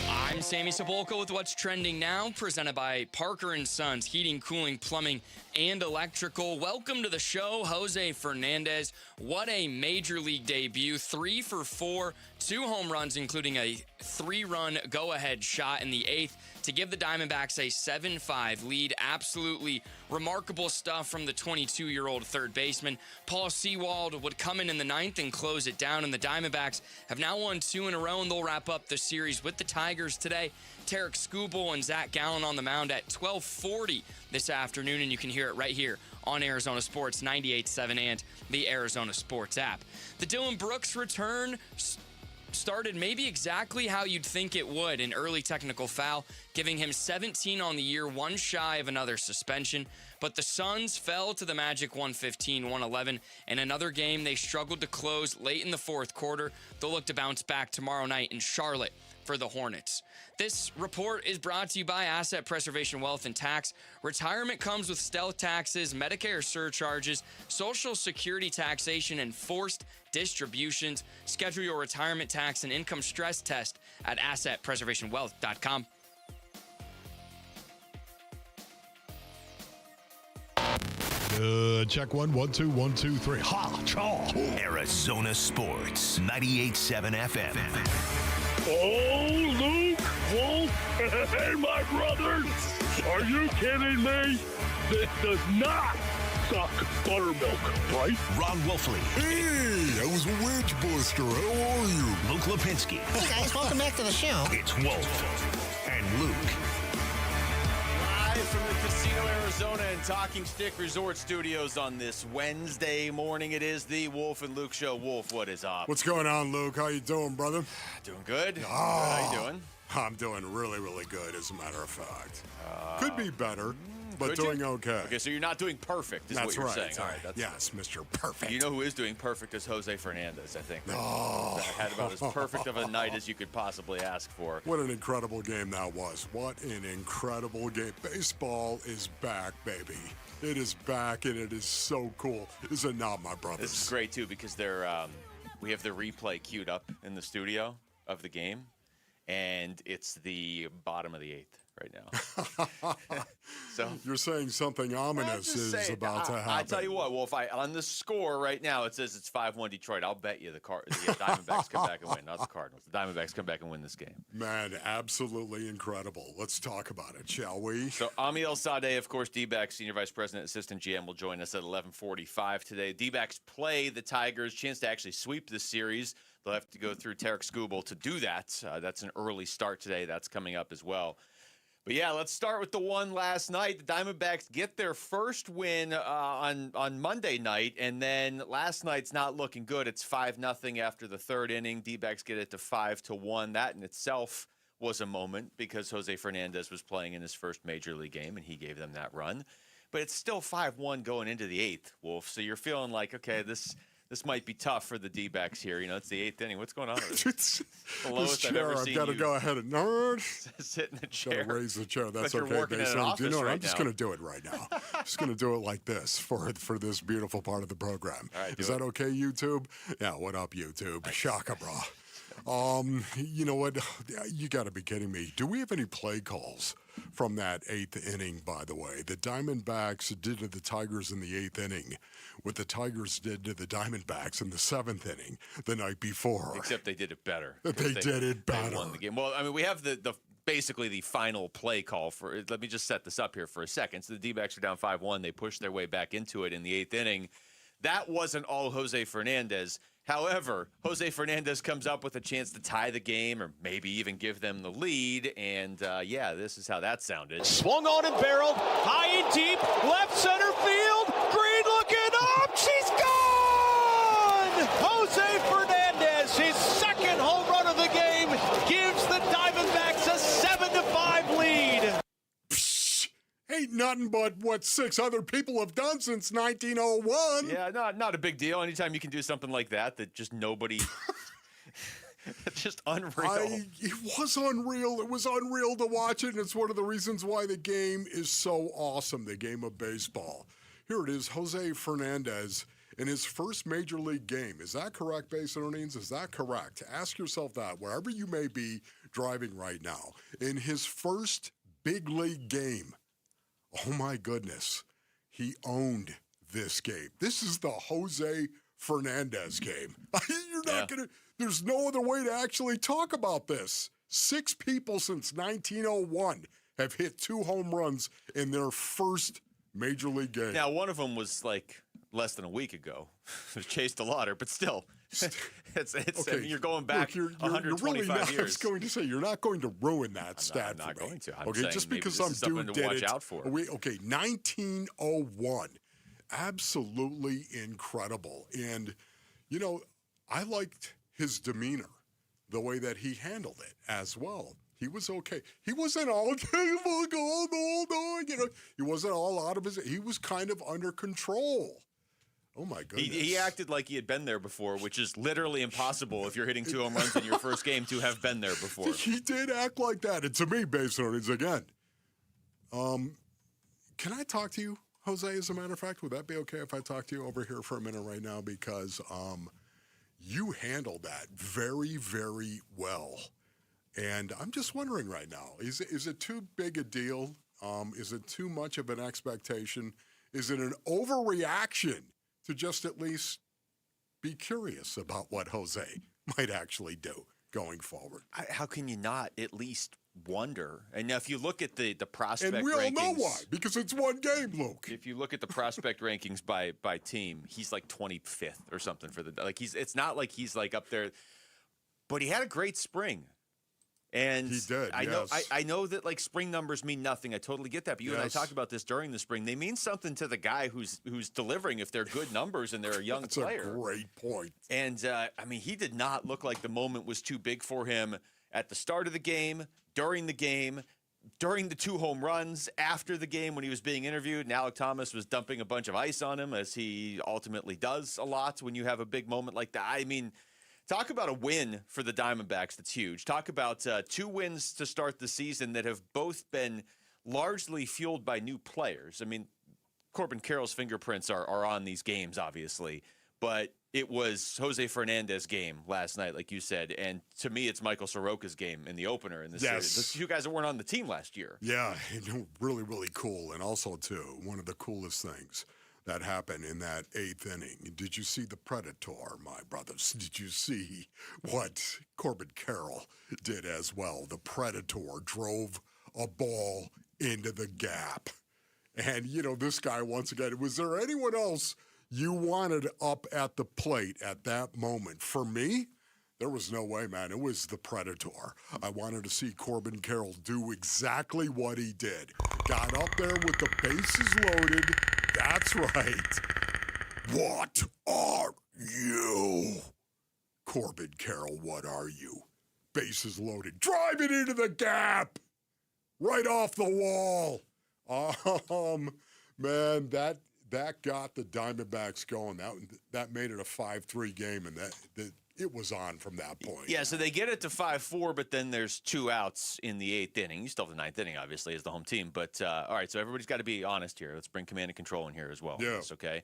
I'm Sammy Sepulka with what's trending now, presented by Parker & Sons, heating, cooling, plumbing, and electrical. Welcome to the show, Jose Fernandez. What a major league debut. 3 for 4, 2 home runs, including a 3-run go-ahead shot in the 8th to give the Diamondbacks a 7-5 lead. Absolutely remarkable stuff from the 22-year-old third baseman. Paul Sewald would come in the ninth and close it down, and the Diamondbacks have now won 2 in a row, and they'll wrap up the series with the Tigers today. Tarek Skubal and Zach Gallen on the mound at 12:40 this afternoon, and you can hear it right here on Arizona Sports 98.7 and the Arizona Sports app. The Dylan Brooks return started maybe exactly how you'd think it would. An early technical foul, giving him 17 on the year, one shy of another suspension. But the Suns fell to the Magic 115-111. In another game, they struggled to close late in the fourth quarter. They'll look to bounce back tomorrow night in Charlotte for the Hornets. This report is brought to you by Asset Preservation Wealth and Tax. Retirement comes with stealth taxes, Medicare surcharges, Social Security taxation, and forced distributions. Schedule your retirement tax and income stress test at assetpreservationwealth.com. Check 1, 1, 2, 1, 2, 3. Ha! Chaw! Arizona Sports 98.7 FM. Oh, Luke, Wolf, hey, my brothers. Are you kidding me? This does not suck buttermilk, right? Ron Wolfley. Hey, I was a wedge buster. How are you? Luke Lipinski. Hey, guys, welcome back to the show. It's Wolf and Luke. Live from the Casino Arizona and Talking Stick Resort Studios on this Wednesday morning. It is the Wolf and Luke Show. Wolf, what is up? What's going on, Luke? How you doing, brother? Doing good. Oh, How you doing? I'm doing really, really good, as a matter of fact. Could be better, but doing okay. Okay, so you're not doing perfect, is That's what you're right. saying. All right, Yes, Mr. Perfect. You know who is doing perfect is Jose Fernandez, I think. Oh. Had about as perfect of a night as you could possibly ask for. What an incredible game that was. What an incredible game. Baseball is back, baby. It is back, and it is so cool. Is it not, my brothers? This is great, too, because we have the replay queued up in the studio of the game, and it's the bottom of the eighth right now. So you're saying something ominous is about to happen. I tell you what, Wolf, on the score right now, it says it's 5-1 Detroit. I'll bet you the Diamondbacks come back and win, not the Cardinals. The Diamondbacks come back and win this game. Man, absolutely incredible. Let's talk about it, shall we? So Ami El-Sadeh, of course, D-backs Senior Vice President, Assistant GM, will join us at 11:45 today. D-backs play the Tigers, chance to actually sweep this series. They'll have to go through Tarek Skubal to do that. That's an early start today. That's coming up as well. But yeah, let's start with the one last night. The Diamondbacks get their first win on Monday night, and then last night's not looking good. It's 5-0 after the third inning. D-backs get it to 5-1. That in itself was a moment because Jose Fernandez was playing in his first major league game, and he gave them that run. But it's still 5-1 going into the eighth, Wolf. So you're feeling like, okay, this might be tough for the D-backs here. You know, it's the eighth inning. What's going on? This chair, I've got to go ahead and sit in the chair. Got to raise the chair. That's like okay. You know what? I'm just going to do it right now. Just going to do it like this for this beautiful part of the program. All right, is that okay, YouTube? Yeah. What up, YouTube? Shaka, bro. You know what? You got to be kidding me. Do we have any play calls from that eighth inning, by the way? The Diamondbacks did to the Tigers in the eighth inning what the Tigers did to the Diamondbacks in the seventh inning the night before. Except they did it better. They did it better. They won the game. Well, I mean, we have the basically the final play call for. Let me just set this up here for a second. So the D-backs are down 5-1. They pushed their way back into it in the eighth inning. That wasn't all Jose Fernandez. However, Jose Fernandez comes up with a chance to tie the game or maybe even give them the lead. And, yeah, this is how that sounded. Swung on and barreled, high and deep, left center field. Green looking up. She's gone! Jose Fernandez, his second home run of the game, gives the Diamondbacks a 7-5 lead. Ain't nothing but what 6 other people have done since 1901. Yeah, not a big deal. Anytime you can do something like that just nobody. It's just unreal. It was unreal. It was unreal to watch it, and it's one of the reasons why the game is so awesome, the game of baseball. Here it is, Jose Fernandez in his first major league game. Is that correct, base earnings? Is that correct? Ask yourself that, wherever you may be driving right now. In his first big league game, oh my goodness, he owned this game. This is the Jose Fernandez game. You're not gonna. There's no other way to actually talk about this. 6 people since 1901 have hit 2 home runs in their first major league game. Now, one of them was like less than a week ago. It was Chase DeLauder, but still, it's okay. I mean, you're going back Look, 125 really not, years. I was going to say, you're not going to ruin that stat I'm not for me. going to. I'm okay, saying just maybe because this some is something dude to did watch it. out for. Okay, 1901. Absolutely incredible. And, you know, I liked his demeanor, the way that he handled it as well. He was okay. He wasn't all, you know, he wasn't all out of his, he was kind of under control. Oh, my goodness. He acted like he had been there before, which is literally impossible if you're hitting 2 home runs in your first game to have been there before. He did act like that. And to me, based on it, again, can I talk to you, Jose, as a matter of fact? Would that be okay if I talk to you over here for a minute right now? Because you handled that very, very well. And I'm just wondering right now, is it too big a deal? Is it too much of an expectation? Is it an overreaction to just at least be curious about what Jose might actually do going forward? How can you not at least wonder? And now if you look at the prospect rankings. And we all know why, because it's one game, Luke. If you look at the prospect rankings by team, he's like 25th or something for the like. It's not like he's like up there, but he had a great spring. And he did. I know that like spring numbers mean nothing. I totally get that. But you and I talked about this during the spring. They mean something to the guy who's delivering if they're good numbers and they're a young player. That's a great point. And I mean, he did not look like the moment was too big for him at the start of the game, during the 2 home runs, after the game when he was being interviewed. And Alec Thomas was dumping a bunch of ice on him, as he ultimately does a lot when you have a big moment like that. I mean, talk about a win for the Diamondbacks that's huge. Talk about 2 wins to start the season that have both been largely fueled by new players. I mean, Corbin Carroll's fingerprints are on these games, obviously, but it was Jose Fernandez's game last night, like you said, and to me, it's Michael Soroka's game in the opener in the series. The 2 guys that weren't on the team last year. Yeah, really, really cool. And also, too, one of the coolest things that happened in that 8th inning. Did you see the Predator, my brothers? Did you see what Corbin Carroll did as well? The Predator drove a ball into the gap. And, you know, this guy, once again, was there anyone else you wanted up at the plate at that moment? For me, there was no way, man. It was the Predator. I wanted to see Corbin Carroll do exactly what he did. Got up there with the bases loaded. That's right. What are you? Corbin Carroll, what are you? Bases loaded. Drive it into the gap. Right off the wall. Man, that got the Diamondbacks going. That made it a 5-3 game, and it was on from that point. Yeah, so they get it to 5-4, but then there's 2 outs in the 8th inning. You still have the 9th inning, obviously, as the home team. But, all right, so everybody's got to be honest here. Let's bring command and control in here as well. Yeah. That's okay?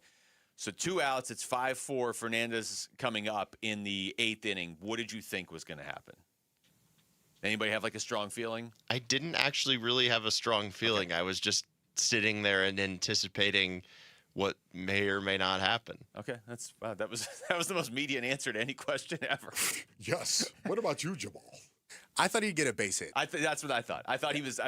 So 2 outs, it's 5-4. Fernandez coming up in the 8th inning. What did you think was going to happen? Anybody have, like, a strong feeling? I didn't actually really have a strong feeling. Okay. I was just sitting there and anticipating what may or may not happen. Okay, that was the most median answer to any question ever. Yes. What about you, Jamal? I thought he'd get a base hit. That's what I thought. I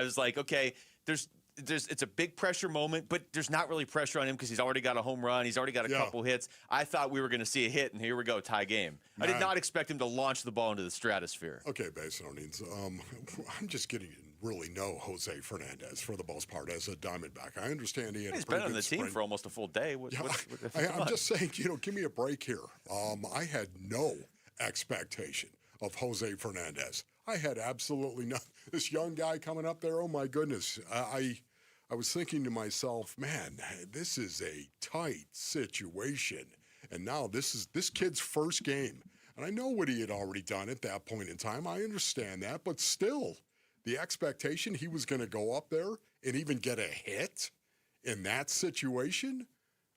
was like, okay, it's a big pressure moment, but there's not really pressure on him because he's already got a home run. He's already got a couple hits. I thought we were going to see a hit, and here we go, tie game. I did not expect him to launch the ball into the stratosphere. Okay, Basinonians, I'm just getting to really know Jose Fernandez for the most part as a Diamondback. I understand he had He's a pretty been on the spring. team for almost a full day. I'm just saying, give me a break here. I had no expectation of Jose Fernandez. I had absolutely nothing. This young guy coming up there, oh my goodness. I was thinking to myself, man, this is a tight situation. And now this kid's first game. And I know what he had already done at that point in time. I understand that. But still, the expectation he was going to go up there and even get a hit in that situation?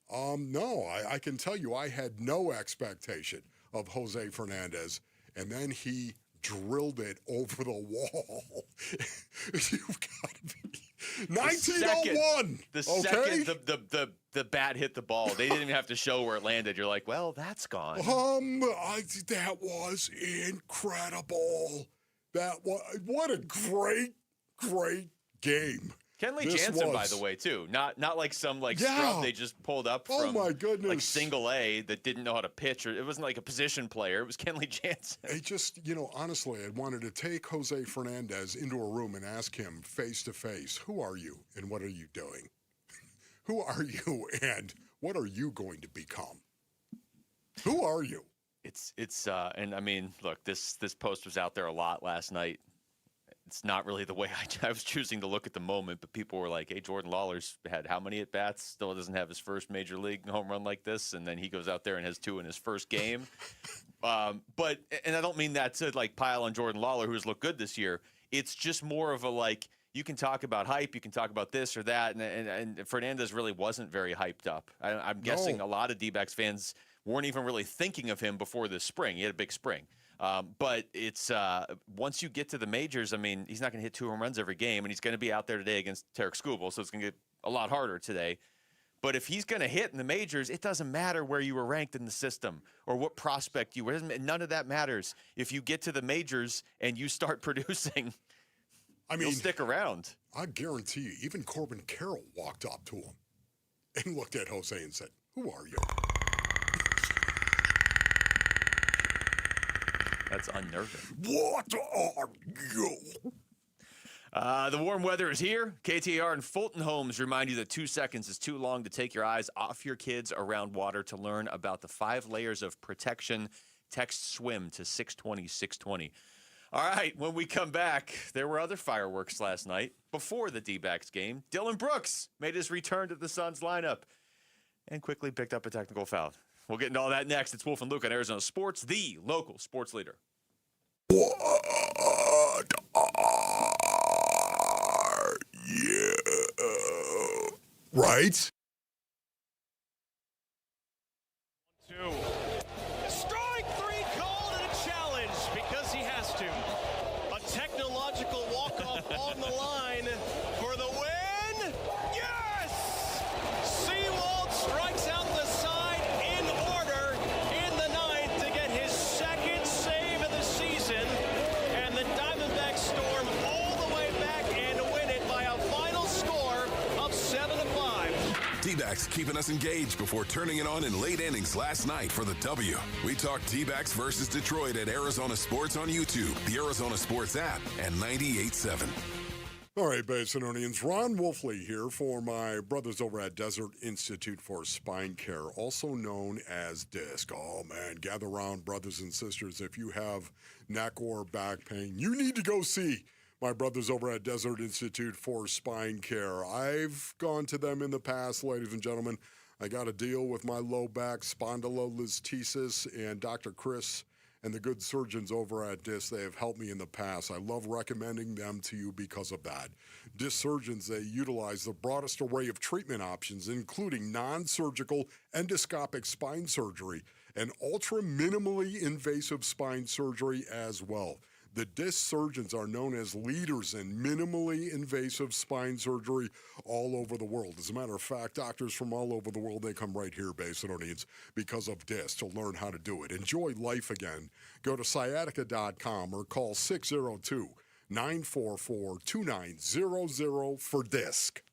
No, I can tell you I had no expectation of Jose Fernandez. And then he drilled it over the wall. You've got to be 1901. The second the bat hit the ball, they didn't even have to show where it landed. You're like, well, that's gone. That was incredible. What a great game. Kenley This Jansen, by was. the way, too. Not like some scrub they just pulled up from my goodness. like single A that didn't know how to pitch. Or it wasn't like a position player. It was Kenley Jansen. It just, honestly, I wanted to take Jose Fernandez into a room and ask him face to face, who are you and what are you doing? Who are you and what are you going to become? Who are you? And I mean, look, this post was out there a lot last night. It's not really the way I was choosing to look at the moment, but people were like, hey, Jordan Lawler's had how many at-bats? Still doesn't have his first major league home run like this, and then he goes out there and has 2 in his first game. And I don't mean that to, pile on Jordan Lawler, who's looked good this year. It's just more of a, you can talk about hype, you can talk about this or that, and Fernandez really wasn't very hyped up. I'm guessing a lot of D-backs fans weren't even really thinking of him before this spring. He had a big spring. But it's once you get to the majors, I mean, he's not going to hit 2 home runs every game, and he's going to be out there today against Tarek Skubal, so it's going to get a lot harder today. But if he's going to hit in the majors, it doesn't matter where you were ranked in the system or what prospect you were. None of that matters. If you get to the majors and you start producing, you'll stick around. I guarantee you, even Corbin Carroll walked up to him and looked at Jose and said, who are you? That's unnerving. What are you? The warm weather is here. KTAR and Fulton Homes remind you that 2 seconds is too long to take your eyes off your kids around water. To learn about the 5 layers of protection, text SWIM to 620-620. All right, when we come back, there were other fireworks last night before the D-backs game. Dylan Brooks made his return to the Suns lineup and quickly picked up a technical foul. We'll get into all that next. It's Wolf and Luke on Arizona Sports, the local sports leader. What are you? Right? 2. Strike 3 called and a challenge because he has to. A technological walk-off on the line for the win. Yes! Seawald strikes out the side in order in the 9th to get his 2nd save of the season. And the Diamondbacks storm all the way back and win it by a final score of 7-5. D-backs keeping us engaged before turning it on in late innings last night for the W. We talked D-backs versus Detroit at Arizona Sports on YouTube, the Arizona Sports app, and 98.7. All right, Basinonians, Ron Wolfley here for my brothers over at Desert Institute for Spine Care, also known as DISC. Oh, man, gather around, brothers and sisters. If you have neck or back pain, you need to go see my brothers over at Desert Institute for Spine Care. I've gone to them in the past, ladies and gentlemen. I got a deal with my low back spondylolisthesis, and Dr. Chris and the good surgeons over at DISC, they have helped me in the past. I love recommending them to you because of that. DISC surgeons, they utilize the broadest array of treatment options, including non-surgical endoscopic spine surgery and ultra-minimally invasive spine surgery as well. The DISC surgeons are known as leaders in minimally invasive spine surgery all over the world. As a matter of fact, doctors from all over the world, they come right here, Basinonians, because of DISC to learn how to do it. Enjoy life again. Go to sciatica.com or call 602-944-2900 for DISC.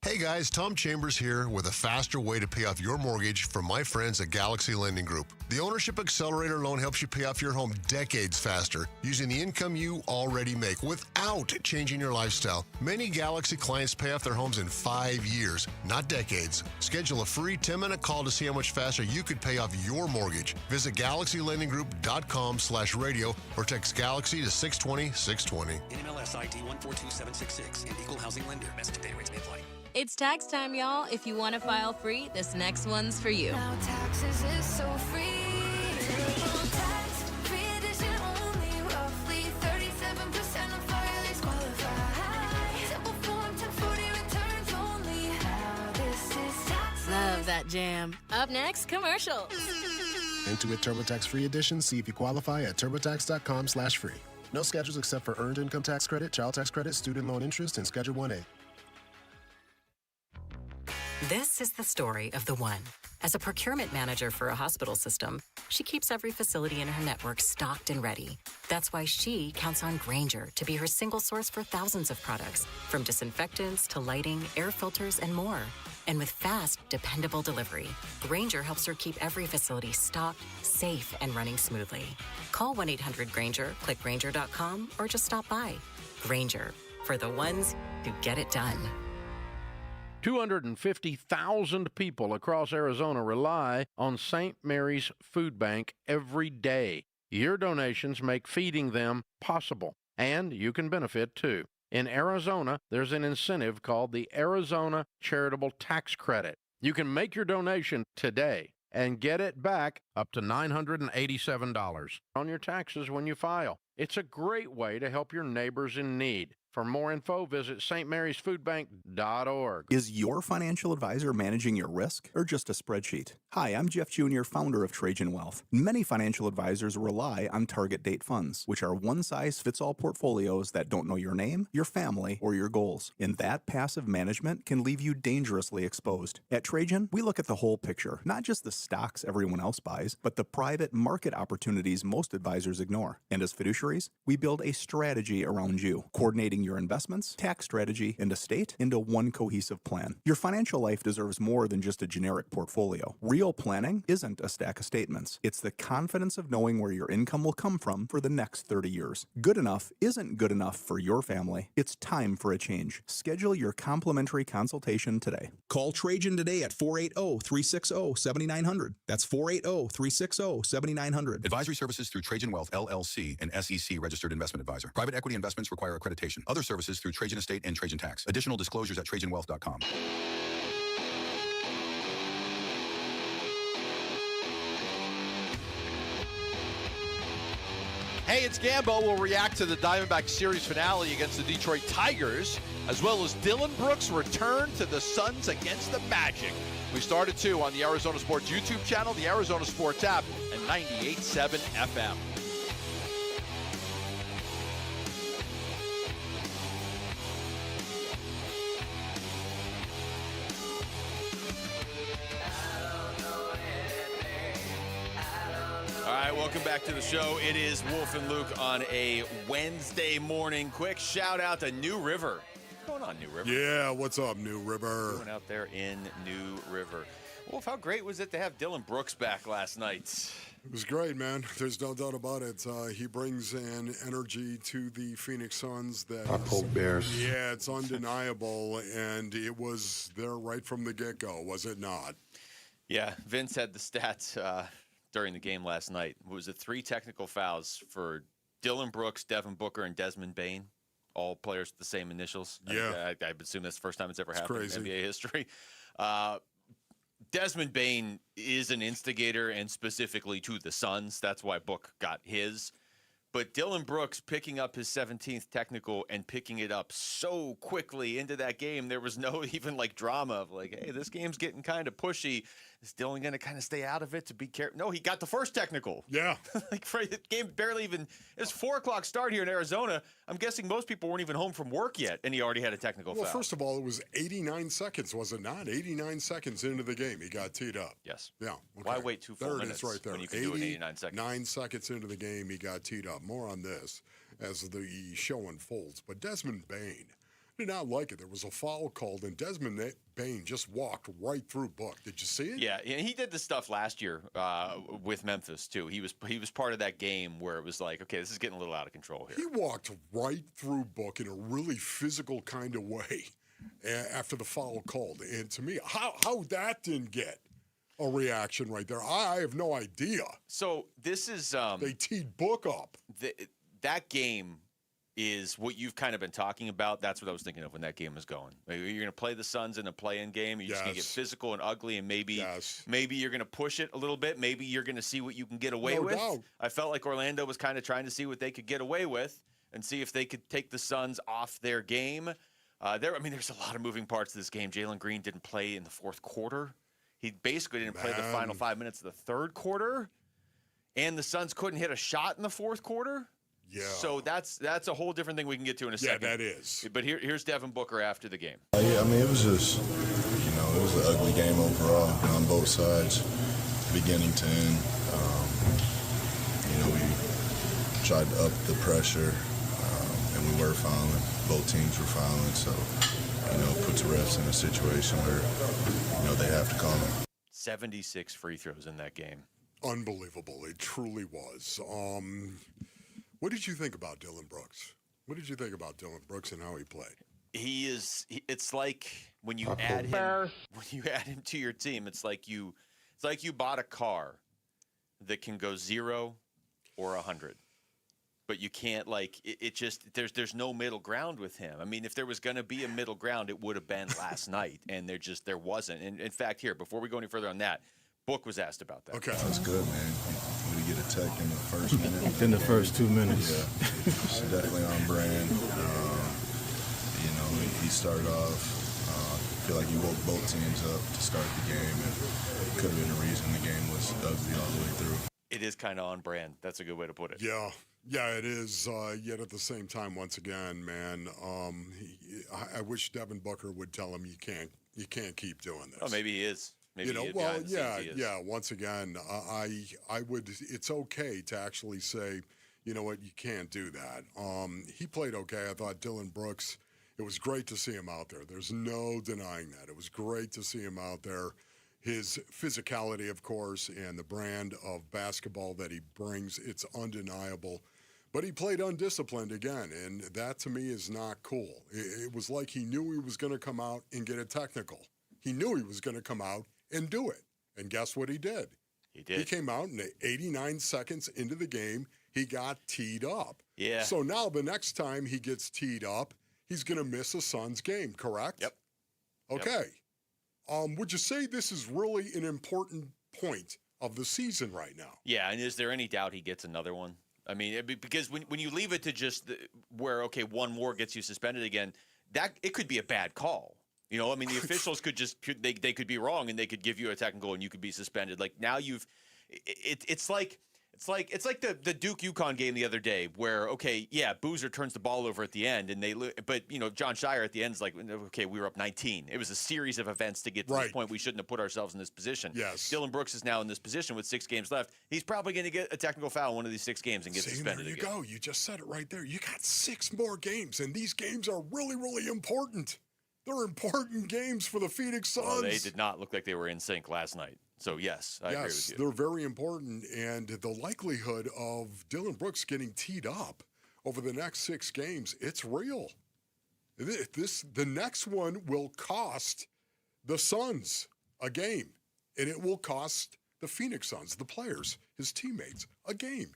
Hey guys, Tom Chambers here with a faster way to pay off your mortgage from my friends at Galaxy Lending Group. The Ownership Accelerator loan helps you pay off your home decades faster using the income you already make without changing your lifestyle. Many Galaxy clients pay off their homes in 5 years, not decades. Schedule a free 10-minute call to see how much faster you could pay off your mortgage. Visit GalaxyLendingGroup.com/radio or text Galaxy to 620-620. NMLS ID 142766 and Equal Housing Lender. Message data rates may apply. It's tax time, y'all. If you want to file free, this next one's for you. Now taxes is so free. Tax-free edition only. Roughly 37% of filers qualify. Simple form 1040 returns only. How this is taxes. Love that jam. Up next, commercials. Intuit TurboTax Free Edition. See if you qualify at turbotax.com/free. No schedules except for earned income tax credit, child tax credit, student loan interest, and Schedule 1A. This is the story of the one. As a procurement manager for a hospital system, she keeps every facility in her network stocked and ready. That's why she counts on Grainger to be her single source for thousands of products, from disinfectants to lighting, air filters, and more. And with fast, dependable delivery, Grainger helps her keep every facility stocked, safe, and running smoothly. Call 1-800-GRAINGER, click Grainger.com, or just stop by. Grainger, for the ones who get it done. 250,000 people across Arizona rely on St. Mary's Food Bank every day. Your donations make feeding them possible, and you can benefit too. In Arizona, there's an incentive called the Arizona Charitable Tax Credit. You can make your donation today and get it back up to $987 on your taxes when you file. It's a great way to help your neighbors in need. For more info, visit stmarysfoodbank.org. Is your financial advisor managing your risk or just a spreadsheet? Hi, I'm Jeff Jr., founder of Trajan Wealth. Many financial advisors rely on target date funds, which are one-size-fits-all portfolios that don't know your name, your family, or your goals. And that passive management can leave you dangerously exposed. At Trajan, we look at the whole picture, not just the stocks everyone else buys, but the private market opportunities most advisors ignore. And as fiduciaries, we build a strategy around you, coordinating your investments, tax strategy, and estate into one cohesive plan. Your financial life deserves more than just a generic portfolio. Real planning isn't a stack of statements. It's the confidence of knowing where your income will come from for the next 30 years. Good enough isn't good enough for your family. It's time for a change. Schedule your complimentary consultation today. Call Trajan today at 480-360-7900. That's 480-360-7900. Advisory services through Trajan Wealth, LLC, an SEC registered investment advisor. Private equity investments require accreditation. Other services through Trajan Estate and Trajan Tax. Additional disclosures at TrajanWealth.com. Hey, it's Gambo. We'll react to the Diamondbacks series finale against the Detroit Tigers, as well as Dylan Brooks' return to the Suns against the Magic. We started too on the Arizona Sports YouTube channel, the Arizona Sports app, and 98.7 FM. All right, welcome back to the show. It is Wolf and Luke on a Wednesday morning. Quick shout out to New River. What's going on, New River? Yeah, what's up, New River? Going out there in New River. Wolf, how great was it to have Dylan Brooks back last night? It was great, man. There's no doubt about it. He brings an energy to the Phoenix Suns that I poke bears. Yeah, it's undeniable, and it was there right from the get-go, was it not? Yeah, Vince had the stats during the game last night. Was it 3 technical fouls for Dylan Brooks, Devin Booker, and Desmond Bain? All players with the same initials. Yeah. I assume that's the first time it's ever happened crazy. in NBA history. Desmond Bain is an instigator, and specifically to the Suns. That's why Book got his. But Dylan Brooks picking up his 17th technical and picking it up so quickly into that game, there was no even like drama of like, hey, this game's getting kind of pushy. Is Dylan going to kind of stay out of it to be careful? No, he got the first technical. Yeah. Like for the game barely even, it's 4 o'clock start here in Arizona. I'm guessing most people weren't even home from work yet, and he already had a technical Well, foul. first of all, it was 89 seconds, was it not? 89 seconds into the game, he got teed up. Yes. Yeah. Okay. Why wait 2 full there minutes it is right there. when you can do it in 89 seconds? 9 seconds into the game, he got teed up. More on this as the show unfolds. But Desmond Bain did not like it. There was a foul called, and Desmond Bain just walked right through Book. Did you see it? Yeah, and he did this stuff last year with Memphis too. He was part of that game where it was like, okay, this is getting a little out of control here. He walked right through Book in a really physical kind of way after the foul called. And to me, how that didn't get a reaction right there, I have no idea. So this is they teed Book up. That game is what you've kind of been talking about. That's what I was thinking of when that game was going. Like, you're going to play the Suns in a play-in game. You're just going to get physical and ugly, and maybe you're going to push it a little bit. Maybe you're going to see what you can get away with. Doubt. I felt like Orlando was kind of trying to see what they could get away with and see if they could take the Suns off their game. There's a lot of moving parts to this game. Jalen Green didn't play in the fourth quarter. He basically didn't play the final 5 minutes of the third quarter. And the Suns couldn't hit a shot in the fourth quarter. Yeah. So that's a whole different thing we can get to in a second. Yeah, that is. But here's Devin Booker after the game. It was just, it was an ugly game overall on both sides, beginning to end. we tried to up the pressure, and we were fouling. Both teams were fouling, so, puts refs in a situation where, they have to call them. 76 free throws in that game. Unbelievable. It truly was. What did you think about Dillon Brooks? What did you think about Dillon Brooks and how he played? It's like when you add him to your team, it's like you bought a car that can go 0 or 100. But you can't, there's no middle ground with him. I mean, if there was going to be a middle ground, it would have been last night, and there wasn't. And in fact, here, before we go any further on that, Book was asked about that. Okay. That's good, man. When you get a tech in the first minute. Within the first 2 minutes. Yeah, it's definitely on brand. He started off, I feel like he woke both teams up to start the game, and it could have been the reason the game was ugly all the way through. It is kind of on brand. That's a good way to put it. Yeah. Yeah, it is. Yet at the same time, once again, man, I wish Devin Booker would tell him you can't keep doing this. Oh, maybe he is. Maybe Once again, I would. It's okay to actually say, you know what, you can't do that. He played okay. I thought Dillon Brooks. It was great to see him out there. There's no denying that. It was great to see him out there. His physicality, of course, and the brand of basketball that he brings, it's undeniable. But he played undisciplined again, and that to me is not cool. It was like he knew he was going to come out and get a technical. He knew he was going to come out and do it. And guess what he did? He did. He came out, and 89 seconds into the game, he got teed up. Yeah. So now the next time he gets teed up, he's going to miss a Suns game, correct? Yep. Okay. Yep. Would you say this is really an important point of the season right now? Yeah, and is there any doubt he gets another one? I mean, because when you leave it to just one more gets you suspended again, that it could be a bad call. The officials could could be wrong and they could give you a technical and you could be suspended. Like now it's like the Duke UConn game the other day where Boozer turns the ball over at the end and but John Shire at the end is like, okay, we were up 19. It was a series of events to get to this point. We shouldn't have put ourselves in this position. Yes. Dillon Brooks is now in this position with 6 games left. He's probably going to get a technical foul in one of these 6 games and get suspended there you again. go. You just said it right there. You got 6 more games, and these games are really, really important. They're important games for the Phoenix Suns. Well, they did not look like they were in sync last night. So, yes, I agree with you. They're very important, and the likelihood of Dillon Brooks getting teed up over the next 6 games, it's real. The next one will cost the Suns a game, and it will cost the Phoenix Suns, the players, his teammates, a game.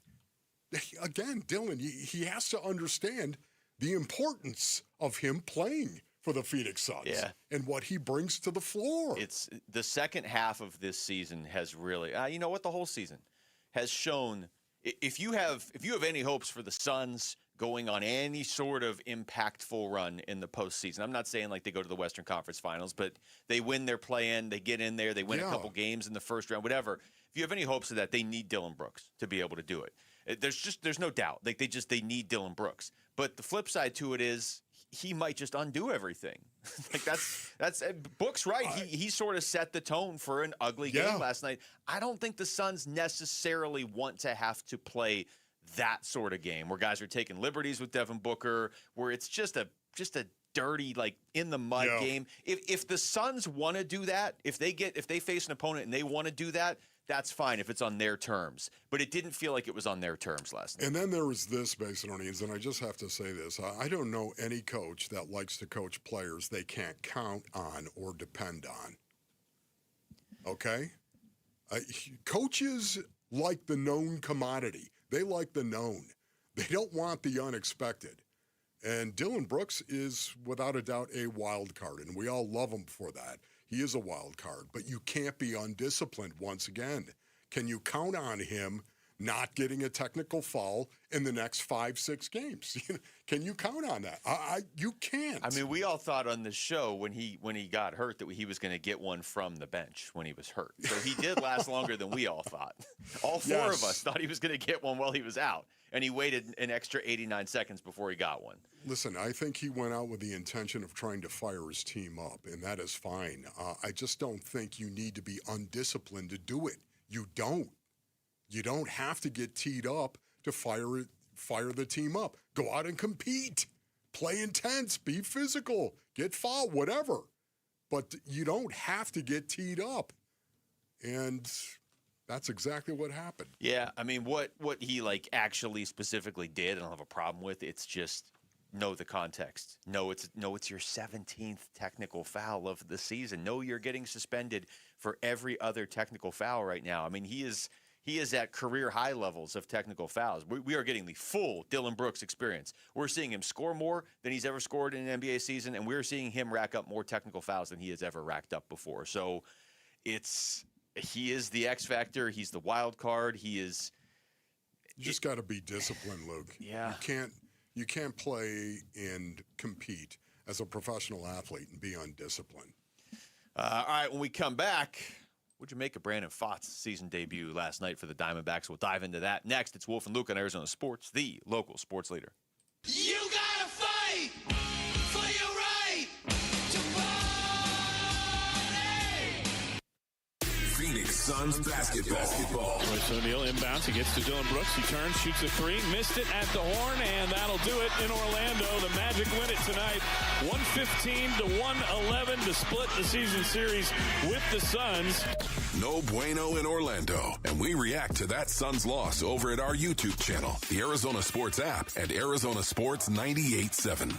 Again, Dillon, he has to understand the importance of him playing for the Phoenix Suns and what he brings to the floor. It's the second half of this season has really, the whole season has shown. If you have any hopes for the Suns going on any sort of impactful run in the postseason, I'm not saying like they go to the Western Conference Finals, but they win their play-in, they get in there, they win a couple games in the first round, whatever. If you have any hopes of that, they need Dillon Brooks to be able to do it. There's no doubt. Like they need Dillon Brooks. But the flip side to it is he might just undo everything. Like that's Book's right. He sort of set the tone for an ugly game last night. I don't think the Suns necessarily want to have to play that sort of game where guys are taking liberties with Devin Booker, where it's just a dirty, like in the mud game. If the Suns want to do that, if they face an opponent and they want to do that, that's fine if it's on their terms. But it didn't feel like it was on their terms last night. And then there was this, Basinonians, and I just have to say this. I don't know any coach that likes to coach players they can't count on or depend on. Okay? Coaches like the known commodity. They like the known. They don't want the unexpected. And Dillon Brooks is, without a doubt, a wild card, and we all love him for that. He is a wild card, but you can't be undisciplined once again. Can you count on him not getting a technical foul in the next 5-6 games? Can you count on that? You can't. I mean, we all thought on the show when he got hurt that he was going to get one from the bench when he was hurt. So he did last longer than we all thought. All 4 of us thought he was going to get one while he was out, and he waited an extra 89 seconds before he got one. Listen, I think he went out with the intention of trying to fire his team up, and that is fine. I just don't think you need to be undisciplined to do it. You don't. You don't have to get teed up to fire the team up. Go out and compete. Play intense. Be physical. Get fouled, whatever. But you don't have to get teed up. And that's exactly what happened. Yeah, I mean, what he actually specifically did, I don't have a problem with. It's just know the context. Know it's your 17th technical foul of the season. Know you're getting suspended for every other technical foul right now. I mean, he is at career high levels of technical fouls. We are getting the full Dylan Brooks experience. We're seeing him score more than he's ever scored in an NBA season, and we're seeing him rack up more technical fouls than he has ever racked up before. So he is the X factor. He's the wild card. You just got to be disciplined, Luke. Yeah. You can't play and compete as a professional athlete and be undisciplined. All right, when we come back, what'd you make of Brandon Pfaadt's season debut last night for the Diamondbacks? We'll dive into that next. It's Wolf and Luke on Arizona Sports, the local sports leader. You gotta fight for your right to Phoenix Suns basketball. Royce O'Neal inbounds. He gets to Dylan Brooks. He turns, shoots a three. Missed it at the horn, and that'll do it in Orlando. The Magic win it tonight. 115-111 to split the season series with the Suns. No bueno in Orlando. And we react to that Suns loss over at our YouTube channel, the Arizona Sports app, and Arizona Sports 98.7.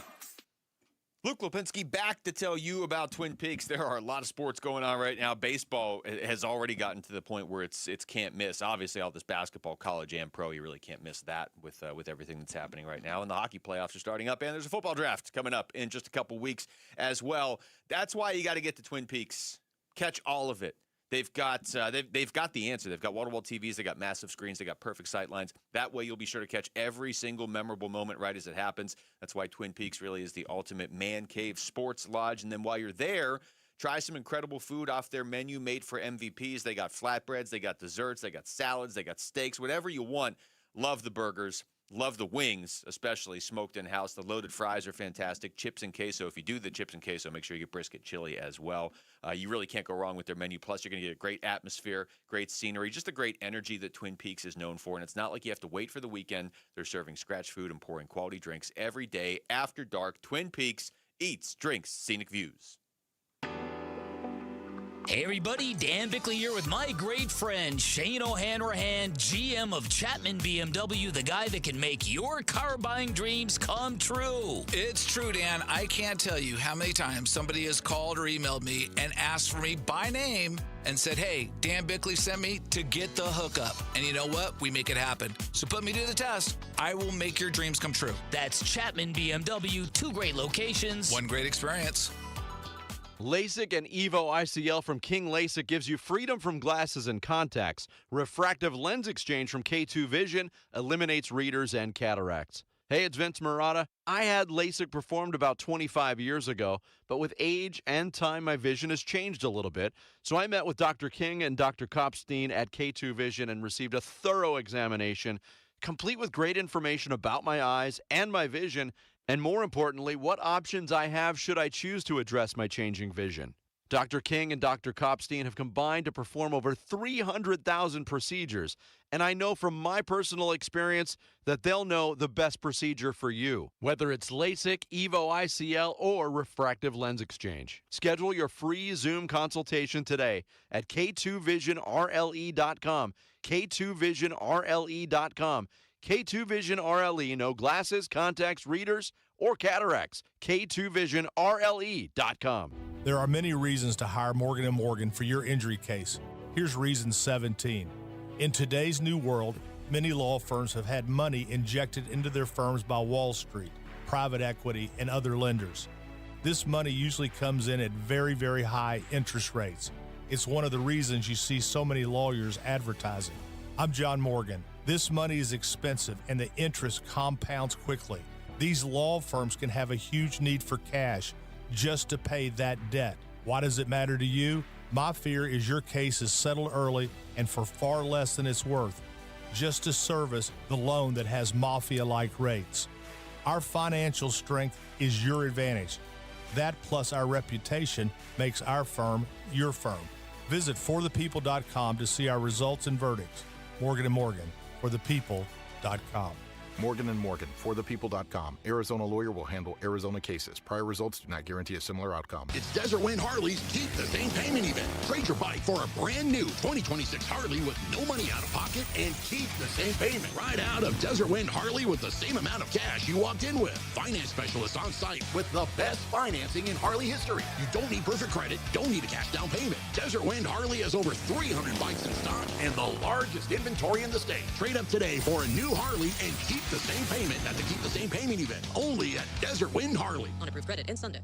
Luke Lipinski back to tell you about Twin Peaks. There are a lot of sports going on right now. Baseball has already gotten to the point where it's can't miss. Obviously, all this basketball, college and pro, you really can't miss that with everything that's happening right now. And the hockey playoffs are starting up, and there's a football draft coming up in just a couple weeks as well. That's why you got to get to Twin Peaks. Catch all of it. They've got the answer. They've got wall-to-wall TVs. They got massive screens. They got perfect sight lines. That way, you'll be sure to catch every single memorable moment right as it happens. That's why Twin Peaks really is the ultimate man cave sports lodge. And then while you're there, try some incredible food off their menu made for MVPs. They got flatbreads. They got desserts. They got salads. They got steaks. Whatever you want. Love the burgers. Love the wings, especially smoked in-house. The loaded fries are fantastic. Chips and queso. If you do the chips and queso, make sure you get brisket chili as well. You really can't go wrong with their menu. Plus, you're going to get a great atmosphere, great scenery, just a great energy that Twin Peaks is known for. And it's not like you have to wait for the weekend. They're serving scratch food and pouring quality drinks every day after dark. Twin Peaks eats, drinks, scenic views. Hey everybody, Dan Bickley here with my great friend Shane O'Hanrahan, GM of Chapman BMW, the guy that can make your car buying dreams come true. It's true, Dan. I can't tell you how many times somebody has called or emailed me and asked for me by name and said, hey, Dan Bickley sent me to get the hookup. And you know what? We make it happen. So put me to the test. I will make your dreams come true. That's Chapman BMW, 2 great locations. 1 great experience. LASIK and EVO ICL from King LASIK gives you freedom from glasses and contacts. Refractive lens exchange from K2 Vision eliminates readers and cataracts. Hey, it's Vince Marotta. I had LASIK performed about 25 years ago, but with age and time, my vision has changed a little bit. So I met with Dr. King and Dr. Kopstein at K2 Vision and received a thorough examination, complete with great information about my eyes and my vision, and more importantly, what options I have should I choose to address my changing vision. Dr. King and Dr. Kopstein have combined to perform over 300,000 procedures, and I know from my personal experience that they'll know the best procedure for you, whether it's LASIK, EVO ICL, or refractive lens exchange. Schedule your free Zoom consultation today at K2VisionRLE.com, K2VisionRLE.com. K2 Vision RLE, no glasses, contacts, readers, or cataracts. K2VisionRLE.com. There are many reasons to hire Morgan & Morgan for your injury case. Here's reason 17. In today's new world, many law firms have had money injected into their firms by Wall Street, private equity, and other lenders. This money usually comes in at very, very high interest rates. It's one of the reasons you see so many lawyers advertising. I'm John Morgan. This money is expensive and the interest compounds quickly. These law firms can have a huge need for cash just to pay that debt. Why does it matter to you? My fear is your case is settled early and for far less than it's worth, just to service the loan that has mafia-like rates. Our financial strength is your advantage. That plus our reputation makes our firm your firm. Visit forthepeople.com to see our results and verdicts. Morgan & Morgan, forthepeople.com. Morgan & Morgan, forthepeople.com. Arizona lawyer will handle Arizona cases. Prior results do not guarantee a similar outcome. It's Desert Wind Harley's Keep the Same Payment event. Trade your bike for a brand new 2026 Harley with no money out of pocket and keep the same payment. Ride out of Desert Wind Harley with the same amount of cash you walked in with. Finance specialists on site with the best financing in Harley history. You don't need perfect credit, don't need a cash down payment. Desert Wind Harley has over 300 bikes in stock and the largest inventory in the state. Trade up today for a new Harley and keep the same payment at the Keep the Same Payment event. Only at Desert Wind Harley. On approved credit and Sunday.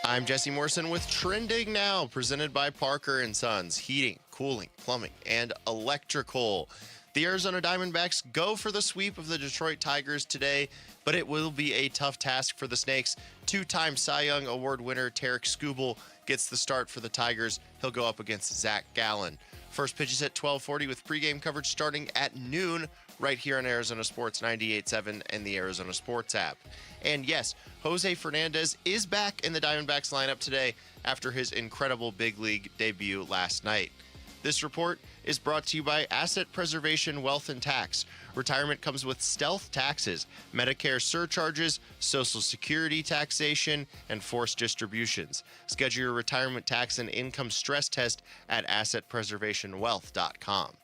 I'm Jesse Morrison with Trending Now, presented by Parker & Sons, heating, cooling, plumbing, and electrical. The Arizona Diamondbacks go for the sweep of the Detroit Tigers today, but it will be a tough task for the Snakes. Two-time Cy Young Award winner Tarek Skubal gets the start for the Tigers. He'll go up against Zach Gallen. First pitch is at 12:40 with pregame coverage starting at noon right here on Arizona Sports 98.7 and the Arizona Sports app. And yes, Jose Fernandez is back in the Diamondbacks lineup today after his incredible big league debut last night. This report is brought to you by Asset Preservation Wealth and Tax. Retirement comes with stealth taxes, Medicare surcharges, Social Security taxation, and forced distributions. Schedule your retirement tax and income stress test at assetpreservationwealth.com.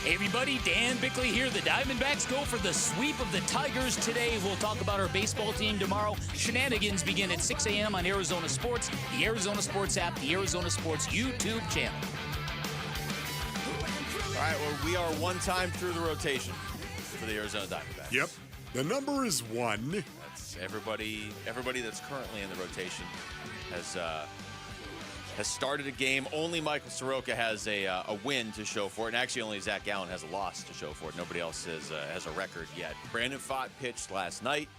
Hey everybody, Dan Bickley here. The Diamondbacks go for the sweep of the Tigers today. We'll talk about our baseball team tomorrow. Shenanigans begin at 6 a.m. on Arizona Sports, the Arizona Sports app, the Arizona Sports YouTube channel. All right, well, we are one time through the rotation for the Arizona Diamondbacks. Yep. The number is 1. That's everybody that's currently in the rotation has started a game. Only Michael Soroka has a win to show for it, and actually only Zach Gallen has a loss to show for it. Nobody else has a record yet. Brandon Pfaadt pitched last night,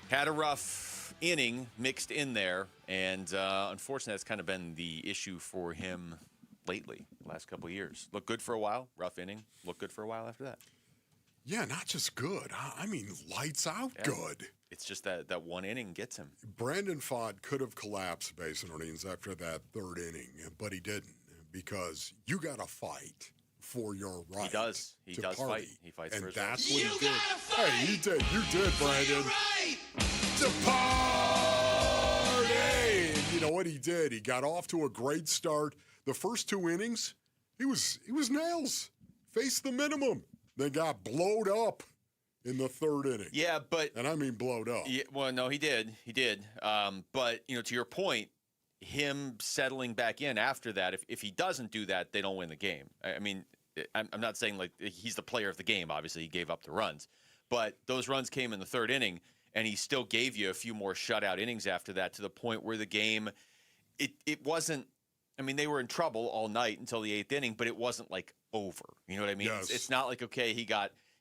had a rough inning mixed in there, and unfortunately that's kind of been the issue for him lately, last couple of years. Looked good for a while, rough inning, looked good for a while after that. Yeah, not just good. I mean, lights out good. It's just that one inning gets him. Brandon Pfaadt could have collapsed base innings after that third inning, but he didn't, because you got to fight for your right. He does. He does party. Fight. He fights for his that's right. what he did. Hey, you did, Brandon. To party! And you know what he did? He got off to a great start. The first 2 innings, he was nails. Faced the minimum. Then got blowed up in the third inning. Yeah, and I mean blowed up. Yeah, well, no, he did. But to your point, him settling back in after that, if he doesn't do that, they don't win the game. I mean, I'm not saying like he's the player of the game. Obviously, he gave up the runs, but those runs came in the third inning, and he still gave you a few more shutout innings after that, to the point where the game, it wasn't. I mean, they were in trouble all night until the 8th inning, but it wasn't like over. You know what I mean? Yes. It's not like, okay, he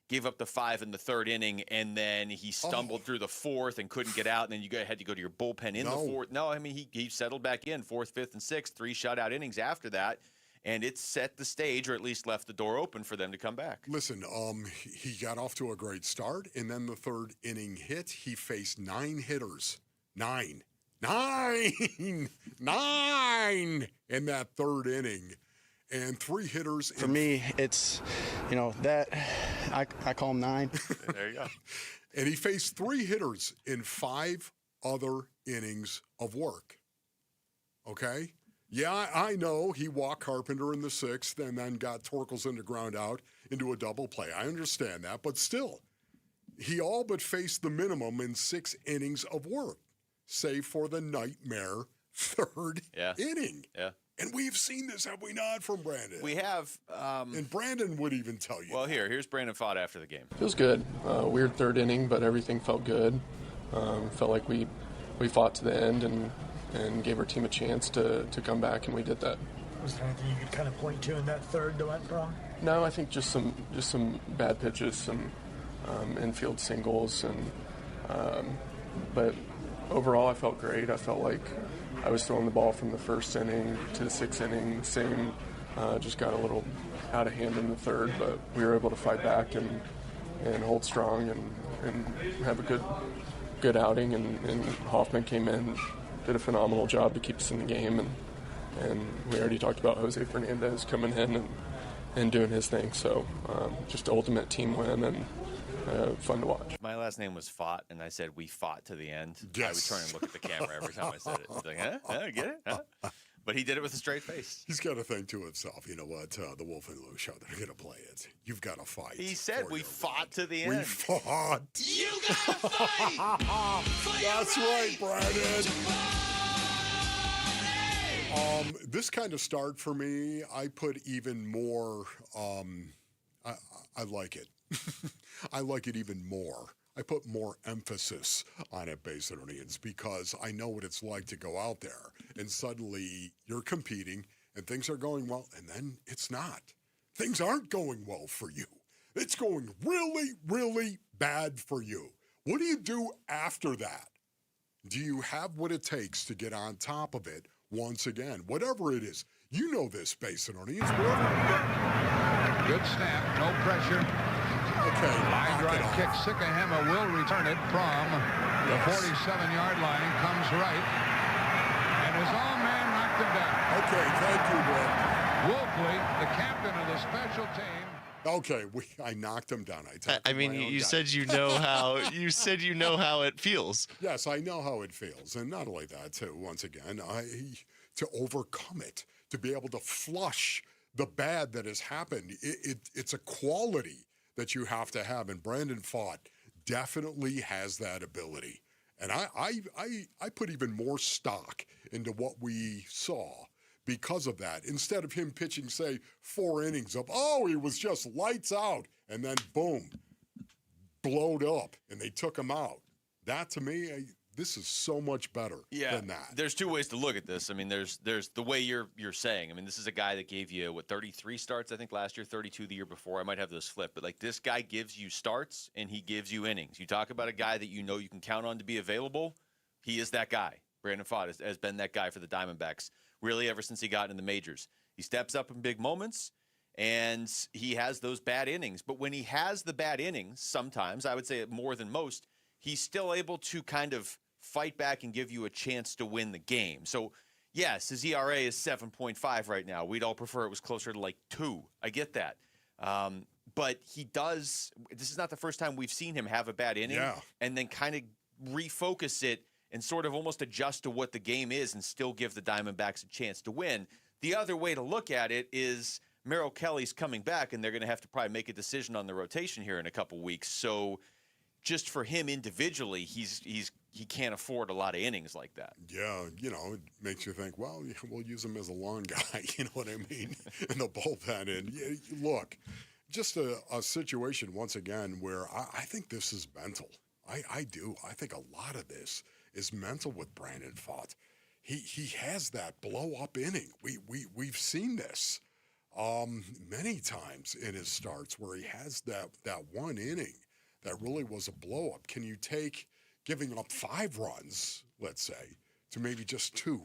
gave up the 5 in the third inning, and then he stumbled through the 4th and couldn't get out, and then you had to go to your bullpen in the 4th. No, I mean, he settled back in 4th, 5th, and 6th, 3 shutout innings after that, and it set the stage, or at least left the door open for them to come back. Listen, he got off to a great start, and then the third inning hit. He faced 9 hitters. 9 in that third inning, and 3 hitters. For me, it's, that I call them 9. There you go. And he faced 3 hitters in 5 other innings of work. Okay? Yeah, I know he walked Carpenter in the 6th and then got Torkelson to ground out into a double play. I understand that, but still, he all but faced the minimum in 6 innings of work, save for the nightmare third inning. Yeah. And we've seen this, have we not, from Brandon? We have. And Brandon would even tell you. Well, here's Brandon Pfaadt after the game. Feels good. Weird third inning, but everything felt good. Felt like we fought to the end and gave our team a chance to come back, and we did that. Was there anything you could kind of point to in that third that went wrong? No, I think just some bad pitches, some infield singles, and but overall I felt great. I felt like I was throwing the ball from the first inning to the sixth inning, the same. Just got a little out of hand in the third, but we were able to fight back and hold strong and have a good outing. And Hoffman came in, did a phenomenal job to keep us in the game. And we already talked about Jose Fernandez coming in and doing his thing. So just ultimate team win and fun to watch. My last name was Fought, and I said we fought to the end. Yes. I would turn and look at the camera every time I said it. He's like, huh? Get it? Huh? But he did it with a straight face. He's got to think to himself, you know what, the Wolf and Lou show, they're going to play it. You've got to fight. He said we fought to the end. We fought. You gotta fight. That's right, Brandon. This kind of start for me, I put even more, I like it. I like it even more. I put more emphasis on it, Basinonians, because I know what it's like to go out there and suddenly you're competing and things are going well, and then it's not. Things aren't going well for you. It's going really, really bad for you. What do you do after that? Do you have what it takes to get on top of it once again? Whatever it is. You know this, Basinonians. Good snap, no pressure. Okay. Line drive kick. Sikahema will return it from the 47-yard line. Comes right. And his own man knocked him down. Okay, thank you, Brett. Wolfley, the captain of the special team. Okay, I knocked him down. I mean, you said you know how it feels. Yes, I know how it feels, and not only that, too. Once again, to overcome it, to be able to flush the bad that has happened. It's a quality that you have to have, and Brandon Pfaadt definitely has that ability. And I put even more stock into what we saw because of that. Instead of him pitching, say, 4 innings of, he was just lights out, and then boom, blowed up, and they took him out. That, to me, this is so much better than that. There's 2 ways to look at this. I mean, there's the way you're saying. I mean, this is a guy that gave you, 33 starts, I think, last year, 32 the year before. I might have those flipped. But, this guy gives you starts, and he gives you innings. You talk about a guy that you know you can count on to be available. He is that guy. Brandon Pfaadt has been that guy for the Diamondbacks, really, ever since he got in the majors. He steps up in big moments, and he has those bad innings. But when he has the bad innings, sometimes, I would say more than most, he's still able to kind of fight back and give you a chance to win the game. So, yes, his ERA is 7.5 right now. We'd all prefer it was closer to 2. I get that. But he does – this is not the first time we've seen him have a bad inning and then kind of refocus it and sort of almost adjust to what the game is and still give the Diamondbacks a chance to win. The other way to look at it is Merrill Kelly's coming back, and they're going to have to probably make a decision on the rotation here in a couple weeks. So just for him individually, he can't afford a lot of innings like that. Yeah, it makes you think, well, we'll use him as a long guy, you know what I mean, in the bullpen. And look, just a situation, once again, where I think this is mental. I do. I think a lot of this is mental with Brandon Pfaadt. He has that blow-up inning. We've seen this many times in his starts where he has that one inning that really was a blow-up. Can you take giving up 5 runs, let's say, to maybe just 2?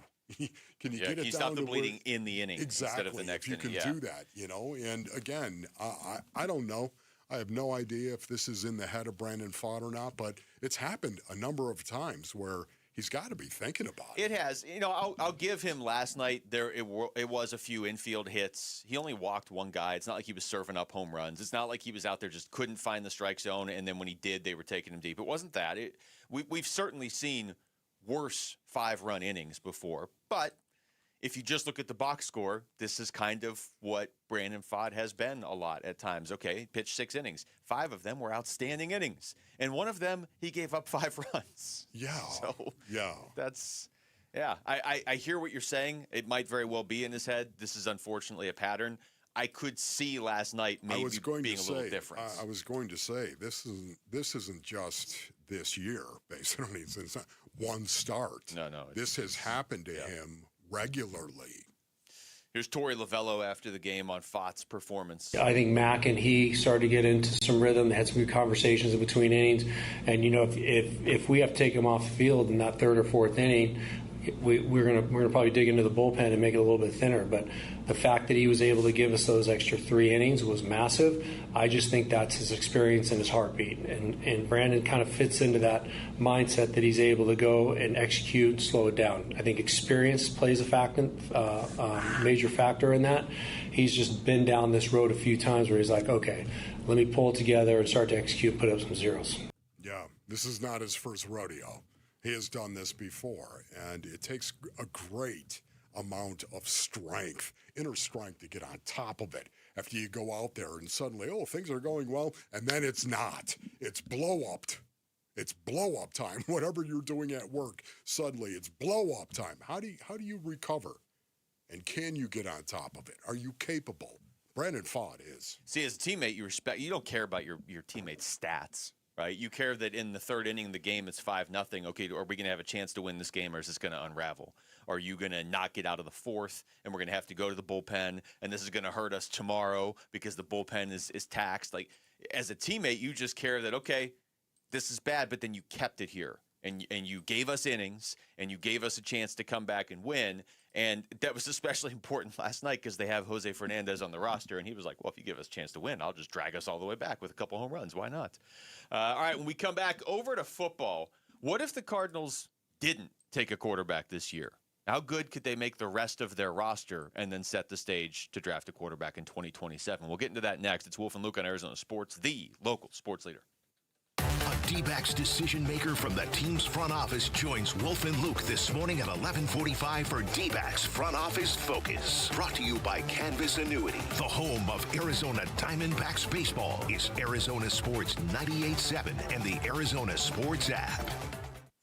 Can you get it he's down not the to bleeding in the inning exactly, instead of the next if you inning. can do that, And again, I don't know. I have no idea if this is in the head of Brandon Pfaadt or not, but it's happened a number of times where he's got to be thinking about it. It has. I'll give him last night. It was a few infield hits. He only walked 1 guy. It's not like he was serving up home runs. It's not like he was out there just couldn't find the strike zone, and then when he did, they were taking him deep. It wasn't that. We've certainly seen worse 5-run innings before, but if you just look at the box score, this is kind of what Brandon Pfaadt has been a lot at times. Okay, he pitched 6 innings. 5 of them were outstanding innings. And one of them, he gave up 5 runs. Yeah. So, that's, I hear what you're saying. It might very well be in his head. This is unfortunately a pattern. I could see last night maybe being a little different. I was going to say, this isn't just this year, basically. It's not one start. No. This has happened to him regularly. Here's Torey Lovello after the game on Pfaadt's performance. I think Mac and he started to get into some rhythm. They had some good conversations in between innings. And, if we have to take him off the field in that 3rd or 4th inning, we're gonna probably dig into the bullpen and make it a little bit thinner. But the fact that he was able to give us those extra 3 innings was massive. I just think that's his experience and his heartbeat. And Brandon kind of fits into that mindset that he's able to go and execute, slow it down. I think experience plays a major factor in that. He's just been down this road a few times where he's like, okay, let me pull it together and start to execute, put up some zeros. Yeah, this is not his first rodeo. He has done this before, and it takes a great amount of strength, inner strength, to get on top of it after you go out there and suddenly, things are going well, and then it's not. It's blow-up. It's blow-up time. Whatever you're doing at work, suddenly it's blow-up time. How do you recover? And can you get on top of it? Are you capable? Brandon Pfaadt is. See, as a teammate, you don't care about your teammates' stats, right? You care that in the third inning of the game, it's 5-0. Okay, are we going to have a chance to win this game, or is this going to unravel? Are you going to not get out of the fourth, and we're going to have to go to the bullpen, and this is going to hurt us tomorrow because the bullpen is taxed? Like, as a teammate, you just care that, okay, this is bad, but then you kept it here. And you gave us innings, and you gave us a chance to come back and win. And that was especially important last night because they have Jose Fernandez on the roster, and he was like, well, if you give us a chance to win, I'll just drag us all the way back with a couple home runs. Why not? All right, when we come back over to football, what if the Cardinals didn't take a quarterback this year? How good could they make the rest of their roster and then set the stage to draft a quarterback in 2027? We'll get into that next. It's Wolf and Luke on Arizona Sports, the local sports leader. A D-backs decision maker from the team's front office joins Wolf and Luke this morning at 11:45 for D-backs Front Office Focus. Brought to you by Canvas Annuity. The home of Arizona Diamondbacks baseball is Arizona Sports 98.7 and the Arizona Sports app.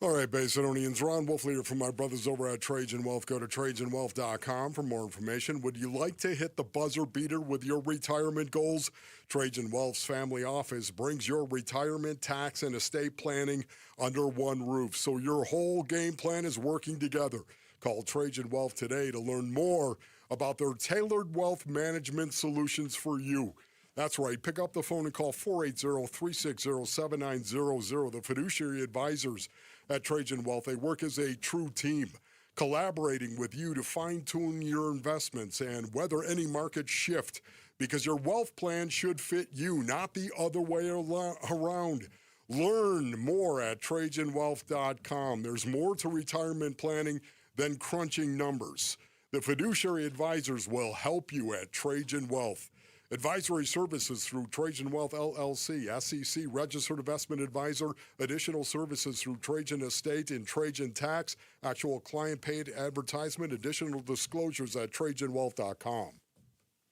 All right, Basinonians, Ron Wolf leader from my brothers over at Trajan Wealth. Go to TrajanWealth.com for more information. Would you like to hit the buzzer beater with your retirement goals? Trajan Wealth's family office brings your retirement, tax, and estate planning under one roof, so your whole game plan is working together. Call Trajan Wealth today to learn more about their tailored wealth management solutions for you. That's right. Pick up the phone and call 480-360-7900. The fiduciary advisors at Trajan Wealth, they work as a true team, collaborating with you to fine-tune your investments and weather any market shift, because your wealth plan should fit you, not the other way around. Learn more at TrajanWealth.com. There's more to retirement planning than crunching numbers. The fiduciary advisors will help you at Trajan Wealth. Advisory services through Trajan Wealth LLC, SEC registered investment advisor. Additional services through Trajan Estate and Trajan Tax. Actual client paid advertisement. Additional disclosures at TrajanWealth.com.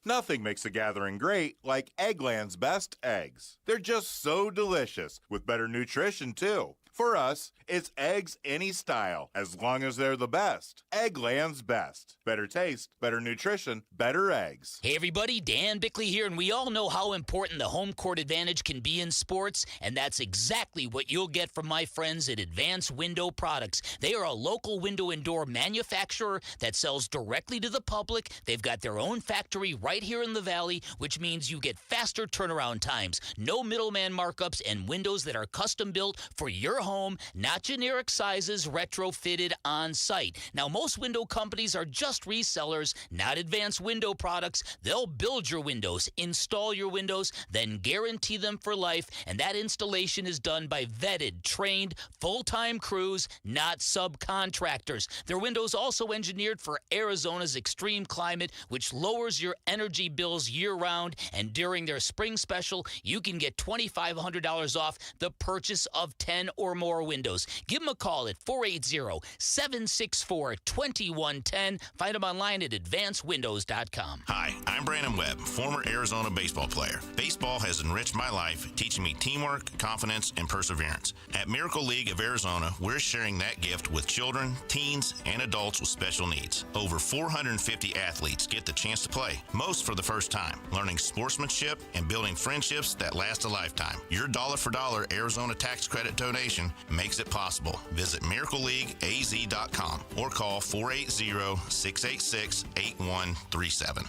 Nothing makes a gathering great like Eggland's best eggs. They're just so delicious, with better nutrition too. For us, it's eggs any style, as long as they're the best. Eggland's best. Better taste, better nutrition, better eggs. Hey everybody, Dan Bickley here, and we all know how important the home court advantage can be in sports, and that's exactly what you'll get from my friends at Advanced Window Products. They are a local window and door manufacturer that sells directly to the public. They've got their own factory right here in the Valley, which means you get faster turnaround times, no middleman markups, and windows that are custom built for your home, not generic sizes, retrofitted on site. Now, most window companies are just resellers, not Advanced Window Products. They'll build your windows, install your windows, then guarantee them for life, and that installation is done by vetted, trained, full-time crews, not subcontractors. Their windows also engineered for Arizona's extreme climate, which lowers your energy bills year-round, and during their spring special, you can get $2,500 off the purchase of 10 or more windows. Give them a call at 480-764-2110. Find them online at advancedwindows.com. Hi, I'm Brandon Webb, former Arizona baseball player. Baseball has enriched my life, teaching me teamwork, confidence, and perseverance. At Miracle League of Arizona, we're sharing that gift with children, teens, and adults with special needs. Over 450 athletes get the chance to play, most for the first time, learning sportsmanship and building friendships that last a lifetime. Your dollar-for-dollar Arizona tax credit donation makes it possible. Visit miracleleagueaz.com or call 480-686-8137.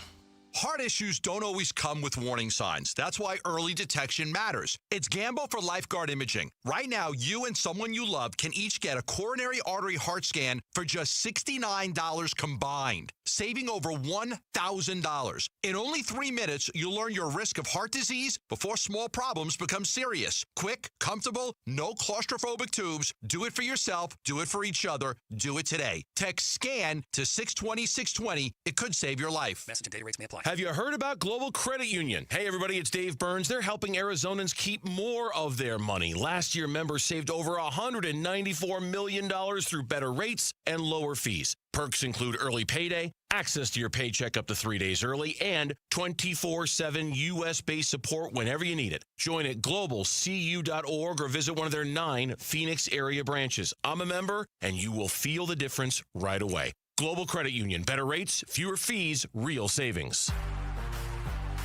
Heart issues don't always come with warning signs. That's why early detection matters. It's Gamble for Lifeguard Imaging. Right now, you and someone you love can each get a coronary artery heart scan for just $69 combined, saving over $1,000. In only 3 minutes, you'll learn your risk of heart disease before small problems become serious. Quick, comfortable, no claustrophobic tubes. Do it for yourself. Do it for each other. Do it today. Text SCAN to 620-620. It could save your life. Message and data rates may apply. Have you heard about Global Credit Union? Hey, everybody, it's Dave Burns. They're helping Arizonans keep more of their money. Last year, members saved over $194 million through better rates and lower fees. Perks include early payday, access to your paycheck up to 3 days early, and 24/7 U.S.-based support whenever you need it. Join at globalcu.org or visit one of their 9 Phoenix area branches. I'm a member, and you will feel the difference right away. Global Credit Union. Better rates, fewer fees, real savings.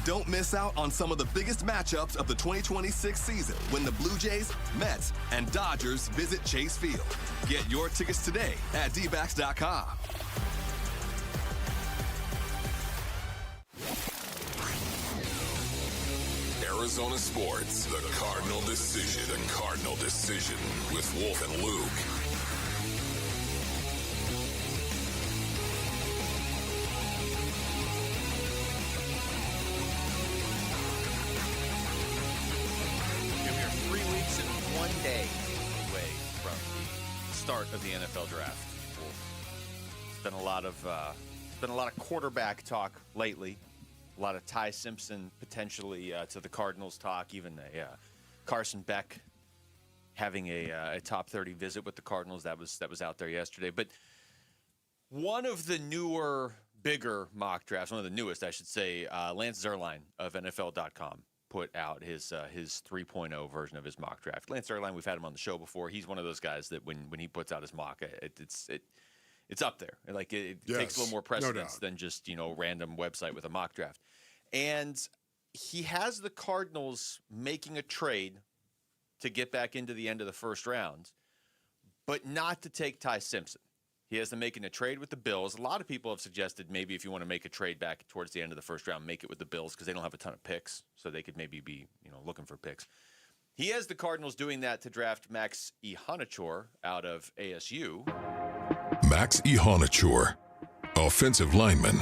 Don't miss out on some of the biggest matchups of the 2026 season when the Blue Jays, Mets, and Dodgers visit Chase Field. Get your tickets today at dbacks.com. Arizona Sports, the Cardinal Decision. The Cardinal Decision with Wolf and Luke. Day away from the start of the NFL draft. It's been a lot of quarterback talk lately. A lot of Ty Simpson potentially to the Cardinals talk. Even Carson Beck having a top 30 visit with the Cardinals. That was out there yesterday. But one of the newer, bigger mock drafts, one of the newest, I should say, Lance Zierlein of NFL.com. Put out his 3.0 version of his mock draft. Lance Zierlein, we've had him on the show before. He's one of those guys that when he puts out his mock, it's up there. Like it takes a little more precedence than just random website with a mock draft. And he has the Cardinals making a trade to get back into the end of the first round, but not to take Ty Simpson. He has them making a trade with the Bills. A lot of people have suggested maybe if you want to make a trade back towards the end of the first round, make it with the Bills because they don't have a ton of picks, so they could maybe be looking for picks. He has the Cardinals doing that to draft Max Ihonachor out of ASU. Max Ihonachor, offensive lineman,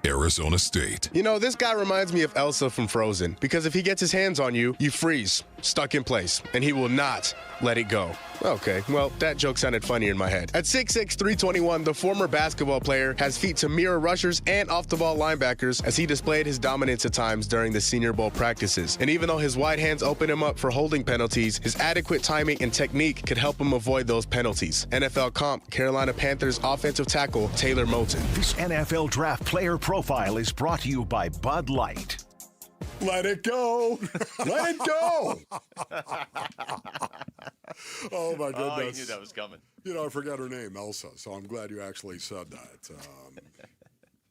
Arizona State. This guy reminds me of Elsa from Frozen because if he gets his hands on you, you freeze, stuck in place, and he will not let it go. Okay, well, that joke sounded funny in my head. At 6'6", 321, the former basketball player has feet to mirror rushers and off-the-ball linebackers as he displayed his dominance at times during the Senior Bowl practices. And even though his wide hands open him up for holding penalties, his adequate timing and technique could help him avoid those penalties. NFL comp, Carolina Panthers offensive tackle Taylor Moton. This NFL Draft Player Profile is brought to you by Bud Light. Let it go. Let it go. Oh, my goodness. Oh, you knew that was coming. I forgot her name, Elsa, so I'm glad you actually said that.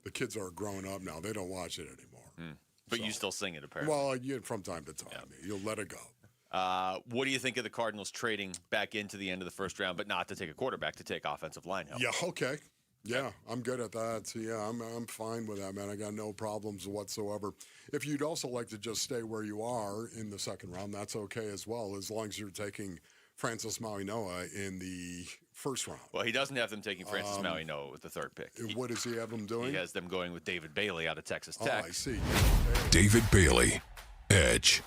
The kids are growing up now. They don't watch it anymore. But you still sing it, apparently. Well, from time to time. Yeah. You'll let it go. What do you think of the Cardinals trading back into the end of the first round, but not to take a quarterback, to take offensive line help? Yeah, okay. Yeah, I'm good at that. So, yeah, I'm fine with that, man. I got no problems whatsoever. If you'd also like to just stay where you are in the second round, that's okay as well, as long as you're taking Francis Mauigoa in the first round. Well, he doesn't have them taking Francis Mauigoa with the third pick. What does he have them doing? He has them going with David Bailey out of Texas Tech. Oh, I see. David Bailey, edge,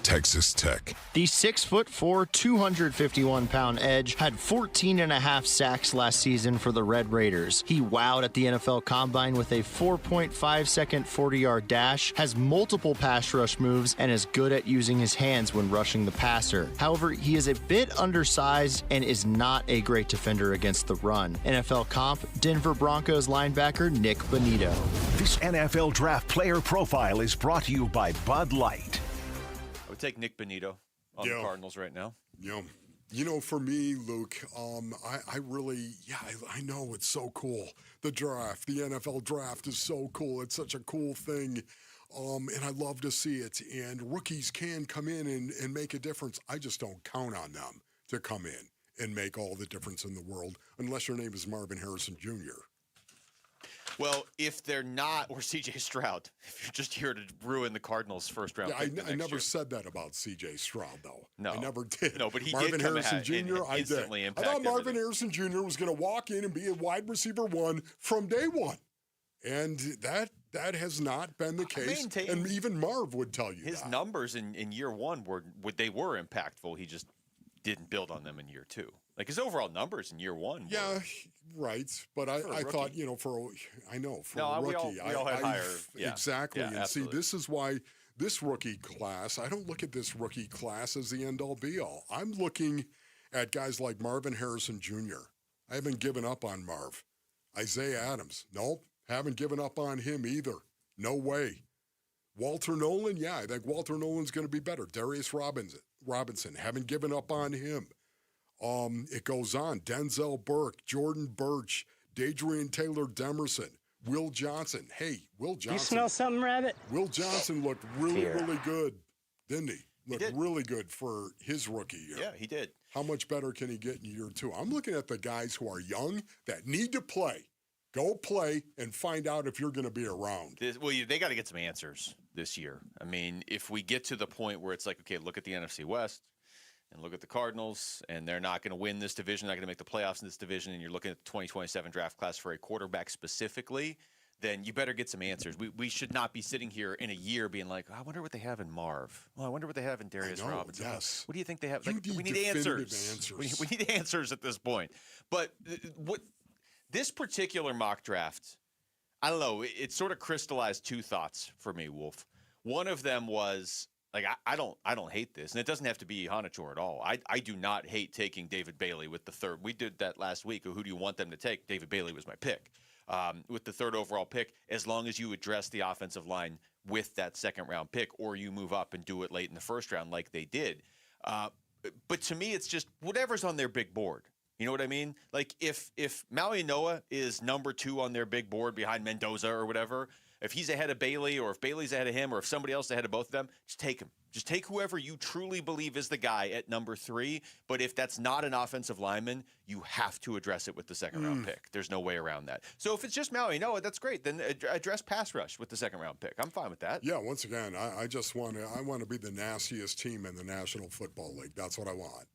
Texas Tech. The 6'4", 251-pound edge had 14.5 sacks last season for the Red Raiders. He wowed at the NFL Combine with a 4.5-second 40-yard dash, has multiple pass rush moves, and is good at using his hands when rushing the passer. However, he is a bit undersized and is not a great defender against the run. NFL comp, Denver Broncos linebacker Nick Bonito. This NFL Draft Player Profile is brought to you by Bud Light. I would take Nick Bonito on the Cardinals right now. Yeah. For me, Luke, I really, I know it's so cool. The draft, the NFL draft is so cool. It's such a cool thing. And I love to see it. And rookies can come in and make a difference. I just don't count on them to come in and make all the difference in the world unless your name is Marvin Harrison Jr. Well, if they're not, or C.J. Stroud, if you're just here to ruin the Cardinals' first-round Yeah, pick I never year. said that about C.J. Stroud, though. No. I never did. No, but he Marvin did come Harrison ahead Jr., and I instantly did. I impact thought Marvin everything. Harrison Jr. was going to walk in and be a wide receiver one from day one. And that has not been the case. And even Marv would tell you His that. numbers in year one were impactful. He just didn't build on them in year two. Like his overall numbers in year one. Yeah, right. But I thought, for a rookie. We all had higher. Yeah. Exactly. Yeah, and absolutely. see, this is why this rookie class, I don't look at this rookie class as the end all be all. I'm looking at guys like Marvin Harrison Jr. I haven't given up on Marv. Isaiah Adams. Nope. Haven't given up on him either. No way. Walter Nolan. Yeah, I think Walter Nolan's going to be better. Darius Robinson. Haven't given up on him. It goes on. Denzel Burke, Jordan Birch, Dadrian Taylor Demerson, Will Johnson. Hey, Will Johnson. You smell something, Rabbit? Will Johnson looked really, Here. really good, didn't he? Looked really good for his rookie year. Yeah, he did. How much better can he get in year two? I'm looking at the guys who are young that need to play. Go play and find out if you're going to be around. They got to get some answers this year. I mean, if we get to the point where it's like, okay, look at the NFC West and look at the Cardinals, and they're not going to win this division, not going to make the playoffs in this division, and you're looking at the 2027 draft class for a quarterback specifically, then you better get some answers. We should not be sitting here in a year being like, I wonder what they have in Marv. Well, I wonder what they have in Darius Robinson. Yes. What do you think they have? You Like, need we need definitive answers. answers. We need answers at this point. But what this particular mock draft, I don't know, it sort of crystallized two thoughts for me, Wolf. One of them was, like, I don't hate this, and it doesn't have to be Hanachor at all. I do not hate taking David Bailey with the third. We did that last week. Who do you want them to take? David Bailey was my pick. With the third overall pick, as long as you address the offensive line with that second-round pick, or you move up and do it late in the first round like they did. But to me, it's just whatever's on their big board. You know what I mean? Like, if Maui Noah is number 2 on their big board behind Mendoza or whatever, if he's ahead of Bailey, or if Bailey's ahead of him, or if somebody else is ahead of both of them, just take him. Just take whoever you truly believe is the guy at number 3. But if that's not an offensive lineman, you have to address it with the second-round pick. There's no way around that. So if it's just Maui Noah, that's great. Then address pass rush with the second-round pick. I'm fine with that. Yeah, once again, I just want to be the nastiest team in the National Football League. That's what I want.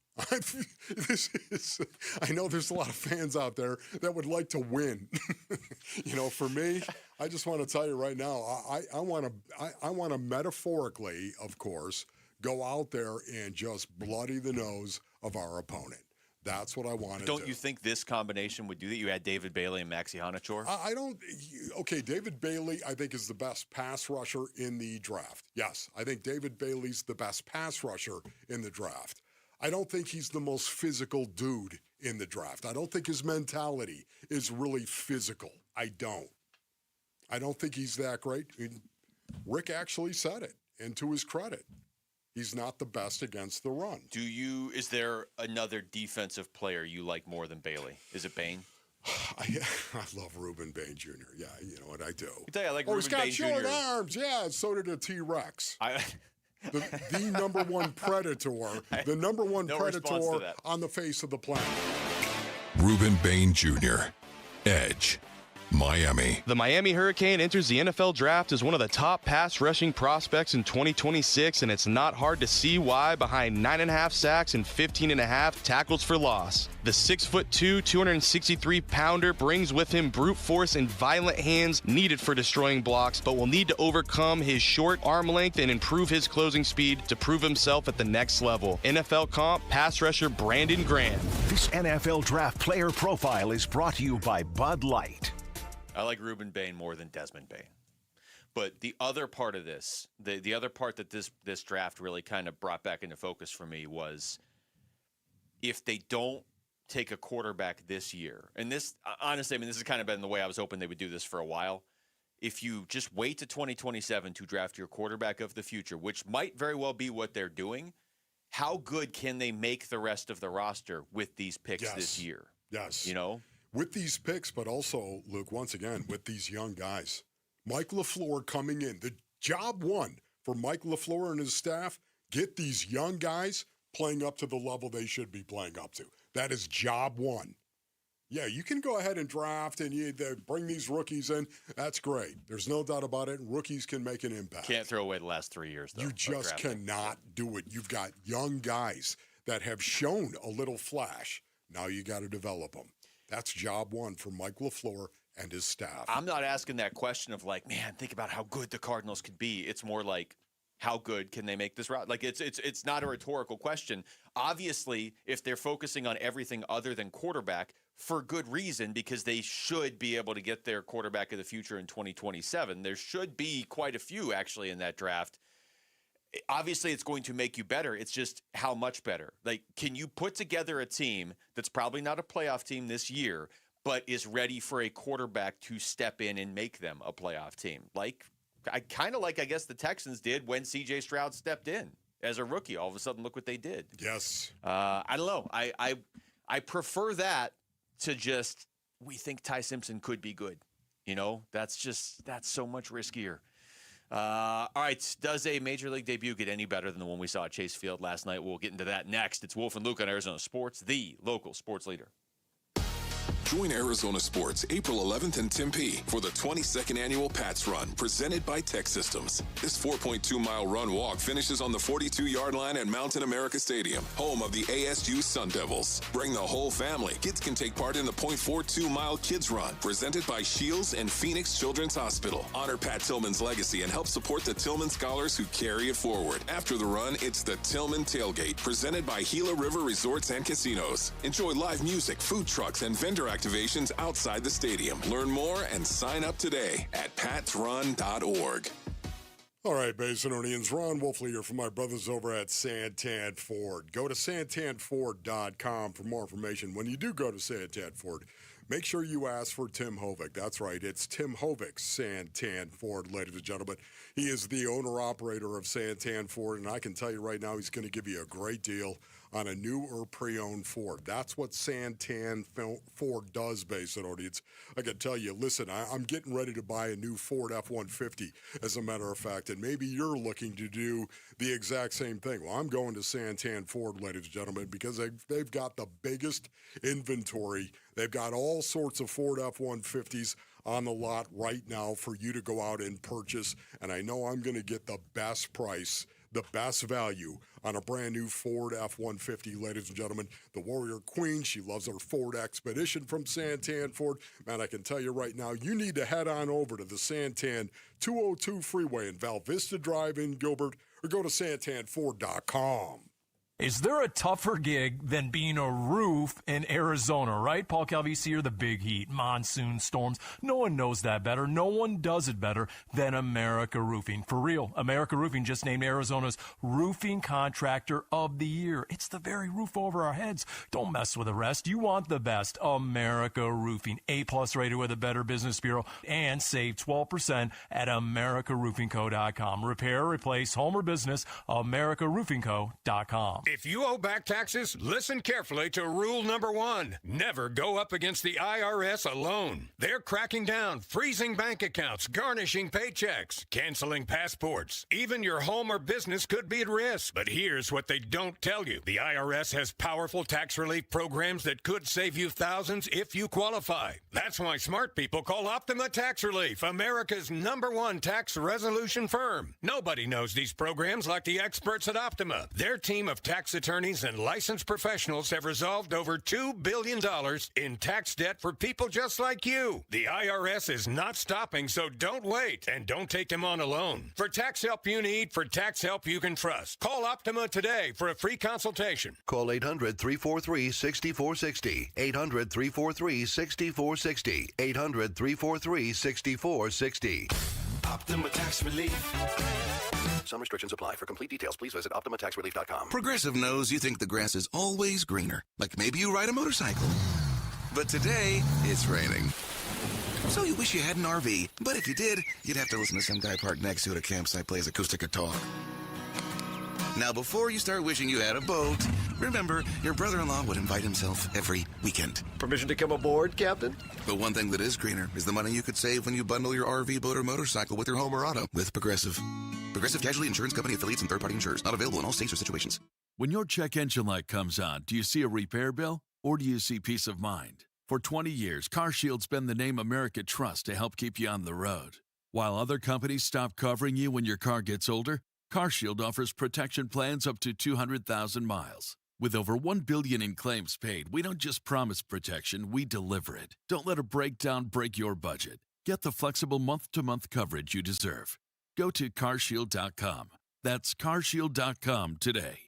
I know there's a lot of fans out there that would like to win. For me, I just want to tell you right now, I want to metaphorically, of course, go out there and just bloody the nose of our opponent. That's what I want to do. Don't you think this combination would do that? You had David Bailey and Maxi Hanachor? I don't. Okay, David Bailey, I think, is the best pass rusher in the draft. Yes, I think David Bailey's the best pass rusher in the draft. I don't think he's the most physical dude in the draft. I don't think his mentality is really physical. I don't think he's that great. Rick actually said it, and to his credit, he's not the best against the run. Is there another defensive player you like more than Bailey? Is it Bain? I love Reuben Bain Jr. Yeah, you know what I do. I tell you, I like he's Reuben got Bain short Jr. arms. Yeah, so did a T-Rex. The number one predator, the number one predator on the face of the planet. Reuben Bain Jr., Edge, Miami. The Miami Hurricane enters the NFL Draft as one of the top pass rushing prospects in 2026, and it's not hard to see why behind 9.5 sacks and 15.5 tackles for loss. The 6'2", 263-pounder brings with him brute force and violent hands needed for destroying blocks, but will need to overcome his short arm length and improve his closing speed to prove himself at the next level. NFL comp, pass rusher Brandon Graham. This NFL Draft player profile is brought to you by Bud Light. I like Reuben Bain more than Desmond Bain. But the other part of this, the other part that this draft really kind of brought back into focus for me was if they don't take a quarterback this year, and this, honestly, this has kind of been the way I was hoping they would do this for a while. If you just wait to 2027 to draft your quarterback of the future, which might very well be what they're doing, how good can they make the rest of the roster with these picks this year? Yes. With these picks, but also, Luke, once again, with these young guys. Mike LaFleur coming in. The job one for Mike LaFleur and his staff, get these young guys playing up to the level they should be playing up to. That is job one. Yeah, you can go ahead and draft and they bring these rookies in. That's great. There's no doubt about it. Rookies can make an impact. Can't throw away the last 3 years, though. You just cannot do it. You've got young guys that have shown a little flash. Now you got to develop them. That's job one for Mike LaFleur and his staff. I'm not asking that question of like, man, think about how good the Cardinals could be. It's more like, how good can they make this route? Like, it's not a rhetorical question. Obviously, if they're focusing on everything other than quarterback, for good reason, because they should be able to get their quarterback of the future in 2027. There should be quite a few, actually, in that draft. Obviously, it's going to make you better. It's just how much better. Like, can you put together a team that's probably not a playoff team this year, but is ready for a quarterback to step in and make them a playoff team? Like, I guess, the Texans did when C.J. Stroud stepped in as a rookie. All of a sudden, look what they did. Yes. I don't know. I prefer that to just, we think Ty Simpson could be good. You know, that's so much riskier. All right. Does a Major League debut get any better than the one we saw at Chase Field last night? We'll get into that next. It's Wolf and Luke on Arizona Sports, the local sports leader. Join Arizona Sports April 11th in Tempe for the 22nd annual Pats Run, presented by Tech Systems. This 4.2-mile run-walk finishes on the 42-yard line at Mountain America Stadium, home of the ASU Sun Devils. Bring the whole family. Kids can take part in the 0.42-mile Kids Run, presented by Shields and Phoenix Children's Hospital. Honor Pat Tillman's legacy and help support the Tillman scholars who carry it forward. After the run, it's the Tillman Tailgate, presented by Gila River Resorts and Casinos. Enjoy live music, food trucks, and vendor activations outside the stadium. Learn more and sign up today at patsrun.org. All right, Basinonians, Ron Wolfley here from my brothers over at Santan Ford. Go to santanford.com for more information. When you do go to Santan Ford, make sure you ask for Tim Hovick. That's right, it's Tim Hovick, Santan Ford, ladies and gentlemen. He is the owner-operator of Santan Ford, and I can tell you right now he's going to give you a great deal on a new or pre-owned Ford. That's what Santan Ford does, Basinonians. I can tell you, listen, I'm getting ready to buy a new Ford F-150, as a matter of fact, and maybe you're looking to do the exact same thing. Well, I'm going to Santan Ford, ladies and gentlemen, because they've got the biggest inventory. They've got all sorts of Ford F-150s on the lot right now for you to go out and purchase, and I know I'm going to get the best price, the best value on a brand new Ford F-150, ladies and gentlemen. The Warrior Queen, she loves her Ford Expedition from Santan Ford. Man, I can tell you right now, you need to head on over to the Santan 202 Freeway in Val Vista Drive in Gilbert, or go to santanford.com. Is there a tougher gig than being a roof in Arizona, right? Paul Calvisi, the big heat, monsoon storms. No one knows that better. No one does it better than America Roofing. For real, America Roofing just named Arizona's Roofing Contractor of the Year. It's the very roof over our heads. Don't mess with the rest. You want the best. America Roofing. A+ rated with a Better Business Bureau, and save 12% at AmericaRoofingCo.com. Repair, replace, home or business, AmericaRoofingCo.com. If you owe back taxes, listen carefully to rule number 1. Never go up against the IRS alone. They're cracking down, freezing bank accounts, garnishing paychecks, canceling passports. Even your home or business could be at risk. But here's what they don't tell you. The IRS has powerful tax relief programs that could save you thousands if you qualify. That's why smart people call Optima Tax Relief, America's #1 tax resolution firm. Nobody knows these programs like the experts at Optima. Their team of tax attorneys and licensed professionals have resolved over $2 billion in tax debt for people just like you. The IRS is not stopping, so don't wait, and don't take them on alone. For tax help you need, for tax help you can trust, call Optima today for a free consultation. Call 800-343-6460. 800-343-6460. 800-343-6460. Optima Tax Relief. Some restrictions apply. For complete details, please visit OptimaTaxRelief.com. Progressive knows you think the grass is always greener. Like maybe you ride a motorcycle. But today, it's raining. So you wish you had an RV. But if you did, you'd have to listen to some guy parked next to you at a campsite plays acoustic guitar. Now, before you start wishing you had a boat, remember, your brother-in-law would invite himself every weekend. Permission to come aboard, Captain? But one thing that is greener is the money you could save when you bundle your RV, boat, or motorcycle with your home or auto with Progressive. Progressive Casualty Insurance Company affiliates and third-party insurers. Not available in all states or situations. When your check engine light comes on, do you see a repair bill or do you see peace of mind? For 20 years, CarShield's been the name America trusts to help keep you on the road. While other companies stop covering you when your car gets older, CarShield offers protection plans up to 200,000 miles. With over $1 billion in claims paid, we don't just promise protection, we deliver it. Don't let a breakdown break your budget. Get the flexible month-to-month coverage you deserve. Go to carshield.com. That's carshield.com today.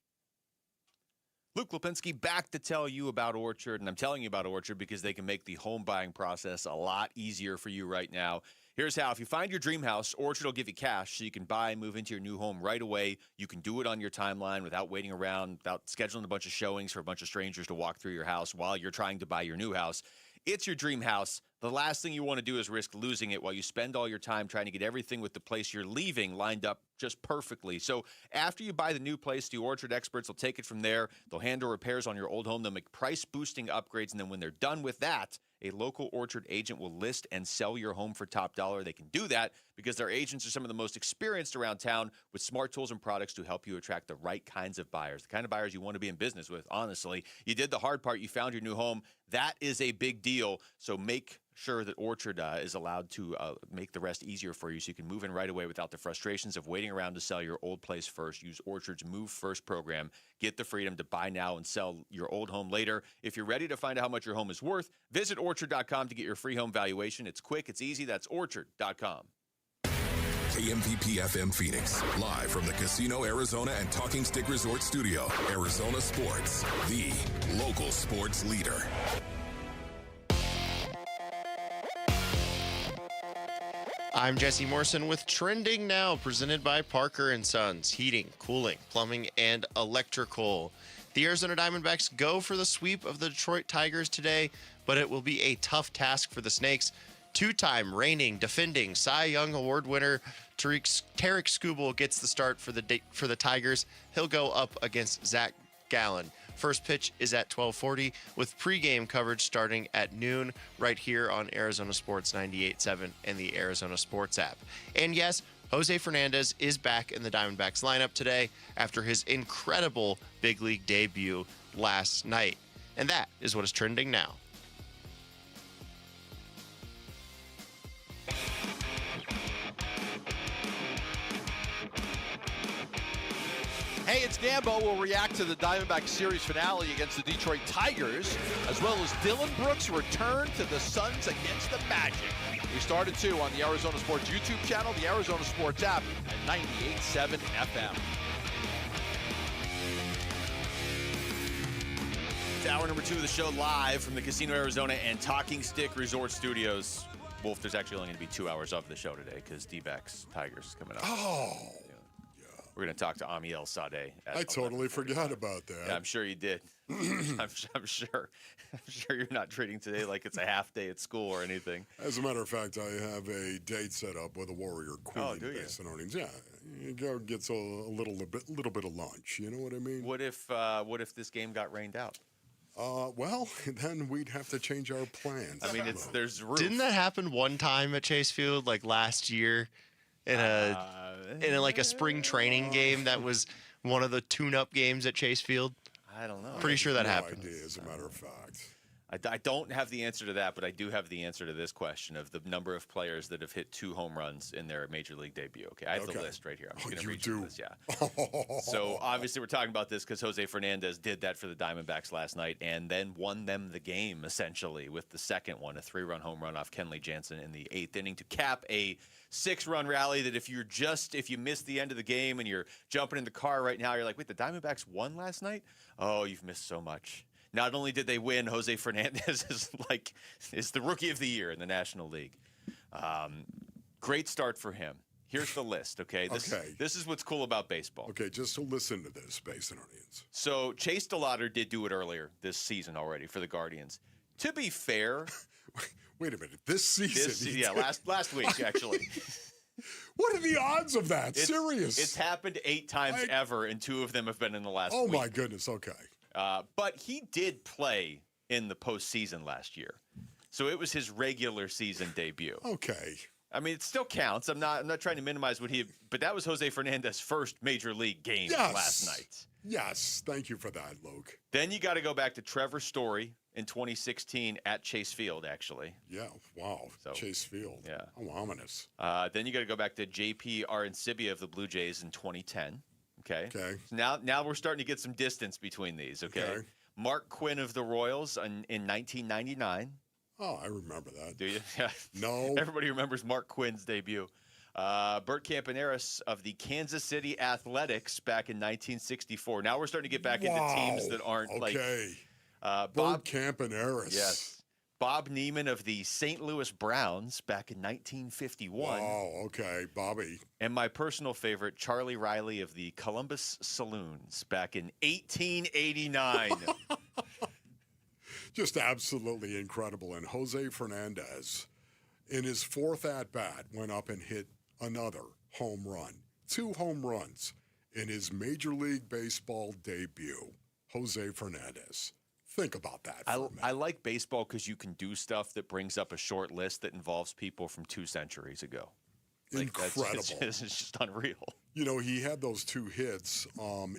Luke Lipinski back to tell you about Orchard, and I'm telling you about Orchard because they can make the home buying process a lot easier for you right now. Here's how. If you find your dream house, Orchard will give you cash so you can buy and move into your new home right away. You can do it on your timeline without waiting around, without scheduling a bunch of showings for a bunch of strangers to walk through your house while you're trying to buy your new house. It's your dream house. The last thing you want to do is risk losing it while you spend all your time trying to get everything with the place you're leaving lined up just perfectly. So after you buy the new place, the Orchard experts will take it from there. They'll handle repairs on your old home. They'll make price-boosting upgrades, and then when they're done with that, a local Orchard agent will list and sell your home for top dollar. They can do that because their agents are some of the most experienced around town with smart tools and products to help you attract the right kinds of buyers, the kind of buyers you want to be in business with, honestly. You did the hard part. You found your new home. That is a big deal. So make sure that Orchard is allowed to make the rest easier for you so you can move in right away without the frustrations of waiting around to sell your old place first. Use Orchard's Move First program. Get the freedom to buy now and sell your old home later. If you're ready to find out how much your home is worth, visit Orchard.com to get your free home valuation. It's quick, it's easy. That's Orchard.com. KMPP FM Phoenix, live from the Casino Arizona and Talking Stick Resort Studio. Arizona Sports, the local sports leader. I'm Jesse Morrison with Trending Now, presented by Parker & Sons, heating, cooling, plumbing, and electrical. The Arizona Diamondbacks go for the sweep of the Detroit Tigers today, but it will be a tough task for the Snakes. Two-time reigning, defending Cy Young Award winner Tarek Skubal gets the start for the Tigers. He'll go up against Zach Gallen. First pitch is at 12:40 with pregame coverage starting at noon right here on Arizona Sports 98.7 and the Arizona Sports app. And yes, Jose Fernandez is back in the Diamondbacks lineup today after his incredible big league debut last night. And that is what is trending now. Hey, it's Gambo. We'll react to the Diamondbacks series finale against the Detroit Tigers, as well as Dylan Brooks' return to the Suns against the Magic. We started, too, on the Arizona Sports YouTube channel, the Arizona Sports app, and 98.7 FM. It's hour number 2 of the show live from the Casino Arizona and Talking Stick Resort Studios. Wolf, there's actually only going to be 2 hours of the show today because D-backs Tigers is coming up. Oh. We're going to talk to Ami El Sadeh. I totally forgot about that. Yeah, I'm sure you did. I'm sure you're not treating today like it's a half day at school or anything. As a matter of fact, I have a date set up with a Warrior Queen. Oh, do you? Yeah, you go get a little bit of lunch. You know what I mean? What if this game got rained out? Well, then we'd have to change our plans. I mean, there's roof. Didn't that happen one time at Chase Field, like last year, in a spring training game that was one of the tune-up games at Chase Field? I don't know. Pretty sure that happened. No idea, as a matter of fact. I don't have the answer to that, but I do have the answer to this question of the number of players that have hit 2 home runs in their major league debut. Okay, I have the list right here. I'm just going to read you this. Yeah. So obviously we're talking about this because Jose Fernandez did that for the Diamondbacks last night and then won them the game essentially with the second one, a 3-run home run off Kenley Jansen in the 8th inning to cap a 6-run rally that if you missed the end of the game and you're jumping in the car right now, you're like, wait, the Diamondbacks won last night? Oh, you've missed so much. Not only did they win, Jose Fernandez is the rookie of the year in the National League. Great start for him. Here's the list, okay? This is what's cool about baseball. Okay, just to listen to this, based on audience. So Chase DeLauder did do it earlier this season already for the Guardians. To be fair... Wait a minute, this season? Last week, actually. What are the odds of that? Serious? It's happened 8 times ever, and 2 of them have been in the last week. Oh, my goodness, okay. But he did play in the postseason last year. So it was his regular season debut. Okay. I mean, it still counts. I'm not trying to minimize but that was Jose Fernandez's first major league game last night. Yes, thank you for that, Luke. Then you got to go back to Trevor Story in 2016 at Chase Field, actually. Yeah, wow. So, Chase Field. Yeah. How ominous. Then you got to go back to J.P. Arencibia of the Blue Jays in 2010. Okay. Okay. So now we're starting to get some distance between these, okay? Mark Quinn of the Royals in 1999. Oh, I remember that. Do you? Yeah. No. Everybody remembers Mark Quinn's debut. Bert Campaneris of the Kansas City Athletics back in 1964. Now we're starting to get back into teams that aren't like Bert Campaneris. Yes. Bob Neiman of the St. Louis Browns back in 1951. Wow, okay, Bobby. And my personal favorite, Charlie Riley of the Columbus Saloons back in 1889. Just absolutely incredible. And Jose Fernandez, in his fourth at-bat, went up and hit another home run. 2 home runs in his Major League Baseball debut. Jose Fernandez. Think about that. I like baseball because you can do stuff that brings up a short list that involves people from 2 centuries ago. Incredible. It's just unreal. You know, he had those 2 hits,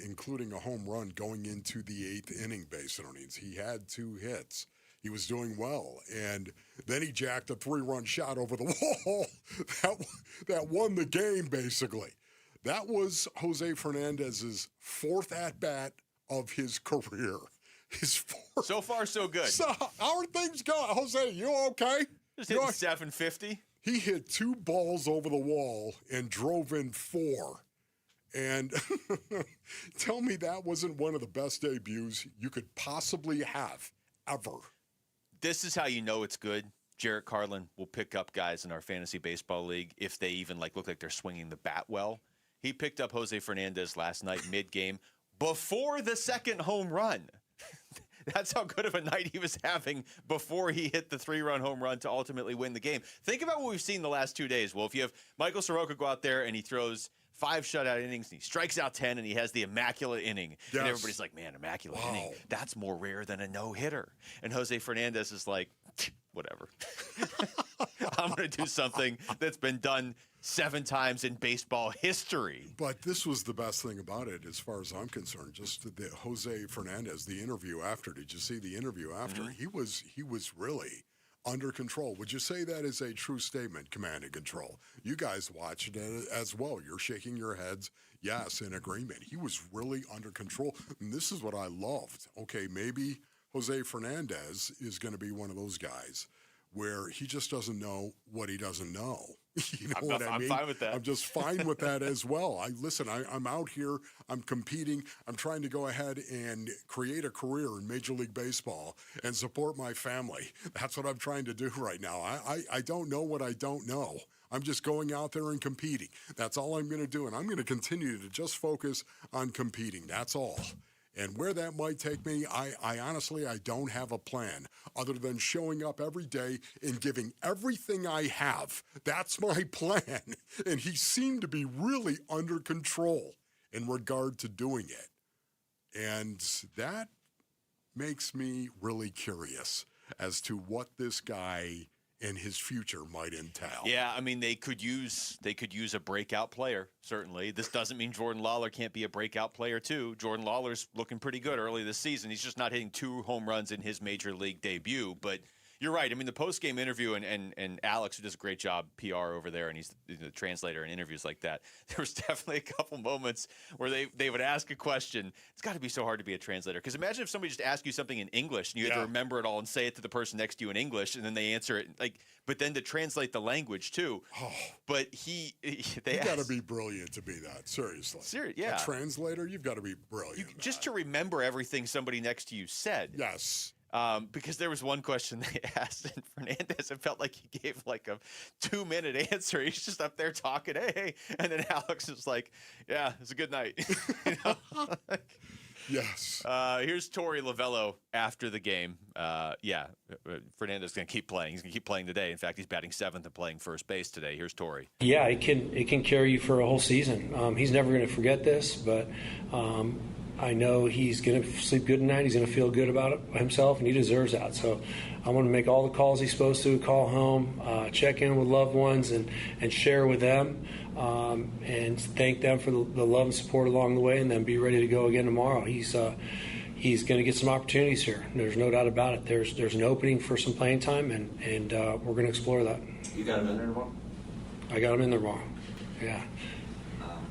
including a home run going into the 8th inning, base innings. He had 2 hits. He was doing well. And then he jacked a 3-run shot over the wall that won the game, basically. That was Jose Fernandez's 4th at-bat of his career. His 4th. So far, so good. So, how are things going? Jose, you okay? Just hitting 750. He hit 2 balls over the wall and drove in 4. And tell me that wasn't one of the best debuts you could possibly have ever. This is how you know it's good. Jarrett Carlin will pick up guys in our fantasy baseball league if they even look like they're swinging the bat well. He picked up Jose Fernandez last night mid-game before the 2nd home run. That's how good of a night he was having before he hit the 3-run home run to ultimately win the game. Think about what we've seen the last 2 days. Well, if you have Michael Soroka go out there and he throws 5 shutout innings, and he strikes out 10, and he has the immaculate inning. Yes. And everybody's like, man, immaculate inning. That's more rare than a no-hitter. And Jose Fernandez is like, whatever. I'm going to do something that's been done 7 times in baseball history. But this was the best thing about it, as far as I'm concerned. Just the Jose Fernandez, the interview after. Did you see the interview after? Mm-hmm. He was really under control. Would you say that is a true statement, command and control? You guys watched it as well. You're shaking your heads. Yes, in agreement. He was really under control. And this is what I loved. Okay, maybe Jose Fernandez is going to be one of those guys where he just doesn't know what he doesn't know. You know what I mean? I'm fine with that. I'm just fine with that as well. I'm out here. I'm competing. I'm trying to go ahead and create a career in Major League Baseball and support my family. That's what I'm trying to do right now. I don't know what I don't know. I'm just going out there and competing. That's all I'm going to do. And I'm going to continue to just focus on competing. That's all. And where that might take me, I honestly, I don't have a plan other than showing up every day and giving everything I have. That's my plan. And he seemed to be really under control in regard to doing it. And that makes me really curious as to what this guy and his future might entail. Yeah, I mean, they could use a breakout player, certainly. This doesn't mean Jordan Lawler can't be a breakout player, too. Jordan Lawler's looking pretty good early this season. He's just not hitting 2 home runs in his major league debut. But you're right. I mean, the post-game interview, and Alex, who does a great job PR over there, and he's the translator in interviews like that, there was definitely a couple moments where they would ask a question. It's got to be so hard to be a translator. Because imagine if somebody just asked you something in English, and you had to remember it all and say it to the person next to you in English, and then they answer it. But then to translate the language, too. Oh, but you got to be brilliant to be that, seriously. Yeah. A translator, you've got to be brilliant. Just to remember everything somebody next to you said. Yes. Because there was one question they asked, and Fernandez, it felt like he gave a 2-minute answer. He's just up there talking, hey. And then Alex is like, yeah, it's a good night. Yes. Here's Torey Lovello after the game. Fernandez is going to keep playing. He's going to keep playing today. In fact, he's batting 7th and playing first base today. Here's Torey. Yeah, it can carry you for a whole season. He's never going to forget this, but I know he's going to sleep good tonight. He's going to feel good about it himself, and he deserves that. So I want to make all the calls he's supposed to, call home, check in with loved ones, and share with them, and thank them for the love and support along the way, and then be ready to go again tomorrow. He's going to get some opportunities here. There's no doubt about it. There's an opening for some playing time, and we're going to explore that. You got him in there tomorrow? I got him in there tomorrow. Yeah.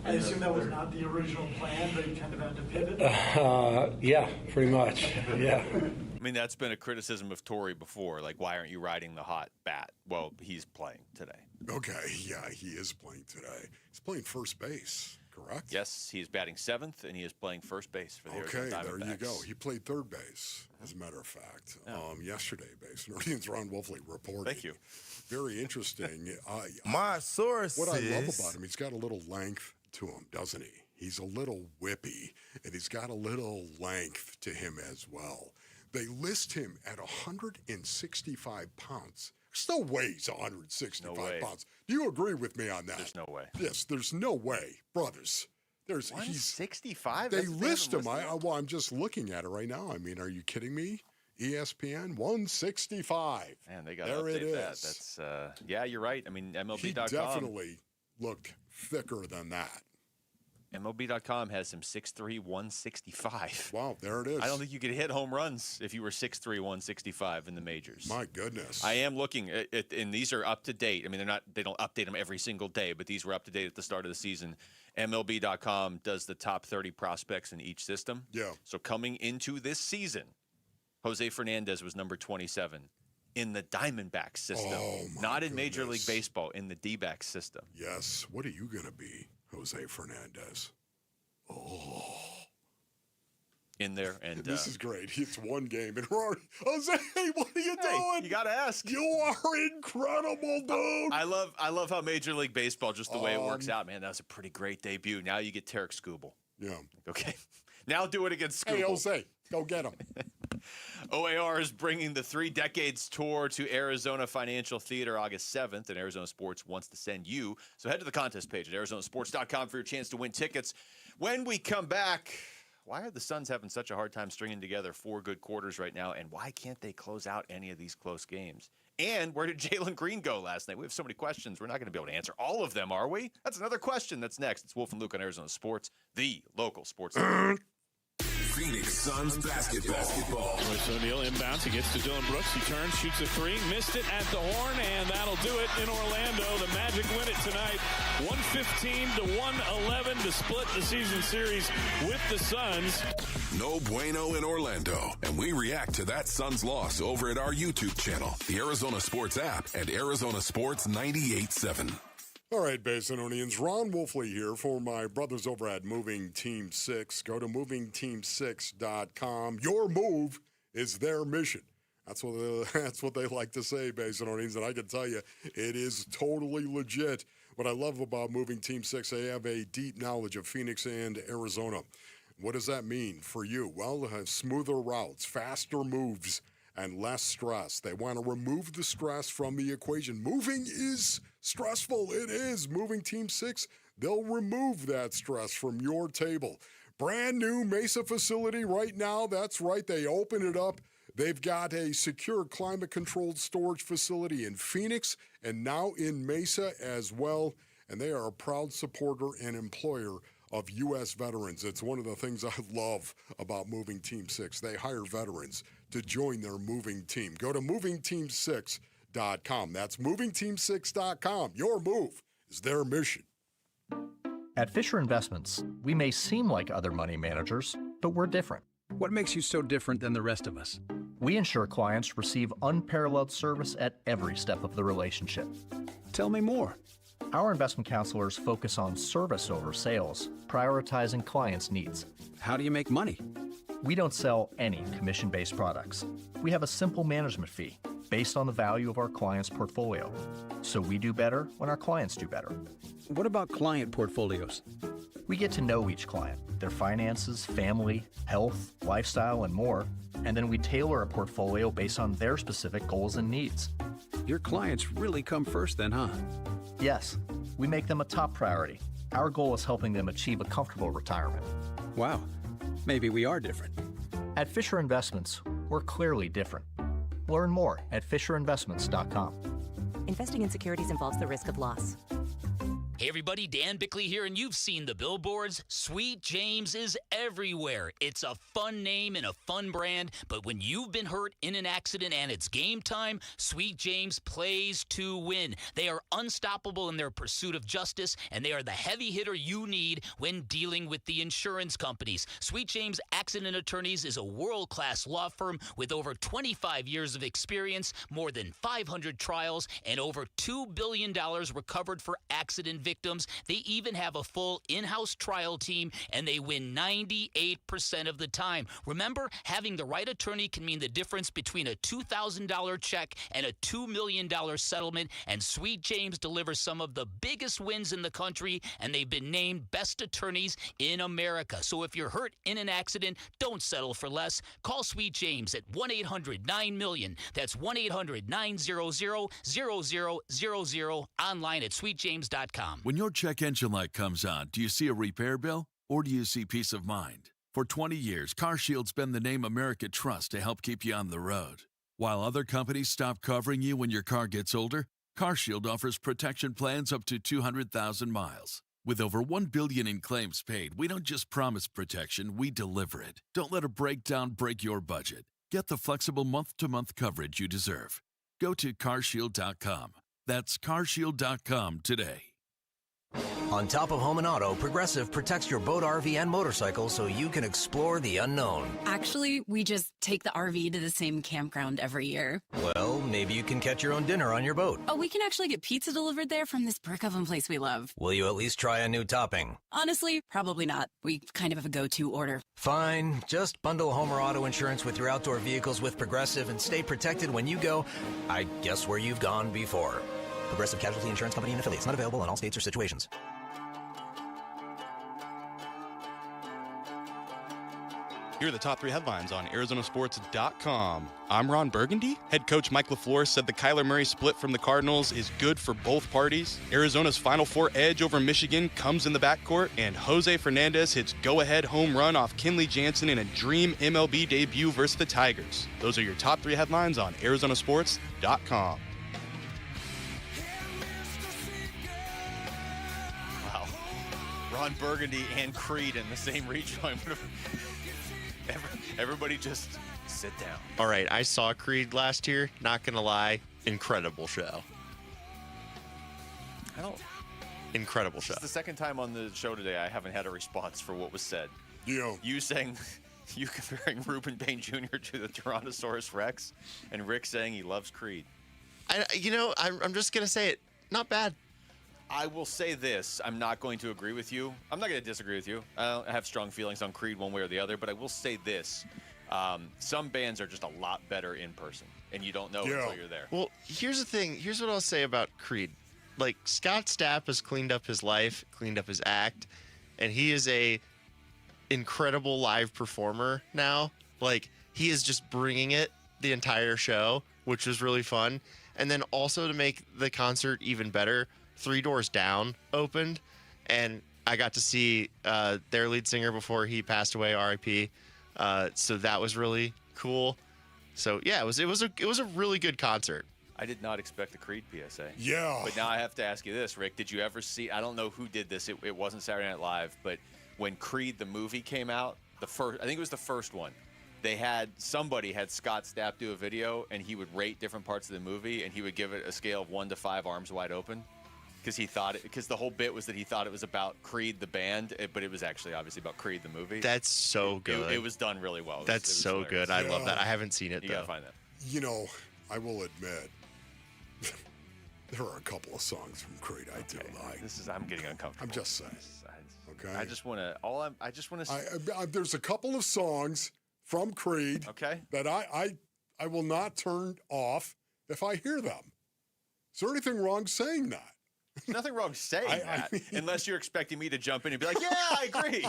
I assume that was not the original plan, but you kind of had to pivot? Yeah, pretty much. Yeah. I mean, that's been a criticism of Torrey before. Like, why aren't you riding the hot bat? Well, he's playing today. Okay, yeah, he is playing today. He's playing first base, correct? Yes, he is batting seventh, and he is playing first base for the Arizona Diamondbacks. Okay, there you go. He played third base, as a matter of fact, yesterday, Basin Orleans. Ron Wolfley reported. Thank you. Very interesting. My source What I love about him, he's got a little length to him, doesn't he? He's a little whippy, and he's got a little length to him as well. They list him at 165 pounds. Still weighs 165 pounds. Do you agree with me on that? There's no way. Yes, there's no way, brothers. He's 165. They list him. I'm just looking at it right now. I mean, are you kidding me? ESPN 165. Man, they got to there update it that. is. That's yeah, you're right. I mean, MLB.com. He definitely looked thicker than that. MLB.com has him 6'3", 165. Wow, there it is. I don't think you could hit home runs if you were 6'3", 165 in the majors. My goodness. I am looking at, and these are up to date. I mean, they don't update them every single day, but these were up to date at the start of the season. MLB.com does the top 30 prospects in each system. Yeah. So coming into this season, Jose Fernandez was number 27 in the Diamondbacks system. Oh, my not in Major goodness. League Baseball, in the D-backs system. Yes. What are you going to be, Jose Fernandez? Oh. In there. And this is great. It's one game. And Rory, Jose, what are you doing? You got to ask. You are incredible, dude. I love how Major League Baseball, just the way it works out, man. That was a pretty great debut. Now you get Tarek Skubal. Yeah. Okay. Now do it against Skubal. Hey, Jose, go get him. OAR is bringing the 3 Decades Tour to Arizona Financial Theater August 7th, and Arizona Sports wants to send you. So head to the contest page at arizonasports.com for your chance to win tickets. When we come back, why are the Suns having such a hard time stringing together 4 good quarters right now, and why can't they close out any of these close games? And where did Jalen Green go last night? We have so many questions. We're not going to be able to answer all of them, are we? That's another question that's next. It's Wolf and Luke on Arizona Sports, the local sports. Phoenix Suns basketball. Royce O'Neal inbounds. He gets to Dylan Brooks. He turns, shoots a 3, missed it at the horn, and that'll do it in Orlando. The Magic win it tonight, 115-111 to split the season series with the Suns. No bueno in Orlando, and we react to that Suns loss over at our YouTube channel, the Arizona Sports app, and Arizona Sports 98.7. All right, Basinonians, Ron Wolfley here for my brothers over at Moving Team 6. Go to movingteam6.com. Your move is their mission. That's what they like to say, Basinonians, and I can tell you it is totally legit. What I love about Moving Team 6, they have a deep knowledge of Phoenix and Arizona. What does that mean for you? Well, smoother routes, faster moves, and less stress. They want to remove the stress from the equation. Moving is stressful. It is. Moving Team 6, they'll remove that stress from your table. Brand new Mesa facility right now. That's right. They open it up. They've got a secure climate-controlled storage facility in Phoenix and now in Mesa as well. And they are a proud supporter and employer of U.S. veterans. It's one of the things I love about Moving Team 6. They hire veterans to join their moving team. Go to movingteam6.com. That's movingteam6.com. Your move is their mission. At Fisher Investments, we may seem like other money managers, but we're different. What makes you so different than the rest of us? We ensure clients receive unparalleled service at every step of the relationship. Tell me more. Our investment counselors focus on service over sales, prioritizing clients' needs. How do you make money? We don't sell any commission-based products. We have a simple management fee based on the value of our client's portfolio. So we do better when our clients do better. What about client portfolios? We get to know each client, their finances, family, health, lifestyle, and more, and then we tailor a portfolio based on their specific goals and needs. Your clients really come first then, huh? Yes, we make them a top priority. Our goal is helping them achieve a comfortable retirement. Wow. Maybe we are different. At Fisher Investments, we're clearly different. Learn more at FisherInvestments.com. Investing in securities involves the risk of loss. Hey everybody, Dan Bickley here, and you've seen the billboards. Sweet James is everywhere. It's a fun name and a fun brand, but when you've been hurt in an accident and it's game time, Sweet James plays to win. They are unstoppable in their pursuit of justice, and they are the heavy hitter you need when dealing with the insurance companies. Sweet James Accident Attorneys is a world-class law firm with over 25 years of experience, more than 500 trials, and over $2 billion recovered for accident victims. They even have a full in-house trial team, and they win 98% of the time. Remember, having the right attorney can mean the difference between a $2,000 check and a $2 million settlement, and Sweet James delivers some of the biggest wins in the country, and they've been named best attorneys in America. So if you're hurt in an accident, don't settle for less. Call Sweet James at 1-800-9-MILLION. That's 1-800-900-0000, online at sweetjames.com. When your check engine light comes on, do you see a repair bill or do you see peace of mind? For 20 years, CarShield's been the name America trusts to help keep you on the road. While other companies stop covering you when your car gets older, CarShield offers protection plans up to 200,000 miles. With over $1 billion in claims paid, we don't just promise protection, we deliver it. Don't let a breakdown break your budget. Get the flexible month-to-month coverage you deserve. Go to carshield.com. That's carshield.com today. On top of home and auto, Progressive protects your boat, RV, and motorcycle so you can explore the unknown. Actually, we just take the RV to the same campground every year. Well, maybe you can catch your own dinner on your boat. Oh, we can actually get pizza delivered there from this brick oven place we love. Will you at least try a new topping? Honestly, probably not. We kind of have a go-to order. Fine. Just bundle home or auto insurance with your outdoor vehicles with Progressive and stay protected when you go, I guess, where you've gone before. Progressive Casualty Insurance Company and affiliates. Not available in all states or situations. Here are the top 3 headlines on ArizonaSports.com. I'm Ron Burgundy. Head coach Mike LaFleur said the Kyler Murray split from the Cardinals is good for both parties. Arizona's Final Four edge over Michigan comes in the backcourt, and Jose Fernandez hits go-ahead home run off Kenley Jansen in a dream MLB debut versus the Tigers. Those are your top 3 headlines on ArizonaSports.com. Wow. Ron Burgundy and Creed in the same rejoin. Everybody just sit down. All right, I saw Creed last year. Not going to lie, incredible show. Incredible show. It's the second time on the show today I haven't had a response for what was said. You saying, you comparing Reuben Payne Jr. to the Tyrannosaurus Rex, and Rick saying he loves Creed. I'm just going to say it. Not bad. I will say this. I'm not going to agree with you. I'm not going to disagree with you. I have strong feelings on Creed one way or the other, but I will say this. Some bands are just a lot better in person, and you don't know until you're there. Well, here's the thing. Here's what I'll say about Creed. Like, Scott Stapp has cleaned up his life, cleaned up his act, and he is a incredible live performer now. Like, he is just bringing it the entire show, which was really fun. And then also to make the concert even better, Three Doors Down opened, and I got to see their lead singer before he passed away, R.I.P. So that was really cool. So yeah, it was a really good concert. I did not expect the Creed PSA. Yeah. But now I have to ask you this, Rick. Did you ever see? I don't know who did this. It wasn't Saturday Night Live, but when Creed the movie came out, I think it was the first one. Somebody had Scott Stapp do a video, and he would rate different parts of the movie, and he would give it a scale of 1 to 5 arms wide open. Because the whole bit was that he thought it was about Creed the band, but it was actually obviously about Creed the movie. That's so good. It was done really well. That's so good. I love that. I haven't seen it, though. You gotta find that. I will admit, there are a couple of songs from Creed I do like. I'm getting uncomfortable. I'm just saying. Okay. I just want to. There's a couple of songs from Creed. Okay. That I will not turn off if I hear them. Is there anything wrong saying that? Nothing wrong saying that, unless you're expecting me to jump in and be like, yeah, I agree.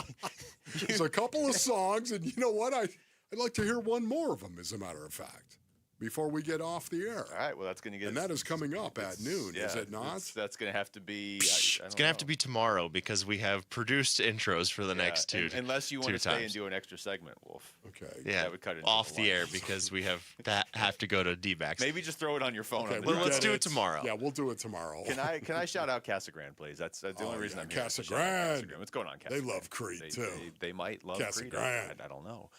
There's a couple of songs, and you know what? I'd like to hear one more of them, as a matter of fact. before we get off the air. All right, well, that's going to get... And that is coming up at noon, is it not? That's going to have to be... It's going to have to be tomorrow because we have produced intros for the next two unless you want to stay times. and do an extra segment, Wolf. Okay. Yeah, that would cut it off the air because we have to go to D-backs. Maybe just throw it on your phone. Okay, on the well, drive. let's do it tomorrow. Yeah, we'll do it tomorrow. Can I shout out Casa Grande, please? That's the only reason I'm here. Casa Grande. What's going on, Casa They Grande? love Creed, too. They might love Casa Creed. Grande. I don't know.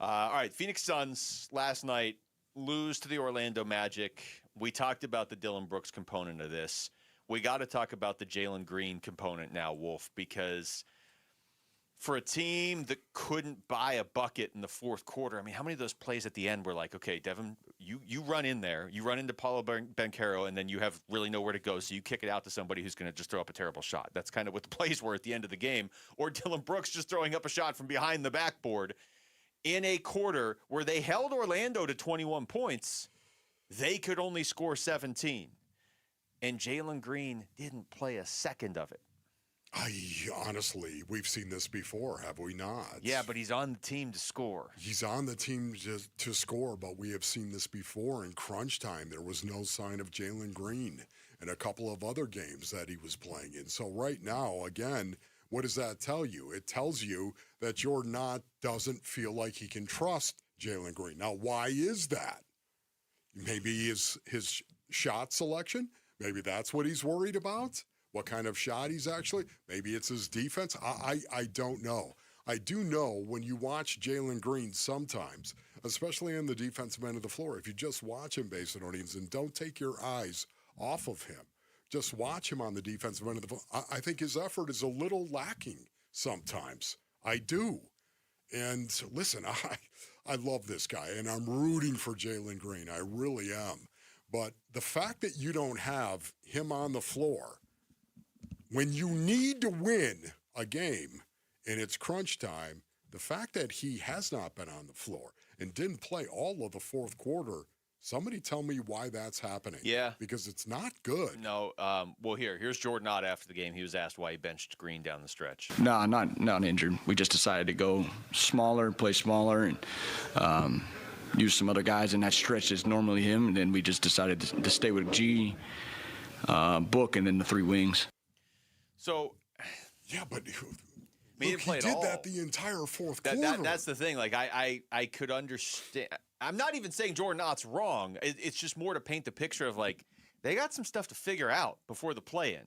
All right, Phoenix Suns last night lose to the Orlando Magic. We talked about the Dylan Brooks component of this. We got to talk about the Jalen Green component now, Wolf, because for a team that couldn't buy a bucket in the fourth quarter, I mean, how many of those plays at the end were like, okay, Devin, you run in there, you run into Paulo Banchero, and then you have really nowhere to go, so you kick it out to somebody who's going to just throw up a terrible shot. That's kind of what the plays were at the end of the game. Or Dylan Brooks just throwing up a shot from behind the backboard. In a quarter where they held Orlando to 21 points, they could only score 17. And Jalen Green didn't play a second of it. Honestly, we've seen this before, have we not? Yeah, but he's on the team to score. He's on the team to score, but we have seen this before. In crunch time, there was no sign of Jalen Green in a couple of other games that he was playing in. So right now, again, what does that tell you? It tells you that Jordan doesn't feel like he can trust Jalen Green. Now, why is that? Maybe his shot selection? Maybe that's what he's worried about? What kind of shot he's actually? Maybe it's his defense? I don't know. I do know when you watch Jalen Green sometimes, especially in the defensive end of the floor, if you just watch him, Basinonians, and don't take your eyes off of him, just watch him on the defensive end of the floor, I think his effort is a little lacking sometimes. I do. And listen, I love this guy, and I'm rooting for Jalen Green. I really am. But the fact that you don't have him on the floor when you need to win a game and it's crunch time, the fact that he has not been on the floor and didn't play all of the fourth quarter, somebody tell me why that's happening. Yeah. Because it's not good. No. Well, here's Jordan Ott after the game. He was asked why he benched Green down the stretch. No, not injured. We just decided to go smaller, play smaller, and use some other guys in that stretch that's normally him. And then we just decided to stay with G, Book, and then the three wings. So, yeah, but he didn't play he at did all. that the entire fourth quarter. That's the thing. Like, I could understand. I'm not even saying Jordan Ott's wrong. It's just more to paint the picture of, like, they got some stuff to figure out before the play-in.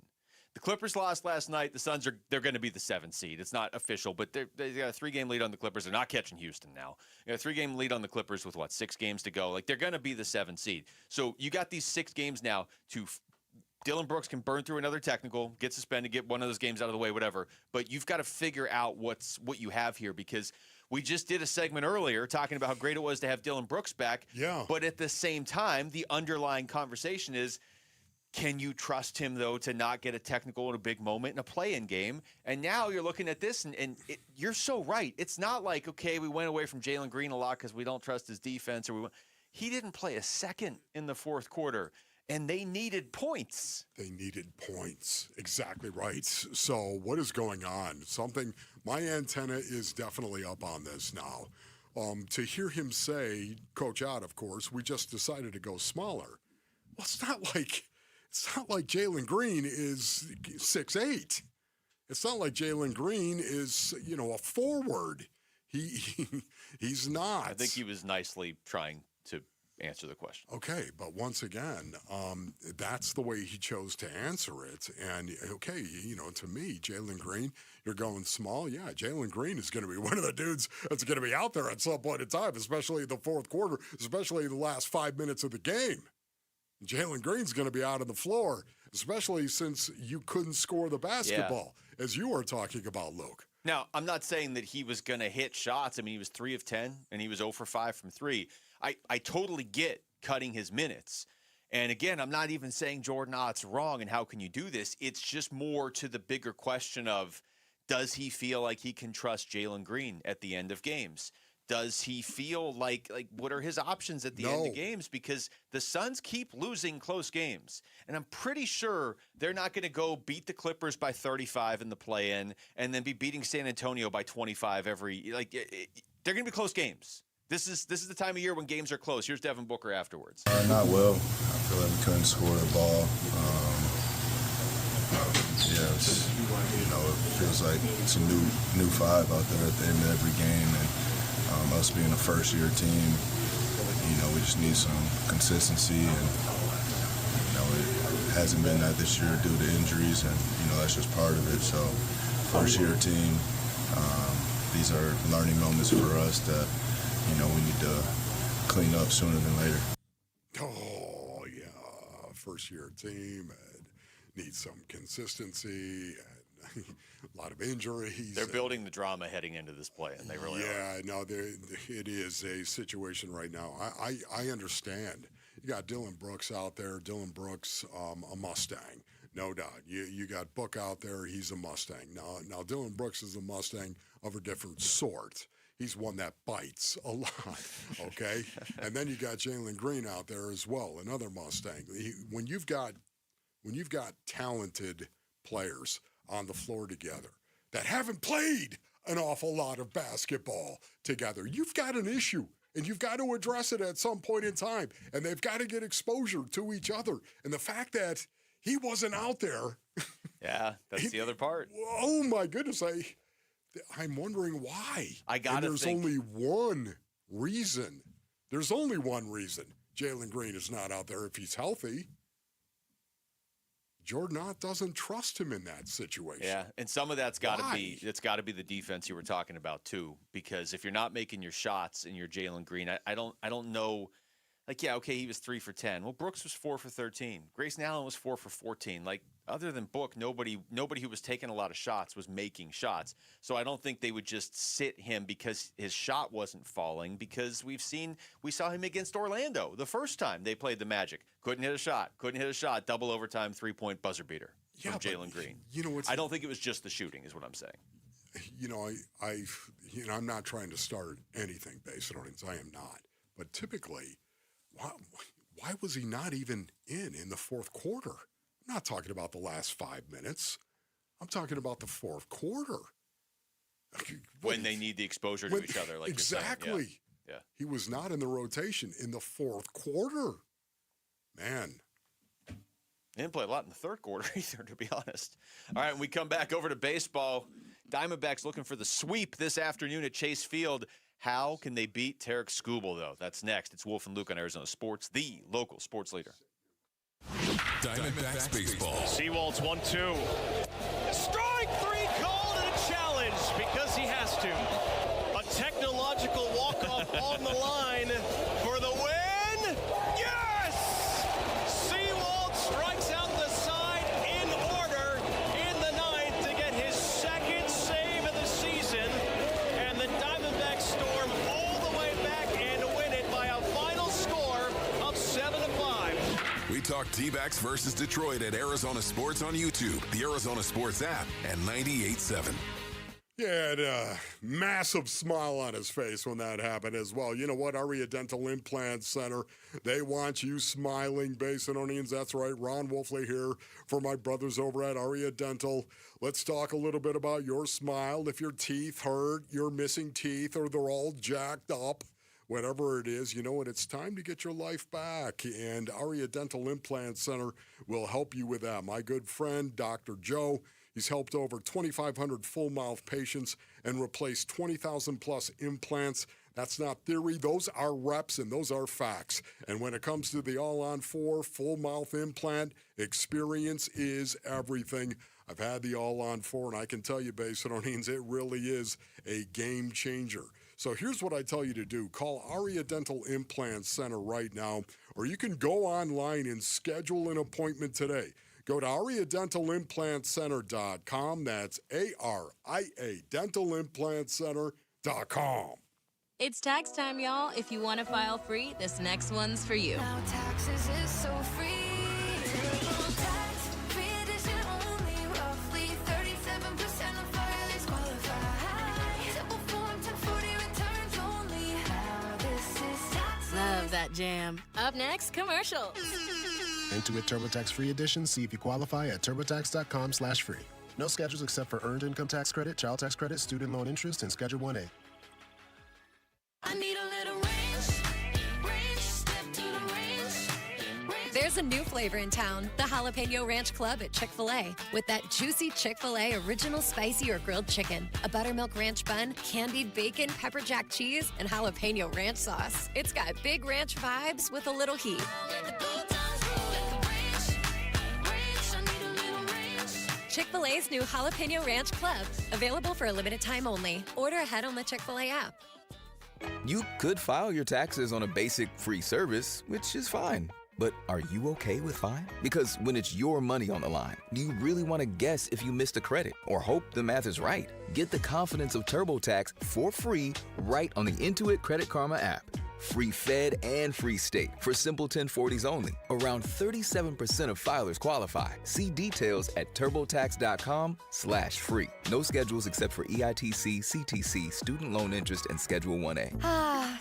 The Clippers lost last night. The Suns they're going to be the 7th seed. It's not official, but they got a 3-game lead on the Clippers. They're not catching Houston now. They got a 3-game lead on the Clippers with, 6 games to go. Like, they're going to be the 7th seed. So you got these 6 games now to Dylan Brooks can burn through another technical, get suspended, get one of those games out of the way, whatever. But you've got to figure out what you have here, because we just did a segment earlier talking about how great it was to have Dylan Brooks back. Yeah. But at the same time, the underlying conversation is, can you trust him, though, to not get a technical in a big moment in a play-in game? And now you're looking at this, and you're so right. It's not like, okay, we went away from Jalen Green a lot because we don't trust his defense. He didn't play a second in the fourth quarter. And they needed points. They needed points. Exactly right. So what is going on? My antenna is definitely up on this now. To hear him say, Coach Ott, of course, we just decided to go smaller. Well, it's not like Jalen Green is 6'8". It's not like Jalen Green is, a forward. He's not. I think he was nicely trying to answer the question. Okay, but once again, that's the way he chose to answer it. And, okay, to me, Jalen Green, you're going small. Yeah, Jalen Green is going to be one of the dudes that's going to be out there at some point in time, especially in the fourth quarter, especially the last 5 minutes of the game. Jalen Green's going to be out on the floor, especially since you couldn't score the basketball, as you were talking about, Luke. Now, I'm not saying that he was going to hit shots. I mean, he was 3 of 10, and he was 0 for 5 from 3. I totally get cutting his minutes. And again, I'm not even saying Jordan Ott's wrong and how can you do this. It's just more to the bigger question of, does he feel like he can trust Jalen Green at the end of games? Does he feel like what are his options at the end of games? Because the Suns keep losing close games. And I'm pretty sure they're not going to go beat the Clippers by 35 in the play-in and then be beating San Antonio by 25 they're going to be close games. This is the time of year when games are close. Here's Devin Booker afterwards. Not well. I feel like we couldn't score the ball. It feels like it's a new vibe out there at the end of every game, and us being a first-year team, we just need some consistency, and it hasn't been that this year due to injuries, and that's just part of it. So, first-year team, these are learning moments for us that we need to clean up sooner than later. Oh yeah, first-year team and needs some consistency. And a lot of injuries. They're building the drama heading into this play, and they really are. Yeah, no, it is a situation right now. I understand. You got Dylan Brooks out there. Dylan Brooks, a Mustang, no doubt. You got Book out there. He's a Mustang. Now Dylan Brooks is a Mustang of a different sort. He's one that bites a lot, okay? And then you got Jalen Green out there as well, another Mustang. When you've got talented players on the floor together that haven't played an awful lot of basketball together, you've got an issue, and you've got to address it at some point in time, and they've got to get exposure to each other. And the fact that he wasn't out there. Yeah, that's the other part. Oh, my goodness. I'm wondering why. There's only one reason. There's only one reason Jalen Green is not out there if he's healthy. Jordan Ott doesn't trust him in that situation. Yeah, and some of that's got to be the defense you were talking about too. Because if you're not making your shots and you're Jalen Green, I don't know. Like, yeah, okay, he was 3 for 10. Well, Brooks was 4 for 13. Grayson Allen was 4 for 14. Like, other than Book, nobody who was taking a lot of shots was making shots. So I don't think they would just sit him because his shot wasn't falling, because we saw him against Orlando the first time they played the Magic. Couldn't hit a shot, double overtime, 3-point buzzer beater from Jalen Green. I don't think it was just the shooting is what I'm saying. I'm not trying to start anything based on it. I am not. But typically, why was he not even in the fourth quarter? I'm not talking about the last 5 minutes. I'm talking about the fourth quarter. When they need the exposure to each other, like exactly. You're saying. Yeah. He was not in the rotation in the fourth quarter. Man. He didn't play a lot in the third quarter either, to be honest. All right, when we come back over to baseball, Diamondbacks looking for the sweep this afternoon at Chase Field. How can they beat Tarek Skubal, though? That's next. It's Wolf and Luke on Arizona Sports, the local sports leader. Diamondbacks baseball. Seawald's 1-2. Strike 3 called and a challenge because he has to. A technological walk-off on the line for the win. Yes! Seawald strikes out the side in order in the ninth to get his second save of the season. And the Diamondbacks storm all the way back and win it by a final score of 7-5. We talk T-backs versus Detroit at Arizona Sports on YouTube, the Arizona Sports app, and 98.7. Yeah, had a massive smile on his face when that happened as well. You know what? Aria Dental Implant Center, they want you smiling, Basinonians. That's right. Ron Wolfley here for my brothers over at Aria Dental. Let's talk a little bit about your smile. If your teeth hurt, you're missing teeth, or they're all jacked up, whatever it is, you know what? It's time to get your life back. And Aria Dental Implant Center will help you with that. My good friend, Dr. Joe, he's helped over 2,500 full-mouth patients and replaced 20,000-plus implants. That's not theory. Those are reps, and those are facts. And when it comes to the all-on-4 full-mouth implant, experience is everything. I've had the all-on-4, and I can tell you, Basinonians, it really is a game changer. So here's what I tell you to do. Call Aria Dental Implant Center right now, or you can go online and schedule an appointment today. Go to ariadentalimplantcenter.com. That's ARIA dentalimplantcenter.com. It's tax time, y'all. If you want to file free, this next one's for you. Now taxes is so free. Tax-free edition only. Roughly 37% of filers qualify. Simple form 1040 returns only. How this is tax. Love that jam. Up next, commercials. Intuit TurboTax Free Edition. See if you qualify at turbotax.com/free. No schedules except for earned income tax credit, child tax credit, student loan interest, and Schedule 1A. I need a little There's a new flavor in town, the Jalapeno Ranch Club at Chick-fil-A. With that juicy Chick-fil-A original spicy or grilled chicken, a buttermilk ranch bun, candied bacon, pepper jack cheese, and jalapeno ranch sauce. It's got big ranch vibes with a little heat. Chick-fil-A's new Jalapeno Ranch Club. Available for a limited time only. Order ahead on the Chick-fil-A app. You could file your taxes on a basic free service, which is fine. But are you okay with fine? Because when it's your money on the line, do you really want to guess if you missed a credit or hope the math is right? Get the confidence of TurboTax for free right on the Intuit Credit Karma app. Free Fed and free state for simple 1040s only. Around 37% of filers qualify. See details at turbotax.com/free. No schedules except for EITC, CTC, student loan interest, and Schedule 1A.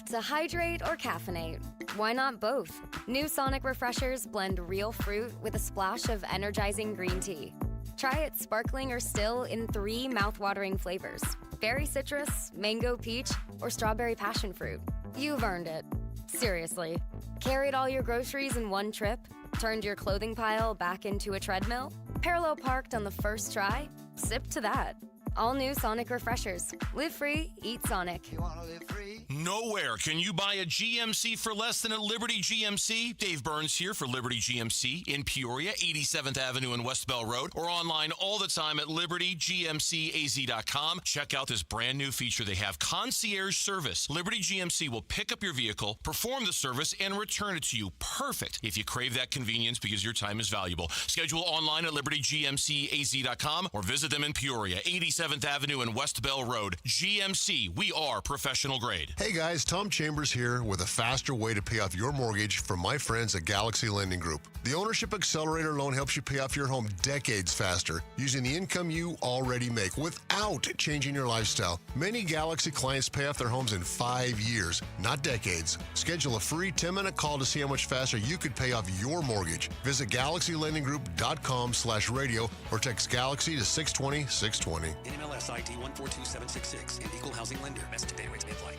To hydrate or caffeinate? Why not both? New Sonic Refreshers blend real fruit with a splash of energizing green tea. Try it sparkling or still in 3 mouthwatering flavors: berry citrus, mango peach, or strawberry passion fruit. You've earned it. Seriously. Carried all your groceries in one trip? Turned your clothing pile back into a treadmill? Parallel parked on the first try? Sip to that. All new Sonic Refreshers. Live free, eat Sonic. You wanna live free? Nowhere can you buy a GMC for less than at Liberty GMC. Dave Burns here for Liberty GMC in Peoria, 87th Avenue and West Bell Road, or online all the time at libertygmcaz.com. Check out this brand new feature they have, concierge service. Liberty GMC will pick up your vehicle, perform the service, and return it to you. Perfect if you crave that convenience because your time is valuable. Schedule online at libertygmcaz.com or visit them in Peoria, 87th Avenue and West Bell Road. GMC, we are professional grade. Hey guys, Tom Chambers here with a faster way to pay off your mortgage from my friends at Galaxy Lending Group. The Ownership Accelerator loan helps you pay off your home decades faster using the income you already make without changing your lifestyle. Many Galaxy clients pay off their homes in 5 years, not decades. Schedule a free 10-minute call to see how much faster you could pay off your mortgage. Visit GalaxyLendingGroup.com/radio or text Galaxy to 620-620. NMLS ID 142766 and Equal Housing Lender. Message and data rates may apply.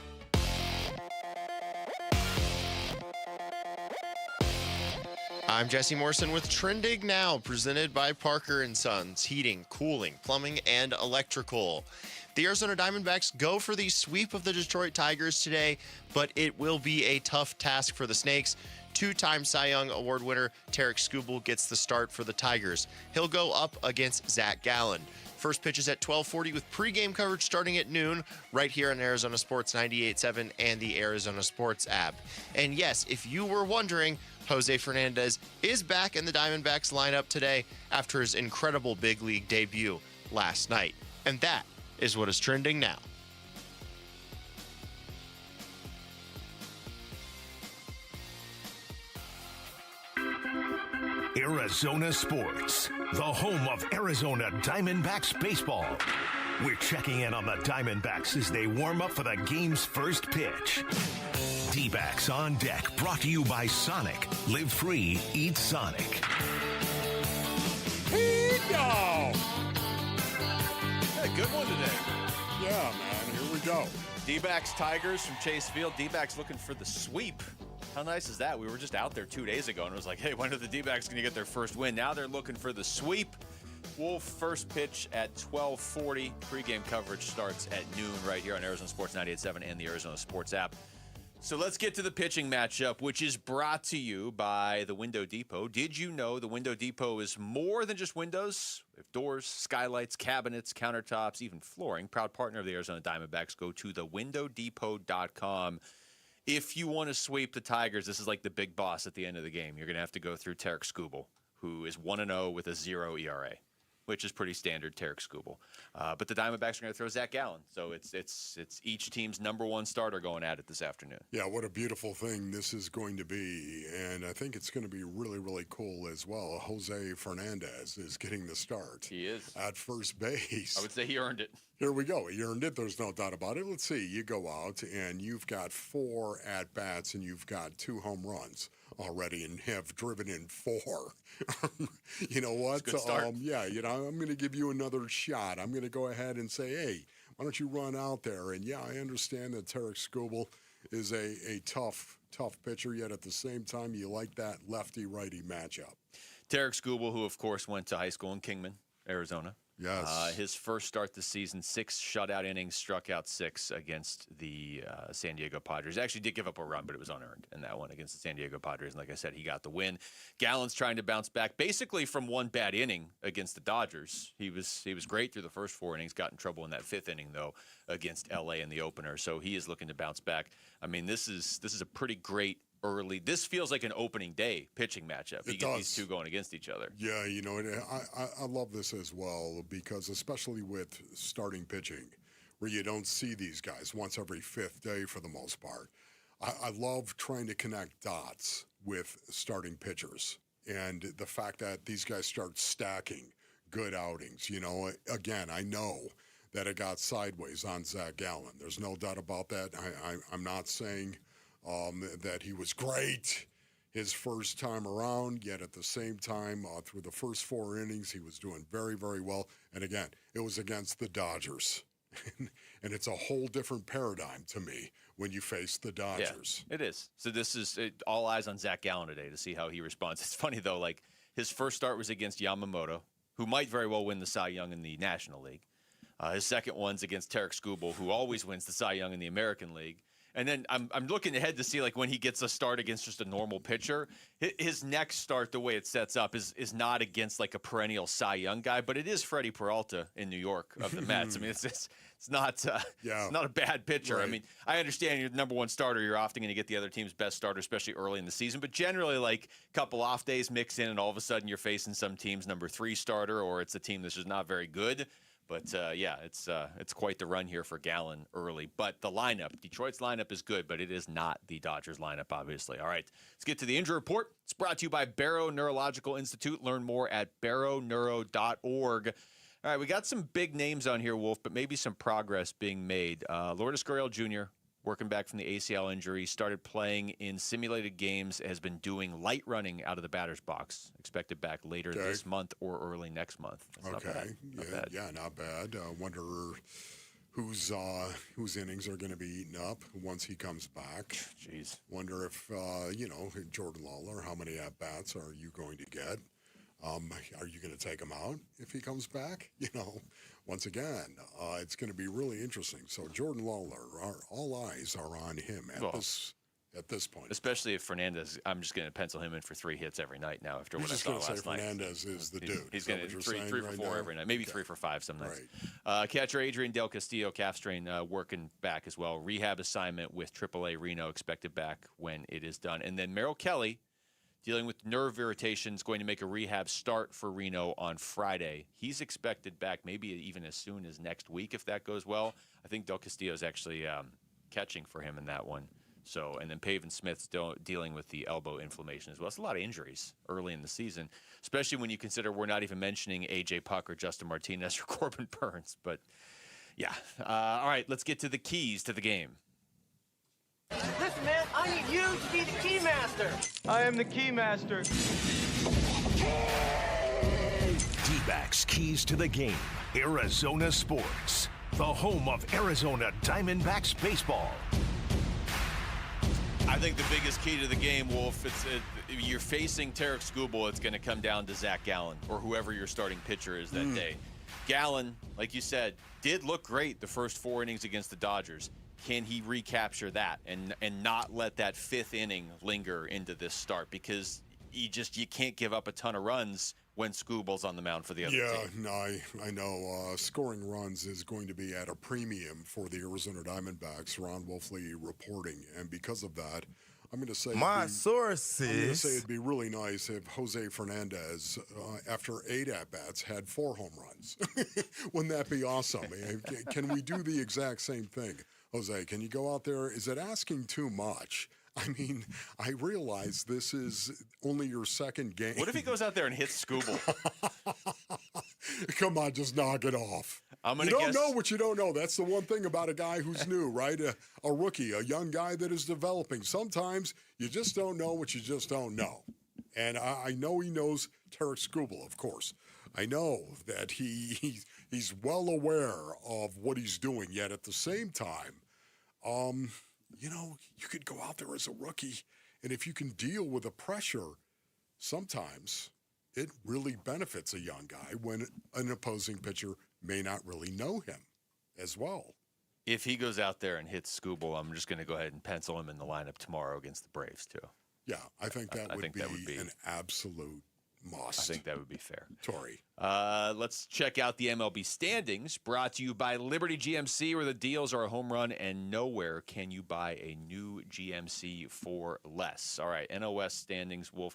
I'm Jesse Morrison with Trending Now, presented by Parker & Sons, heating, cooling, plumbing, and electrical. The Arizona Diamondbacks go for the sweep of the Detroit Tigers today, but it will be a tough task for the Snakes. 2-time Cy Young Award winner Tarek Skubal gets the start for the Tigers. He'll go up against Zach Gallen. First pitch is at 12:40 with pregame coverage starting at noon right here on Arizona Sports 98.7 and the Arizona Sports app. And yes, if you were wondering, Jose Fernandez is back in the Diamondbacks lineup today after his incredible big league debut last night. And that is what is trending now. Arizona Sports, the home of Arizona Diamondbacks baseball. We're checking in on the Diamondbacks as they warm up for the game's first pitch. D-backs on deck, brought to you by Sonic. Live free, eat Sonic. Go! Had a good one today. Yeah, man, here we go. D-backs Tigers from Chase Field. D-backs looking for the sweep. How nice is that? We were just out there 2 days ago, and it was like, hey, when are the D-backs going to get their first win? Now they're looking for the sweep. Wolf first pitch at 12:40. Pre-game coverage starts at noon right here on Arizona Sports 98.7 and the Arizona Sports app. So let's get to the pitching matchup, which is brought to you by the Window Depot. Did you know the Window Depot is more than just windows? We have doors, skylights, cabinets, countertops, even flooring. Proud partner of the Arizona Diamondbacks. Go to thewindowdepot.com. If you want to sweep the Tigers, this is like the big boss at the end of the game. You're going to have to go through Tarek Skubal, who is 1-0 with a 0 ERA, which is pretty standard Tarek Skubal. But the Diamondbacks are going to throw Zach Gallen. So it's each team's number one starter going at it this afternoon. Yeah, what a beautiful thing this is going to be. And I think it's going to be really, really cool as well. Jose Fernandez is getting the start. He is. At first base. I would say he earned it. Here we go. He earned it. There's no doubt about it. Let's see. You go out and you've got 4 at-bats and you've got 2 home runs already and have driven in 4. You know what? Good start. Yeah, you know, I'm going to give you another shot. I'm going to go ahead and say, hey, why don't you run out there? And, yeah, I understand that Tarek Skubal is a tough pitcher, yet at the same time, you like that lefty-righty matchup. Tarek Skubal, who, of course, went to high school in Kingman, Arizona. Yes. His first start this season, 6 shutout innings, struck out 6 against the San Diego Padres. Actually did give up a run, but it was unearned in that one against the San Diego Padres. And like I said, he got the win. Gallen's trying to bounce back basically from one bad inning against the Dodgers. He was great through the first 4 innings, got in trouble in that 5th inning, though, against L.A. in the opener. So he is looking to bounce back. I mean, this is a pretty great early. This feels like an opening day pitching matchup. You get these two going against each other. Yeah, I love this as well because especially with starting pitching where you don't see these guys once every 5th day for the most part. I love trying to connect dots with starting pitchers and the fact that these guys start stacking good outings. Again, I know that it got sideways on Zach Gallen. There's no doubt about that. I'm not saying that he was great his first time around, yet at the same time, through the first 4 innings, he was doing very, very well. And again, it was against the Dodgers. And it's a whole different paradigm to me when you face the Dodgers. Yeah, it is. So this is all eyes on Zach Gallen today to see how he responds. It's funny, though, like his first start was against Yamamoto, who might very well win the Cy Young in the National League. His second one's against Tarek Skubal, who always wins the Cy Young in the American League. And then I'm looking ahead to see, like, when he gets a start against just a normal pitcher, his next start, the way it sets up, is not against, like, a perennial Cy Young guy, but it is Freddie Peralta in New York of the Mets. I mean, it's not a bad pitcher. Right. I mean, I understand you're the number 1 starter. You're often going to get the other team's best starter, especially early in the season. But generally, like, a couple off days mix in, and all of a sudden you're facing some team's number 3 starter, or it's a team that's just not very good. But, it's quite the run here for Gallen early. But the lineup, Detroit's lineup is good, but it is not the Dodgers lineup, obviously. All right, let's get to the injury report. It's brought to you by Barrow Neurological Institute. Learn more at barrowneuro.org. All right, we got some big names on here, Wolf, but maybe some progress being made. Lourdes Gurriel Jr., working back from the ACL injury, started playing in simulated games, has been doing light running out of the batter's box. Expected back later this month or early next month. That's not bad. Not bad. Wonder whose innings are going to be eaten up once he comes back. Jeez. Wonder if, Jordan Lawler, how many at-bats are you going to get? Are you going to take him out if he comes back? Once again, it's going to be really interesting. So Jordan Lawler, all eyes are on him at this point. Especially if Fernandez, I'm just going to pencil him in for 3 hits every night now after what I saw last night. Fernandez is the dude. He's going to 3 for 4 every night, maybe 3 for 5 some nights. Catcher Adrian Del Castillo, calf strain, working back as well. Rehab assignment with AAA Reno, expected back when it is done. And then Merrill Kelly, dealing with nerve irritations, going to make a rehab start for Reno on Friday. He's expected back maybe even as soon as next week if that goes well. I think Del Castillo's actually catching for him in that one. So, and then Pavin Smith's dealing with the elbow inflammation as well. It's a lot of injuries early in the season, especially when you consider we're not even mentioning A.J. Puck or Justin Martinez or Corbin Burns. But, yeah. All right, let's get to the keys to the game. Listen, man, I need you to be the key master. I am the key master. D-backs keys to the game. Arizona Sports, the home of Arizona Diamondbacks baseball. I think the biggest key to the game, Wolf, you're facing Tarek Skubal, it's going to come down to Zach Gallen or whoever your starting pitcher is that day. Gallen, like you said, did look great the first 4 innings against the Dodgers. Can he recapture that and not let that 5th inning linger into this start? Because you can't give up a ton of runs when Skubal's on the mound for the other team. Yeah, I know. Scoring runs is going to be at a premium for the Arizona Diamondbacks. Ron Wolfley reporting, and because of that, I'm going to say it'd be really nice if Jose Fernandez, after 8 at-bats, had 4 home runs. Wouldn't that be awesome? Can we do the exact same thing? Jose, can you go out there? Is it asking too much? I mean, I realize this is only your 2nd game. What if he goes out there and hits Skubal? Come on, just knock it off. You don't know what you don't know. That's the one thing about a guy who's new, right? A rookie, a young guy that is developing. Sometimes you just don't know what you just don't know. And I know he knows Tarek Skubal, of course. I know that he's well aware of what he's doing, yet at the same time, you could go out there as a rookie, and if you can deal with the pressure, sometimes it really benefits a young guy when an opposing pitcher may not really know him as well. If he goes out there and hits Scooble, I'm just going to go ahead and pencil him in the lineup tomorrow against the Braves, too. Yeah, I think that would be an absolute must. I think that would be fair. Tory. Let's check out the MLB standings, brought to you by Liberty GMC, where the deals are a home run and nowhere can you buy a new GMC for less. All right, NOS standings, Wolf.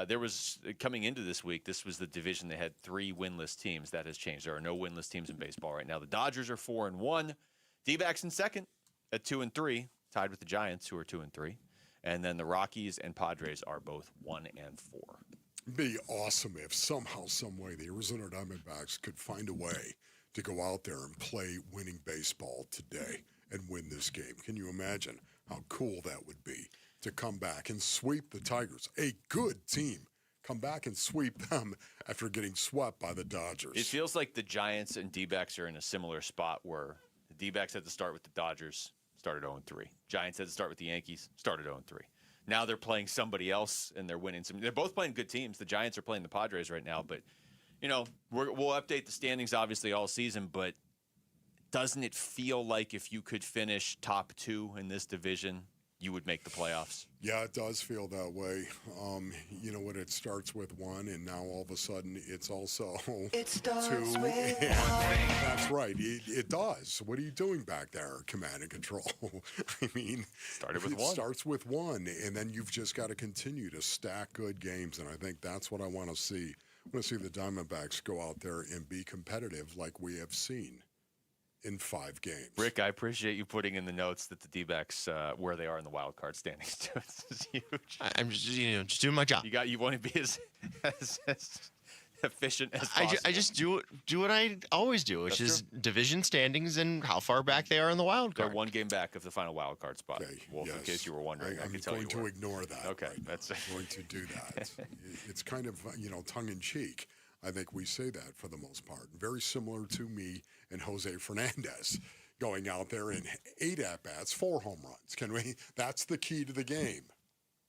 There was, coming into this week, this was the division that had 3 winless teams. That has changed. There are no winless teams in baseball right now. The Dodgers are 4-1. D-backs in second at 2-3, tied with the Giants, who are 2-3. And then the Rockies and Padres are both 1-4. It'd be awesome if somehow, some way, the Arizona Diamondbacks could find a way to go out there and play winning baseball today and win this game. Can you imagine how cool that would be to come back and sweep the Tigers, a good team, come back and sweep them after getting swept by the Dodgers? It feels like the Giants and D-backs are in a similar spot where the D-backs had to start with the Dodgers, started 0-3. Giants had to start with the Yankees, started 0-3. Now they're playing somebody else, and they're winning. They're both playing good teams. The Giants are playing the Padres right now, but, we'll update the standings, obviously, all season, but doesn't it feel like if you could finish top 2 in this division, you would make the playoffs? Yeah, it does feel that way. You know what? It starts with 1, and now all of a sudden it's also 2. That's right. It does. What are you doing back there, command and control? I mean, started with it 1. Starts with 1, and then you've just got to continue to stack good games, and I think that's what I want to see. I want to see the Diamondbacks go out there and be competitive like we have seen in 5 games. Rick, I appreciate you putting in the notes that the D-backs, where they are in the wild card standings, too. This is huge. I'm just doing my job. You want to be as efficient as possible. I just do what I always do, which is division standings and how far back they are in the wild card. They're 1 game back of the final wild card spot. Wolf, in case you were wondering, I can tell you. I'm going to ignore that. Okay, that's I'm going to do that. It's kind of tongue in cheek. I think we say that for the most part. Very similar to me and Jose Fernandez going out there in 8 at-bats, 4 home runs. Can we? That's the key to the game.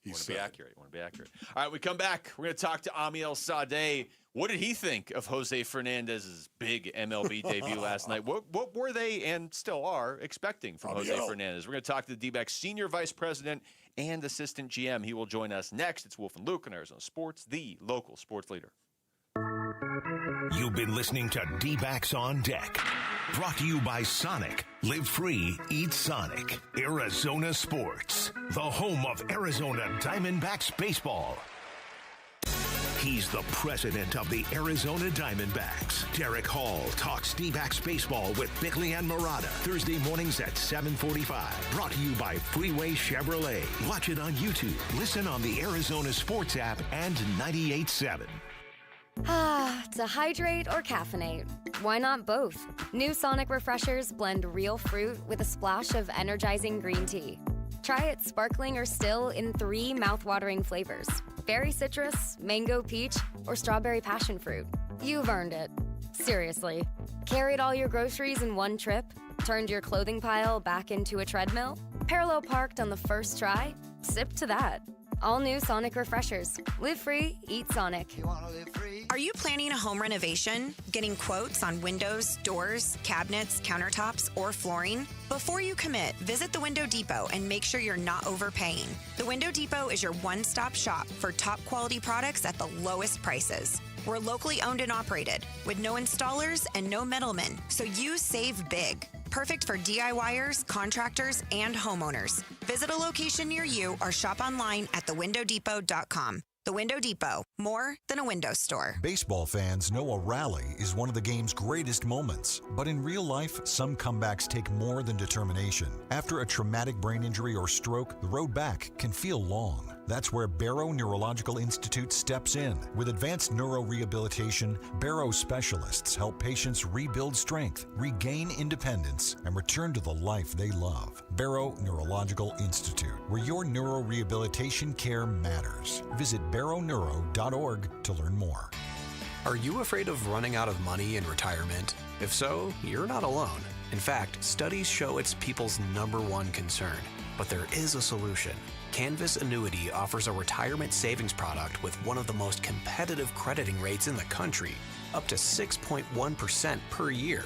You want to be accurate. All right, we come back. We're going to talk to Amar'e Stoudemire. What did he think of Jose Fernandez's big MLB debut last night? What were they and still are expecting from Jose Fernandez? We're going to talk to the D-backs senior vice president and assistant GM. He will join us next. It's Wolf and Luke on Arizona Sports, the local sports leader. You've been listening to D-Backs on Deck. Brought to you by Sonic. Live free, eat Sonic. Arizona Sports, the home of Arizona Diamondbacks baseball. He's the president of the Arizona Diamondbacks. Derek Hall talks D-backs baseball with Bickley and Murata. Thursday mornings at 7:45. Brought to you by Freeway Chevrolet. Watch it on YouTube. Listen on the Arizona Sports app and 98.7. To hydrate or caffeinate? Why not both? New Sonic Refreshers blend real fruit with a splash of energizing green tea. Try it sparkling or still in 3 mouth-watering flavors: berry citrus, mango peach, or strawberry passion fruit. You've earned it. Seriously. Carried all your groceries in one trip? Turned your clothing pile back into a treadmill? Parallel parked on the first try? Sip to that. All new Sonic Refreshers. Live free, eat Sonic. Are you planning a home renovation? Getting quotes on windows, doors, cabinets, countertops, or flooring? Before you commit, visit the Window Depot and make sure you're not overpaying. The Window Depot is your one-stop shop for top quality products at the lowest prices. We're locally owned and operated with no installers and no middlemen, so you save big. Perfect for DIYers, contractors, and homeowners. Visit a location near you or shop online at thewindowdepot.com. The Window Depot, more than a window store. Baseball fans know a rally is one of the game's greatest moments. But in real life, some comebacks take more than determination. After a traumatic brain injury or stroke, the road back can feel long. That's where Barrow Neurological Institute steps in. With advanced neurorehabilitation, Barrow specialists help patients rebuild strength, regain independence, and return to the life they love. Barrow Neurological Institute, where your neurorehabilitation care matters. Visit barrowneuro.org to learn more. Are you afraid of running out of money in retirement? If so, you're not alone. In fact, studies show it's people's #1 concern. But there is a solution. Canvas Annuity offers a retirement savings product with one of the most competitive crediting rates in the country, up to 6.1% per year.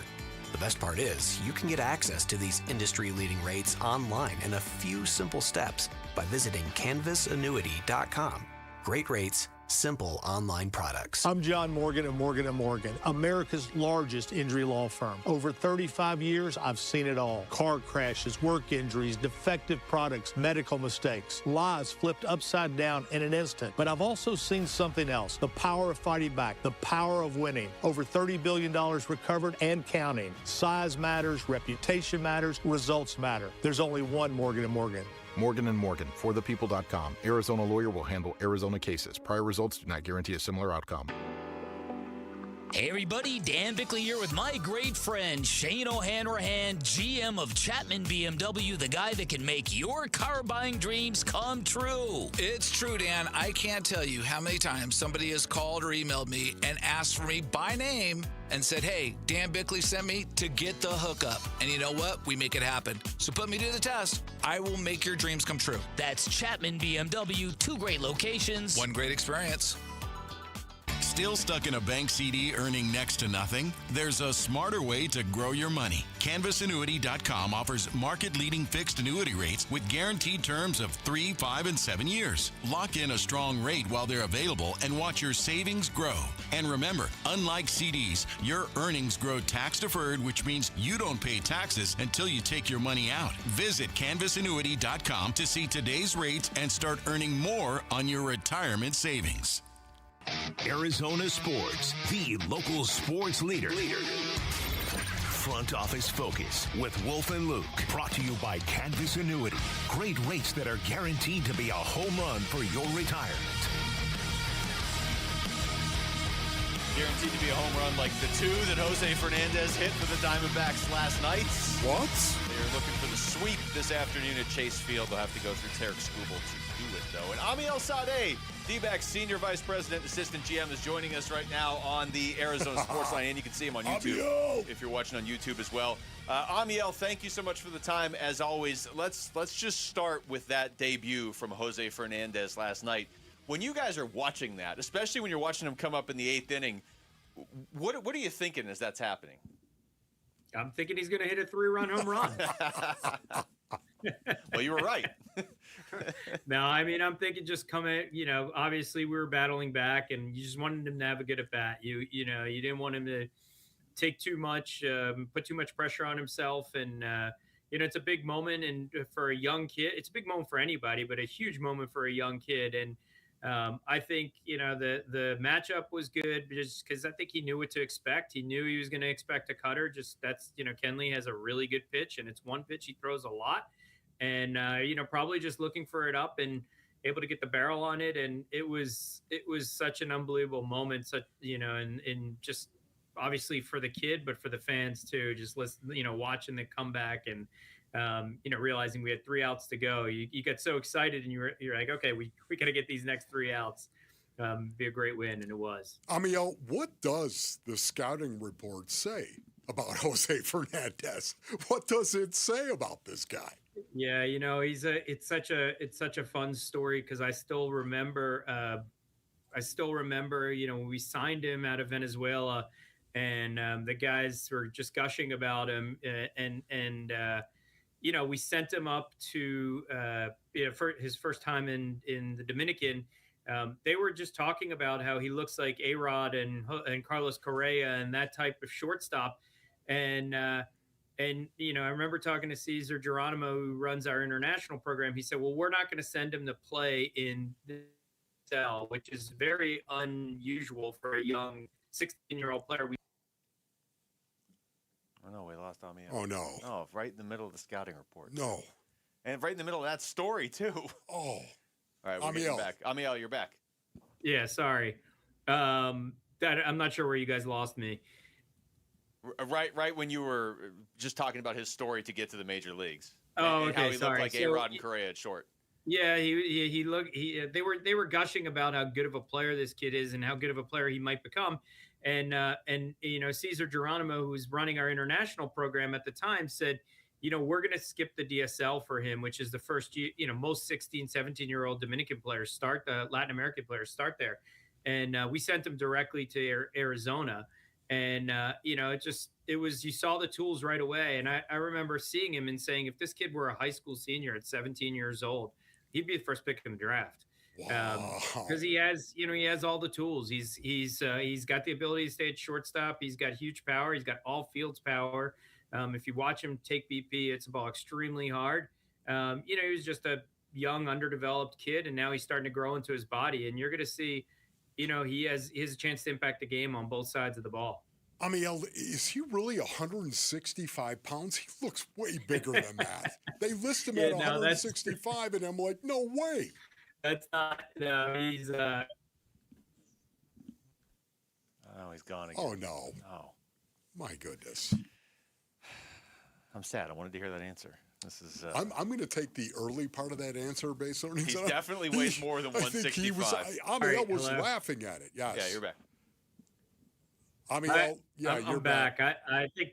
The best part is, you can get access to these industry-leading rates online in a few simple steps by visiting canvasannuity.com. Great rates, simple online products. I'm John Morgan of Morgan & Morgan, America's largest injury law firm. Over 35 years, I've seen it all. Car crashes, work injuries, defective products, medical mistakes, lives flipped upside down in an instant. But I've also seen something else, the power of fighting back, the power of winning. Over $30 billion recovered and counting. Size matters, reputation matters, results matter. There's only one Morgan & Morgan. Morgan & Morgan, forthepeople.com. Arizona lawyer will handle Arizona cases. Prior results do not guarantee a similar outcome. Hey everybody, Dan Bickley here with my great friend Shane O'Hanrahan, GM of Chapman BMW, the guy that can make your car buying dreams come true. It's true, Dan. I can't tell you how many times somebody has called or emailed me and asked for me by name and said, hey, Dan Bickley sent me to get the hookup. And you know what? We make it happen. So put me to the test. I will make your dreams come true. That's Chapman BMW, 2 great locations. 1 great experience. Still stuck in a bank CD earning next to nothing? There's a smarter way to grow your money. CanvasAnnuity.com offers market-leading fixed annuity rates with guaranteed terms of 3, 5, and 7 years. Lock in a strong rate while they're available and watch your savings grow. And remember, unlike CDs, your earnings grow tax-deferred, which means you don't pay taxes until you take your money out. Visit CanvasAnnuity.com to see today's rates and start earning more on your retirement savings. Arizona Sports, the local sports leader. Front Office Focus with Wolf and Luke. Brought to you by Canvas Annuity. Great rates that are guaranteed to be a home run for your retirement. Guaranteed to be a home run like the 2 that Jose Fernandez hit for the Diamondbacks last night. What? They're looking for the sweep this afternoon at Chase Field. They'll have to go through Tarek Skubal to do it, though. And Amiel Sadeh, D-backs Senior Vice President, Assistant GM, is joining us right now on the Arizona Sports Line, and you can see him on YouTube if you're watching on YouTube as well. Amiel, thank you so much for the time. As always, let's just start with that debut from Jose Fernandez last night. When you guys are watching that, especially when you're watching him come up in the 8th inning, what are you thinking as that's happening? I'm thinking he's going to hit a 3-run home run. Well, you were right. No, I mean, I'm thinking just coming, obviously we were battling back and you just wanted him to have a good at bat. You didn't want him to take too much, put too much pressure on himself. And, it's a big moment. And for a young kid, it's a big moment for anybody, but a huge moment for a young kid. And I think, the matchup was good just because I think he knew what to expect. He knew he was going to expect a cutter. Kenley has a really good pitch and it's one pitch he throws a lot. And, probably just looking for it up and able to get the barrel on it. And it was such an unbelievable moment, and just obviously for the kid, but for the fans too, just watching the comeback and, realizing we had 3 outs to go. You get so excited and you're like, okay, we got to get these next 3 outs. Be a great win. And it was. Amiel, what does the scouting report say about Jose Fernandez? What does it say about this guy? Yeah, it's such a fun story because I still remember, when we signed him out of Venezuela and the guys were just gushing about him we sent him up to, for his first time in the Dominican. They were just talking about how he looks like A-Rod and Carlos Correa and that type of shortstop. And I remember talking to Cesar Geronimo, who runs our international program. He said, well, we're not going to send him to play in the cell, which is very unusual for a young 16-year-old player. Oh, no, we lost Amiel. Oh, no. Oh, right in the middle of the scouting report. No. And right in the middle of that story, too. Oh. All right, we're getting back. Amiel, you're back. Yeah, sorry. I'm not sure where you guys lost me. Right when you were just talking about his story to get to the major leagues. Oh, and okay, how he sorry. looked like A-Rod and Correa at short. Yeah, he looked. They were gushing about how good of a player this kid is and how good of a player he might become. And Cesar Geronimo, who was running our international program at the time, said, we're going to skip the DSL for him, which is the first, most 16, 17-year-old Dominican players start, Latin American players start there. And we sent him directly to Arizona. And, you saw the tools right away. And I remember seeing him and saying, if this kid were a high school senior at 17 years old, he'd be the first pick in the draft. Because he has all the tools. He's got the ability to stay at shortstop. He's got huge power. He's got all fields power. If you watch him take BP, it's a ball extremely hard. He was just a young, underdeveloped kid, and now he's starting to grow into his body. And you're going to see, he has a chance to impact the game on both sides of the ball. Amiel, is he really 165 pounds? He looks way bigger than that. They list him at 165, and I'm like, no way. That's not. No, he's. Oh, he's gone again. Oh no. Oh, my goodness. I'm sad. I wanted to hear that answer. This is. I'm going to take the early part of that answer based on. He definitely weighs more than 165. Amiel was laughing at it. Yes. Yeah, you're back. Amiel, you're back. I think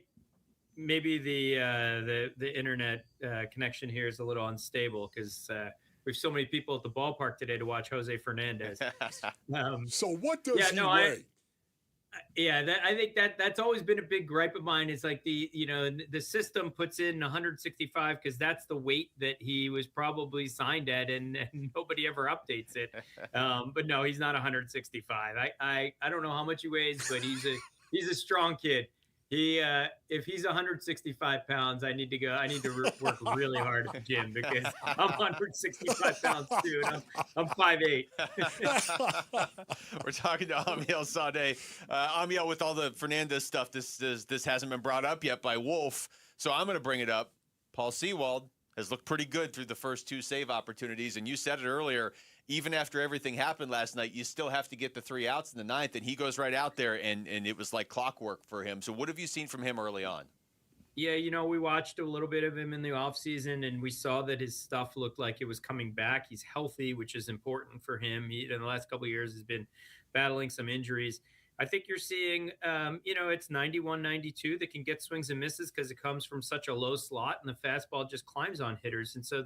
maybe the internet connection here is a little unstable because. We have so many people at the ballpark today to watch Jose Fernandez. So what does he weigh? I think that's always been a big gripe of mine. It's like the system puts in 165 because that's the weight that he was probably signed at, and nobody ever updates it. But no, he's not 165. I don't know how much he weighs, but he's a strong kid. If he's 165 pounds, I need to work really hard at the gym because I'm 165 pounds too, and I'm 5'8". We're talking to Amiel Sade. Amiel, with all the Fernandez stuff, this hasn't been brought up yet by Wolf, so I'm going to bring it up. Paul Sewald has looked pretty good through the first 2 save opportunities, and you said it earlier. Even after everything happened last night, you still have to get the 3 outs in the 9th, and he goes right out there, and it was like clockwork for him. So what have you seen from him early on? Yeah, we watched a little bit of him in the offseason, and we saw that his stuff looked like it was coming back. He's healthy, which is important for him. He, in the last couple of years, has been battling some injuries. I think you're seeing, it's 91, 92 that can get swings and misses because it comes from such a low slot, and the fastball just climbs on hitters. And so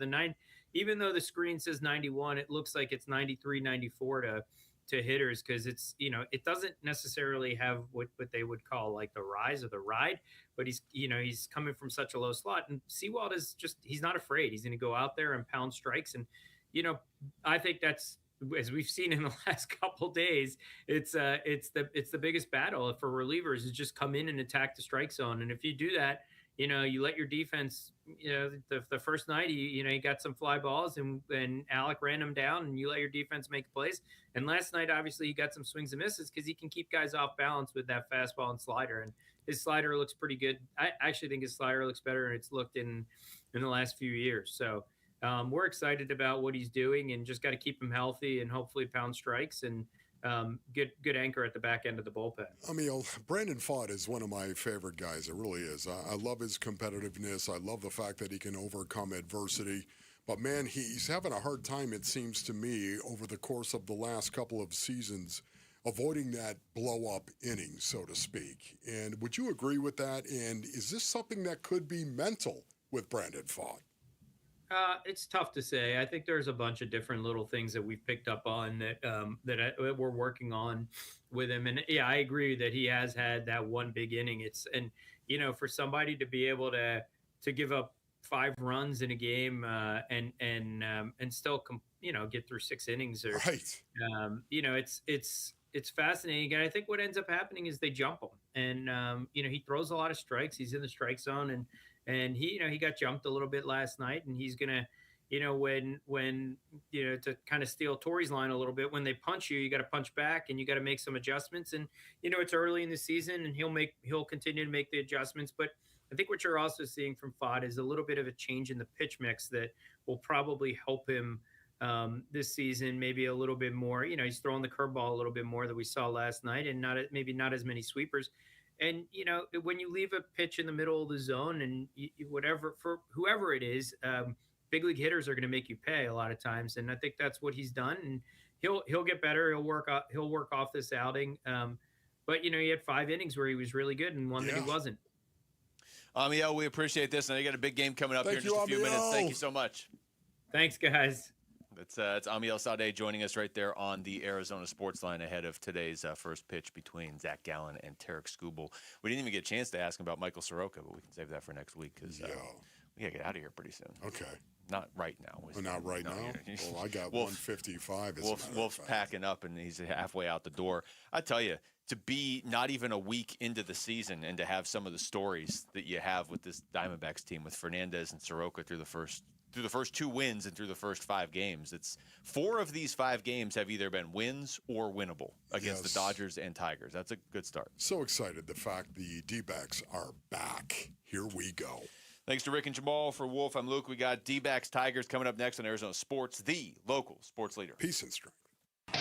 even though the screen says 91, it looks like it's 93, 94 to hitters because it's, it doesn't necessarily have what they would call like the rise or the ride, but he's coming from such a low slot. And Sewald is he's not afraid. He's going to go out there and pound strikes. And, I think that's, as we've seen in the last couple days, it's the biggest battle for relievers is just come in and attack the strike zone. And if you do that, you let your defense, the first night, he got some fly balls and Alec ran him down and you let your defense make plays. And last night, obviously, he got some swings and misses because he can keep guys off balance with that fastball and slider. And his slider looks pretty good. I actually think his slider looks better than it's looked in the last few years. So we're excited about what he's doing and just got to keep him healthy and hopefully pound strikes and good anchor at the back end of the bullpen. Brandon Pfaadt is one of my favorite guys. It really is. I love his competitiveness. I love the fact that he can overcome adversity. But, man, he's having a hard time, it seems to me, over the course of the last couple of seasons, avoiding that blow-up inning, so to speak. And would you agree with that? And is this something that could be mental with Brandon Pfaadt? It's tough to say. I think there's a bunch of different little things that we've picked up on that we're working on with him. And yeah, I agree that he has had that one big inning. For somebody to be able to give up 5 runs in a game and still get through 6 innings, right? It's fascinating. And I think what ends up happening is they jump him, and he throws a lot of strikes. He's in the strike zone, and he got jumped a little bit last night, and he's gonna, when to kind of steal Torrey's line a little bit, when they punch you, you got to punch back, and you got to make some adjustments. And it's early in the season, and he'll continue to make the adjustments. But I think what you're also seeing from Pfaadt is a little bit of a change in the pitch mix that will probably help him this season, maybe a little bit more. He's throwing the curveball a little bit more than we saw last night, and maybe not as many sweepers. And, when you leave a pitch in the middle of the zone and whatever, for whoever it is, big league hitters are going to make you pay a lot of times. And I think that's what he's done. And he'll get better. He'll work off this outing. But, he had 5 innings where he was really good and one that he wasn't. Amiel, we appreciate this. And you got a big game coming up here in just a few minutes. Thank you so much. Thanks, guys. It's Amiel Stoudemire joining us right there on the Arizona Sports Line ahead of today's first pitch between Zach Gallen and Tarek Skubal. We didn't even get a chance to ask him about Michael Soroka, but we can save that for next week because we got to get out of here pretty soon. Okay. Not right now. Not right now? Well, I got 155. Wolf's packing up, and he's halfway out the door. I tell you, to be not even a week into the season and to have some of the stories that you have with this Diamondbacks team with Fernandez and Soroka through the first 2 wins and through the first 5 games. It's 4 of these 5 games have either been wins or winnable against the Dodgers and Tigers. That's a good start. So excited the fact the D-backs are back. Here we go. Thanks to Rick and Jamal. For Wolf, I'm Luke. We got D-backs Tigers coming up next on Arizona Sports, the local sports leader. Peace and strength.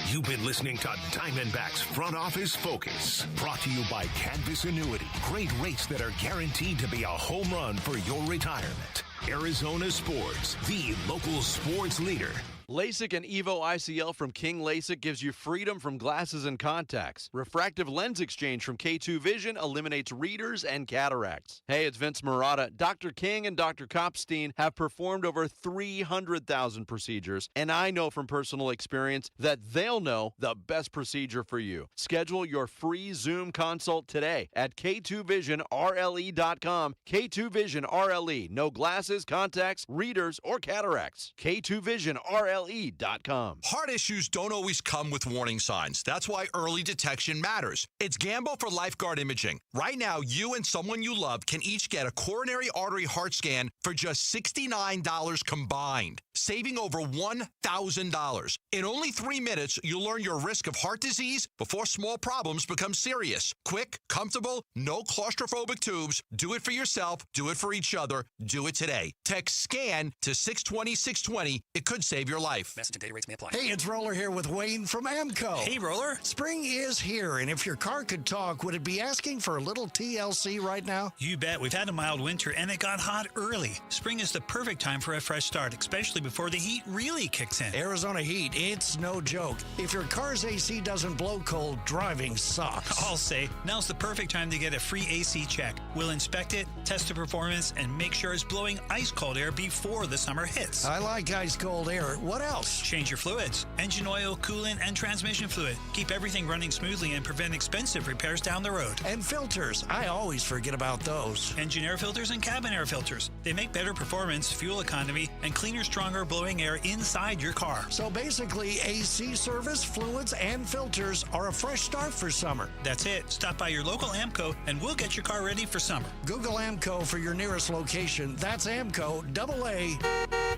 You've been listening to Diamondbacks Front Office Focus, brought to you by Canvas Annuity. Great rates that are guaranteed to be a home run for your retirement. Arizona Sports, the local sports leader. LASIK and EVO ICL from King LASIK gives you freedom from glasses and contacts. Refractive lens exchange from K2 Vision eliminates readers and cataracts. Hey, it's Vince Marotta. Dr. King and Dr. Kopstein have performed over 300,000 procedures, and I know from personal experience that they'll know the best procedure for you. Schedule your free Zoom consult today at K2VisionRLE.com. K2 Vision RLE. No glasses, contacts, readers, or cataracts. K2VisionRLE.com. Heart issues don't always come with warning signs. That's why early detection matters. It's Gamble for Lifeguard Imaging. Right now, you and someone you love can each get a coronary artery heart scan for just $69 combined, saving over $1,000. In only 3 minutes, you'll learn your risk of heart disease before small problems become serious. Quick, comfortable, no claustrophobic tubes. Do it for yourself. Do it for each other. Do it today. Text SCAN to 620-620. It could save your life. Message and data rates may apply. Hey, it's Roller here with Wayne from AMCO. Hey, Roller. Spring is here, and if your car could talk, would it be asking for a little TLC right now? You bet. We've had a mild winter, and it got hot early. Spring is the perfect time for a fresh start, especially before the heat really kicks in. Arizona heat, it's no joke. If your car's AC doesn't blow cold, driving sucks. I'll say, now's the perfect time to get a free AC check. We'll inspect it, test the performance, and make sure it's blowing ice-cold air before the summer hits. I like ice-cold air. What else? Change your fluids. Engine oil, coolant, and transmission fluid. Keep everything running smoothly and prevent expensive repairs down the road. And filters. I always forget about those. Engine air filters and cabin air filters. They make better performance, fuel economy, and cleaner, stronger blowing air inside your car. So basically, AC service, fluids, and filters are a fresh start for summer. That's it. Stop by your local AMCO and we'll get your car ready for summer. Google AMCO for your nearest location. That's AMCO, AA,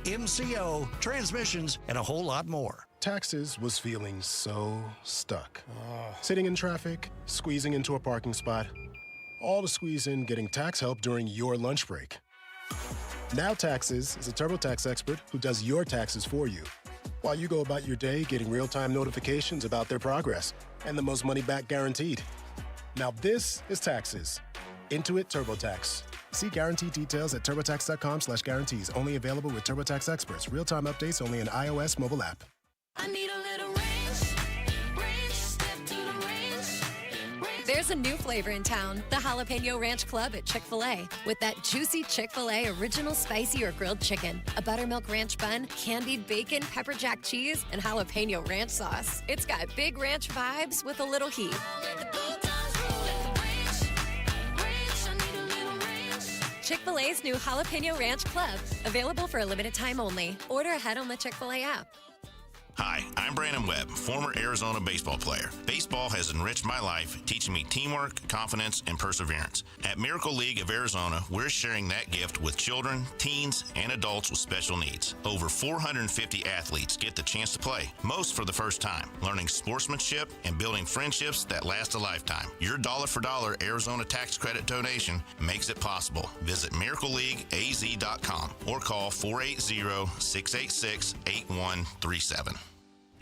MCO, transmissions, and a whole lot more. Taxes was feeling so stuck. Sitting in traffic, squeezing into a parking spot, all to squeeze in getting tax help during your lunch break. Now Taxes is a TurboTax expert who does your taxes for you, while you go about your day getting real-time notifications about their progress and the most money back guaranteed. Now this is Taxes. Intuit TurboTax. See guaranteed details at turbotax.com/guarantees. Only available with TurboTax experts. Real-time updates only in iOS mobile app. I need a little range, step to the range. There's a new flavor in town, the Jalapeno Ranch Club at Chick-fil-A. With that juicy Chick-fil-A original spicy or grilled chicken, a buttermilk ranch bun, candied bacon, pepper jack cheese, and jalapeno ranch sauce. It's got big ranch vibes with a little heat. Chick-fil-A's new Jalapeno Ranch Club. Available for a limited time only. Order ahead on the Chick-fil-A app. Hi, I'm Brandon Webb, former Arizona baseball player. Baseball has enriched my life, teaching me teamwork, confidence, and perseverance. At Miracle League of Arizona, we're sharing that gift with children, teens, and adults with special needs. Over 450 athletes get the chance to play, most for the first time, learning sportsmanship and building friendships that last a lifetime. Your dollar-for-dollar Arizona tax credit donation makes it possible. Visit miracleleagueaz.com or call 480-686-8137.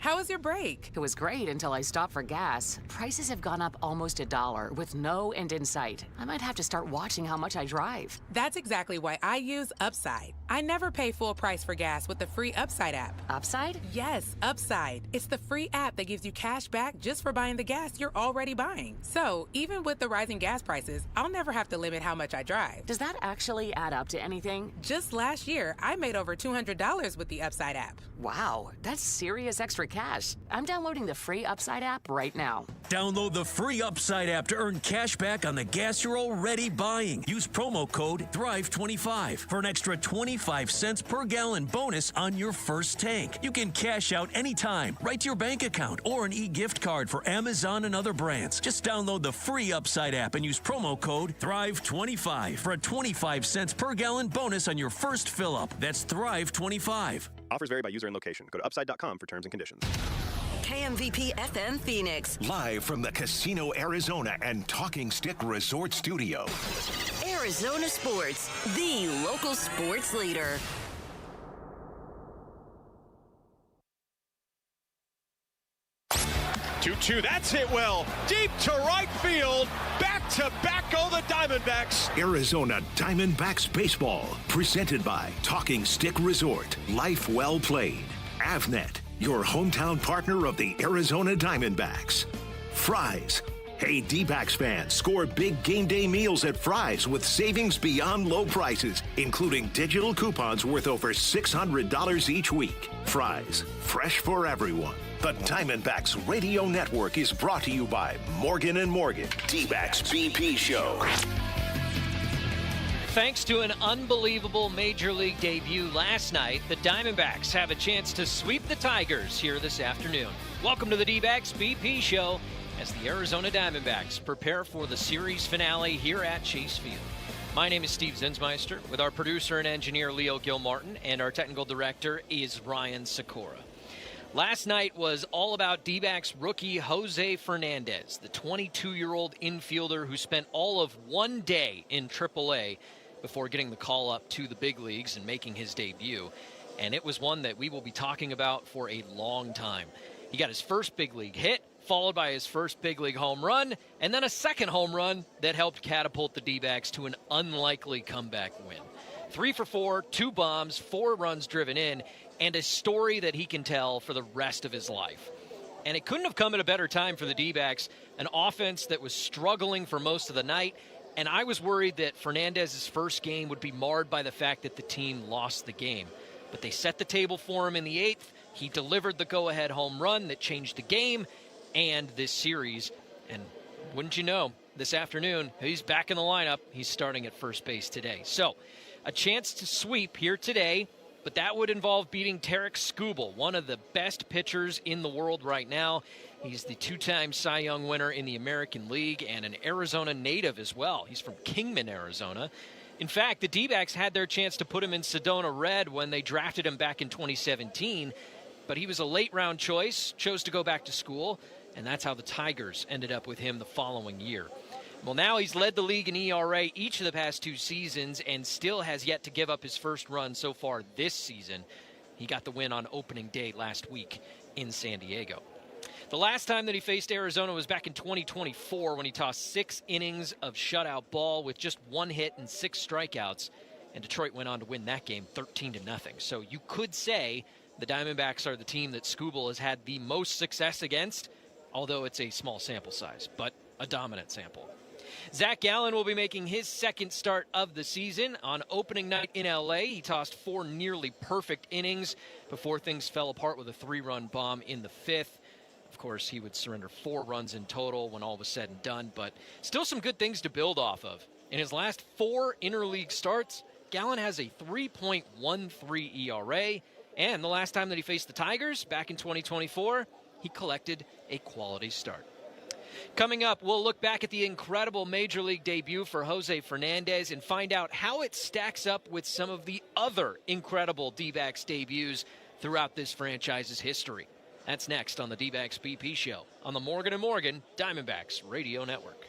How was your break? It was great until I stopped for gas. Prices have gone up almost $1 with no end in sight. I might have to start watching how much I drive. That's exactly why I use Upside. I never pay full price for gas with the free Upside app. Upside? Yes, Upside. It's the free app that gives you cash back just for buying the gas you're already buying. So, even with the rising gas prices, I'll never have to limit how much I drive. Does that actually add up to anything? Just last year, I made over $200 with the Upside app. Wow, that's serious extra cash. I'm downloading the free Upside app right now. Download the free Upside app to earn cash back on the gas you're already buying. Use promo code THRIVE25 for an extra 25 cents per gallon bonus on your first tank. You can cash out anytime, right to your bank account, or an e-gift card for Amazon and other brands. Just download the free Upside app and use promo code THRIVE25 for a 25 cents per gallon bonus on your first fill-up. That's THRIVE25. Offers vary by user and location. Go to upside.com for terms and conditions. KMVP FM Phoenix. Live from the Casino Arizona and Talking Stick Resort Studio. Arizona Sports, the local sports leader. 2-2, that's hit well. Deep to right field. Back to back go the Diamondbacks. Arizona Diamondbacks Baseball. Presented by Talking Stick Resort. Life well played. Avnet, your hometown partner of the Arizona Diamondbacks. Fry's. Hey, D-backs fans, score big game day meals at Fry's with savings beyond low prices, including digital coupons worth over $600 each week. Fry's, fresh for everyone. The Diamondbacks Radio Network is brought to you by Morgan & Morgan, D-backs BP Show. Thanks to an unbelievable Major League debut last night, the Diamondbacks have a chance to sweep the Tigers here this afternoon. Welcome to the D-backs BP Show as the Arizona Diamondbacks prepare for the series finale here at Chase Field. My name is Steve Zinsmeister with our producer and engineer Leo Gilmartin, and our technical director is Ryan Sikora. Last night was all about D-backs rookie Jose Fernandez, the 22-year-old infielder who spent all of one day in AAA before getting the call up to the big leagues and making his debut. And it was one that we will be talking about for a long time. He got his first big league hit, followed by his first big league home run, and then a second home run that helped catapult the D-backs to an unlikely comeback win. 3 for 4, 2 bombs, 4 runs driven in, and a story that he can tell for the rest of his life. And it couldn't have come at a better time for the D-backs, an offense that was struggling for most of the night, and I was worried that Fernandez's first game would be marred by the fact that the team lost the game. But they set the table for him in the 8th. He delivered the go-ahead home run that changed the game and this series. And wouldn't you know, this afternoon, he's back in the lineup. He's starting at first base today. So, a chance to sweep here today, but that would involve beating Tarik Skubal, one of the best pitchers in the world right now. He's the 2-time Cy Young winner in the American League and an Arizona native as well. He's from Kingman, Arizona. In fact, the D-backs had their chance to put him in Sedona Red when they drafted him back in 2017, but he was a late-round choice, chose to go back to school, and that's how the Tigers ended up with him the following year. Well, now he's led the league in ERA each of the past 2 seasons and still has yet to give up his first run so far this season. He got the win on opening day last week in San Diego. The last time that he faced Arizona was back in 2024 when he tossed 6 innings of shutout ball with just 1 hit and 6 strikeouts, and Detroit went on to win that game 13-0. So you could say the Diamondbacks are the team that Skubal has had the most success against, although it's a small sample size, but a dominant sample. Zach Gallen will be making his second start of the season. On opening night in L.A., he tossed 4 nearly perfect innings before things fell apart with a 3-run bomb in the 5th. Of course, he would surrender 4 runs in total when all was said and done, but still some good things to build off of. In his last 4 interleague starts, Gallen has a 3.13 ERA, and the last time that he faced the Tigers, back in 2024, he collected a quality start. Coming up, we'll look back at the incredible Major League debut for Jose Fernandez and find out how it stacks up with some of the other incredible D-backs debuts throughout this franchise's history. That's next on the D-backs BP Show on the Morgan & Morgan Diamondbacks Radio Network.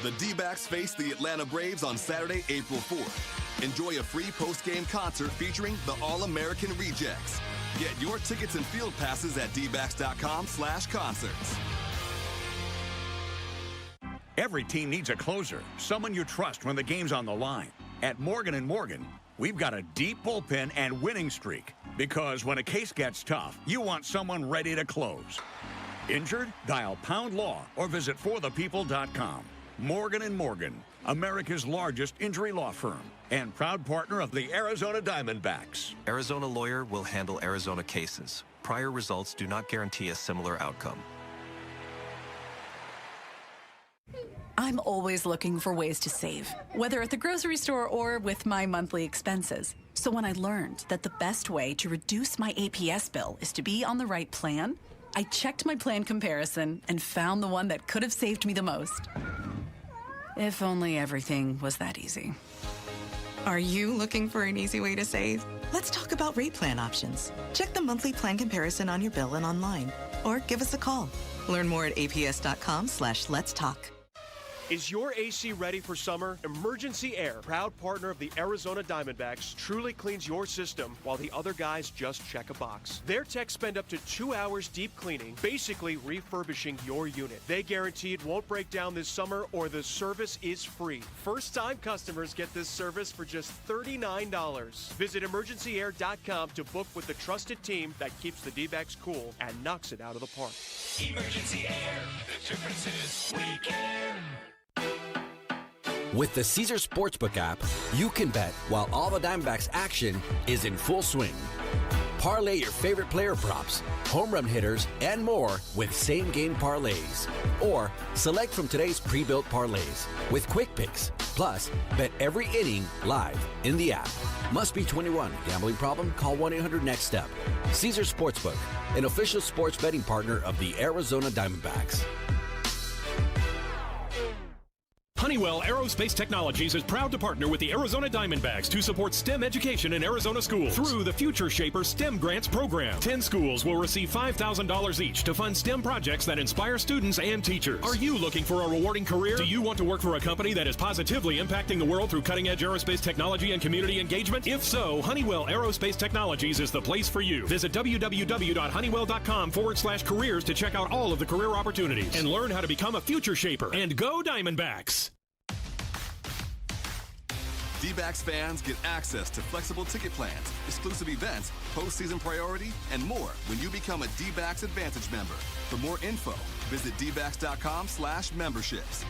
The D-backs face the Atlanta Braves on Saturday, April 4th. Enjoy a free post-game concert featuring the All-American Rejects. Get your tickets and field passes at dbacks.com/concerts. Every team needs a closer, someone you trust when the game's on the line. At Morgan & Morgan, we've got a deep bullpen and winning streak. Because when a case gets tough, you want someone ready to close. Injured? Dial Pound Law or visit forthepeople.com. Morgan & Morgan, America's largest injury law firm and proud partner of the Arizona Diamondbacks. Arizona Lawyer will handle Arizona cases. Prior results do not guarantee a similar outcome. I'm always looking for ways to save, whether at the grocery store or with my monthly expenses. So when I learned that the best way to reduce my APS bill is to be on the right plan, I checked my plan comparison and found the one that could have saved me the most. If only everything was that easy. Are you looking for an easy way to save? Let's talk about rate plan options. Check the monthly plan comparison on your bill and online, or give us a call. Learn more at aps.com/let's talk. Is your AC ready for summer? Emergency Air, proud partner of the Arizona Diamondbacks, truly cleans your system while the other guys just check a box. Their techs spend up to 2 hours deep cleaning, basically refurbishing your unit. They guarantee it won't break down this summer or the service is free. First-time customers get this service for just $39. Visit emergencyair.com to book with the trusted team that keeps the D-backs cool and knocks it out of the park. Emergency Air, the difference is we care. With the Caesars Sportsbook app, you can bet while all the Diamondbacks action is in full swing. Parlay your favorite player props, home run hitters, and more with same-game parlays. Or select from today's pre-built parlays with quick picks. Plus, bet every inning live in the app. Must be 21. Gambling problem? Call 1-800-NEXT-STEP. Caesars Sportsbook, an official sports betting partner of the Arizona Diamondbacks. Honeywell Aerospace Technologies is proud to partner with the Arizona Diamondbacks to support STEM education in Arizona schools through the Future Shaper STEM Grants program. 10 schools will receive $5,000 each to fund STEM projects that inspire students and teachers. Are you looking for a rewarding career? Do you want to work for a company that is positively impacting the world through cutting-edge aerospace technology and community engagement? If so, Honeywell Aerospace Technologies is the place for you. Visit www.honeywell.com/careers to check out all of the career opportunities and learn how to become a Future Shaper. And go Diamondbacks! D-backs fans get access to flexible ticket plans, exclusive events, postseason priority, and more when you become a D-backs Advantage member. For more info, visit dbacks.com/memberships.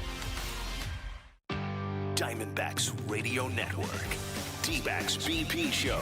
Diamondbacks Radio Network. D-backs BP Show.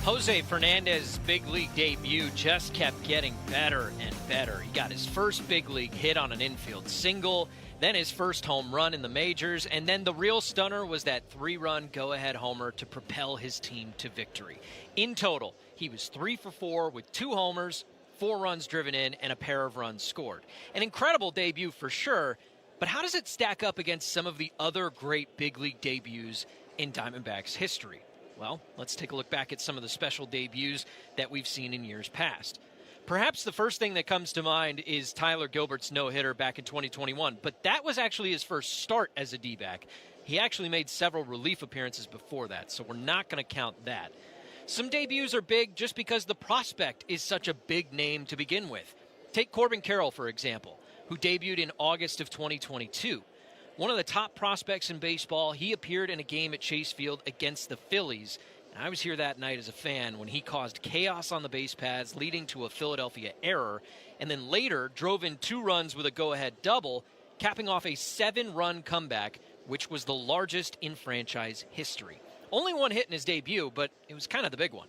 Jose Fernandez's big league debut just kept getting better and better. He got his first big league hit on an infield single, then his first home run in the majors, and then the real stunner was that 3-run go-ahead homer to propel his team to victory. In total, he was 3 for 4 with 2 homers, 4 runs driven in, and a pair of runs scored. An incredible debut for sure, but how does it stack up against some of the other great big league debuts in Diamondbacks history? Well, let's take a look back at some of the special debuts that we've seen in years past. Perhaps the first thing that comes to mind is Tyler Gilbert's no-hitter back in 2021, but that was actually his first start as a D-back. He actually made several relief appearances before that, so we're not going to count that. Some debuts are big just because the prospect is such a big name to begin with. Take Corbin Carroll, for example, who debuted in August of 2022. One of the top prospects in baseball, he appeared in a game at Chase Field against the Phillies. I was here that night as a fan when he caused chaos on the base paths, leading to a Philadelphia error, and then later drove in 2 runs with a go-ahead double, capping off a 7-run comeback, which was the largest in franchise history. Only 1 hit in his debut, but it was kind of the big one.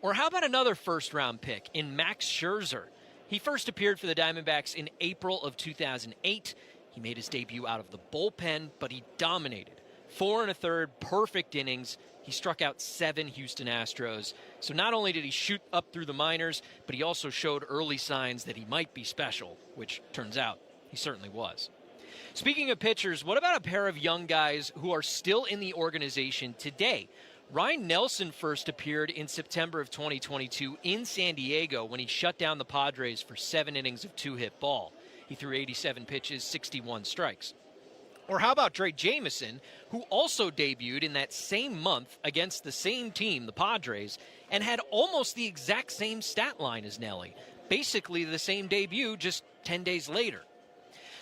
Or how about another first-round pick in Max Scherzer? He first appeared for the Diamondbacks in April of 2008. He made his debut out of the bullpen, but he dominated. 4 1/3 perfect innings. He struck out 7 Houston Astros. So not only did he shoot up through the minors, but he also showed early signs that he might be special, which turns out he certainly was. Speaking of pitchers, what about a pair of young guys who are still in the organization today? Ryan Nelson first appeared in September of 2022 in San Diego when he shut down the Padres for 7 innings of 2-hit ball. He threw 87 pitches, 61 strikes. Or how about Trey Jameson, who also debuted in that same month against the same team, the Padres, and had almost the exact same stat line as Nelly. Basically the same debut, just 10 days later.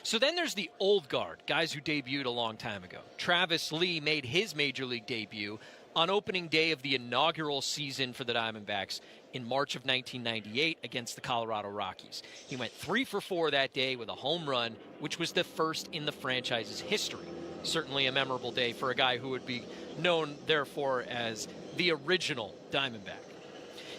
So then there's the old guard, guys who debuted a long time ago. Travis Lee made his major league debut on opening day of the inaugural season for the Diamondbacks in March of 1998 against the Colorado Rockies. He went 3 for 4 that day with a home run, which was the first in the franchise's history. Certainly a memorable day for a guy who would be known, therefore, as the original Diamondback.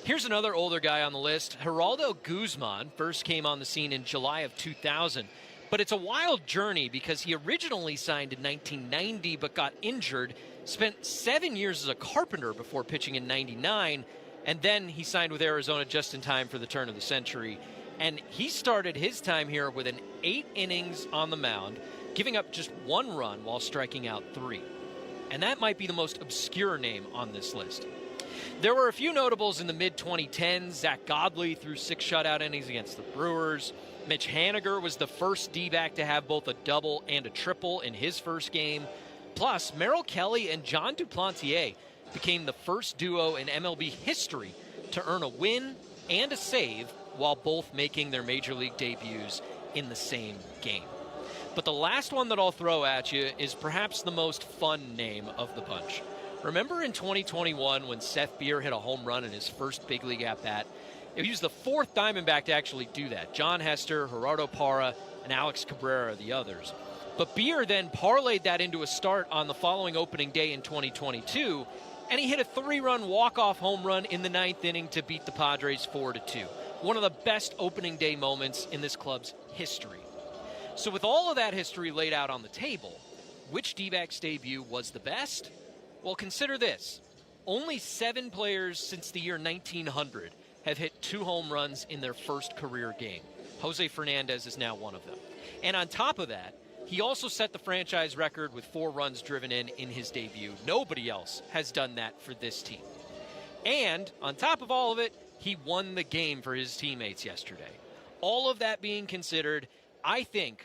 Here's another older guy on the list. Geraldo Guzman first came on the scene in July of 2000. But it's a wild journey because he originally signed in 1990 but got injured, spent 7 years as a carpenter before pitching in 99, and then he signed with Arizona just in time for the turn of the century. And he started his time here with an 8 innings on the mound, giving up just 1 run while striking out 3. And that might be the most obscure name on this list. There were a few notables in the mid-2010s. Zach Godley threw 6 shutout innings against the Brewers. Mitch Haniger was the first D-back to have both a double and a triple in his first game. Plus, Merrill Kelly and John Duplantier became the first duo in MLB history to earn a win and a save while both making their major league debuts in the same game. But the last one that I'll throw at you is perhaps the most fun name of the bunch. Remember in 2021 when Seth Beer hit a home run in his first big league at-bat? He was the 4th Diamondback to actually do that. John Hester, Gerardo Parra, and Alex Cabrera are the others. But Beer then parlayed that into a start on the following opening day in 2022, and he hit a 3-run walk-off home run in the 9th inning to beat the Padres 4-2. One of the best opening day moments in this club's history. So with all of that history laid out on the table, which D-backs debut was the best? Well, consider this. Only 7 players since the year 1900 have hit 2 home runs in their first career game. Jose Fernandez is now one of them. And on top of that, he also set the franchise record with 4 runs driven in his debut. Nobody else has done that for this team. And on top of all of it, he won the game for his teammates yesterday. All of that being considered, I think